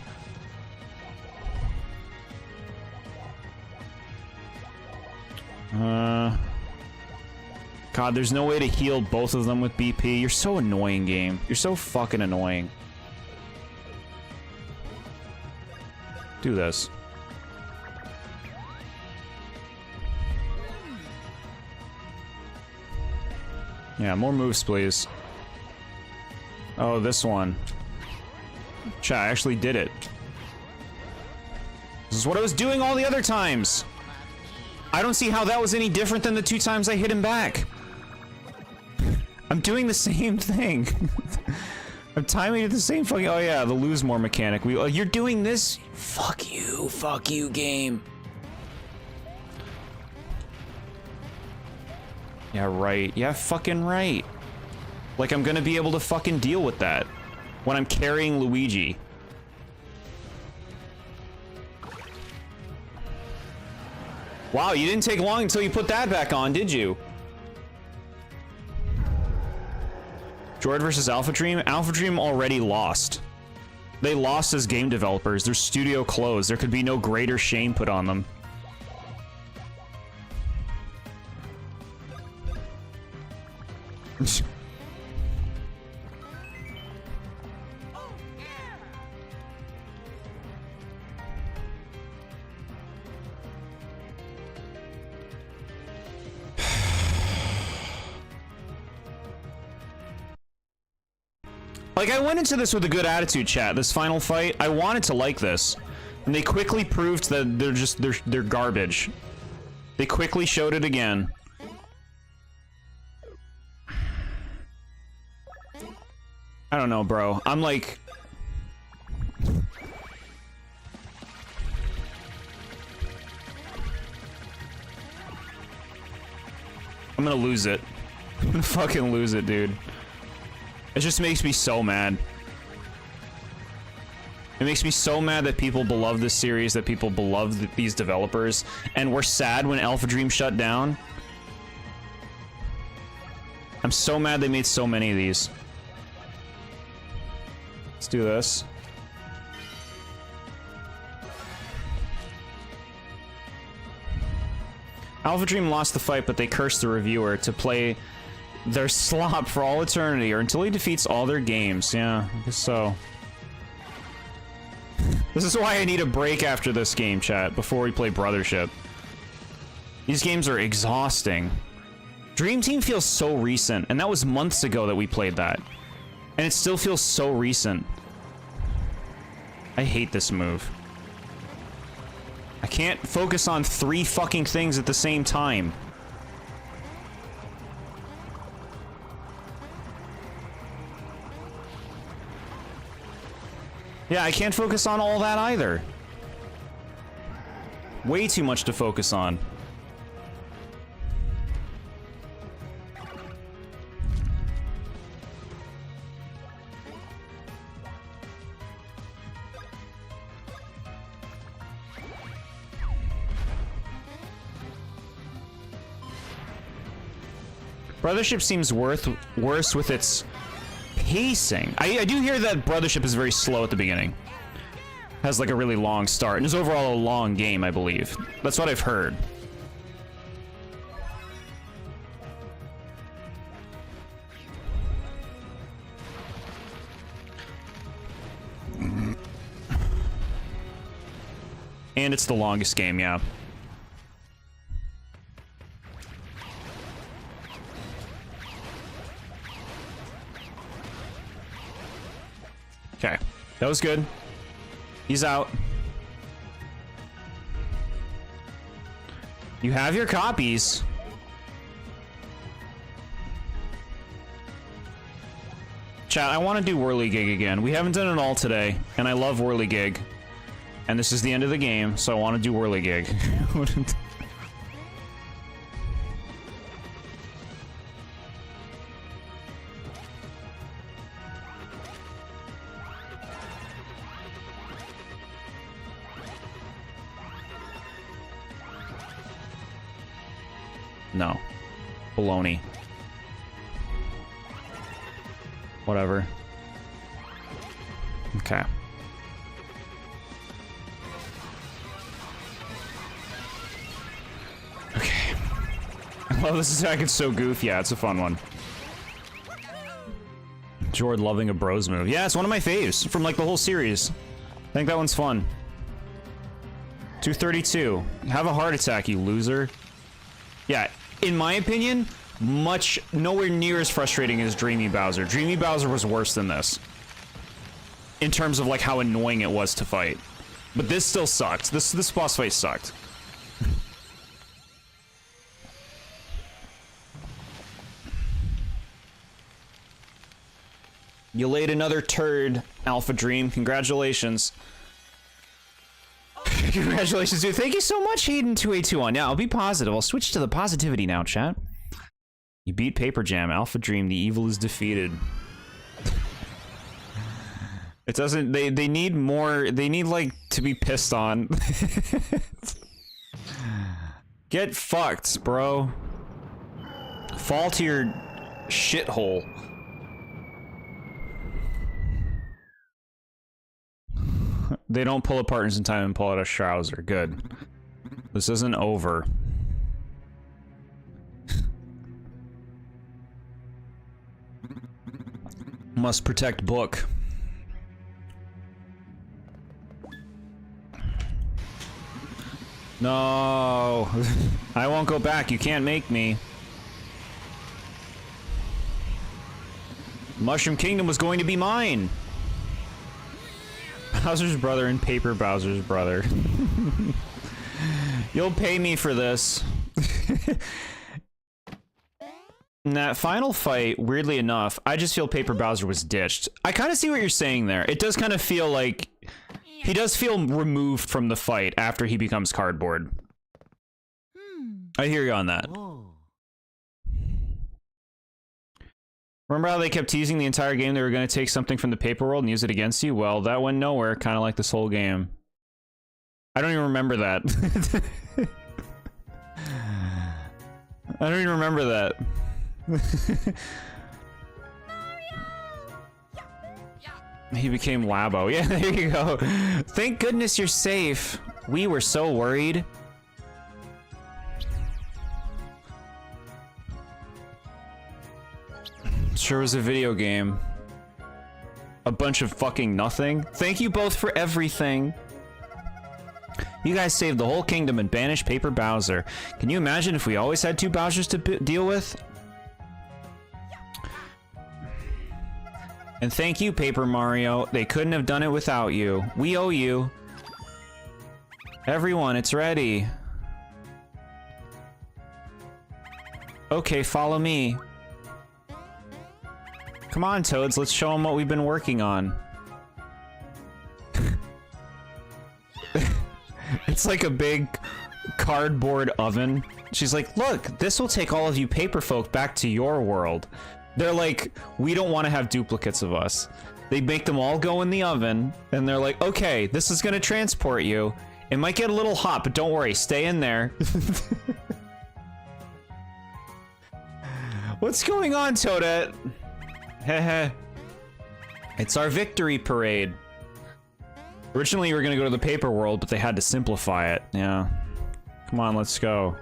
God, there's no way to heal both of them with BP. You're so annoying, game. You're so fucking annoying. Do this. Yeah, more moves, please. Oh, this one. Chat, I actually did it. This is what I was doing all the other times. I don't see how that was any different than the 2 times I hit him back. I'm doing the same thing. I'm timing it the same fucking... Oh yeah, the lose more mechanic. You're doing this? Fuck you, game. Yeah, right. Yeah, fucking right. Like, I'm gonna be able to fucking deal with that when I'm carrying Luigi. Wow, you didn't take long until you put that back on, did you? Jord versus Alpha Dream? Alpha Dream already lost. They lost as game developers. Their studio closed. There could be no greater shame put on them. Like, I went into this with a good attitude, chat. This final fight, I wanted to like this. And they quickly proved that they're garbage. They quickly showed it again. I don't know, bro. I'm like... I'm gonna lose it. I'm gonna fucking lose it, dude. It just makes me so mad. It makes me so mad that people beloved this series, that people beloved these developers, and were sad when Alpha Dream shut down. I'm so mad they made so many of these. Let's do this. Alpha Dream lost the fight, but they cursed the reviewer to play their slop for all eternity, or until he defeats all their games. Yeah, I guess so. This is why I need a break after this game, chat, before we play Brothership. These games are exhausting. Dream Team feels so recent, and that was months ago that we played that. And it still feels so recent. I hate this move. I can't focus on 3 fucking things at the same time. Yeah, I can't focus on all that either. Way too much to focus on. Brothership seems worse with its pacing. I do hear that Brothership is very slow at the beginning. Has like a really long start, and is overall a long game, I believe. That's what I've heard. And it's the longest game, yeah. Okay, that was good. He's out. You have your copies. Chat, I want to do Whirligig again. We haven't done it all today, and I love Whirligig. And this is the end of the game, so I want to do Whirligig. No. Baloney. Whatever. Okay. Okay. I love this attack, it's so goofy. Yeah, it's a fun one. Jord loving a bros move. Yeah, it's one of my faves from like the whole series. I think that one's fun. 232. Have a heart attack, you loser. Yeah, in my opinion, nowhere near as frustrating as Dreamy Bowser. Dreamy Bowser was worse than this. In terms of like how annoying it was to fight. But this still sucked. This boss fight sucked. You laid another turd, Alpha Dream. Congratulations. Congratulations, dude. Thank you so much, Hayden2821. Yeah, I'll be positive. I'll switch to the positivity now, chat. You beat Paper Jam, Alpha Dream. The evil is defeated. It doesn't. They need more. They need like to be pissed on. Get fucked, bro. Fall to your shithole. They don't pull apart in time and pull out a Shrouzer. Good. This isn't over. Must protect book. No. I won't go back. You can't make me. Mushroom Kingdom was going to be mine. Bowser's brother and Paper Bowser's brother. You'll pay me for this. In that final fight, weirdly enough, I just feel Paper Bowser was ditched. I kind of see what you're saying there. It does kind of feel like he does feel removed from the fight after he becomes cardboard. I hear you on that. Remember how they kept teasing the entire game they were going to take something from the paper world and use it against you? Well, that went nowhere, kind of like this whole game. I don't even remember that. I don't even remember that. He became Labo. Yeah, there you go. Thank goodness you're safe. We were so worried. Sure was a video game. A bunch of fucking nothing. Thank you both for everything. You guys saved the whole kingdom and banished Paper Bowser. Can you imagine if we always had two Bowsers to deal with? And thank you, Paper Mario. They couldn't have done it without you. We owe you. Everyone, it's ready. Okay, follow me. Come on, Toads, let's show them what we've been working on. It's like a big cardboard oven. She's like, look, this will take all of you paper folk back to your world. They're like, we don't want to have duplicates of us. They make them all go in the oven, and they're like, okay, this is gonna transport you. It might get a little hot, but don't worry, stay in there. What's going on, Toadette? Heh. It's our victory parade. Originally, we were gonna go to the paper world, but they had to simplify it. Yeah. Come on, let's go.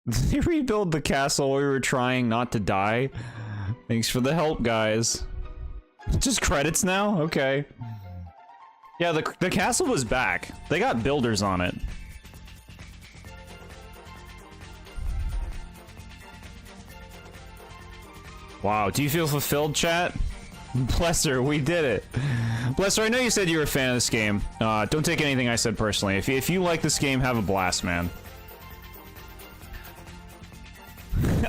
They rebuild the castle while we were trying not to die. Thanks for the help, guys. Just credits now? Okay. Yeah, the castle was back. They got builders on it. Wow, do you feel fulfilled, chat? Blesser, we did it. Blesser, I know you said you were a fan of this game. Don't take anything I said personally. If you like this game, have a blast, man.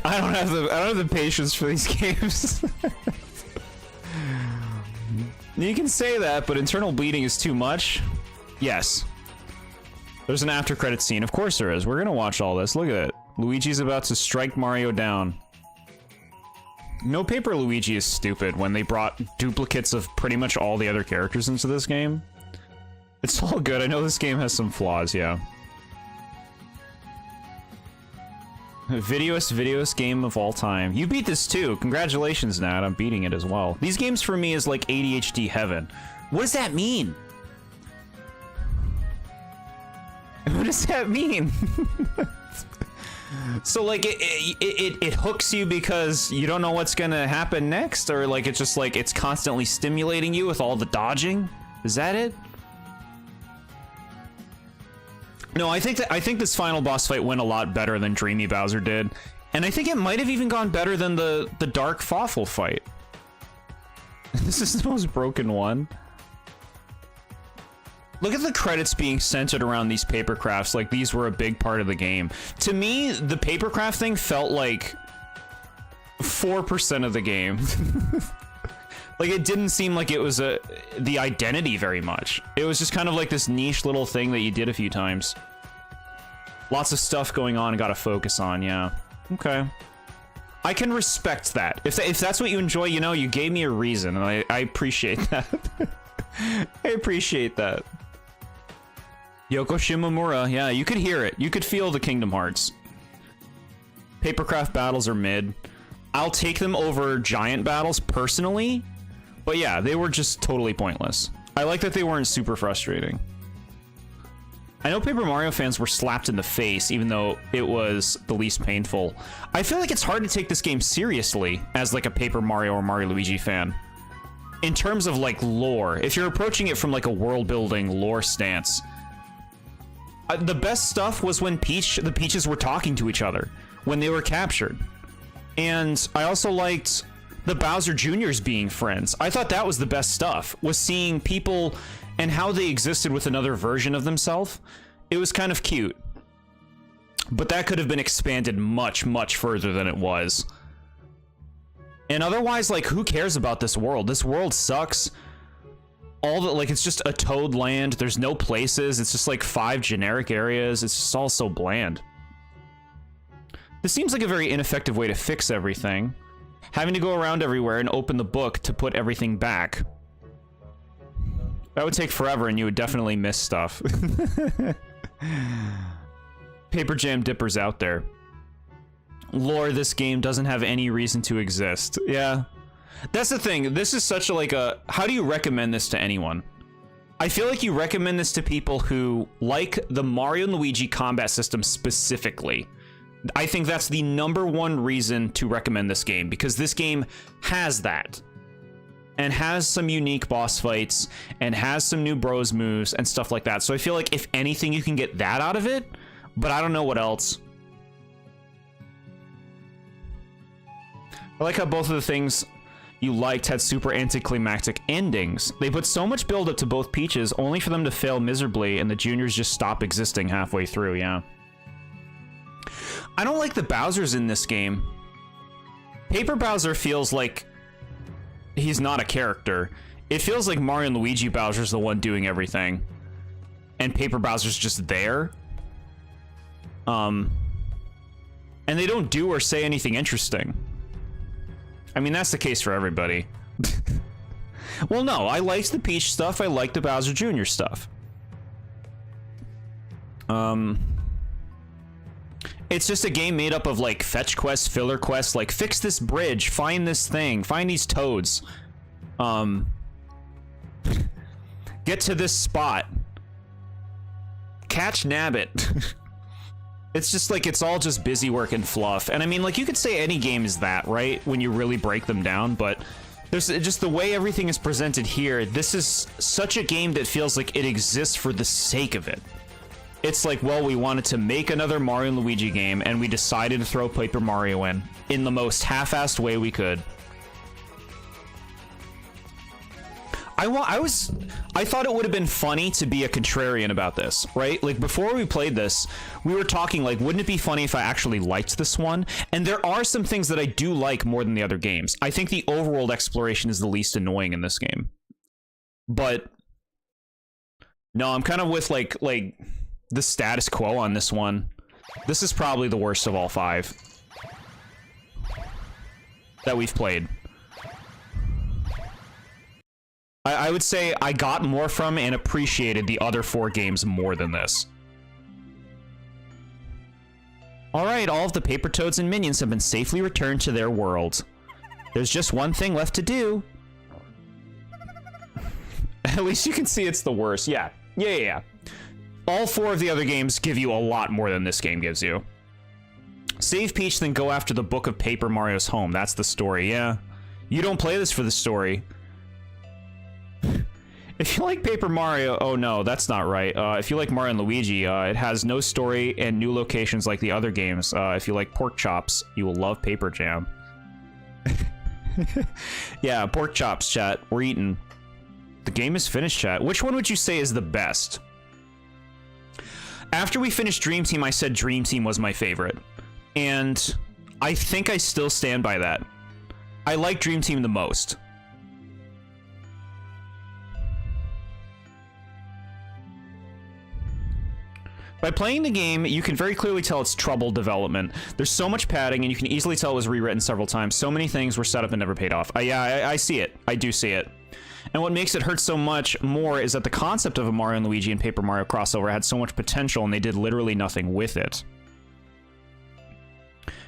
I don't have the patience for these games. You can say that, but internal bleeding is too much. Yes. There's an after credit scene. Of course there is. We're gonna watch all this. Look at it. Luigi's about to strike Mario down. No Paper Luigi is stupid when they brought duplicates of pretty much all the other characters into this game. It's all good. I know this game has some flaws, yeah. Videoest game of all time. You beat this too. Congratulations, Nat. I'm beating it as well. These games for me is like ADHD heaven. What does that mean? What does that mean? So like it hooks you because you don't know what's gonna happen next, or like it's just like it's constantly stimulating you with all the dodging? Is that it? No, I think this final boss fight went a lot better than Dreamy Bowser did, and I think it might have even gone better than the Dark Fawful fight. This is the most broken one. Look at the credits being centered around these paper crafts, like these were a big part of the game. To me, the paper craft thing felt like 4% of the game. Like, it didn't seem like it was the identity very much. It was just kind of like this niche little thing that you did a few times. Lots of stuff going on and gotta focus on, yeah. Okay. I can respect that. If that's what you enjoy, you know, you gave me a reason, and I appreciate that. I appreciate that. Yoko Shimomura, yeah, you could hear it. You could feel the Kingdom Hearts. Papercraft battles are mid. I'll take them over giant battles personally, but yeah, they were just totally pointless. I like that they weren't super frustrating. I know Paper Mario fans were slapped in the face, even though it was the least painful. I feel like it's hard to take this game seriously as like a Paper Mario or Mario Luigi fan. In terms of like lore, if you're approaching it from like a world building lore stance, the best stuff was when the Peaches were talking to each other, when they were captured. And I also liked the Bowser Jr.'s being friends. I thought that was the best stuff, was seeing people and how they existed with another version of themselves. It was kind of cute. But that could have been expanded much, much further than it was. And otherwise, like, who cares about this world? This world sucks. It's just a Toad land. There's no places. It's just like 5 generic areas. It's just all so bland. This seems like a very ineffective way to fix everything. Having to go around everywhere and open the book to put everything back. That would take forever and you would definitely miss stuff. Paper Jam Dipper's out there. Lore, this game doesn't have any reason to exist. Yeah. That's the thing. This is such a, like a... How do you recommend this to anyone? I feel like you recommend this to people who like the Mario and Luigi combat system specifically. I think that's the #1 reason to recommend this game, because this game has that. And has some unique boss fights, and has some new bros moves, and stuff like that. So I feel like if anything, you can get that out of it, but I don't know what else. I like how both of the things you liked had super anticlimactic endings. They put so much build up to both Peaches, only for them to fail miserably, and the juniors just stop existing halfway through, yeah. I don't like the Bowsers in this game. Paper Bowser feels like he's not a character. It feels like Mario and Luigi Bowser's the one doing everything, and Paper Bowser's just there. And they don't do or say anything interesting. I mean, that's the case for everybody. Well, no, I liked the Peach stuff. I liked the Bowser Jr. stuff. It's just a game made up of, like, fetch quests, filler quests, like, fix this bridge, find this thing, find these toads. Get to this spot. Catch Nabbit. It's just like, it's all just busy work and fluff. And I mean, like, you could say any game is that, right? When you really break them down, but there's just the way everything is presented here. This is such a game that feels like it exists for the sake of it. It's like, well, we wanted to make another Mario and Luigi game, and we decided to throw Paper Mario in the most half-assed way we could. I thought it would have been funny to be a contrarian about this, right? Like, before we played this, we were talking, like, wouldn't it be funny if I actually liked this one? And there are some things that I do like more than the other games. I think the overworld exploration is the least annoying in this game. But no, I'm kind of with, like the status quo on this one. This is probably the worst of all 5 that we've played. I would say I got more from and appreciated the other 4 games more than this. Alright, all of the paper toads and minions have been safely returned to their world. There's just one thing left to do. At least you can see it's the worst. Yeah. All 4 of the other games give you a lot more than this game gives you. Save Peach, then go after the Book of Paper Mario's home. That's the story, yeah. You don't play this for the story. If you like Paper Mario, oh no, that's not right. If you like Mario and Luigi, it has no story and new locations like the other games. If you like pork chops, you will love Paper Jam. Yeah, pork chops, chat. We're eating. The game is finished, chat. Which one would you say is the best? After we finished Dream Team, I said Dream Team was my favorite. And I think I still stand by that. I like Dream Team the most. By playing the game, you can very clearly tell it's troubled development. There's so much padding, and you can easily tell it was rewritten several times. So many things were set up and never paid off. Yeah, I see it. I do see it. And what makes it hurt so much more is that the concept of a Mario and Luigi and Paper Mario crossover had so much potential, and they did literally nothing with it.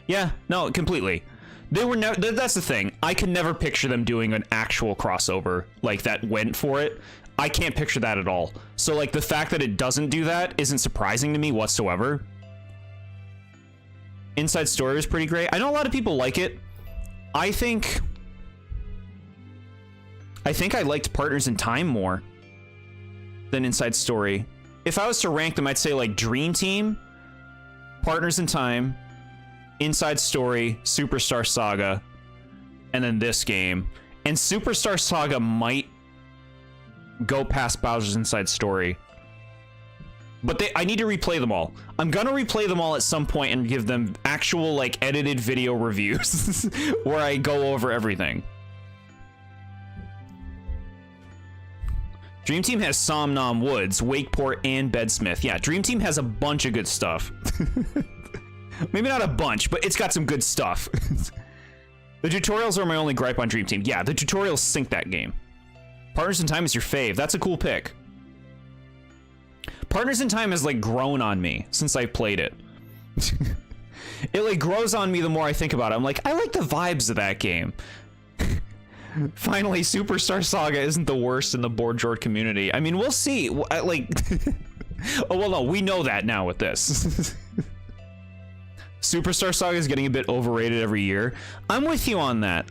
Yeah, no, completely. They were never. That's the thing. I could never picture them doing an actual crossover like that went for it. I can't picture that at all. So, like, the fact that it doesn't do that isn't surprising to me whatsoever. Inside Story is pretty great. I know a lot of people like it. I think I liked Partners in Time more than Inside Story. If I was to rank them, I'd say, like, Dream Team, Partners in Time, Inside Story, Superstar Saga, and then this game. And Superstar Saga might go past Bowser's Inside Story. But I need to replay them all. I'm gonna replay them all at some point and give them actual, like, edited video reviews where I go over everything. Dream Team has Somnom Woods, Wakeport, and Bedsmith. Yeah, Dream Team has a bunch of good stuff. Maybe not a bunch, but it's got some good stuff. The tutorials are my only gripe on Dream Team. Yeah, the tutorials sink that game. Partners in Time is your fave. That's a cool pick. Partners in Time has, like, grown on me since I played it. It, like, grows on me the more I think about it. I'm like, I like the vibes of that game. Finally, Superstar Saga isn't the worst in the TheBoredJord community. I mean, we'll see. Like, oh, well, no, we know that now with this. Superstar Saga is getting a bit overrated every year. I'm with you on that.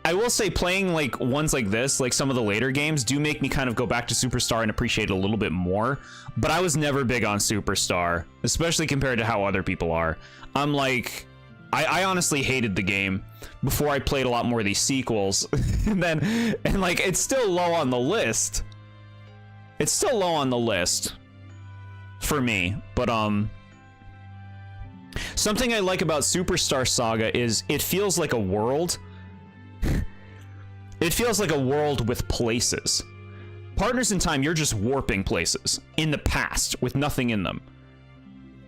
I will say playing, like, ones like this, like some of the later games, do make me kind of go back to Superstar and appreciate it a little bit more. But I was never big on Superstar, especially compared to how other people are. I'm like, I honestly hated the game before I played a lot more of these sequels. and like, it's still low on the list. It's still low on the list for me, but something I like about Superstar Saga is it feels like a world. It feels like a world with places. Partners in Time, you're just warping places in the past with nothing in them.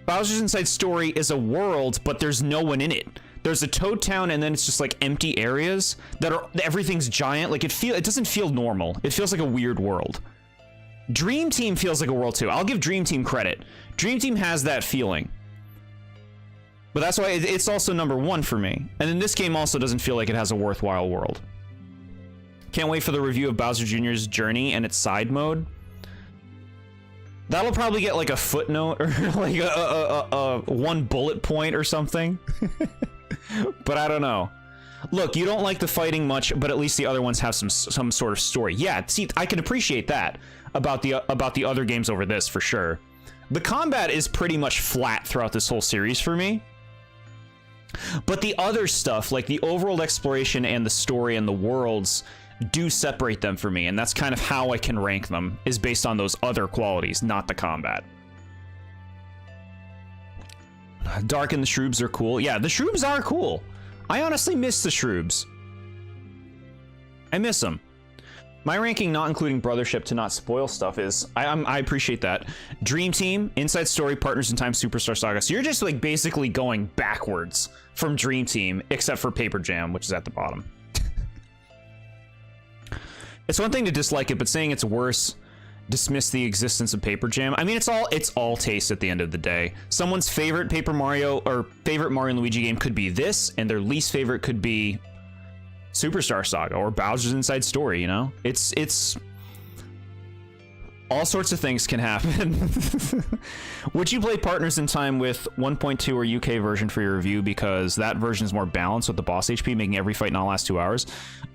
Bowser's Inside Story is a world, but there's no one in it. There's a Toad Town, and then it's just like empty areas that are everything's giant. Like it doesn't feel normal. It feels like a weird world. Dream Team feels like a world too. I'll give Dream Team credit. Dream Team has that feeling. But that's why it's also #1 for me. And then this game also doesn't feel like it has a worthwhile world. Can't wait for the review of Bowser Jr.'s Journey and its side mode. That'll probably get like a footnote or like a one bullet point or something. But I don't know. Look, you don't like the fighting much, but at least the other ones have some sort of story. Yeah, see, I can appreciate that about the other games over this for sure. The combat is pretty much flat throughout this whole series for me. But the other stuff, like the overworld exploration and the story and the worlds, do separate them for me, and that's kind of how I can rank them, is based on those other qualities, not the combat. Dark and the Shroobs are cool. Yeah, the Shroobs are cool. I honestly miss the Shroobs. I miss them. My ranking, not including Brothership to not spoil stuff, is... I appreciate that. Dream Team, Inside Story, Partners in Time, Superstar Saga. So you're just, like, basically going backwards from Dream Team, except for Paper Jam, which is at the bottom. It's one thing to dislike it, but saying it's worse, dismiss the existence of Paper Jam. I mean, it's all taste at the end of the day. Someone's favorite Paper Mario or favorite Mario and Luigi game could be this, and their least favorite could be Superstar Saga or Bowser's Inside Story, you know? It's all sorts of things can happen. Would you play Partners in Time with 1.2 or UK version for your review, because that version is more balanced with the boss HP, making every fight not last 2 hours?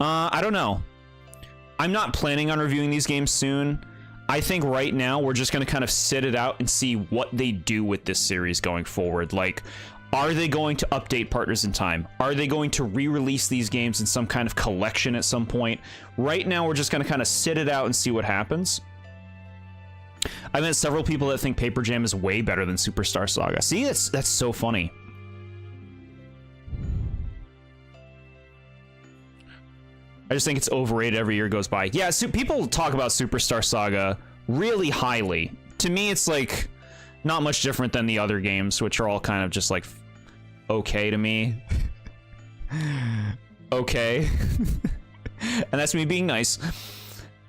I don't know. I'm not planning on reviewing these games soon. I think right now we're just going to kind of sit it out and see what they do with this series going forward. Like, are they going to update Partners in Time? Are they going to re-release these games in some kind of collection at some point? Right now we're just going to kind of sit it out and see what happens. I met several people that think Paper Jam is way better than Superstar Saga. See, that's so funny. I just think it's overrated every year goes by. Yeah, so people talk about Superstar Saga really highly. To me, it's like not much different than the other games, which are all kind of just like okay to me. Okay. And that's me being nice.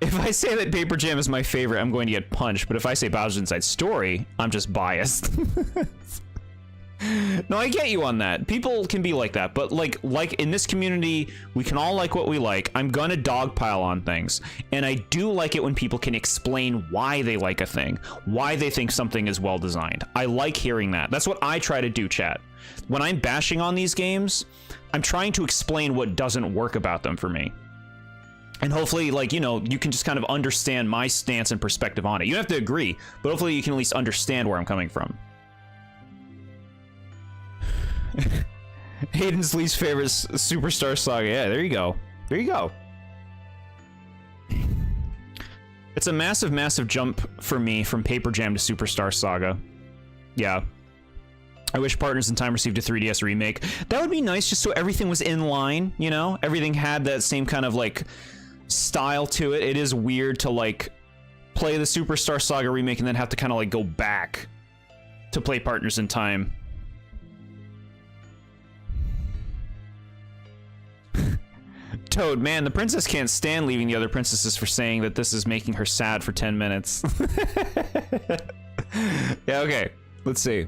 If I say that Paper Jam is my favorite, I'm going to get punched. But if I say Bowser's Inside Story, I'm just biased. No, I get you on that. People can be like that, but like in this community, we can all like what we like. I'm gonna dogpile on things, and I do like it when people can explain why they like a thing, why they think something is well designed. I like hearing that. That's what I try to do, chat. When I'm bashing on these games, I'm trying to explain what doesn't work about them for me. And hopefully, like, you know, you can just kind of understand my stance and perspective on it. You don't have to agree, but hopefully you can at least understand where I'm coming from. Hayden's least favorite Superstar Saga. Yeah, there you go. There you go. It's a massive, massive jump for me from Paper Jam to Superstar Saga. Yeah. I wish Partners in Time received a 3DS remake. That would be nice, just so everything was in line, you know? Everything had that same kind of, like, style to it. It is weird to, like, play the Superstar Saga remake and then have to kind of, like, go back to play Partners in Time. Toad, man, the princess can't stand leaving the other princesses for saying that this is making her sad for 10 minutes. Yeah, okay. Let's see.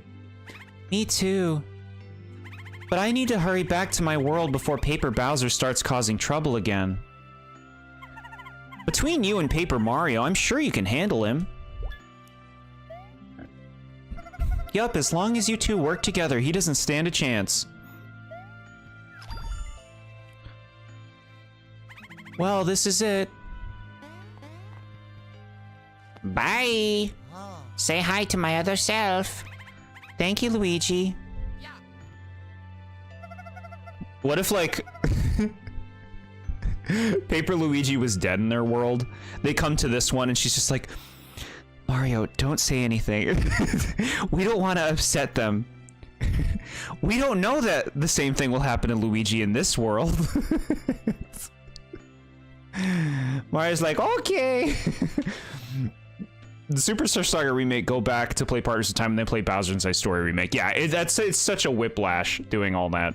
Me too. But I need to hurry back to my world before Paper Bowser starts causing trouble again. Between you and Paper Mario, I'm sure you can handle him. Yup, as long as you two work together, he doesn't stand a chance. Well, this is it. Bye. Say hi to my other self. Thank you, Luigi. What if, like, Paper Luigi was dead in their world? They come to this one and she's just like, Mario, don't say anything. We don't want to upset them. We don't know that the same thing will happen to Luigi in this world. Mario's like, okay. The Superstar Saga remake, go back to play Partners in Time and then play Bowser's Inside Story remake. Yeah, it's such a whiplash doing all that.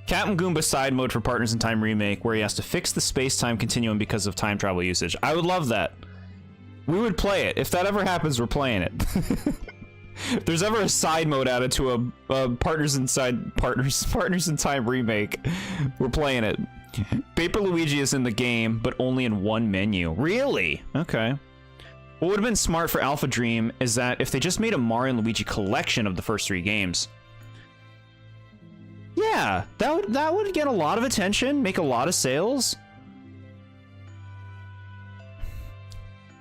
Captain Goomba side mode for Partners in Time remake, where he has to fix the space-time continuum because of time travel usage. I would love that. We would play it. If that ever happens, we're playing it. If there's ever a side mode added to a Partners in Time remake, we're playing it. Paper Luigi is in the game, but only in one menu. Really? Okay. What would have been smart for Alpha Dream is that if they just made a Mario and Luigi collection of the first 3 games. Yeah, that would get a lot of attention, make a lot of sales.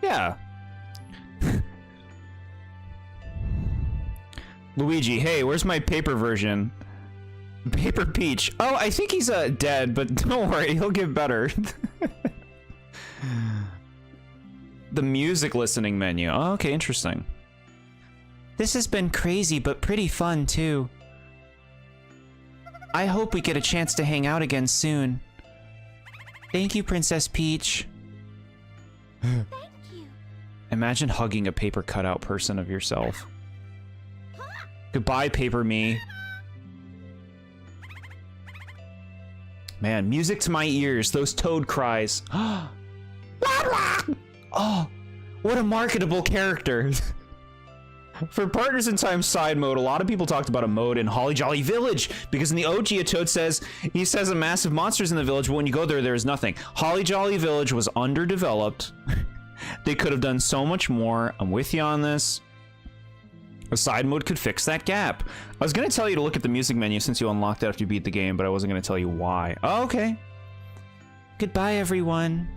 Yeah. Luigi, hey, where's my paper version? Paper Peach. Oh, I think he's dead, but don't worry, he'll get better. The music listening menu. Oh, okay, interesting. This has been crazy, but pretty fun, too. I hope we get a chance to hang out again soon. Thank you, Princess Peach. Thank you. Imagine hugging a paper cutout person of yourself. Goodbye, Paper Me. Man, music to my ears, those toad cries. Oh, what a marketable character. For Partners in Time side mode, a lot of people talked about a mode in Holly Jolly Village, because in the OG, a toad says, he says a massive monster's in the village, but when you go there, there is nothing. Holly Jolly Village was underdeveloped. They could have done so much more. I'm with you on this. A side mode could fix that gap. I was going to tell you to look at the music menu since you unlocked it after you beat the game, but I wasn't going to tell you why. Oh, okay. Goodbye, everyone.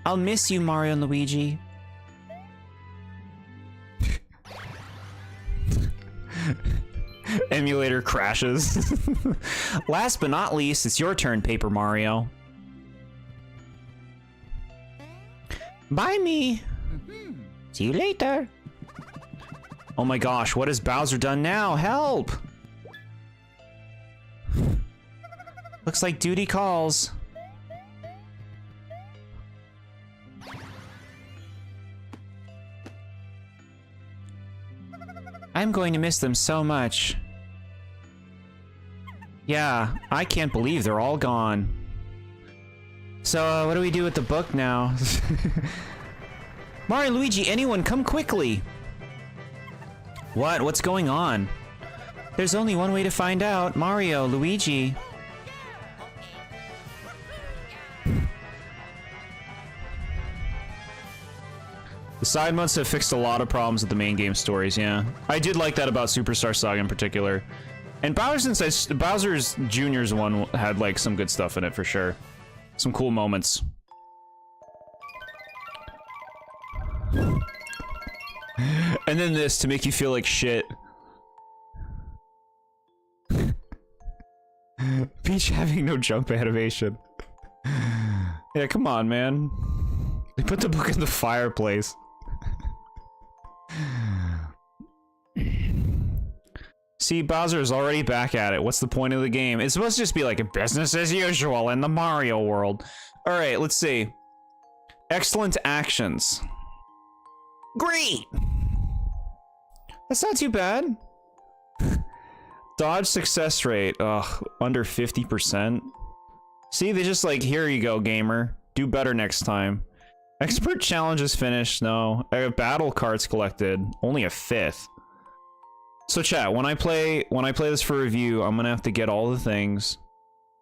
I'll miss you, Mario and Luigi. Emulator crashes. Last but not least, it's your turn, Paper Mario. Bye, me. See you later. Oh my gosh, what has Bowser done now? Help! Looks like duty calls. I'm going to miss them so much. Yeah, I can't believe they're all gone. So, what do we do with the book now? Mario, Luigi, anyone, come quickly! What? What's going on? There's only one way to find out. Mario, Luigi. The side modes have fixed a lot of problems with the main game stories, yeah. I did like that about Superstar Saga in particular. And Bowser's Jr.'s one had, like, some good stuff in it, for sure. Some cool moments. And then this to make you feel like shit. Peach having no jump animation. Yeah, come on, man. They put the book in the fireplace. See, Bowser is already back at it. What's the point of the game? It's supposed to just be like a business as usual in the Mario world. Alright, let's see. Excellent actions. Great! That's not too bad. Dodge success rate. Ugh, under 50%. See, they just like, here you go, gamer. Do better next time. Expert challenge is finished. No. Battle cards collected. Only a 5th. So chat, when I play this for review, I'm gonna have to get all the things.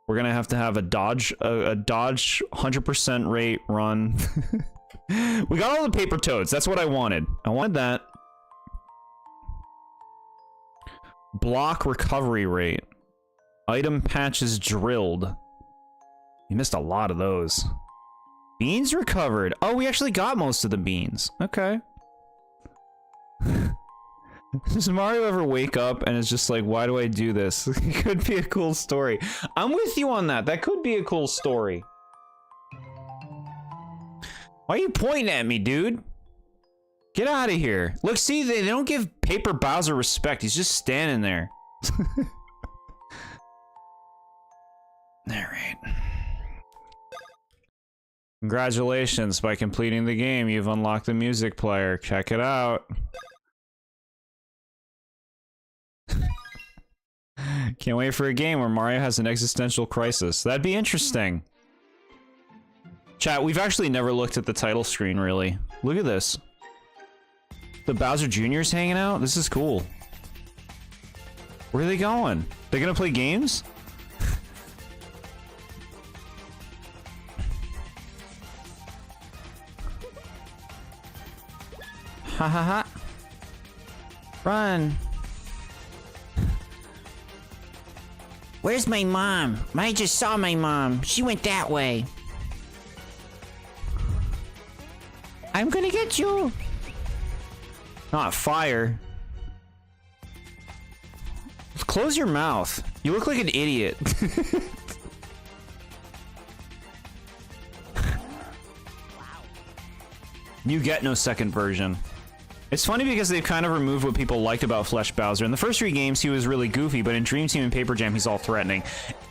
We're gonna have to have a dodge 100% rate run. We got all the paper toads. That's what I wanted. I wanted that. Block recovery rate. Item patches drilled. You missed a lot of those. Beans recovered. Oh, we actually got most of the beans. Okay. Does Mario ever wake up and it's just like, why do I do this? It could be a cool story. I'm with you on that. That could be a cool story. Why are you pointing at me, dude? Get out of here. Look, see, they don't give Paper Bowser respect. He's just standing there. Alright. Congratulations, by completing the game, you've unlocked the music player. Check it out. Can't wait for a game where Mario has an existential crisis. That'd be interesting. Chat, we've actually never looked at the title screen, really. Look at this. The Bowser Jr.'s hanging out? This is cool. Where are they going? They're gonna play games? Ha ha ha. Run. Where's my mom? I just saw my mom. She went that way. I'm gonna get you. Not fire. Close your mouth. You look like an idiot. You get no second version. It's funny because they've kind of removed what people liked about Flesh Bowser. In the first 3 games, he was really goofy, but in Dream Team and Paper Jam, he's all threatening.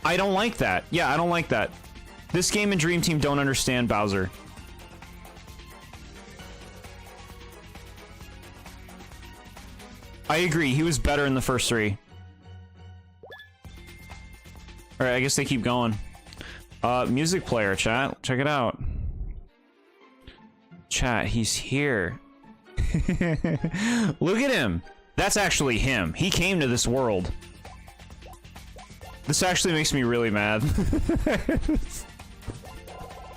I don't like that. Yeah, I don't like that. This game and Dream Team don't understand Bowser. I agree, he was better in the first 3. Alright, I guess they keep going. Music player, chat. Check it out. Chat, he's here. Look at him. That's actually him. He came to this world. This actually makes me really mad.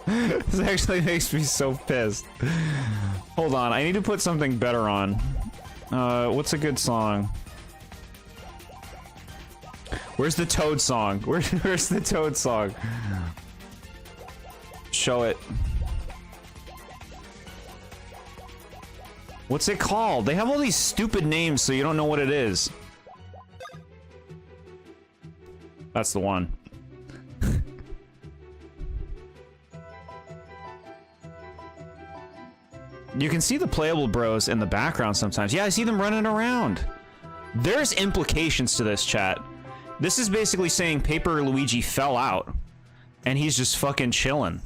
This actually makes me so pissed. Hold on, I need to put something better on. What's a good song? Where's the Toad song? Where's the Toad song? Show it. What's it called? They have all these stupid names so you don't know what it is. That's the one. You can see the playable bros in the background sometimes. Yeah, I see them running around. There's implications to this, chat. This is basically saying Paper Luigi fell out. And he's just fucking chilling.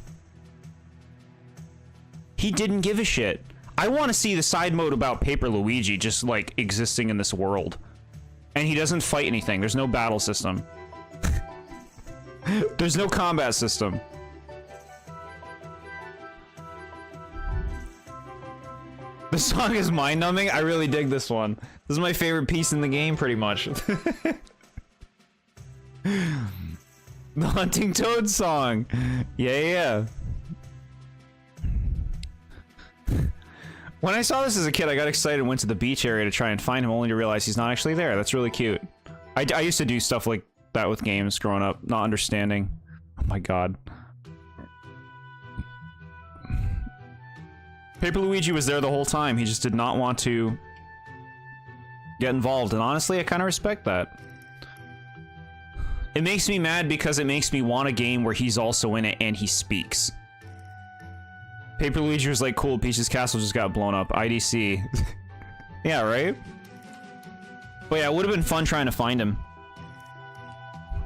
He didn't give a shit. I want to see the side mode about Paper Luigi just, like, existing in this world. And he doesn't fight anything. There's no battle system. There's no combat system. The song is mind-numbing. I really dig this one. This is my favorite piece in the game, pretty much. The Hunting Toad song. Yeah. When I saw this as a kid, I got excited and went to the beach area to try and find him, only to realize he's not actually there. That's really cute. I used to do stuff like that with games growing up, not understanding. Oh my god. Paper Luigi was there the whole time. He just did not want to get involved, and honestly, I kind of respect that. It makes me mad because it makes me want a game where he's also in it and he speaks. Paper Luigi was like, cool, Peach's castle just got blown up. IDC. Yeah, right? But yeah, it would have been fun trying to find him.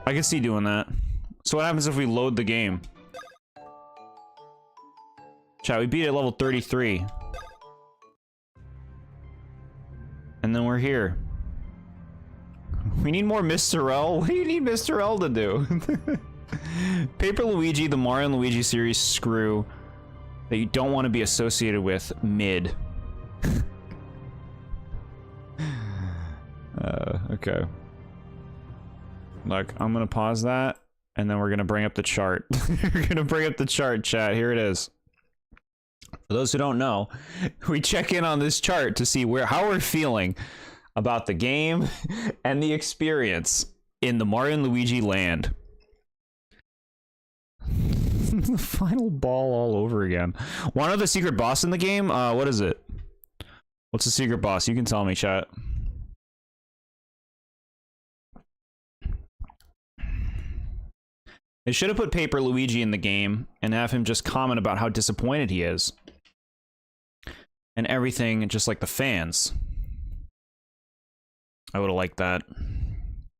I could see doing that. So what happens if we load the game? Chat, we beat it at level 33. And then we're here. We need more Mr. L? What do you need Mr. L to do? Paper Luigi, the Mario and Luigi series screw that you don't want to be associated with mid. Okay. Look, I'm gonna pause that, and then we're gonna bring up the chart. We're gonna bring up the chart, chat. Here it is. For those who don't know, we check in on this chart to see how we're feeling about the game and the experience in the Mario and Luigi land. The final ball all over again. Want to know the secret boss in the game? What is it? What's the secret boss? You can tell me, chat. They should have put Paper Luigi in the game and have him just comment about how disappointed he is. And everything, just like the fans. I would have liked that.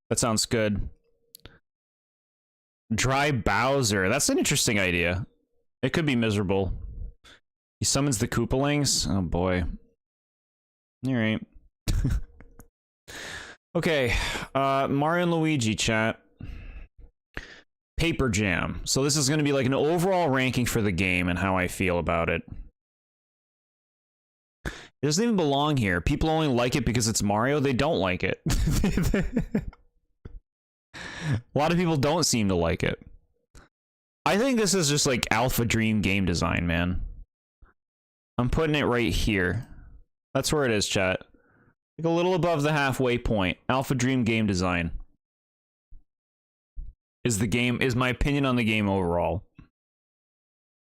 That sounds good. Dry Bowser. That's an interesting idea. It could be miserable. He summons the Koopalings. Oh boy. Alright. Okay. Mario and Luigi, chat. Paper Jam. So this is going to be like an overall ranking for the game and how I feel about it. It doesn't even belong here. People only like it because it's Mario. They don't like it. A lot of people don't seem to like it. I think this is just like Alpha Dream game design, man. I'm putting it right here. That's where it is, chat. Like a little above the halfway point. Alpha Dream game design. Is my opinion on the game overall.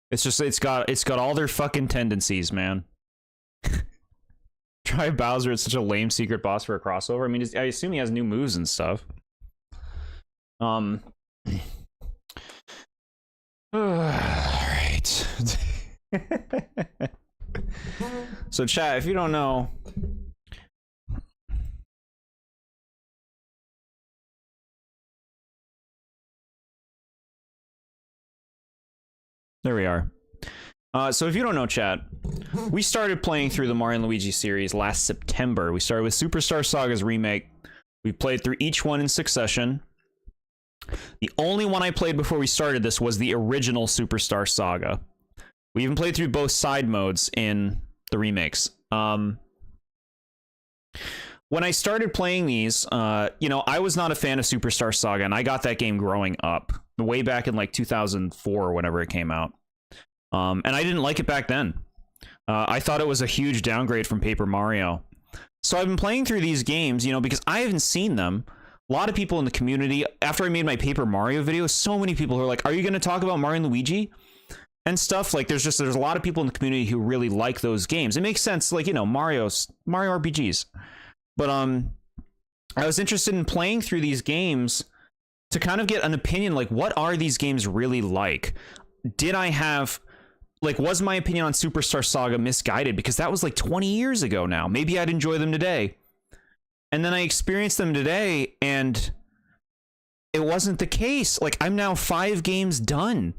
It's just it's got all their fucking tendencies, man. Try Bowser, it's such a lame secret boss for a crossover. I mean, I assume he has new moves and stuff. All right. So chat, if you don't know, there we are. So if you don't know, chat, we started playing through the Mario and Luigi series last September. We started with Superstar Saga's remake. We played through each one in succession. The only one I played before we started this was the original Superstar Saga. We even played through both side modes in the remakes. When I started playing these, you know, I was not a fan of Superstar Saga, and I got that game growing up, way back in like 2004 or whenever it came out. And I didn't like it back then. I thought it was a huge downgrade from Paper Mario. So I've been playing through these games, you know, because I haven't seen them. A lot of people in the community, after I made my Paper Mario video, so many people who are like, are you going to talk about Mario and Luigi? And stuff. Like, there's a lot of people in the community who really like those games. It makes sense, like, you know, Mario RPGs. But I was interested in playing through these games to kind of get an opinion, like, what are these games really like? Did I have, like, was my opinion on Superstar Saga misguided? Because that was like 20 years ago now. Maybe I'd enjoy them today. And then I experienced them today, and it wasn't the case. Like, I'm now 5 games done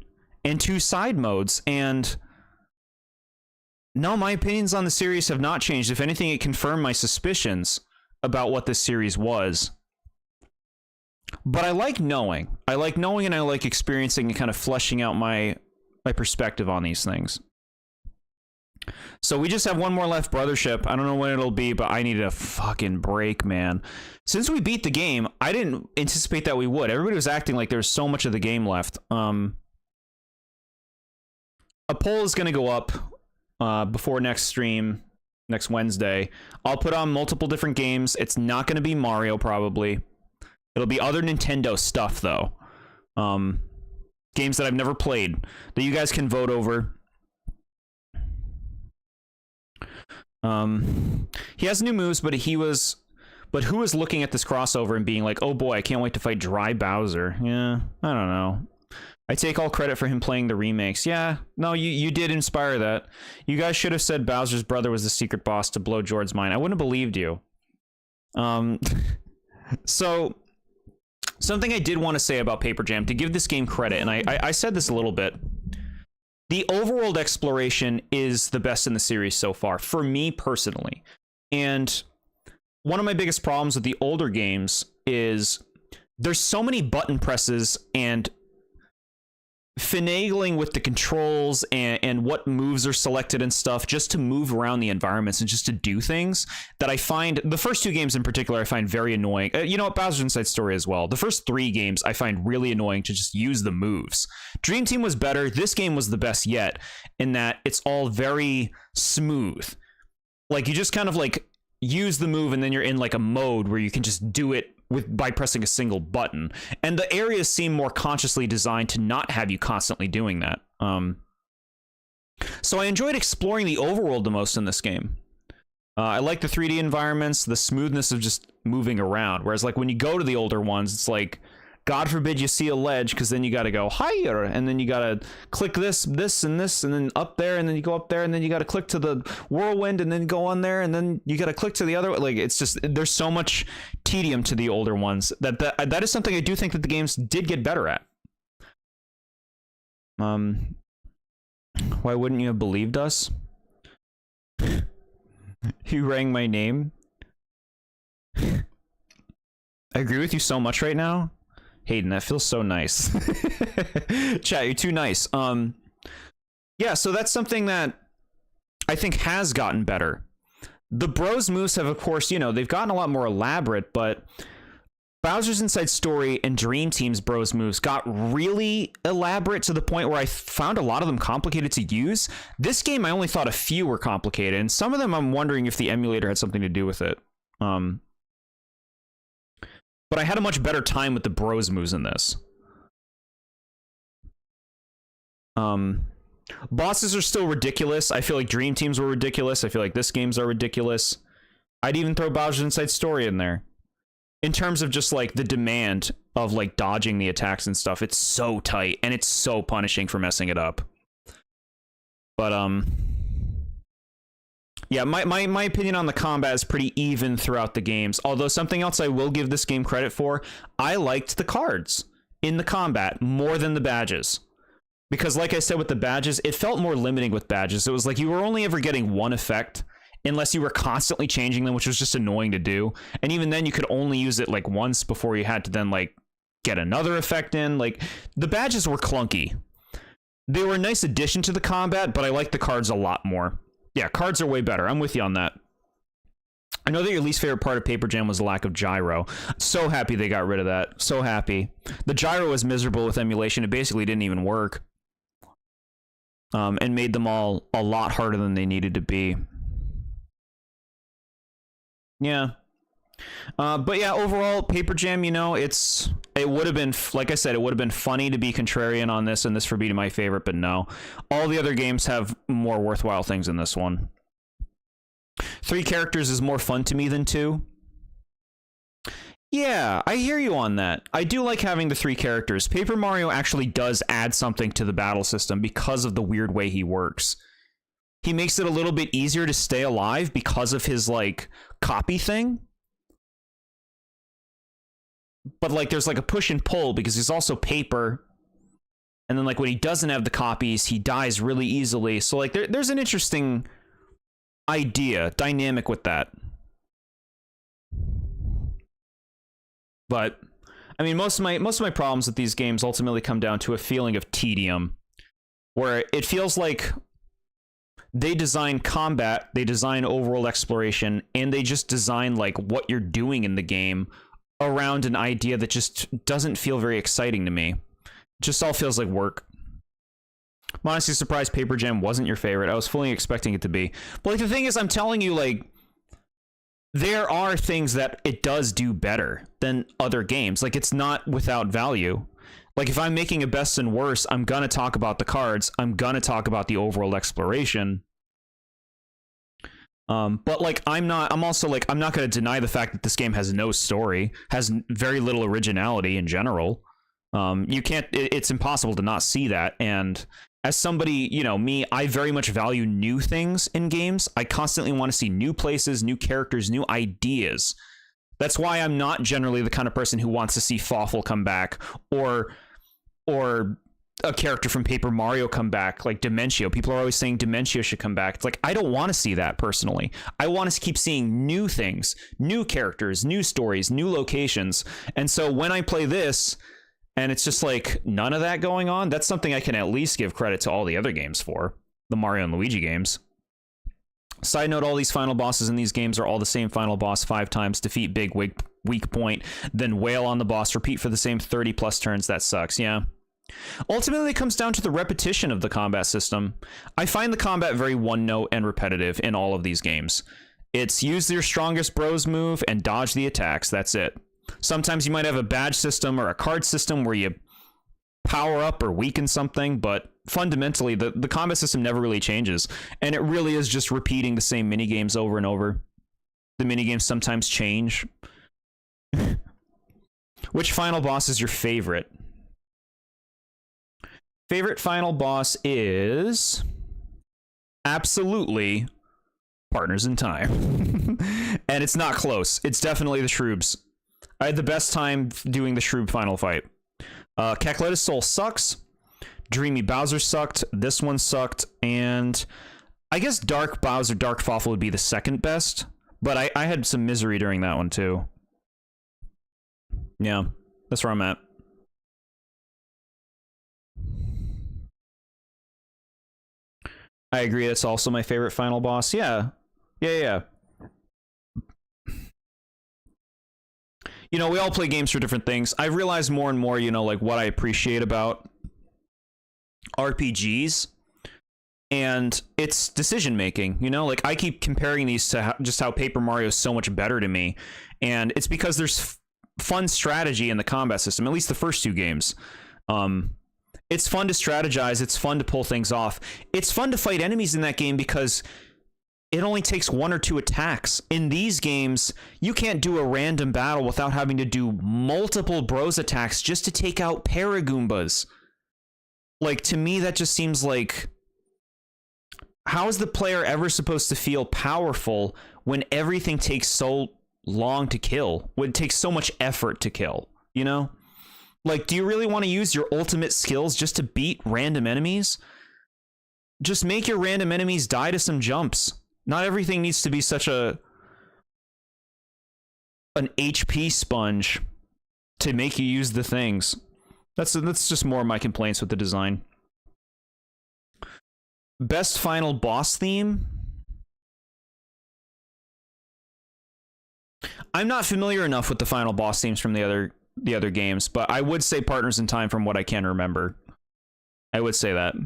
and 2 side modes, and no, my opinions on the series have not changed. If anything, it confirmed my suspicions about what this series was. But I like knowing. I like knowing, and I like experiencing and kind of fleshing out my perspective on these things. So we just have one more left, Brothership. I don't know when it'll be, but I need a fucking break, man. Since we beat the game, I didn't anticipate that we would. Everybody was acting like there's so much of the game left. A poll is going to go up before next stream, next Wednesday. I'll put on multiple different games. It's not going to be Mario, probably. It'll be other Nintendo stuff, though. Games that I've never played that you guys can vote over. He has new moves, but who was looking at this crossover and being like, oh boy, I can't wait to fight Dry Bowser? Yeah, I don't know. I take all credit for him playing the remakes. Yeah, no, you did inspire that. You guys should have said Bowser's brother was the secret boss to blow Jord's mind. I wouldn't have believed you. So, something I did want to say about Paper Jam, to give this game credit, and I said this a little bit, the overworld exploration is the best in the series so far, for me personally. And one of my biggest problems with the older games is there's so many button presses and finagling with the controls and what moves are selected and stuff just to move around the environments and just to do things that I find, the first 2 games in particular, I find very annoying. You know what, Bowser's Inside Story as well. The first 3 games I find really annoying to just use the moves. Dream Team was better. This game was the best yet in that it's all very smooth. Like, you just kind of like use the move and then you're in like a mode where you can just do it by pressing a single button, and the areas seem more consciously designed to not have you constantly doing that. So I enjoyed exploring the overworld the most in this game. I like the 3D environments, the smoothness of just moving around, whereas like when you go to the older ones, it's like, God forbid you see a ledge, because then you got to go higher, and then you got to click this, and then up there, and then you go up there, and then you got to click to the whirlwind, and then go on there, and then you got to click to the other. Like, it's just, there's so much tedium to the older ones that is something I do think that the games did get better at. Why wouldn't you have believed us? You rang my name. I agree with you so much right now. Hayden, that feels so nice. Chat, you're too nice. Yeah, so that's something that I think has gotten better. The Bros moves have, of course, you know, they've gotten a lot more elaborate, but Bowser's Inside Story and Dream Team's Bros moves got really elaborate to the point where I found a lot of them complicated to use. This game, I only thought a few were complicated, and some of them I'm wondering if the emulator had something to do with it. But I had a much better time with the Bros moves in this. Bosses are still ridiculous. I feel like Dream Teams were ridiculous. I feel like this games are ridiculous. I'd even throw Bowser's Inside Story in there. In terms of just like the demand of like dodging the attacks and stuff. It's so tight and it's so punishing for messing it up. But yeah, my opinion on the combat is pretty even throughout the games. Although something else I will give this game credit for, I liked the cards in the combat more than the badges. Because like I said with the badges, it felt more limiting with badges. It was like you were only ever getting one effect unless you were constantly changing them, which was just annoying to do. And even then you could only use it like once before you had to then like get another effect in. Like the badges were clunky. They were a nice addition to the combat, but I like the cards a lot more. Yeah, cards are way better. I'm with you on that. I know that your least favorite part of Paper Jam was the lack of gyro. So happy they got rid of that. So happy. The gyro was miserable with emulation. It basically didn't even work. And made them all a lot harder than they needed to be. Yeah. But yeah, overall, Paper Jam, you know, it would have been, like I said, it would have been funny to be contrarian on this and this for being my favorite, but no. All the other games have more worthwhile things in this one. 3 characters is more fun to me than 2. Yeah, I hear you on that. I do like having the 3 characters. Paper Mario actually does add something to the battle system because of the weird way he works. He makes it a little bit easier to stay alive because of his, like, copy thing. But, like, there's, like, a push and pull because he's also paper. And then, like, when he doesn't have the copies, he dies really easily. So, like, there's an interesting dynamic with that. But, I mean, most of my problems with these games ultimately come down to a feeling of tedium. Where it feels like they design combat, they design overworld exploration, and they just design, like, what you're doing in the game around an idea that just doesn't feel very exciting to me. It just all feels like work. I'm honestly surprised Paper Jam wasn't your favorite. I was fully expecting it to be. But, like, the thing is, I'm telling you, like, there are things that it does do better than other games. Like, it's not without value. Like, if I'm making a best and worst, I'm gonna talk about the cards. I'm gonna talk about the overworld exploration. But, like, I'm also, like, I'm not gonna deny the fact that this game has no story, has very little originality in general. It's impossible to not see that. And as somebody, you know, me, I very much value new things in games. I constantly want to see new places, new characters, new ideas. That's why I'm not generally the kind of person who wants to see Fawful come back or a character from Paper Mario come back, like Dimentio. People are always saying Dimentio should come back. It's like, I don't want to see that personally. I want to keep seeing new things, new characters, new stories, new locations. And so when I play this, and it's just like none of that going on, that's something I can at least give credit to all the other games for, the Mario and Luigi games. Side note, all these final bosses in these games are all the same final boss 5 times, defeat big weak point, then wail on the boss, repeat for the same 30 plus turns. That sucks, yeah. Ultimately, it comes down to the repetition of the combat system. I find the combat very one-note and repetitive in all of these games. It's use your strongest bros move and dodge the attacks, that's it. Sometimes you might have a badge system or a card system where you power up or weaken something, but fundamentally, the combat system never really changes. And it really is just repeating the same minigames over and over. The minigames sometimes change. Which final boss is your favorite? Favorite final boss is absolutely Partners in Time. And it's not close. It's definitely the Shroobs. I had the best time doing the Shroob final fight. Cackleta's Soul sucks. Dreamy Bowser sucked. This one sucked. And I guess Dark Bowser, Dark Fawful would be the second best. But I had some misery during that one too. Yeah, that's where I'm at. I agree, that's also my favorite final boss. Yeah. Yeah. You know, we all play games for different things. I've realized more and more, you know, like what I appreciate about RPGs, and it's decision making. You know, like I keep comparing these to just how Paper Mario is so much better to me, and it's because there's fun strategy in the combat system. At least the first 2 games. It's fun to strategize. It's fun to pull things off. It's fun to fight enemies in that game because it only takes 1 or 2 attacks. In these games, you can't do a random battle without having to do multiple bros attacks just to take out Paragoombas. Like, to me, that just seems like, how is the player ever supposed to feel powerful when everything takes so long to kill? When it takes so much effort to kill, you know? Like, do you really want to use your ultimate skills just to beat random enemies? Just make your random enemies die to some jumps. Not everything needs to be such an HP sponge to make you use the things. That's just more of my complaints with the design. Best final boss theme? I'm not familiar enough with the final boss themes from the other games, but I would say Partners in Time from what I can remember. I would say that.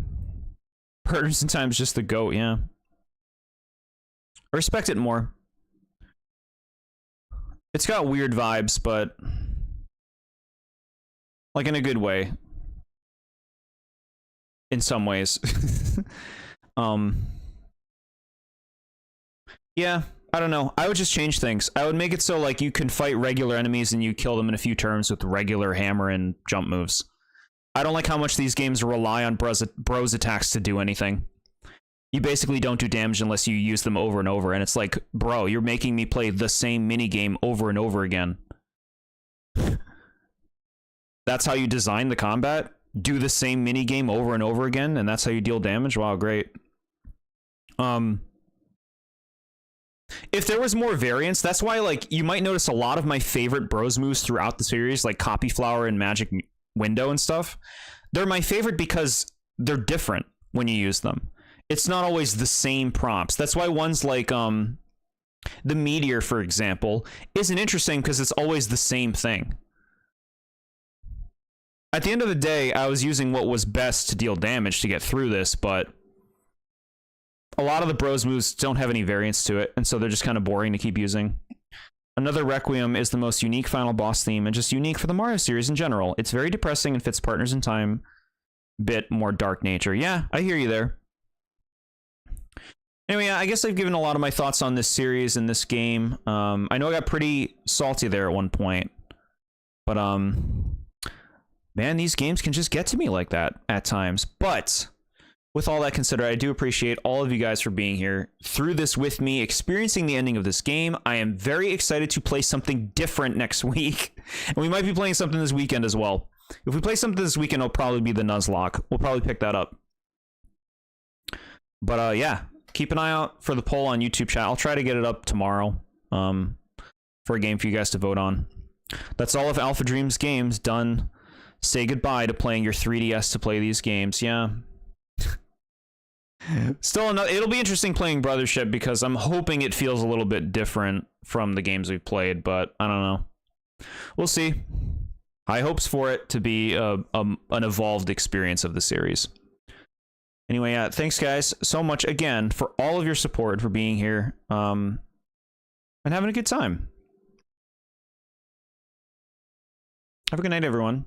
Partners in Time is just the GOAT, yeah. I respect it more. It's got weird vibes, but like in a good way. In some ways. Yeah, I don't know. I would just change things. I would make it so like you can fight regular enemies and you kill them in a few turns with regular hammer and jump moves. I don't like how much these games rely on bros attacks to do anything. You basically don't do damage unless you use them over and over, and it's like, bro, you're making me play the same minigame over and over again. That's how you design the combat? Do the same minigame over and over again, and that's how you deal damage? Wow, great. If there was more variance, that's why, like, you might notice a lot of my favorite bros moves throughout the series, like Copy Flower and Magic Window and stuff. They're my favorite because they're different when you use them. It's not always the same prompts. That's why ones like the Meteor, for example, isn't interesting because it's always the same thing. At the end of the day, I was using what was best to deal damage to get through this, but a lot of the bros moves don't have any variance to it, and so they're just kind of boring to keep using. Another Requiem is the most unique final boss theme, and just unique for the Mario series in general. It's very depressing and fits Partners in Time, bit more dark nature. Yeah, I hear you there. Anyway, I guess I've given a lot of my thoughts on this series and this game. I know I got pretty salty there at one point, but man, these games can just get to me like that at times. But with all that considered, I do appreciate all of you guys for being here through this with me, experiencing the ending of this game. I am very excited to play something different next week, and we might be playing something this weekend as well. If we play something this weekend, it'll probably be the Nuzlocke. We'll probably pick that up. But yeah, keep an eye out for the poll on YouTube chat. I'll try to get it up tomorrow for a game for you guys to vote on. That's all of Alpha Dreams Games done. Say goodbye to playing your 3DS to play these games. Yeah. Still, it'll be interesting playing Brothership because I'm hoping it feels a little bit different from the games we've played, but I don't know. We'll see. High hopes for it to be an evolved experience of the series. Anyway, thanks guys so much again for all of your support, for being here, and having a good time. Have a good night, everyone.